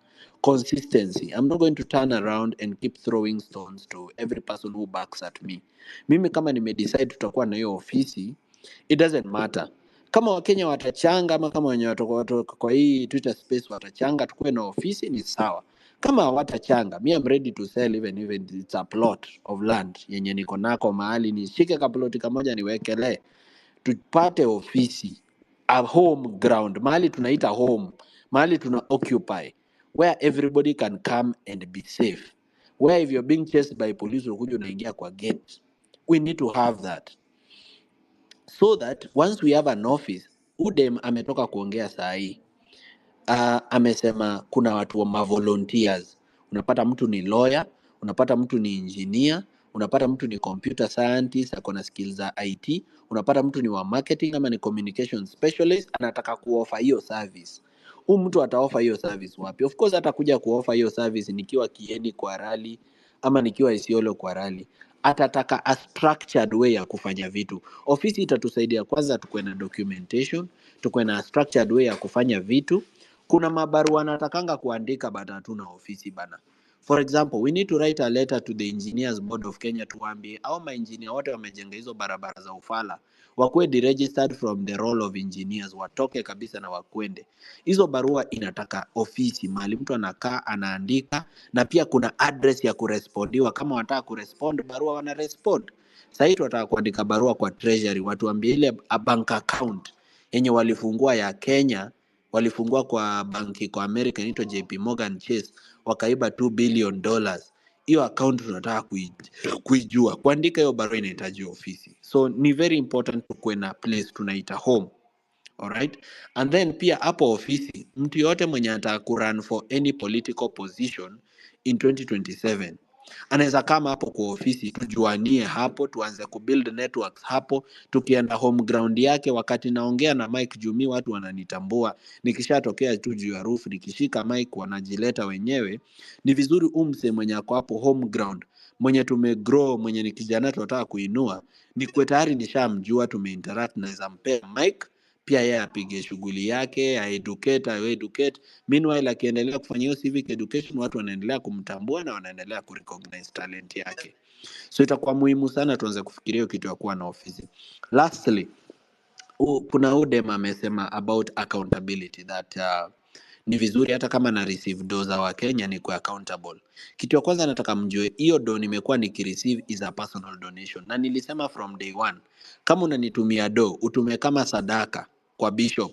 consistency. I'm not going to turn around and keep throwing stones to every person who backs at me. Mimi kama nimedecide tutakuwa na hiyo ofisi, it doesn't matter kama wakenya watachanga ama kama wenye watu kwa hii Twitter space watachanga tukuwe na ofisi, ni sawa. Kama hawatachanga, me I'm ready to sell even it's a plot of land yenye niko nako mahali, nishike kaploti kamoja niwekelee, tupate ofisi, a home ground, mahali tunaita home, mahali tuna occupy, where everybody can come and be safe, where if you're being chased by police ukuja unaingia kwa gate. We need to have that, so that once we have an office, udem ametoka kuongea saa hii, amesema kuna watu wa volunteers. Unapata mtu ni lawyer, unapata mtu ni engineer, unapata mtu ni computer scientist ako na skills za IT, unapata mtu ni wa marketing ama ni communication specialist, anataka kuoffer hiyo service. Huyu mtu ataoffer hiyo service wapi? Of course atakuja kuoffer hiyo service nikiwa Kieni kwa rally ama nikiwa Isiolo kwa rally. Atataka a structured way ya kufanya vitu. Ofisi itatusaidia kwanza tukuwe na documentation, tukuwe na structured way ya kufanya vitu. Kuna mabarua natakanga kuandika but hatuna ofisi bana. For example, we need to write a letter to the Engineers Board of Kenya tuambie au maengineer wote wamejenga hizo barabara za ufala wakuwe deregistered from the role of engineers, watoke kabisa na wakwende. Hizo barua inataka ofisi mahali mtu anakaa anaandika, na pia kuna address ya kurespondiwa. Kama wataka kurespond barua wana respond. Sasa hivi tunataka kuandika barua kwa treasury watuambie ile bank account yenye walifungua ya Kenya, walifungua kwa banki kwa America inaitwa JP Morgan Chase, wakaiba $2 billion. Hiyo account tunataka kuijua. Kuandika hiyo barua inahitaji ofisi. So ni very important tukuwe na place tunaita home. Alright? And then pia hapo ofisi, mtu yote mwenye anataka kurun for any political position in 2027 anaweza kama hapo kwa ofisi, tujuanie hapo, tuanze kubuild networks hapo, tukienda home ground yake. Wakati naongea na Mike Jumi, watu wananitambua, nikishatokea tu juu ya roof, nikishika mic wanajileta wenyewe. Ni vizuri umse mwenye ako hapo home ground, mwenye tumegrow, mwenye ni kijana tunataka kuinua, ni kwa tayari nishamjua, tumeinteract, naweza mpea mic pia yeye apige shughuli yake, educate. Meanwhile akiendelea kufanya hiyo civic education, watu wanaendelea kumtambua na wanaendelea kurecognize talent yake. So itakuwa muhimu sana tuanze kufikiria hiyo kitu ya kuwa na ofisi. Lastly, kuna udem amesema about accountability that ni vizuri hata kama na receive do za wa Kenya ni kwa accountable. Kitu ya kwanza nataka mjue, hiyo do nimekuwa nikireceive is a personal donation, na nilisema from day one, kama unanitumia do utume kama sadaka kwa bishop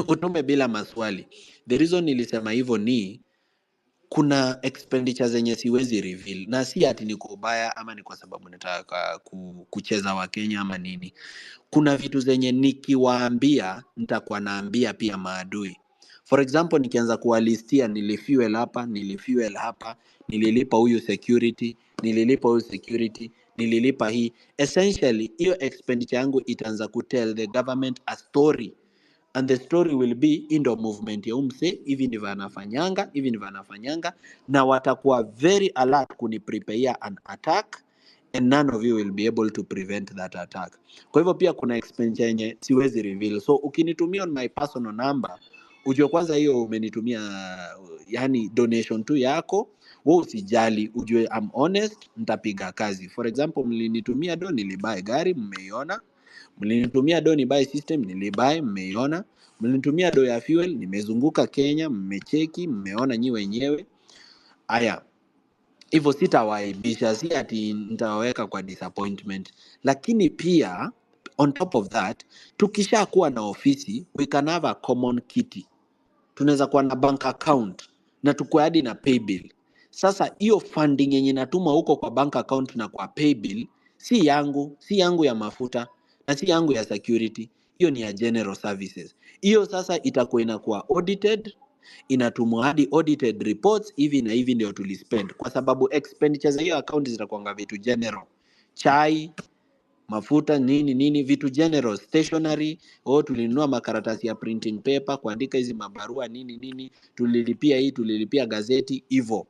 utume bila maswali. The reason nilisema hivyo ni kuna expenditure zenye siwezi reveal, na si ati niko ubaya ama ni kwa sababu nataka kucheza wa Kenya ama nini. Kuna vitu zenye nikiwaambia nitakuwa naambia pia maadui. For example, nikianza kuwalistia nilifuel hapa, nililipa huyu security, nililipa hii. Essentially, hiyo expenditure yangu itaanza kutell the government a story. And the story will be indo movement ya umse, hivi ndivyo anafanyanga, na watakuwa very alert kuniprepare an attack, and none of you will be able to prevent that attack. Kwa hivyo pia kuna expenditure yenye siwezi reveal. So ukinitumia on my personal number, ujue kwanza hiyo umenitumia yani donation tu yako, wewe usijali, ujue I'm honest, nitapiga kazi. For example, mlinitumia do nilibuy gari, mmeiona. Mlinitumia do ni buy system, nilibuy, mmeiona. Mlinitumia do ya fuel, nimezunguka Kenya, mmecheki, mmeona nyi wenyewe. Aya, hivyo sitawaibisha, si ati nitawaweka kwa disappointment. Lakini pia on top of that, tukisha kuwa na ofisi, we can have a common kitty. Tunaweza kuwa na bank account na tukue hadi na pay bill. Sasa hiyo funding yenye natuma huko kwa bank account na kwa pay bill si yangu ya mafuta na si yangu ya security, hiyo ni ya general services. Hiyo sasa itakuwa inakuwa audited, inatumwa hadi audited reports, hivi na hivi ndio tulispend, kwa sababu expenditures za hiyo account zitakuwa vitu general, chai, mafuta, nini, vitu general, stationery, tulinunua makaratasi ya printing paper, kuandika hizi mabarua, nini, tulilipia hii, tulilipia gazeti, hivyo.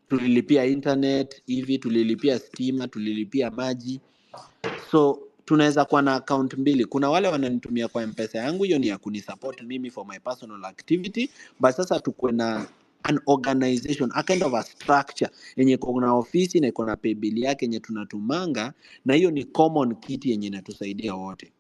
Tulilipia internet, hivi, tulilipia stima, tulilipia maji. So tunaweza kuwa na account mbili. Kuna wale wananitumia kwa M-Pesa yangu, hiyo ni ya kunisupport mimi for my personal activity, but sasa tukuwe na an organization, a kind of a structure yenye kuna ofisi na iko na pay bill yake yenye tunatumanga, na hiyo ni common kit yenye inatusaidia wote.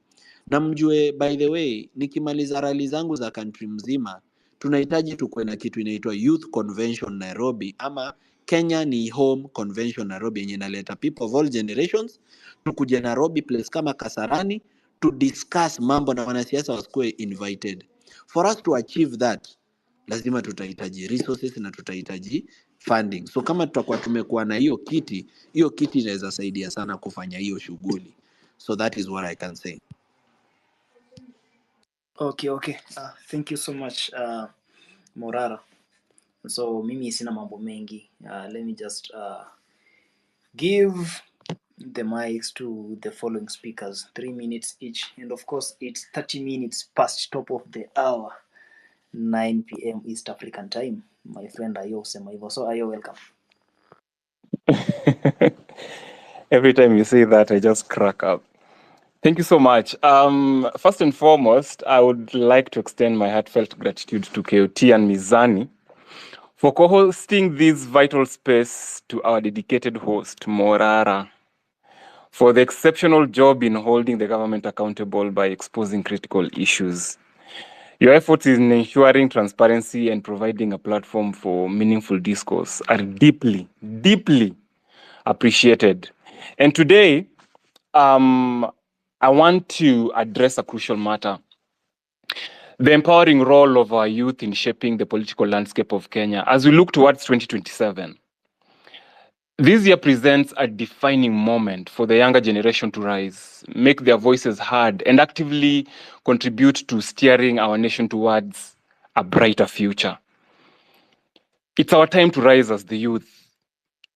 Na mjue, by the way, nikimaliza rally zangu za country mzima, tunahitaji tukuwe na kitu inaitwa Youth Convention Nairobi, ama Kenya ni Home Convention Nairobi, yenye inaleta people of all generations, tukuje Nairobi place kama Kasarani, to discuss mambo na wanasiasa wasikuwe invited. For us to achieve that, lazima tutahitaji resources na tutahitaji funding. So kama tutakuwa tumekuwa na hiyo kiti inaweza saidia sana kufanya hiyo shughuli. So that is what I can say. Okay. Thank you so much, Morara. So mimi sina mambo mengi. Let me just give the mics to the following speakers, 3 minutes each, and of course it's 30 minutes past top of the hour, 9 p.m. East African time. My friend Ayo sema hivyo. So Ayo, welcome. Every time you say that, I just crack up. Thank you so much. First and foremost, I would like to extend my heartfelt gratitude to KOT and Mizani for co-hosting this vital space, to our dedicated host, Morara, for the exceptional job in holding the government accountable by exposing critical issues. Your efforts in ensuring transparency and providing a platform for meaningful discourse are deeply, deeply appreciated. And today, I want to address a crucial matter: the empowering role of our youth in shaping the political landscape of Kenya as we look towards 2027. This year presents a defining moment for the younger generation to rise, make their voices heard, and actively contribute to steering our nation towards a brighter future. It's our time to rise as the youth.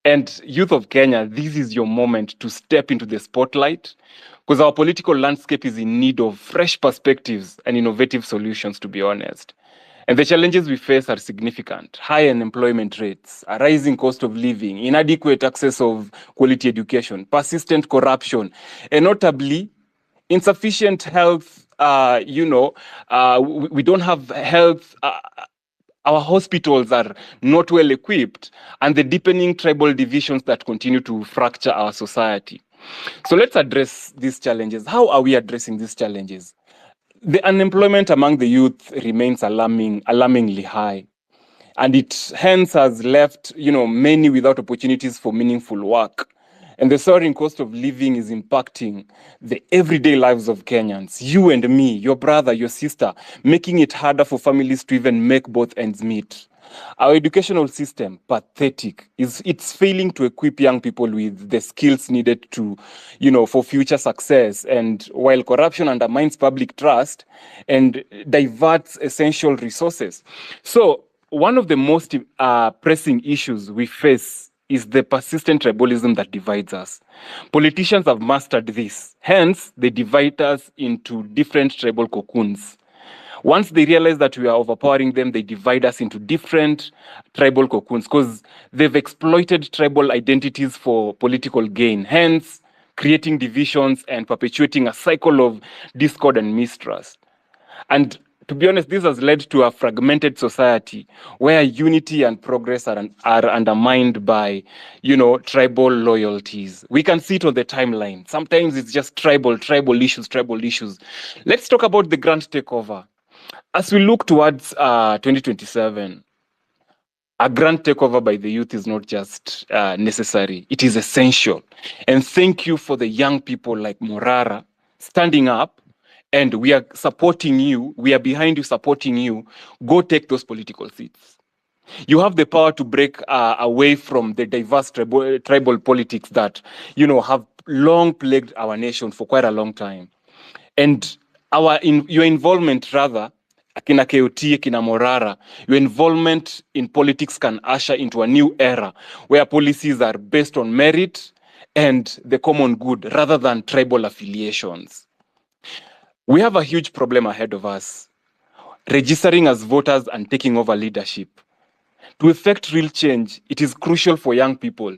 And youth of Kenya, this is your moment to step into the spotlight, because our political landscape is in need of fresh perspectives and innovative solutions, to be honest. And the challenges we face are significant. High unemployment rates, a rising cost of living, inadequate access of quality education, persistent corruption, and notably, insufficient health. We don't have health. Our hospitals are not well equipped, and the deepening tribal divisions that continue to fracture our society. So let's address these challenges. How are we addressing these challenges? The unemployment among the youth remains alarmingly high, and it hence has left many without opportunities for meaningful work. And the soaring cost of living is impacting the everyday lives of Kenyans, you and me, your brother, your sister, making it harder for families to even make both ends meet. Our educational system, pathetic, it's failing to equip young people with the skills needed for future success. And while corruption undermines public trust and diverts essential resources. So one of the most pressing issues we face is the persistent tribalism that divides us. Politicians have mastered this. Hence, they divide us into different tribal cocoons. Once they realize that we are overpowering them, they divide us into different tribal cocoons because they've exploited tribal identities for political gain, hence creating divisions and perpetuating a cycle of discord and mistrust. And to be honest, this has led to a fragmented society where unity and progress are undermined by, tribal loyalties. We can see it on the timeline. Sometimes it's just tribal issues. Let's talk about the grand takeover. As we look towards 2027, a grand takeover by the youth is not just necessary, it is essential. And thank you for the young people like Morara standing up, and we are supporting you. We are behind you, supporting you. Go take those political seats. You have the power to break away from the diverse tribal politics that, have long plagued our nation for quite a long time. And your involvement, rather, Akina KOT, Akina Morara, your involvement in politics can usher into a new era where policies are based on merit and the common good rather than tribal affiliations. We have a huge problem ahead of us, registering as voters and taking over leadership. To effect real change, it is crucial for young people.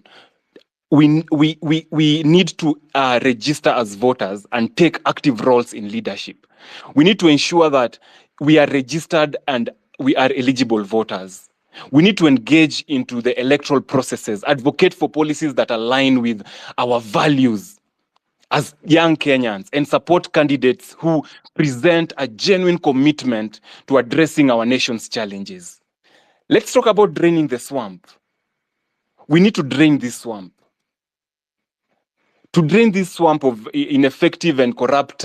We need to register as voters and take active roles in leadership. We need to ensure that we are registered and we are eligible voters. We need to engage into the electoral processes, advocate for policies that align with our values as young Kenyans, and support candidates who present a genuine commitment to addressing our nation's challenges. Let's talk about draining the swamp. We need to drain this swamp. To drain this swamp of ineffective and corrupt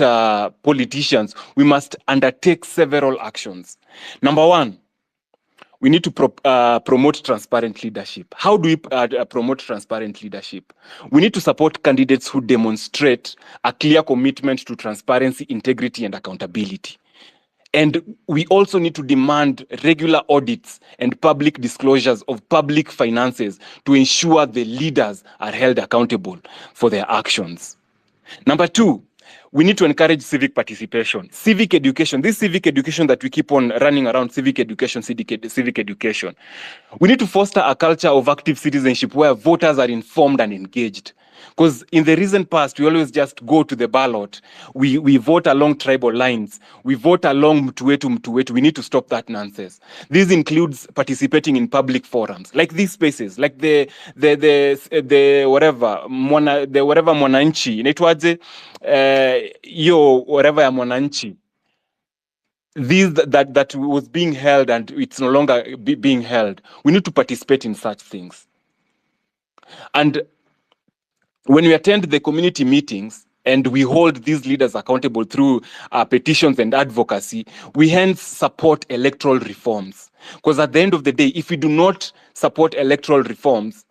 politicians, we must undertake several actions. Number one, we need to promote transparent leadership. How do we promote transparent leadership? We need to support candidates who demonstrate a clear commitment to transparency, integrity, and accountability. And we also need to demand regular audits and public disclosures of public finances to ensure the leaders are held accountable for their actions. Number two, we need to encourage civic participation. Civic education, this civic education that we keep on running around, civic education. We need to foster a culture of active citizenship where voters are informed and engaged. Because in the recent past, we always just go to the ballot. We vote along tribal lines. We vote along mtuwetu. We need to stop that nonsense. This includes participating in public forums, like these spaces, like the whatever, the whatever mwananchi, inaitwaje, whatever ya mwananchi. This that was being held and it's no longer being held. We need to participate in such things. And when we attend the community meetings and we hold these leaders accountable through petitions and advocacy, we hence support electoral reforms. Because at the end of the day, if we do not support electoral reforms,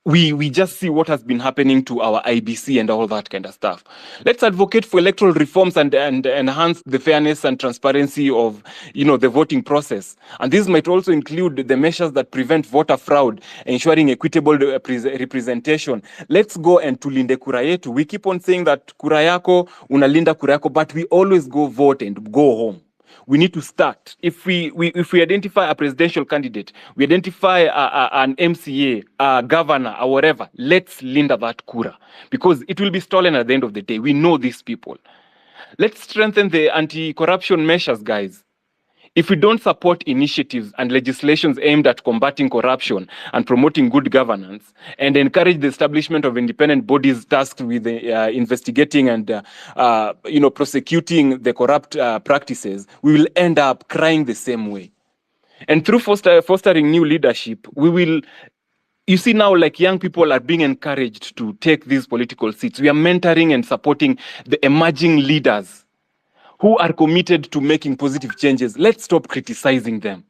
we just see what has been happening to our IBC and all that kind of stuff. Let's advocate for electoral reforms and enhance the fairness and transparency of the voting process. And this might also include the measures that prevent voter fraud, ensuring equitable representation. Let's go and tulinde kura yetu. We keep on saying that kura yako unalinda kura yako, but we always go vote and go home. We need to start. If we identify a presidential candidate, we identify an MCA, a governor, or whatever, let's linda that kura, because it will be stolen at the end of the day. We know these people. Let's strengthen the anti-corruption measures, guys. If we don't support initiatives and legislations aimed at combating corruption and promoting good governance, and encourage the establishment of independent bodies tasked with investigating and prosecuting the corrupt practices, we will end up crying the same way. And through fostering new leadership, we will. You see now, like, young people are being encouraged to take these political seats. We are mentoring and supporting the emerging leaders who are committed to making positive changes. Let's stop criticizing them.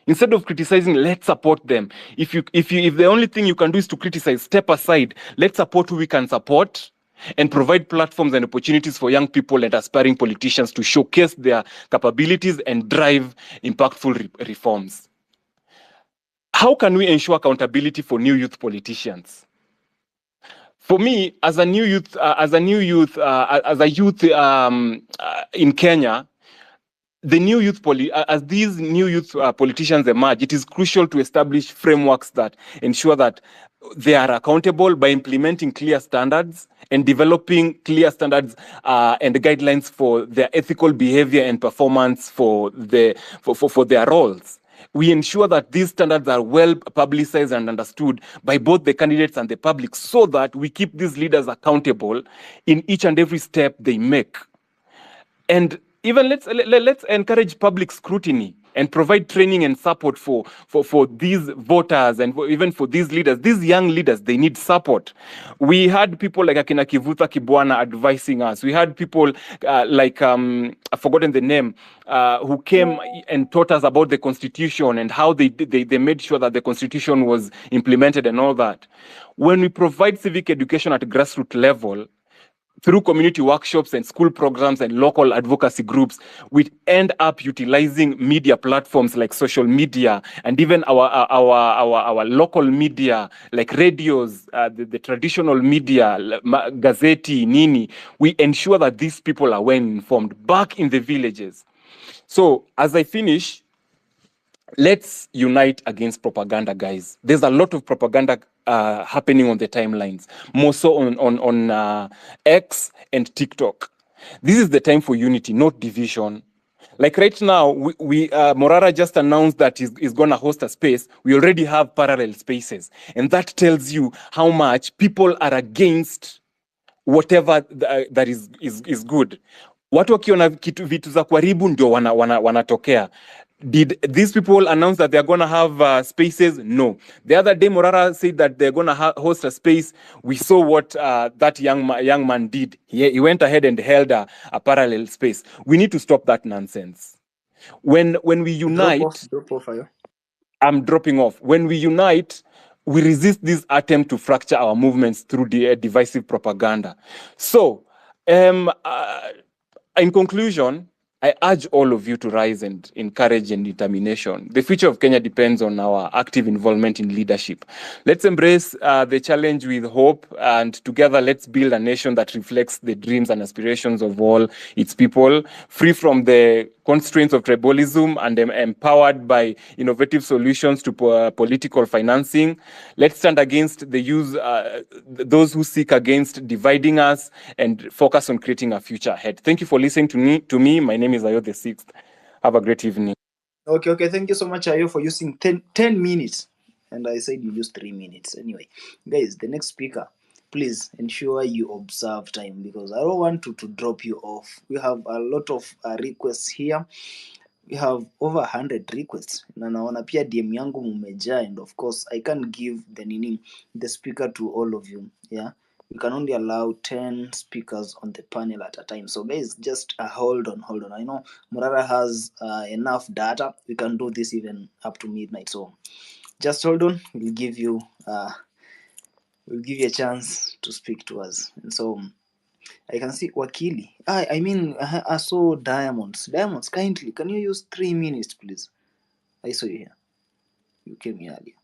Instead of criticizing, let's support them. If the only thing you can do is to criticize, step aside. Let's support who we can support and provide platforms and opportunities for young people and aspiring politicians to showcase their capabilities and drive impactful reforms. How can we ensure accountability for new youth politicians? For me, as a youth in Kenya, as these new youth politicians emerge, it is crucial to establish frameworks that ensure that they are accountable by implementing clear standards and developing clear standards and guidelines for their ethical behavior and performance for their roles. We ensure that these standards are well publicized and understood by both the candidates and the public, so that we keep these leaders accountable in each and every step they make. And even let's encourage public scrutiny and provide training and support for these voters and even for these leaders. These young leaders, they need support. We had people like Akina Kivuta Kibwana advising us. We had people like, I've forgotten the name, who came and taught us about the Constitution and how they made sure that the Constitution was implemented and all that. When we provide civic education at grassroots level, through community workshops and school programs and local advocacy groups, we end up utilizing media platforms like social media and even our local media, like radios, the traditional media, gazeti, nini. We ensure that these people are well informed back in the villages. So as I finish, let's unite against propaganda, guys. There's a lot of propaganda happening on the timelines, more so on X and TikTok. This is the time for unity, not division. Like right now, Morara just announced that he's going to host a space. We already have parallel spaces. And that tells you how much people are against whatever that is good. Watu wakiona vitu za kuharibu ndio wanatokea. Did these people announce that they're going to have spaces? No. The other day, Morara said that they're going to host a space. We saw what that young man did. He went ahead and held a parallel space. We need to stop that nonsense. When we unite... Drop off, I'm dropping off. When we unite, we resist this attempt to fracture our movements through the divisive propaganda. So, in conclusion, I urge all of you to rise and encourage and determination. The future of Kenya depends on our active involvement in leadership. Let's embrace the challenge with hope, and together let's build a nation that reflects the dreams and aspirations of all its people, free from the constraints of tribalism and empowered by innovative solutions to political financing. Let's stand against the those who seek against dividing us and focus on creating a future ahead. Thank you for listening to me. My name is Ayo the Sixth. Have a great evening. Okay. Thank you so much, Ayo, for using 10 minutes. And I said you used 3 minutes. Anyway, guys, the next speaker, please ensure you observe time, because I don't want to drop you off. We have a lot of requests here. We have over 100 requests. Na naona pia DM yangu mumejaa, and of course I can't give the speaker to all of you. Yeah, we can only allow 10 speakers on the panel at a time. So guys, just hold on. I know Murara has enough data. We can do this even up to midnight. So just hold on. We'll give you we'll give you a chance to speak to us. And so I can see Wakili. I saw Diamonds. Diamonds, kindly, can you use 3 minutes, please? I saw you here. You came here earlier.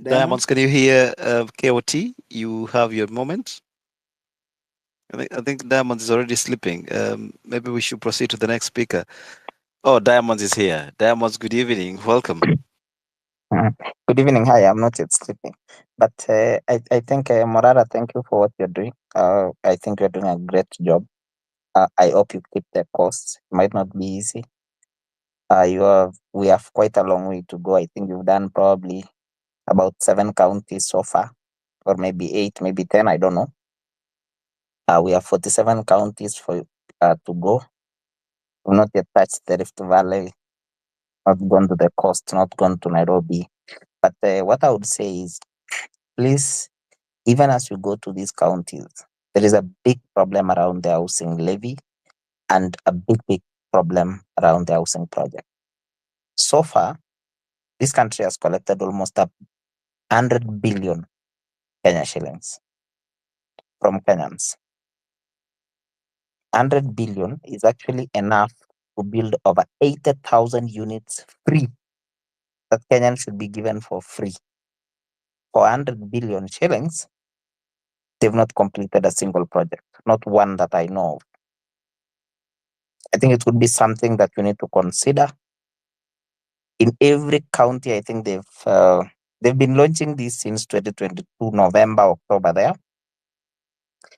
Diamonds, can you hear KOT? You have your moment. I think Diamonds is already sleeping. Maybe we should proceed to the next speaker. Oh, Diamonds is here. Diamonds, good evening. Welcome. Good evening. Hi, I'm not yet sleeping. But I think, Morara, thank you for what you're doing. I think you're doing a great job. I hope you keep the course. It might not be easy. We have quite a long way to go. I think you've done probably about 7 counties so far, or maybe 8, maybe 10, I don't know. We have 47 counties for to go. We've not yet touched the Rift Valley, not gone to the coast, not gone to Nairobi. But what I would say is, please, even as you go to these counties, there is a big problem around the housing levy and a big problem around the housing project. So far, this country has collected almost 100 billion Kenya shillings from Kenyans. 100 billion is actually enough to build over 80,000 units free that Kenyans should be given for free. For 100 billion shillings, they've not completed a single project, not one that I know of. I think it would be something that we need to consider. In every county, I think they've been launching this since 2022, November, October there.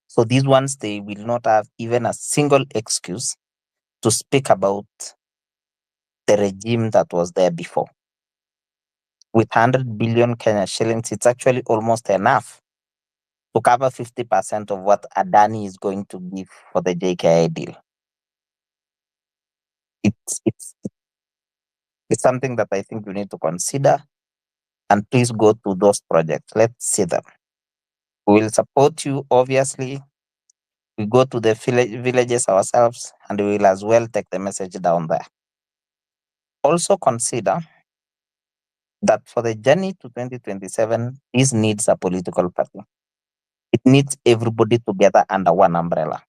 So these ones, they will not have even a single excuse to speak about the regime that was there before. With 100 billion Kenya shillings, it's actually almost enough to cover 50% of what Adani is going to give for the JKI deal. It's something that I think we need to consider, and please go to those projects. Let's see them. We will support you, obviously. We go to the villages ourselves, and we will as well take the message down there. Also consider that for the journey to 2027, this needs a political party. It needs everybody together under one umbrella.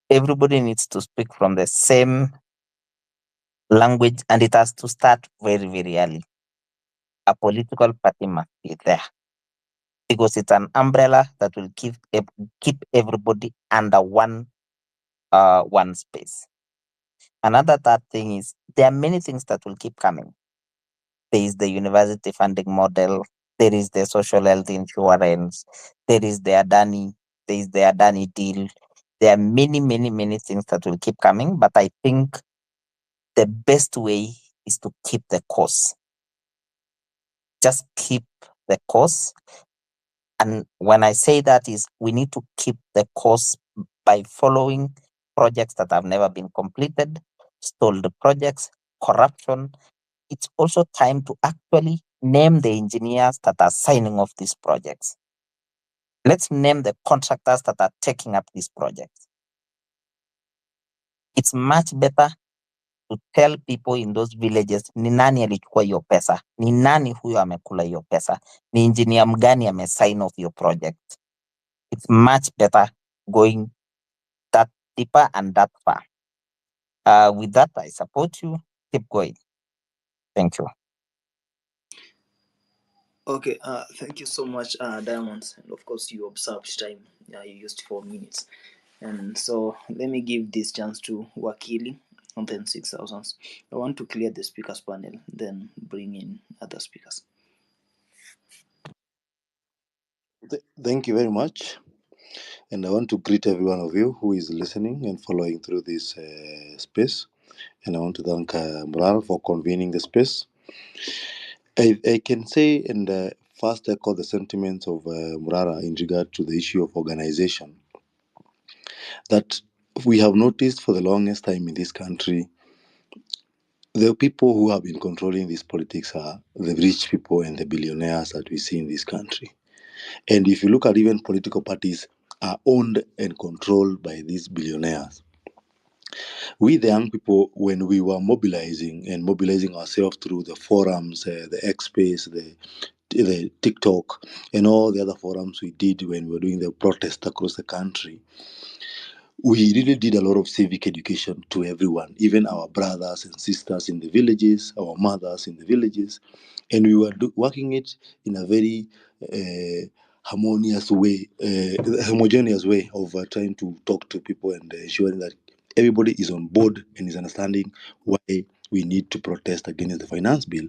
Everybody needs to speak from the same language, and it has to start very, very early. A political party must be there because it's an umbrella that will keep everybody under one space. Another third thing is there are many things that will keep coming. There is the university funding model. There is the social health insurance. There is the Adani. There is the Adani deal. There are many things that will keep coming. But I think the best way is to keep the course. Just keep the course. And when I say that is we need to keep the course by following projects that have never been completed, stalled projects, corruption. It's also time to actually name the engineers that are signing off these projects. Let's name the contractors that are taking up these projects. It's much better to tell people in those villages ni nani alichukua hiyo pesa, ni nani huyo amekula hiyo pesa, ni engineer mgani amesign off your project. It's much better going that deeper and that far. With that, I support you. Keep going. Thank you. Okay, thank you so much, Diamonds. And of course, you observed time. You used 4 minutes. And so let me give this chance to Wakili and then 6,000. I want to clear the speakers panel, then bring in other speakers. Thank you very much. And I want to greet every one of you who is listening and following through this space. And I want to thank Moral for convening the space. I can say, and first echo the sentiments of Murara in regard to the issue of organization, that we have noticed for the longest time in this country, the people who have been controlling this politics are the rich people and the billionaires that we see in this country. And if you look at even political parties are owned and controlled by these billionaires. We, the young people, when we were mobilizing ourselves through the forums, the X Space, the TikTok, and all the other forums we did when we were doing the protest across the country, we really did a lot of civic education to everyone, even our brothers and sisters in the villages, our mothers in the villages, and we were working it in a very harmonious way, homogeneous way of trying to talk to people and ensuring that everybody is on board and is understanding why we need to protest against the finance bill.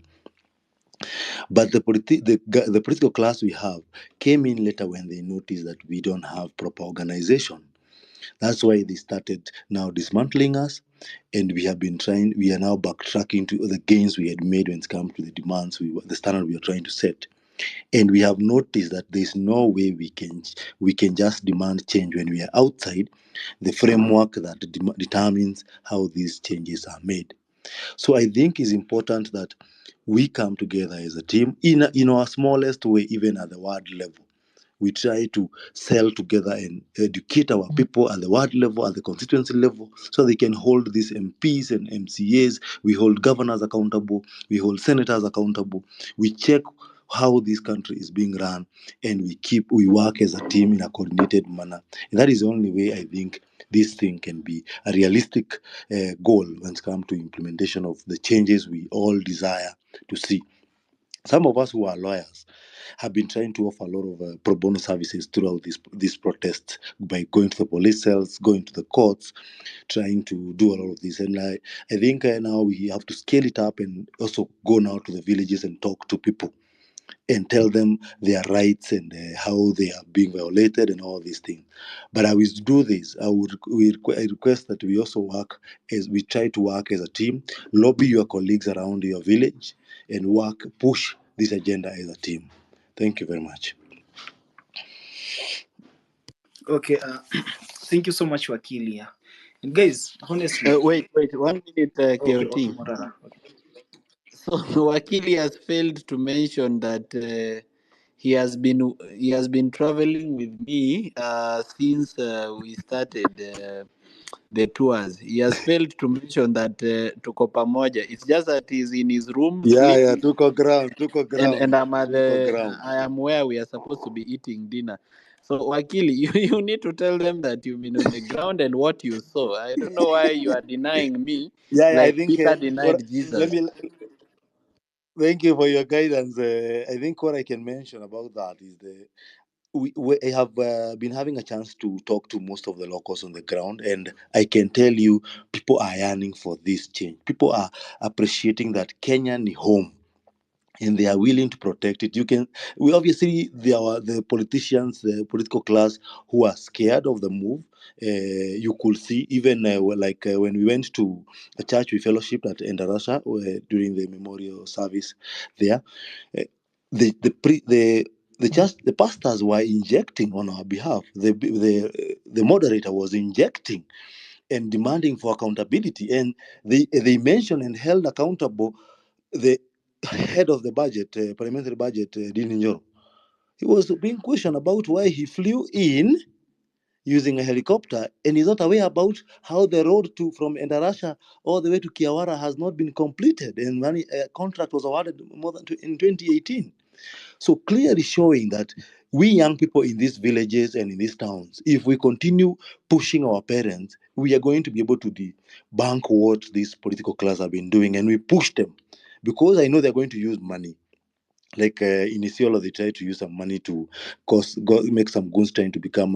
But the political class we have came in later when they noticed that we don't have proper organization. That's why they started now dismantling us, and we are now backtracking to the gains we had made when it comes to the demands, the standard we are trying to set. And we have noticed that there's no way we can just demand change when we are outside the framework that determines how these changes are made. So I think it's important that we come together as a team in our smallest way, even at the ward level. We try to sell together and educate our people at the ward level, at the constituency level, so they can hold these MPs and MCAs. We hold governors accountable. We hold senators accountable. We check how this country is being run, and we work as a team in a coordinated manner. And that is the only way I think this thing can be a realistic goal when it comes to implementation of the changes we all desire to see. Some of us who are lawyers have been trying to offer a lot of pro bono services throughout these protests by going to the police cells, going to the courts, trying to do a lot of this. And I think now we have to scale it up and also go now to the villages and talk to people and tell them their rights and how they are being violated and all these things. But I will do this. I request that we also we try to work as a team, lobby your colleagues around your village, and push this agenda as a team. Thank you very much. Okay, thank you so much, Wakili. And guys, honestly, Wait, 1 minute, okay, KOT. Morara. Okay. So Wakili has failed to mention that he has been traveling with me since we started the tours. He has failed to mention that tuko pamoja. It's just that he's in his room Yeah, sleeping, took a ground. and I am where we are supposed to be eating dinner. So Wakili, you need to tell them that you've been on the ground and what you saw. I don't know why you are denying me, Yeah, I like think Peter what denied let Jesus. me thank you for your guidance. I think what I can mention about that is we have been having a chance to talk to most of the locals on the ground, and I can tell you, people are yearning for this change. People are appreciating that Kenya ni home, and they are willing to protect it. There are the politicians, the political class who are scared of the move. You could see even when we went to a church we fellowship at Endarasha during the memorial service there, uh, the pastors were injecting on our behalf. The moderator was injecting and demanding for accountability, and they mentioned and held accountable the head of the budget, parliamentary budget, Dean Njoro. He was being questioned about why he flew in using a helicopter and is not aware about how the road from Endarasha all the way to Kiawara has not been completed, and money contract was awarded more than in 2018. So clearly showing that we young people in these villages and in these towns, if we continue pushing our parents, we are going to be able to debunk what this political class have been doing, and we push them because I know they're going to use money. Like in Isiolo, they try to use some money to make some goons trying to become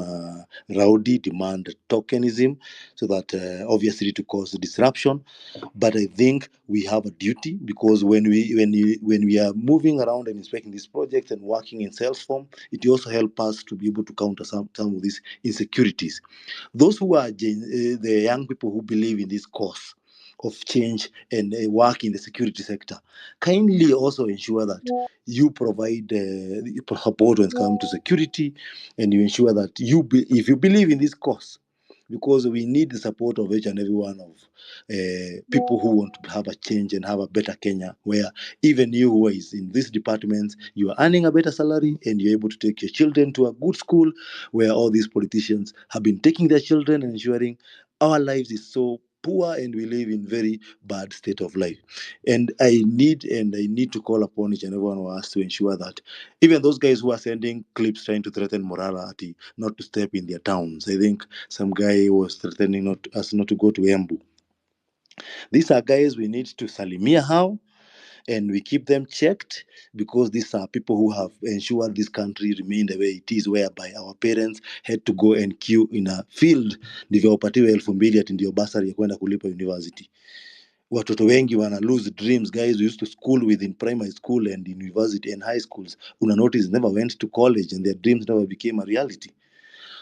rowdy, demand tokenism, so that obviously to cause disruption. But I think we have a duty, because when we are moving around and inspecting these projects and working in sales form, it also helps us to be able to counter some of these insecurities. Those who are the young people who believe in this cause of change and work in the security sector, kindly also ensure that you provide support when it comes to security, and you ensure that if you believe in this cause, because we need the support of each and every one of people who want to have a change and have a better Kenya, where even you who is in this department, you are earning a better salary and you're able to take your children to a good school, where all these politicians have been taking their children and ensuring our lives is so poor and we live in very bad state of life. And I need to call upon each and every one of us to ensure that even those guys who are sending clips trying to threaten morality not to step in their towns. I think some guy was threatening us not to go to Embu. These are guys we need to salimia how, and we keep them checked, because these are people who have ensured this country remain the way it is, whereby our parents had to go and queue in a field ndivyo wapatiwe 2,000 ati ndio basari ya kwenda kulipa university. Watoto wengi wana lose dreams. Guys who used to school within primary school and university and high schools, una notice, never went to college and their dreams never became a reality.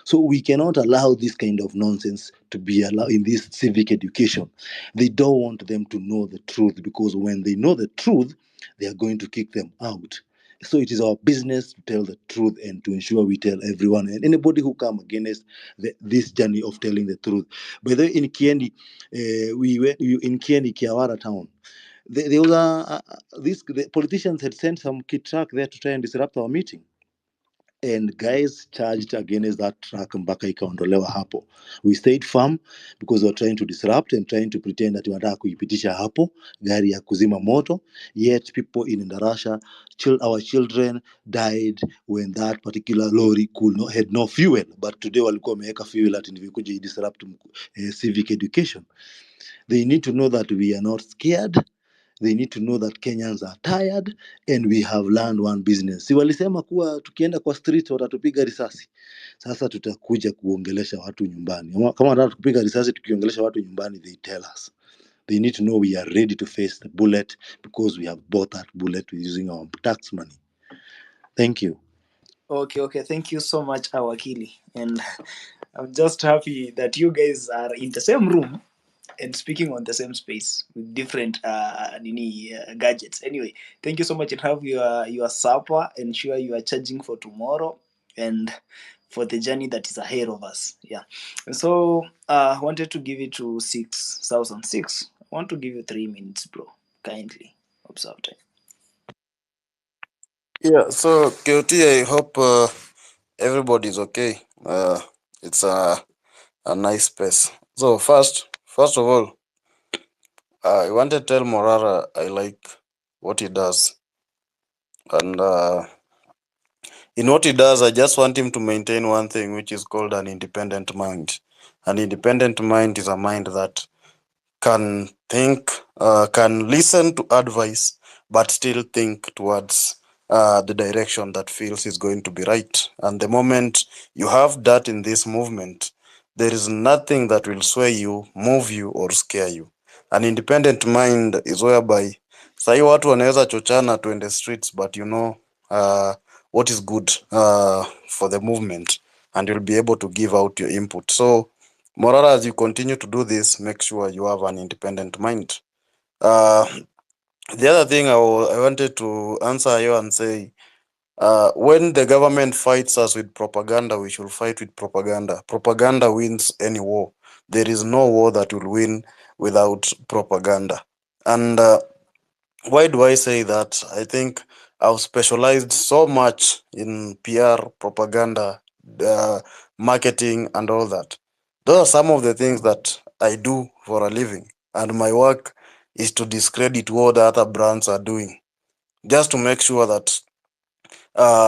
So we cannot allow this kind of nonsense to be allowed in this civic education. They don't want them to know the truth, because when they know the truth, they are going to kick them out. So it is our business to tell the truth and to ensure we tell everyone and anybody who come against this journey of telling the truth. By the way, in Kiendi, we were in Kiendi, Kiawara town. There was the politicians had sent some kid truck there to try and disrupt our meeting, and guys charged against that truck mpaka ikaondolewa hapo. We stayed firm because we were trying to disrupt and trying to pretend that wanataka kuipitisha hapo gari ya kuzima moto, yet people in Ndarasha, our children died when that particular lorry had no fuel, but today walikuwa wameweka fuel ati ndivyo kuja disrupt civic education. They need to know that we are not scared. They need to know that Kenyans are tired and we have learned one business. Si walisema kuwa tukienda kwa street watatupiga risasi. Sasa tutakuja kuongelesha watu nyumbani. Kama wanataka kupiga risasi tukiongelesha watu nyumbani, they tell us. They need to know we are ready to face the bullet because we have bought that bullet using our tax money. Thank you. Okay. Thank you so much, Awakili. And I'm just happy that you guys are in the same room and speaking on the same space with different gadgets. Anyway, thank you so much, and have your supper. Ensure you are charging for tomorrow and for the journey that is ahead of us. Yeah. And so I wanted to give it to 6,006. I want to give you 3 minutes, bro. Kindly observe time. Yeah, so KOT, I hope everybody's okay. It's a nice space. So first of all, I want to tell Morara I like what he does, and in what he does, I just want him to maintain one thing, which is called an independent mind. An independent mind is a mind that can think, can listen to advice, but still think towards the direction that feels is going to be right. And the moment you have that in this movement, there is nothing that will sway you, move you, or scare you. An independent mind is whereby sahi watu wanaweza chochana to the streets, but you know what is good for the movement, and you'll be able to give out your input. So Morara, as you continue to do this, make sure you have an independent mind. The other thing I wanted to answer you and say, when the government fights us with propaganda, we should fight with propaganda. Propaganda wins any war. There is no war that will win without propaganda. And why do I say that? I think I've specialized so much in PR, propaganda, marketing, and all that. Those are some of the things that I do for a living. And my work is to discredit what other brands are doing, just to make sure that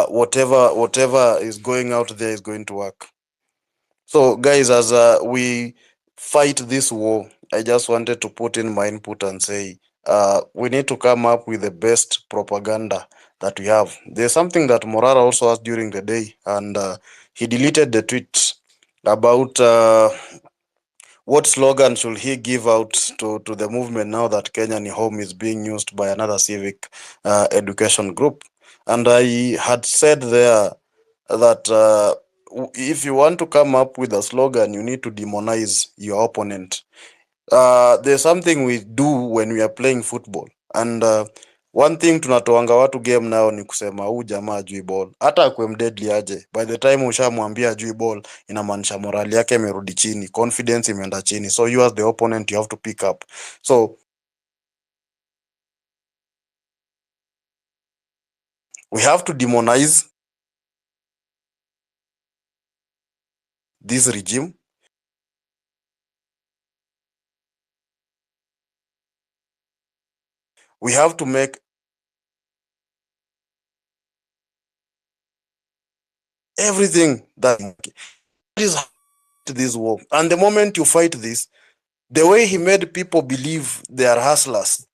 whatever is going out there is going to work. So guys, as we fight this war, I just wanted to put in my input and say, we need to come up with the best propaganda that we have. There's something that Morara also asked during the day, and he deleted the tweet about what slogan should he give out to the movement now that Kenya ni Home is being used by another civic education group. And I had said there that if you want to come up with a slogan, you need to demonize your opponent. There's something we do when we are playing football, and one thing tunatoanga watu game nao ni kusema huu jamaa ajui ball. Hata akwe mdeadly aje, by the time ushamwambia ajui ball, inamaanisha morali yake imerudi chini, confidence imeenda chini. So you as the opponent, you have to pick up. So we have to demonize this regime. We have to make everything that is this war. And the moment you fight this, the way he made people believe they are hustlers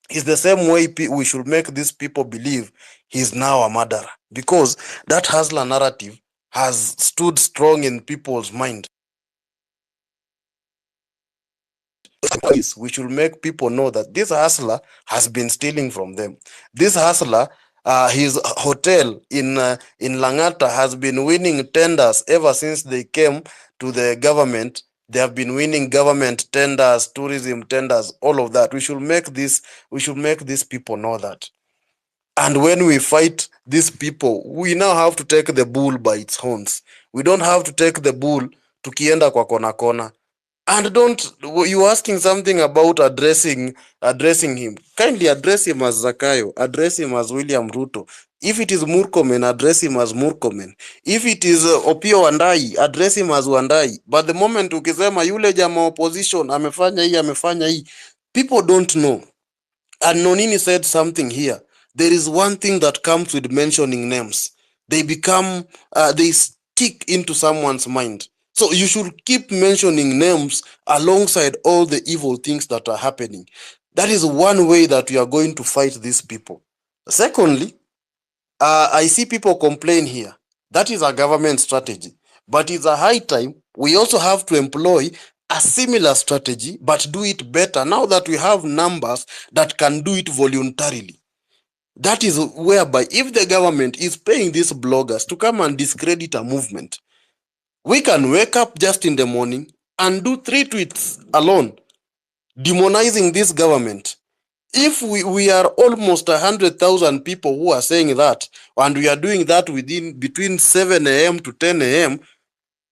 is the same way we should make these people believe he's now a murderer, because that hustler narrative has stood strong in people's mind. We should make people know that this hustler has been stealing from them. This hustler, his hotel in Langata has been winning tenders ever since they came to the government. They have been winning government tenders, tourism tenders, all of that. We should make these people know that. And when we fight these people, we now have to take the bull by its horns. We don't have to take the bull tukienda kwa kona kona. And don't, you asking something about addressing him. Kindly address him as Zakayo, address him as William Ruto. If it is Murkomen, address him as Murkomen. If it is Opio Wandai, address him as Wandai. But the moment ukisema yule jama opposition amefanya hii, people don't know. And Nonini said something here. There is one thing that comes with mentioning names. They become, they stick into someone's mind. So you should keep mentioning names alongside all the evil things that are happening. That is one way that we are going to fight these people. Secondly, I see people complain here. That is a government strategy. But it's a high time we also have to employ a similar strategy, but do it better now that we have numbers that can do it voluntarily. That is whereby if the government is paying these bloggers to come and discredit a movement, we can wake up just in the morning and do 3 tweets alone, demonizing this government. If we are almost 100,000 people who are saying that, and we are doing that within between 7 a.m. to 10 a.m.,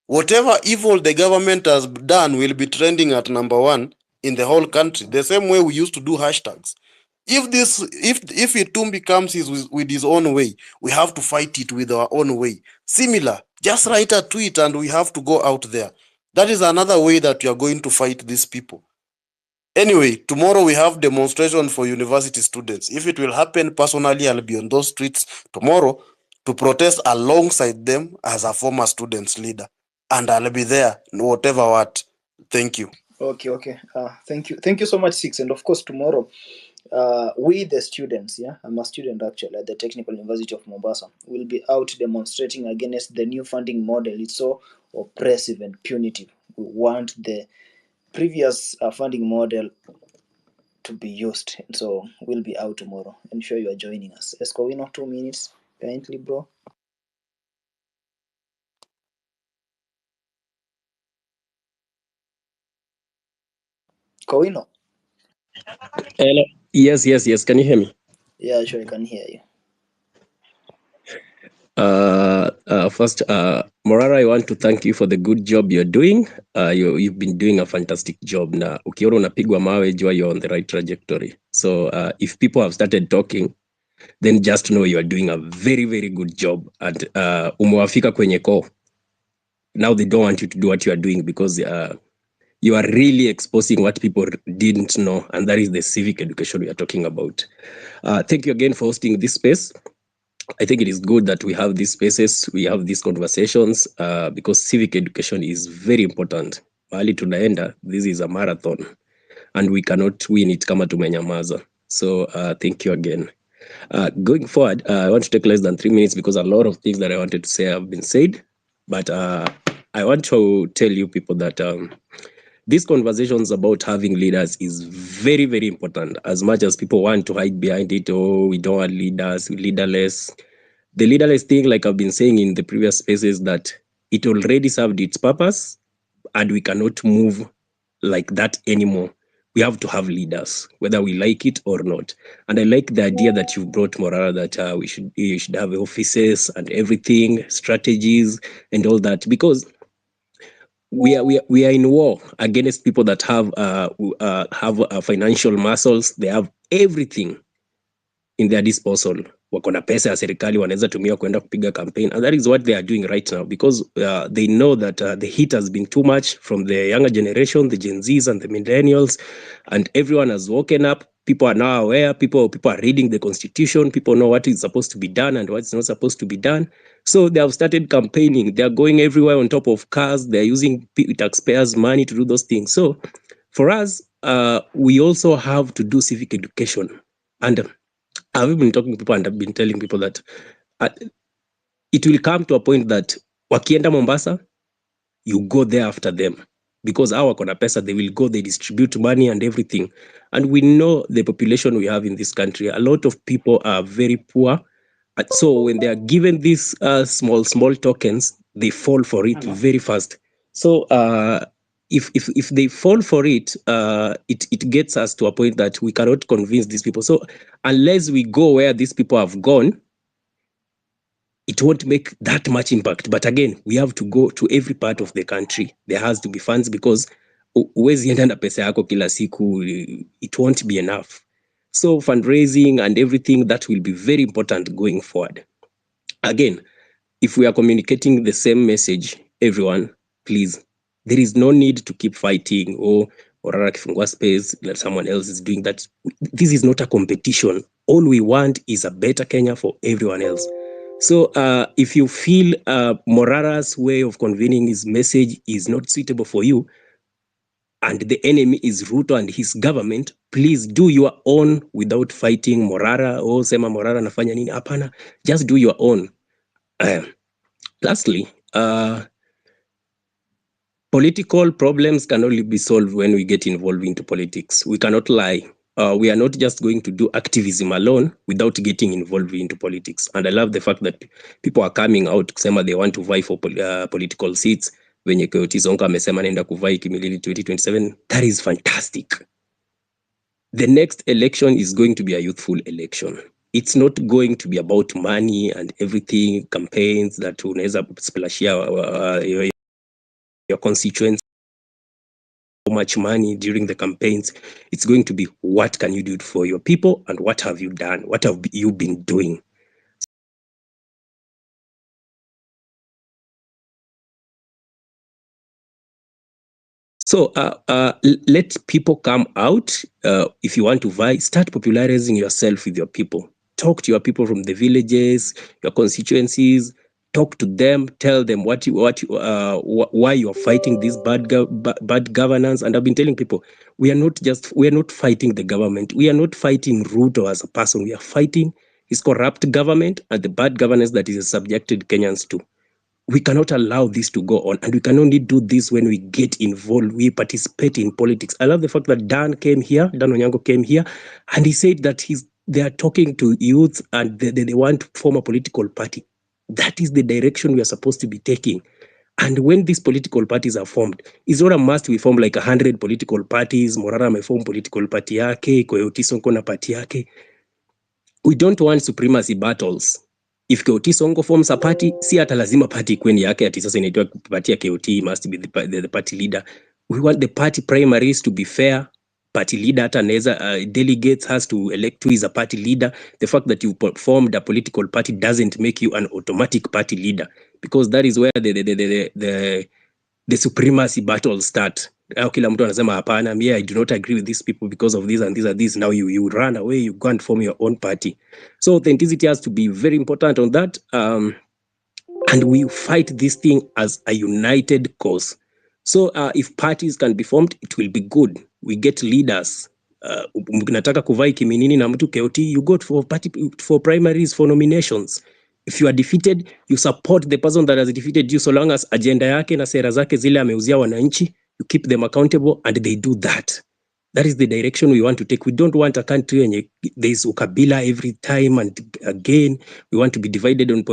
whatever evil the government has done will be trending at #1 in the whole country, the same way we used to do hashtags. If Itumbi comes with his own way, we have to fight it with our own way. Similar, just write a tweet and we have to go out there. That is another way that we are going to fight these people. Anyway, tomorrow we have demonstration for university students. If it will happen, personally, I'll be on those streets tomorrow to protest alongside them as a former students leader. And I'll be there, whatever what. Thank you. Okay. Thank you so much, Six. And of course, tomorrow, we the students, yeah, I'm a student actually at the Technical University of Mombasa, will be out demonstrating against the new funding model. It's so oppressive and punitive. We want the previous funding model to be used. And so we'll be out tomorrow. I'm sure you are joining us. Escowino, 2 minutes, kindly, bro. Kowino. Hello. Yes. Can you hear me? Yeah, sure, I can hear you. First, Morara, I want to thank you for the good job you're doing. You've been doing a fantastic job. Na ukiona unapigwa mawe, jua you're on the right trajectory. So if people have started talking, then just know you are doing a very, very good job. And umewafika kwenye core. Now they don't want you to do what you are doing because you are really exposing what people didn't know, and that is the civic education we are talking about. Thank you again for hosting this space. I think it is good that we have these spaces, we have these conversations, because civic education is very important. Mahali tunaenda, this is a marathon, and we cannot win it kama tumenyamaza. So thank you again. Going forward, I want to take less than 3 minutes because a lot of things that I wanted to say have been said. But I want to tell you people that these conversations about having leaders is very, very important. As much as people want to hide behind it, oh, we don't want leaders, leaderless. The leaderless thing, like I've been saying in the previous spaces, that it already served its purpose and we cannot move like that anymore. We have to have leaders, whether we like it or not. And I like the idea that you brought, Morara, that you should have offices and everything, strategies and all that, because we are in war against people that have financial muscles. They have everything in their disposal, wako na pesa ya serikali wanaweza tumia kwenda kupiga campaign, and that is what they are doing right now, because they know that the heat has been too much from the younger generation, the Gen Zs and the millennials, and everyone has woken up. People are now aware. People are reading the constitution. People know what is supposed to be done and what's not supposed to be done. So they have started campaigning. They are going everywhere on top of cars. They are using taxpayers' money to do those things. So for us, we also have to do civic education. And I've been talking to people and I've been telling people that it will come to a point that wakienda Mombasa, you go there after them. Because our kona pesa, they will go, they distribute money and everything. And we know the population we have in this country. A lot of people are very poor. So when they are given these small tokens, they fall for it very fast. So if they fall for it, it gets us to a point that we cannot convince these people. So unless we go where these people have gone, it won't make that much impact. But again, we have to go to every part of the country. There has to be funds, because huwezi enda na pesa yako kila siku, it won't be enough. So fundraising and everything, that will be very important going forward. Again, if we are communicating the same message, everyone, please, there is no need to keep fighting or kifungua space that someone else is doing that. This is not a competition. All we want is a better Kenya for everyone else. So if you feel Morara's way of convening his message is not suitable for you, and the enemy is Ruto and his government, please do your own without fighting Morara or sema Morara nafanya nini. Hapana, just do your own. Lastly, political problems can only be solved when we get involved into politics. We cannot lie. We are not just going to do activism alone without getting involved into politics. And I love the fact that people are coming out kusema they want to vie for political seats. Venye Coyote Zonka amesema naenda kuvai Kimilili 2027. That is fantastic. The next election is going to be a youthful election. It's not going to be about money and everything, campaigns that unaweza splashia your constituents so much money during the campaigns. It's going to be, what can you do for your people and what have you done? What have you been doing? So let people come out. If you want to vie, start popularizing yourself with your people. Talk to your people from the villages, your constituencies. Talk to them. Tell them why you're fighting this bad governance. And I've been telling people, we are not fighting the government. We are not fighting Ruto as a person. We are fighting his corrupt government and the bad governance that is subjected Kenyans to. We cannot allow this to go on, and we can only do this when we get involved, we participate in politics. I love the fact that Dan Onyango came here, and he said that they are talking to youth and they want to form a political party. That is the direction we are supposed to be taking. And when these political parties are formed, it's not a must we form like 100 political parties. Morara may form political party yake, Coyote Sonko na party yake. We don't want supremacy battles. If Coyote Sonko forms a party, si hata lazima party kweni yake ati sasa inaitwa party ya Coyote must be the party leader. We want the party primaries to be fair. Party leader hata anaweza delegates has to elect who is a party leader. The fact that you formed a political party doesn't make you an automatic party leader, because that is where the supremacy battles start. Kila mtu anasema hapana, I do not agree with these people because of this and this and this. Now you run away, you go and form your own party. So authenticity has to be very important on that. And we fight this thing as a united cause. So if parties can be formed, it will be good. We get leaders. Mnataka kuvai Kiminini na mtu Coyote, you go for primaries, for nominations. If you are defeated, you support the person that has defeated you, so long as agenda yake na sera zake zile ameuzia wananchi, you keep them accountable and they do that. That is the direction we want to take. We don't want a country where there is ukabila every time and again. We want to be divided on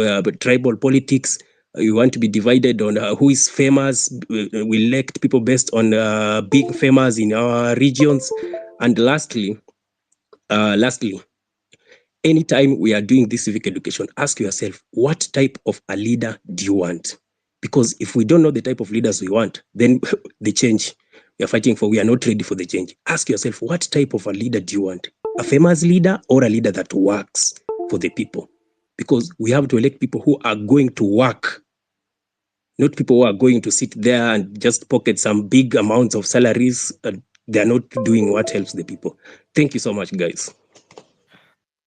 tribal politics. We want to be divided on who is famous. We elect people based on being famous in our regions. And lastly, anytime we are doing this civic education, ask yourself, what type of a leader do you want? Because if we don't know the type of leaders we want, then the change we are fighting for, we are not ready for the change. Ask yourself, what type of a leader do you want? A famous leader or a leader that works? for the people, because we have to elect people who are going to work, not people who are going to sit there and just pocket some big amounts of salaries. And they are not doing what helps the people. Thank you so much, guys.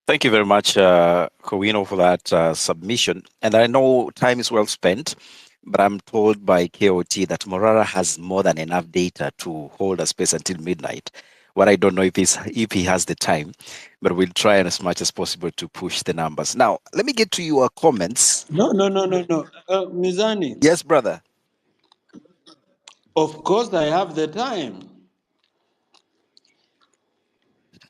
Thank you very much, Kowino, for that submission. And I know time is well spent, but I'm told by KOT that Morara has more than enough data to hold a space until midnight. What I don't know if he has the time, but we'll try as much as possible to push the numbers. Now, let me get to your comments. No. Mizani, Yes, brother. of course I have the time.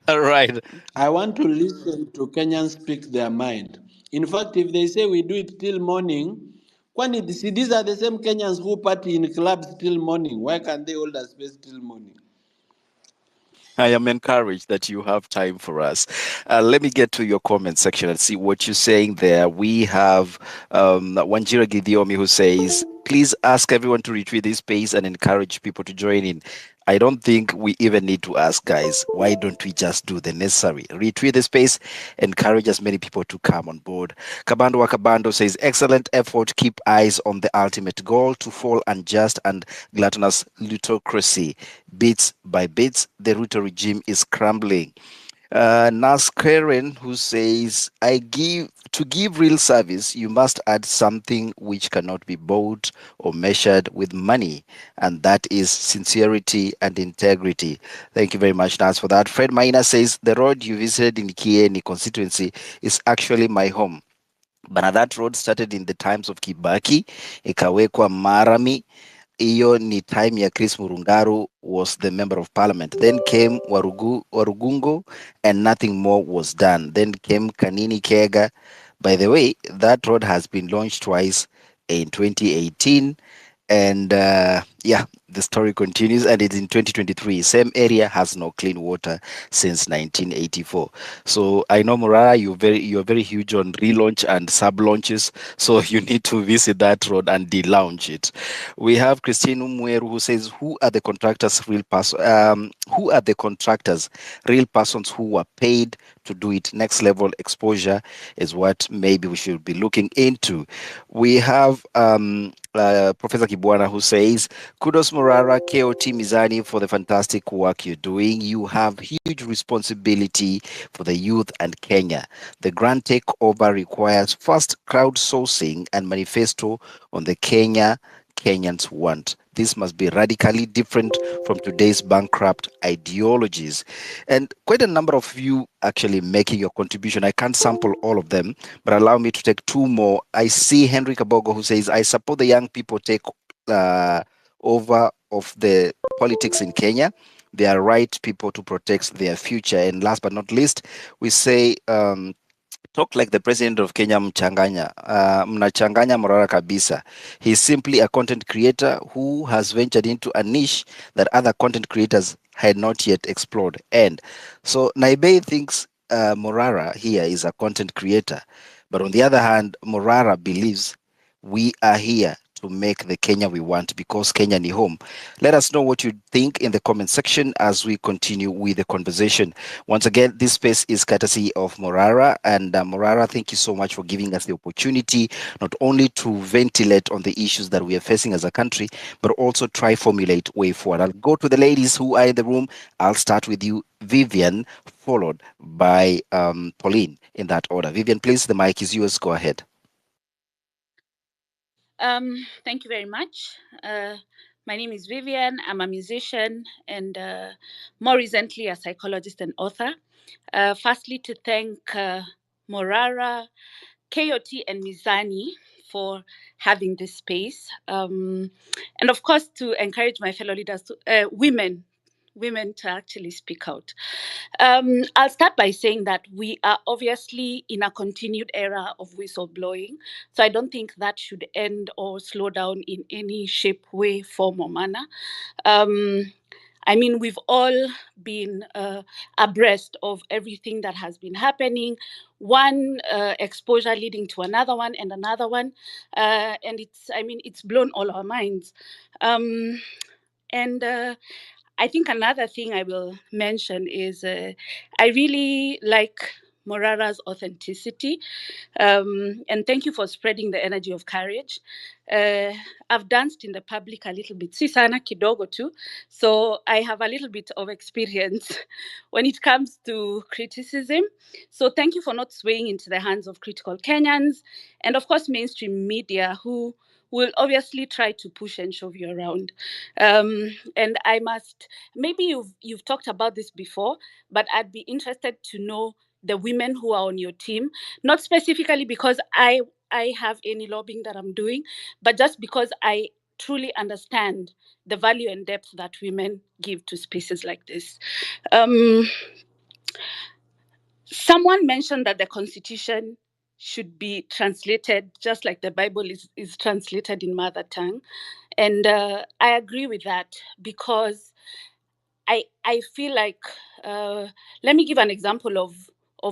All right. I want to listen to Kenyans speak their mind. In fact, if they say we do it till morning, these are the same Kenyans who party in clubs till morning. Why can't they hold a space till morning? I am encouraged that you have time for us. Let me get to your comment section and see what you're saying there. We have Wanjira Gidiomi who says, please ask everyone to retweet this space and encourage people to join in. I don't think we even need to ask, guys. Why don't we just do the necessary? Retweet the space, encourage as many people to come on board. Kabando Wakabando says, excellent effort. Keep eyes on the ultimate goal to fall unjust and gluttonous plutocracy. Bits by bits, the Ruto regime is crumbling. Nas Karen, who says, to give real service, you must add something which cannot be bought or measured with money, and that is sincerity and integrity. Thank you very much, Nas, for that. Fred Maina says, the road you visited in Kieni constituency is actually my home. But that road started in the times of Kibaki, ikawekwa Marami. Hiyo ni time ya Chris Murungaru was the member of parliament. Then came Warugungo and nothing more was done. Then came Kanini Kega. By the way, that road has been launched twice in 2018. And yeah, the story continues, and it's in 2023. Same area has no clean water since 1984. So I know, Morara, you're very huge on relaunch and sub launches. So you need to visit that road and de-launch it. We have Christine Umweru who says, "Who are the contractors? Who are the contractors? Real persons who were paid to do it. Next level exposure is what maybe we should be looking into." We have Professor Kibwana who says, kudos Morara, KOT Mizani for the fantastic work you're doing. You have huge responsibility for the youth and Kenya. The grand takeover requires first crowdsourcing and manifesto on the Kenyans want. This must be radically different from today's bankrupt ideologies. And quite a number of you actually making your contribution. I can't sample all of them, but allow me to take two more. I see Henry Kabogo who says, I support the young people take over of the politics in Kenya. They are right people to protect their future. And last but not least, we say, talk like the president of Kenya mchanganya. Mnachanganya Morara kabisa. He's simply a content creator who has ventured into a niche that other content creators had not yet explored. And so Naibe thinks Morara here is a content creator. But on the other hand, Morara believes we are here to make the Kenya we want because Kenya ni home. Let us know what you think in the comment section as we continue with the conversation. Once again, this space is courtesy of Morara. And Morara, thank you so much for giving us the opportunity not only to ventilate on the issues that we are facing as a country, but also try formulate way forward. I'll go to the ladies who are in the room. I'll start with you, Vivian, followed by Pauline in that order. Vivian, please, the mic is yours. Go ahead. Thank you very much. My name is Vivian. I'm a musician and more recently a psychologist and author. Firstly, to thank Morara, KOT, and Mizani for having this space. And of course, to encourage my fellow leaders, women to actually speak out. I'll start by saying that we are obviously in a continued era of whistleblowing. So I don't think that should end or slow down in any shape, way, form, or manner. I mean, we've all been abreast of everything that has been happening, one exposure leading to another one and another one. And it's blown all our minds. And I think another thing I will mention is I really like Morara's authenticity. And thank you for spreading the energy of courage. I've danced in the public a little bit, si sana kidogo too, so I have a little bit of experience when it comes to criticism. So thank you for not swaying into the hands of critical Kenyans, and of course mainstream media who will obviously try to push and shove you around. And I must, maybe you've talked about this before, but I'd be interested to know the women who are on your team, not specifically because I have any lobbying that I'm doing, but just because I truly understand the value and depth that women give to spaces like this. Someone mentioned that the Constitution should be translated just like the Bible is translated in mother tongue. And I agree with that because I feel like, let me give an example of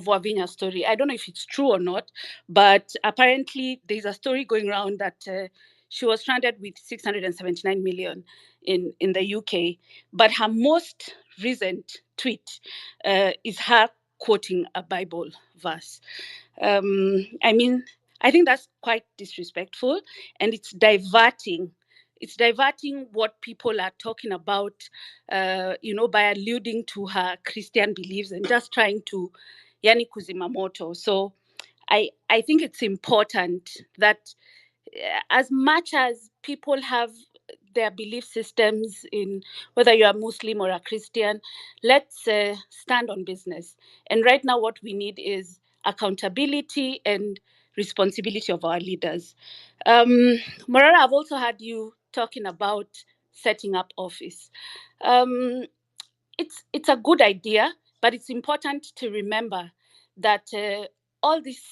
Wavina's story. I don't know if it's true or not, but apparently there's a story going around that she was stranded with 679 million in the UK. But her most recent tweet is her quoting a Bible verse. I mean, I think that's quite disrespectful, and it's diverting. It's diverting what people are talking about, by alluding to her Christian beliefs and just trying to yani kuzima moto. So I think it's important that as much as people have their belief systems in whether you are Muslim or a Christian, let's stand on business. And right now, what we need is accountability and responsibility of our leaders. Morara, I've also had you talking about setting up office. It's a good idea, but it's important to remember that all these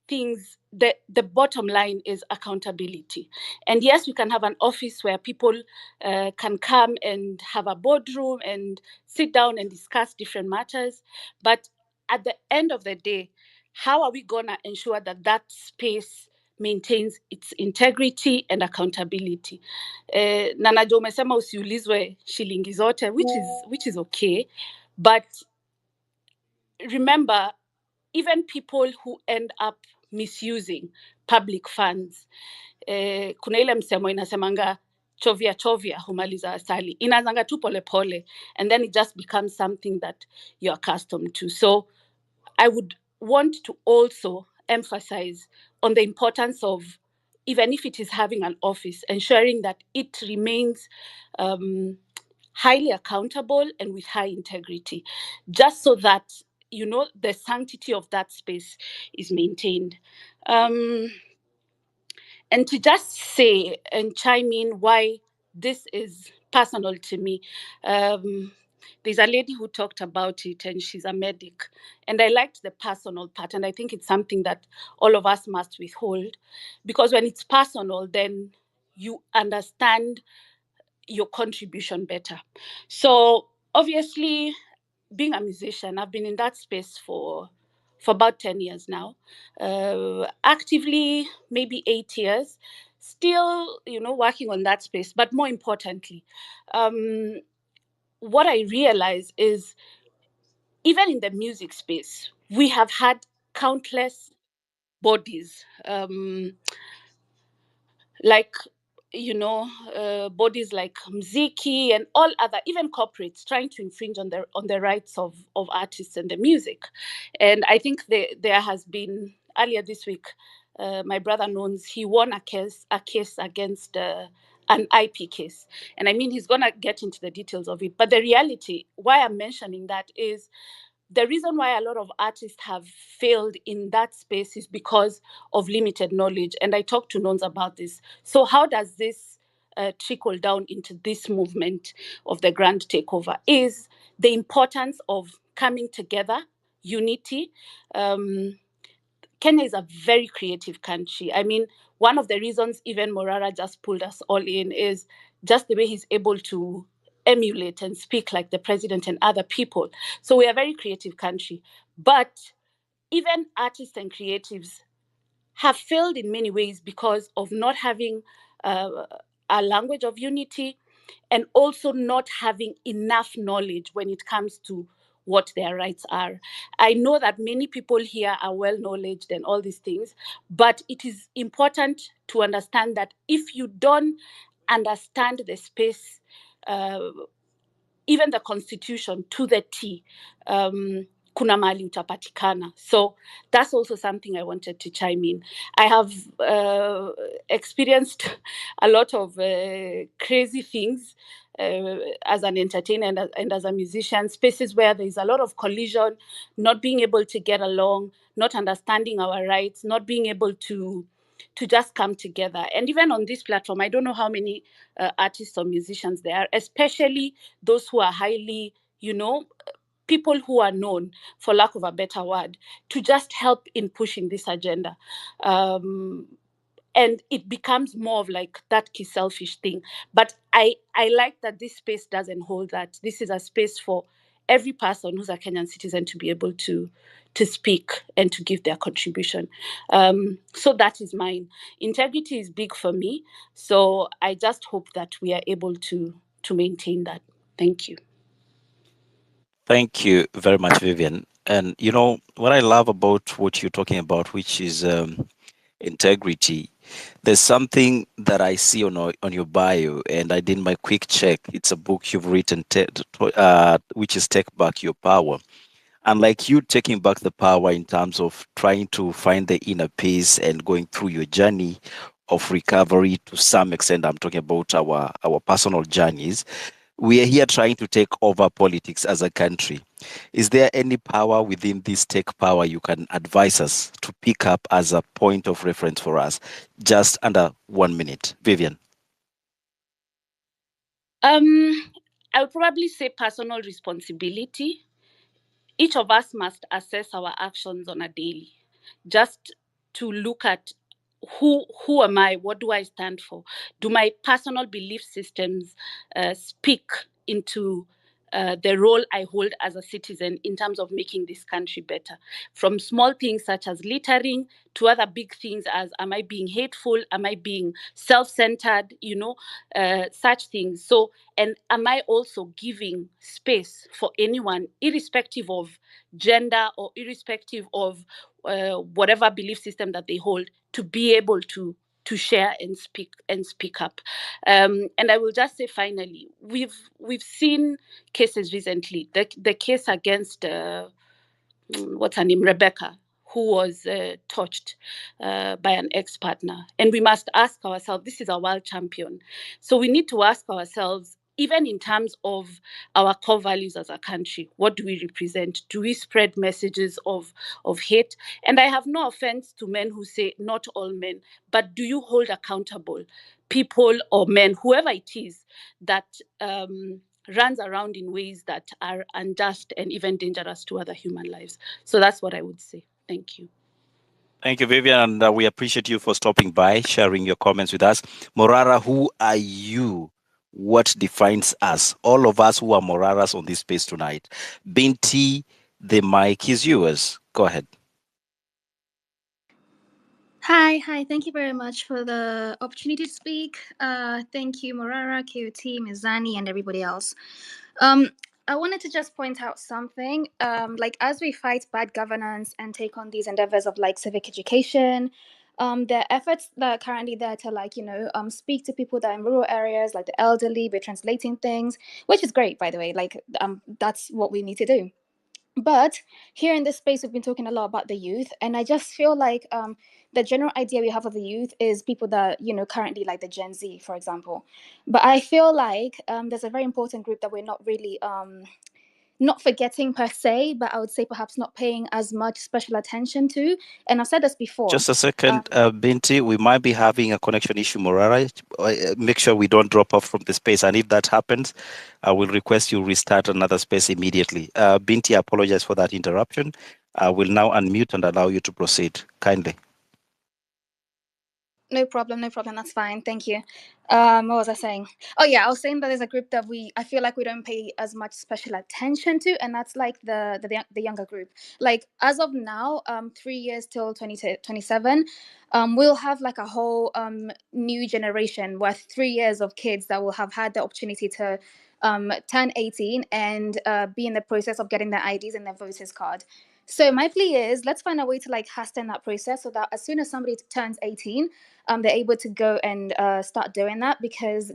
things, the bottom line is accountability. And yes, we can have an office where people can come and have a boardroom and sit down and discuss different matters. But at the end of the day, how are we going to ensure that that space maintains its integrity and accountability? Na najua umesema usiulizwe shilingi zote, which is okay, but remember, even people who end up misusing public funds, kuna ile msemo inasemanga chovya chovya humaliza asali, inazanga tu pole pole, and then it just becomes something that you're accustomed to. So I would want to also emphasize on the importance of, even if it is having an office, ensuring that it remains highly accountable and with high integrity, just so that the sanctity of that space is maintained. And to just say and chime in why this is personal to me. There's a lady who talked about it, and she's a medic. And I liked the personal part, and I think it's something that all of us must withhold, because when it's personal, then you understand your contribution better. So obviously, being a musician, I've been in that space for about 10 years now. Actively, maybe 8 years. Still, working on that space. But more importantly, what I realize is, even in the music space, we have had countless bodies, like bodies like Mziki and all other, even corporates, trying to infringe on the rights of artists and the music. And I think there has been, earlier this week, my brother knows, he won a case against an IP case. And I mean, he's gonna get into the details of it. But the reality, why I'm mentioning that, is the reason why a lot of artists have failed in that space is because of limited knowledge. And I talked to Nons about this. So how does this trickle down into this movement of the grand takeover? Is the importance of coming together, unity. Kenya is a very creative country. I mean, one of the reasons even Morara just pulled us all in is just the way he's able to emulate and speak like the president and other people. So we are a very creative country. But even artists and creatives have failed in many ways because of not having a language of unity, and also not having enough knowledge when it comes to what their rights are. I know that many people here are well knowledgeable and all these things, but it is important to understand that if you don't understand the space, even the constitution to the T, kuna mali utapatikana. So that's also something I wanted to chime in. I have experienced a lot of crazy things as an entertainer and as a musician, spaces where there's a lot of collision, not being able to get along, not understanding our rights, not being able to just come together. And even on this platform, I don't know how many artists or musicians there are, especially those who are highly, people who are known, for lack of a better word, to just help in pushing this agenda. And it becomes more of like that key selfish thing. But I like that this space doesn't hold that. This is a space for every person who's a Kenyan citizen to be able to speak and to give their contribution. So that is mine. Integrity is big for me. So I just hope that we are able to maintain that. Thank you. Thank you very much, Vivian. And what I love about what you're talking about, which is integrity. There's something that I see on your bio, and I did my quick check. It's a book you've written, which is Take Back Your Power. And like you taking back the power in terms of trying to find the inner peace and going through your journey of recovery to some extent. I'm talking about our personal journeys. We are here trying to take over politics as a country. Is there any power within this take power you can advise us to pick up as a point of reference for us? Just under 1 minute. Vivian. I would probably say personal responsibility. Each of us must assess our actions on a daily, just to look at who am I, what do I stand for? Do my personal belief systems speak into the role I hold as a citizen in terms of making this country better? From small things such as littering to other big things as, am I being hateful? Am I being self-centered? Such things. So, and am I also giving space for anyone, irrespective of gender or irrespective of whatever belief system that they hold, to be able to share and speak up. And I will just say finally, we've seen cases recently. The case against what's her name, Rebecca, who was touched by an ex-partner. And we must ask ourselves, this is a world champion. So we need to ask ourselves, even in terms of our core values as a country, what do we represent? Do we spread messages of hate? And I have no offense to men who say not all men, but do you hold accountable people or men, whoever it is, that runs around in ways that are unjust and even dangerous to other human lives? So that's what I would say. Thank you. Thank you, Vivian, and we appreciate you for stopping by, sharing your comments with us. Morara, who are you? What defines us? All of us who are Moraras on this space tonight. Binti, the mic is yours. Go ahead. Hi. Thank you very much for the opportunity to speak. Thank you, Morara, KOT, Mizani, and everybody else. I wanted to just point out something. Like, as we fight bad governance and take on these endeavors of like civic education, there are efforts that are currently there to speak to people that are in rural areas, like the elderly. We're translating things, which is great, by the way. That's what we need to do. But here in this space, we've been talking a lot about the youth, and I just feel like the general idea we have of the youth is people that, currently like the Gen Z, for example. But I feel like there's a very important group that we're not really not forgetting per se, but I would say perhaps not paying as much special attention to. And I've said this before. Just a second, Binti. We might be having a connection issue, Morara. Make sure we don't drop off from the space. And if that happens, I will request you restart another space immediately. Binti, I apologize for that interruption. I will now unmute and allow you to proceed. Kindly. No problem. That's fine. Thank you. What was I saying? Oh yeah, I was saying that there's a group that I feel like we don't pay as much special attention to, and that's like the younger group. Like, as of now, 3 years till 2027, we'll have like a whole new generation with 3 years of kids that will have had the opportunity to turn 18 and be in the process of getting their IDs and their voters card. So my plea is, let's find a way to like hasten that process so that as soon as somebody turns 18, they're able to go and start doing that, because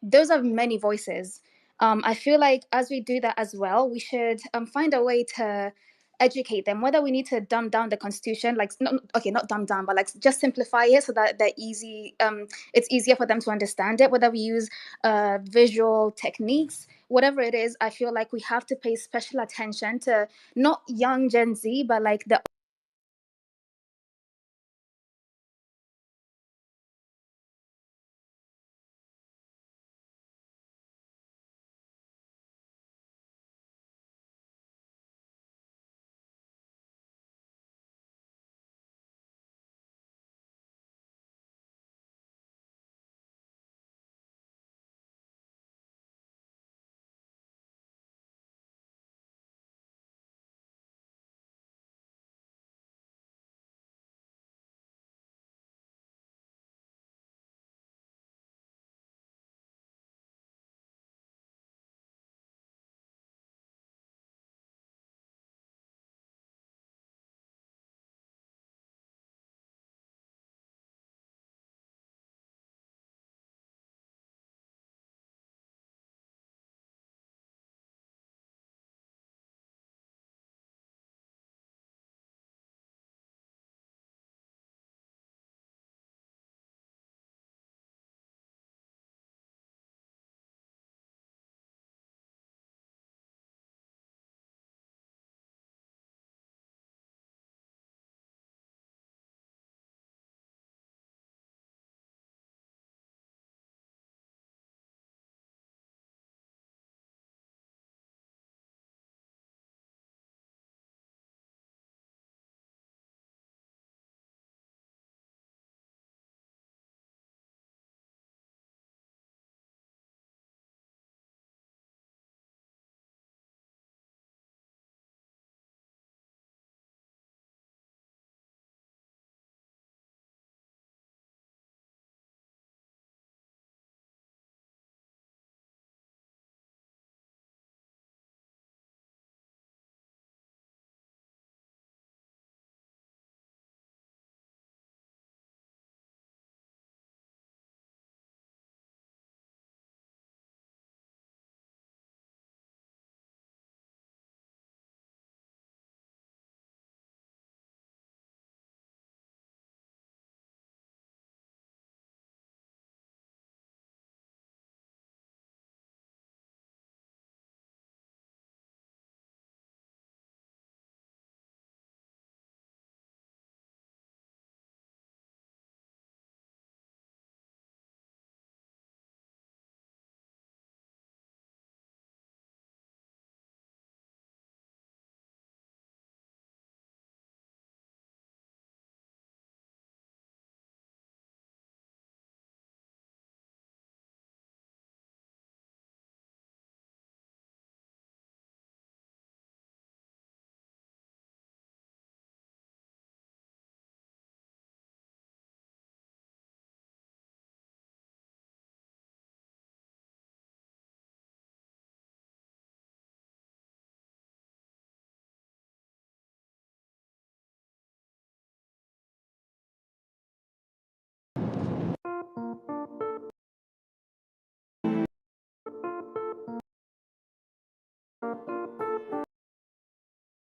those are many voices. I feel like as we do that as well, we should find a way to educate them, whether we need to dumb down the constitution, like not dumb down, but like just simplify it so that they're easy, it's easier for them to understand it, whether we use visual techniques, whatever it is. I feel like we have to pay special attention to not young Gen Z, but like the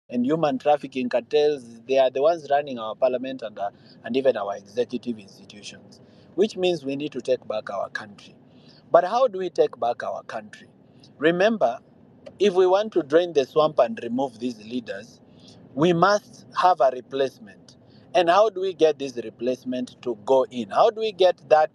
and human trafficking cartels, they are the ones running our parliament and even our executive institutions, which means we need to take back our country. But how do we take back our country? Remember, if we want to drain the swamp and remove these leaders, we must have a replacement. And how do we get this replacement to go in? How do we get that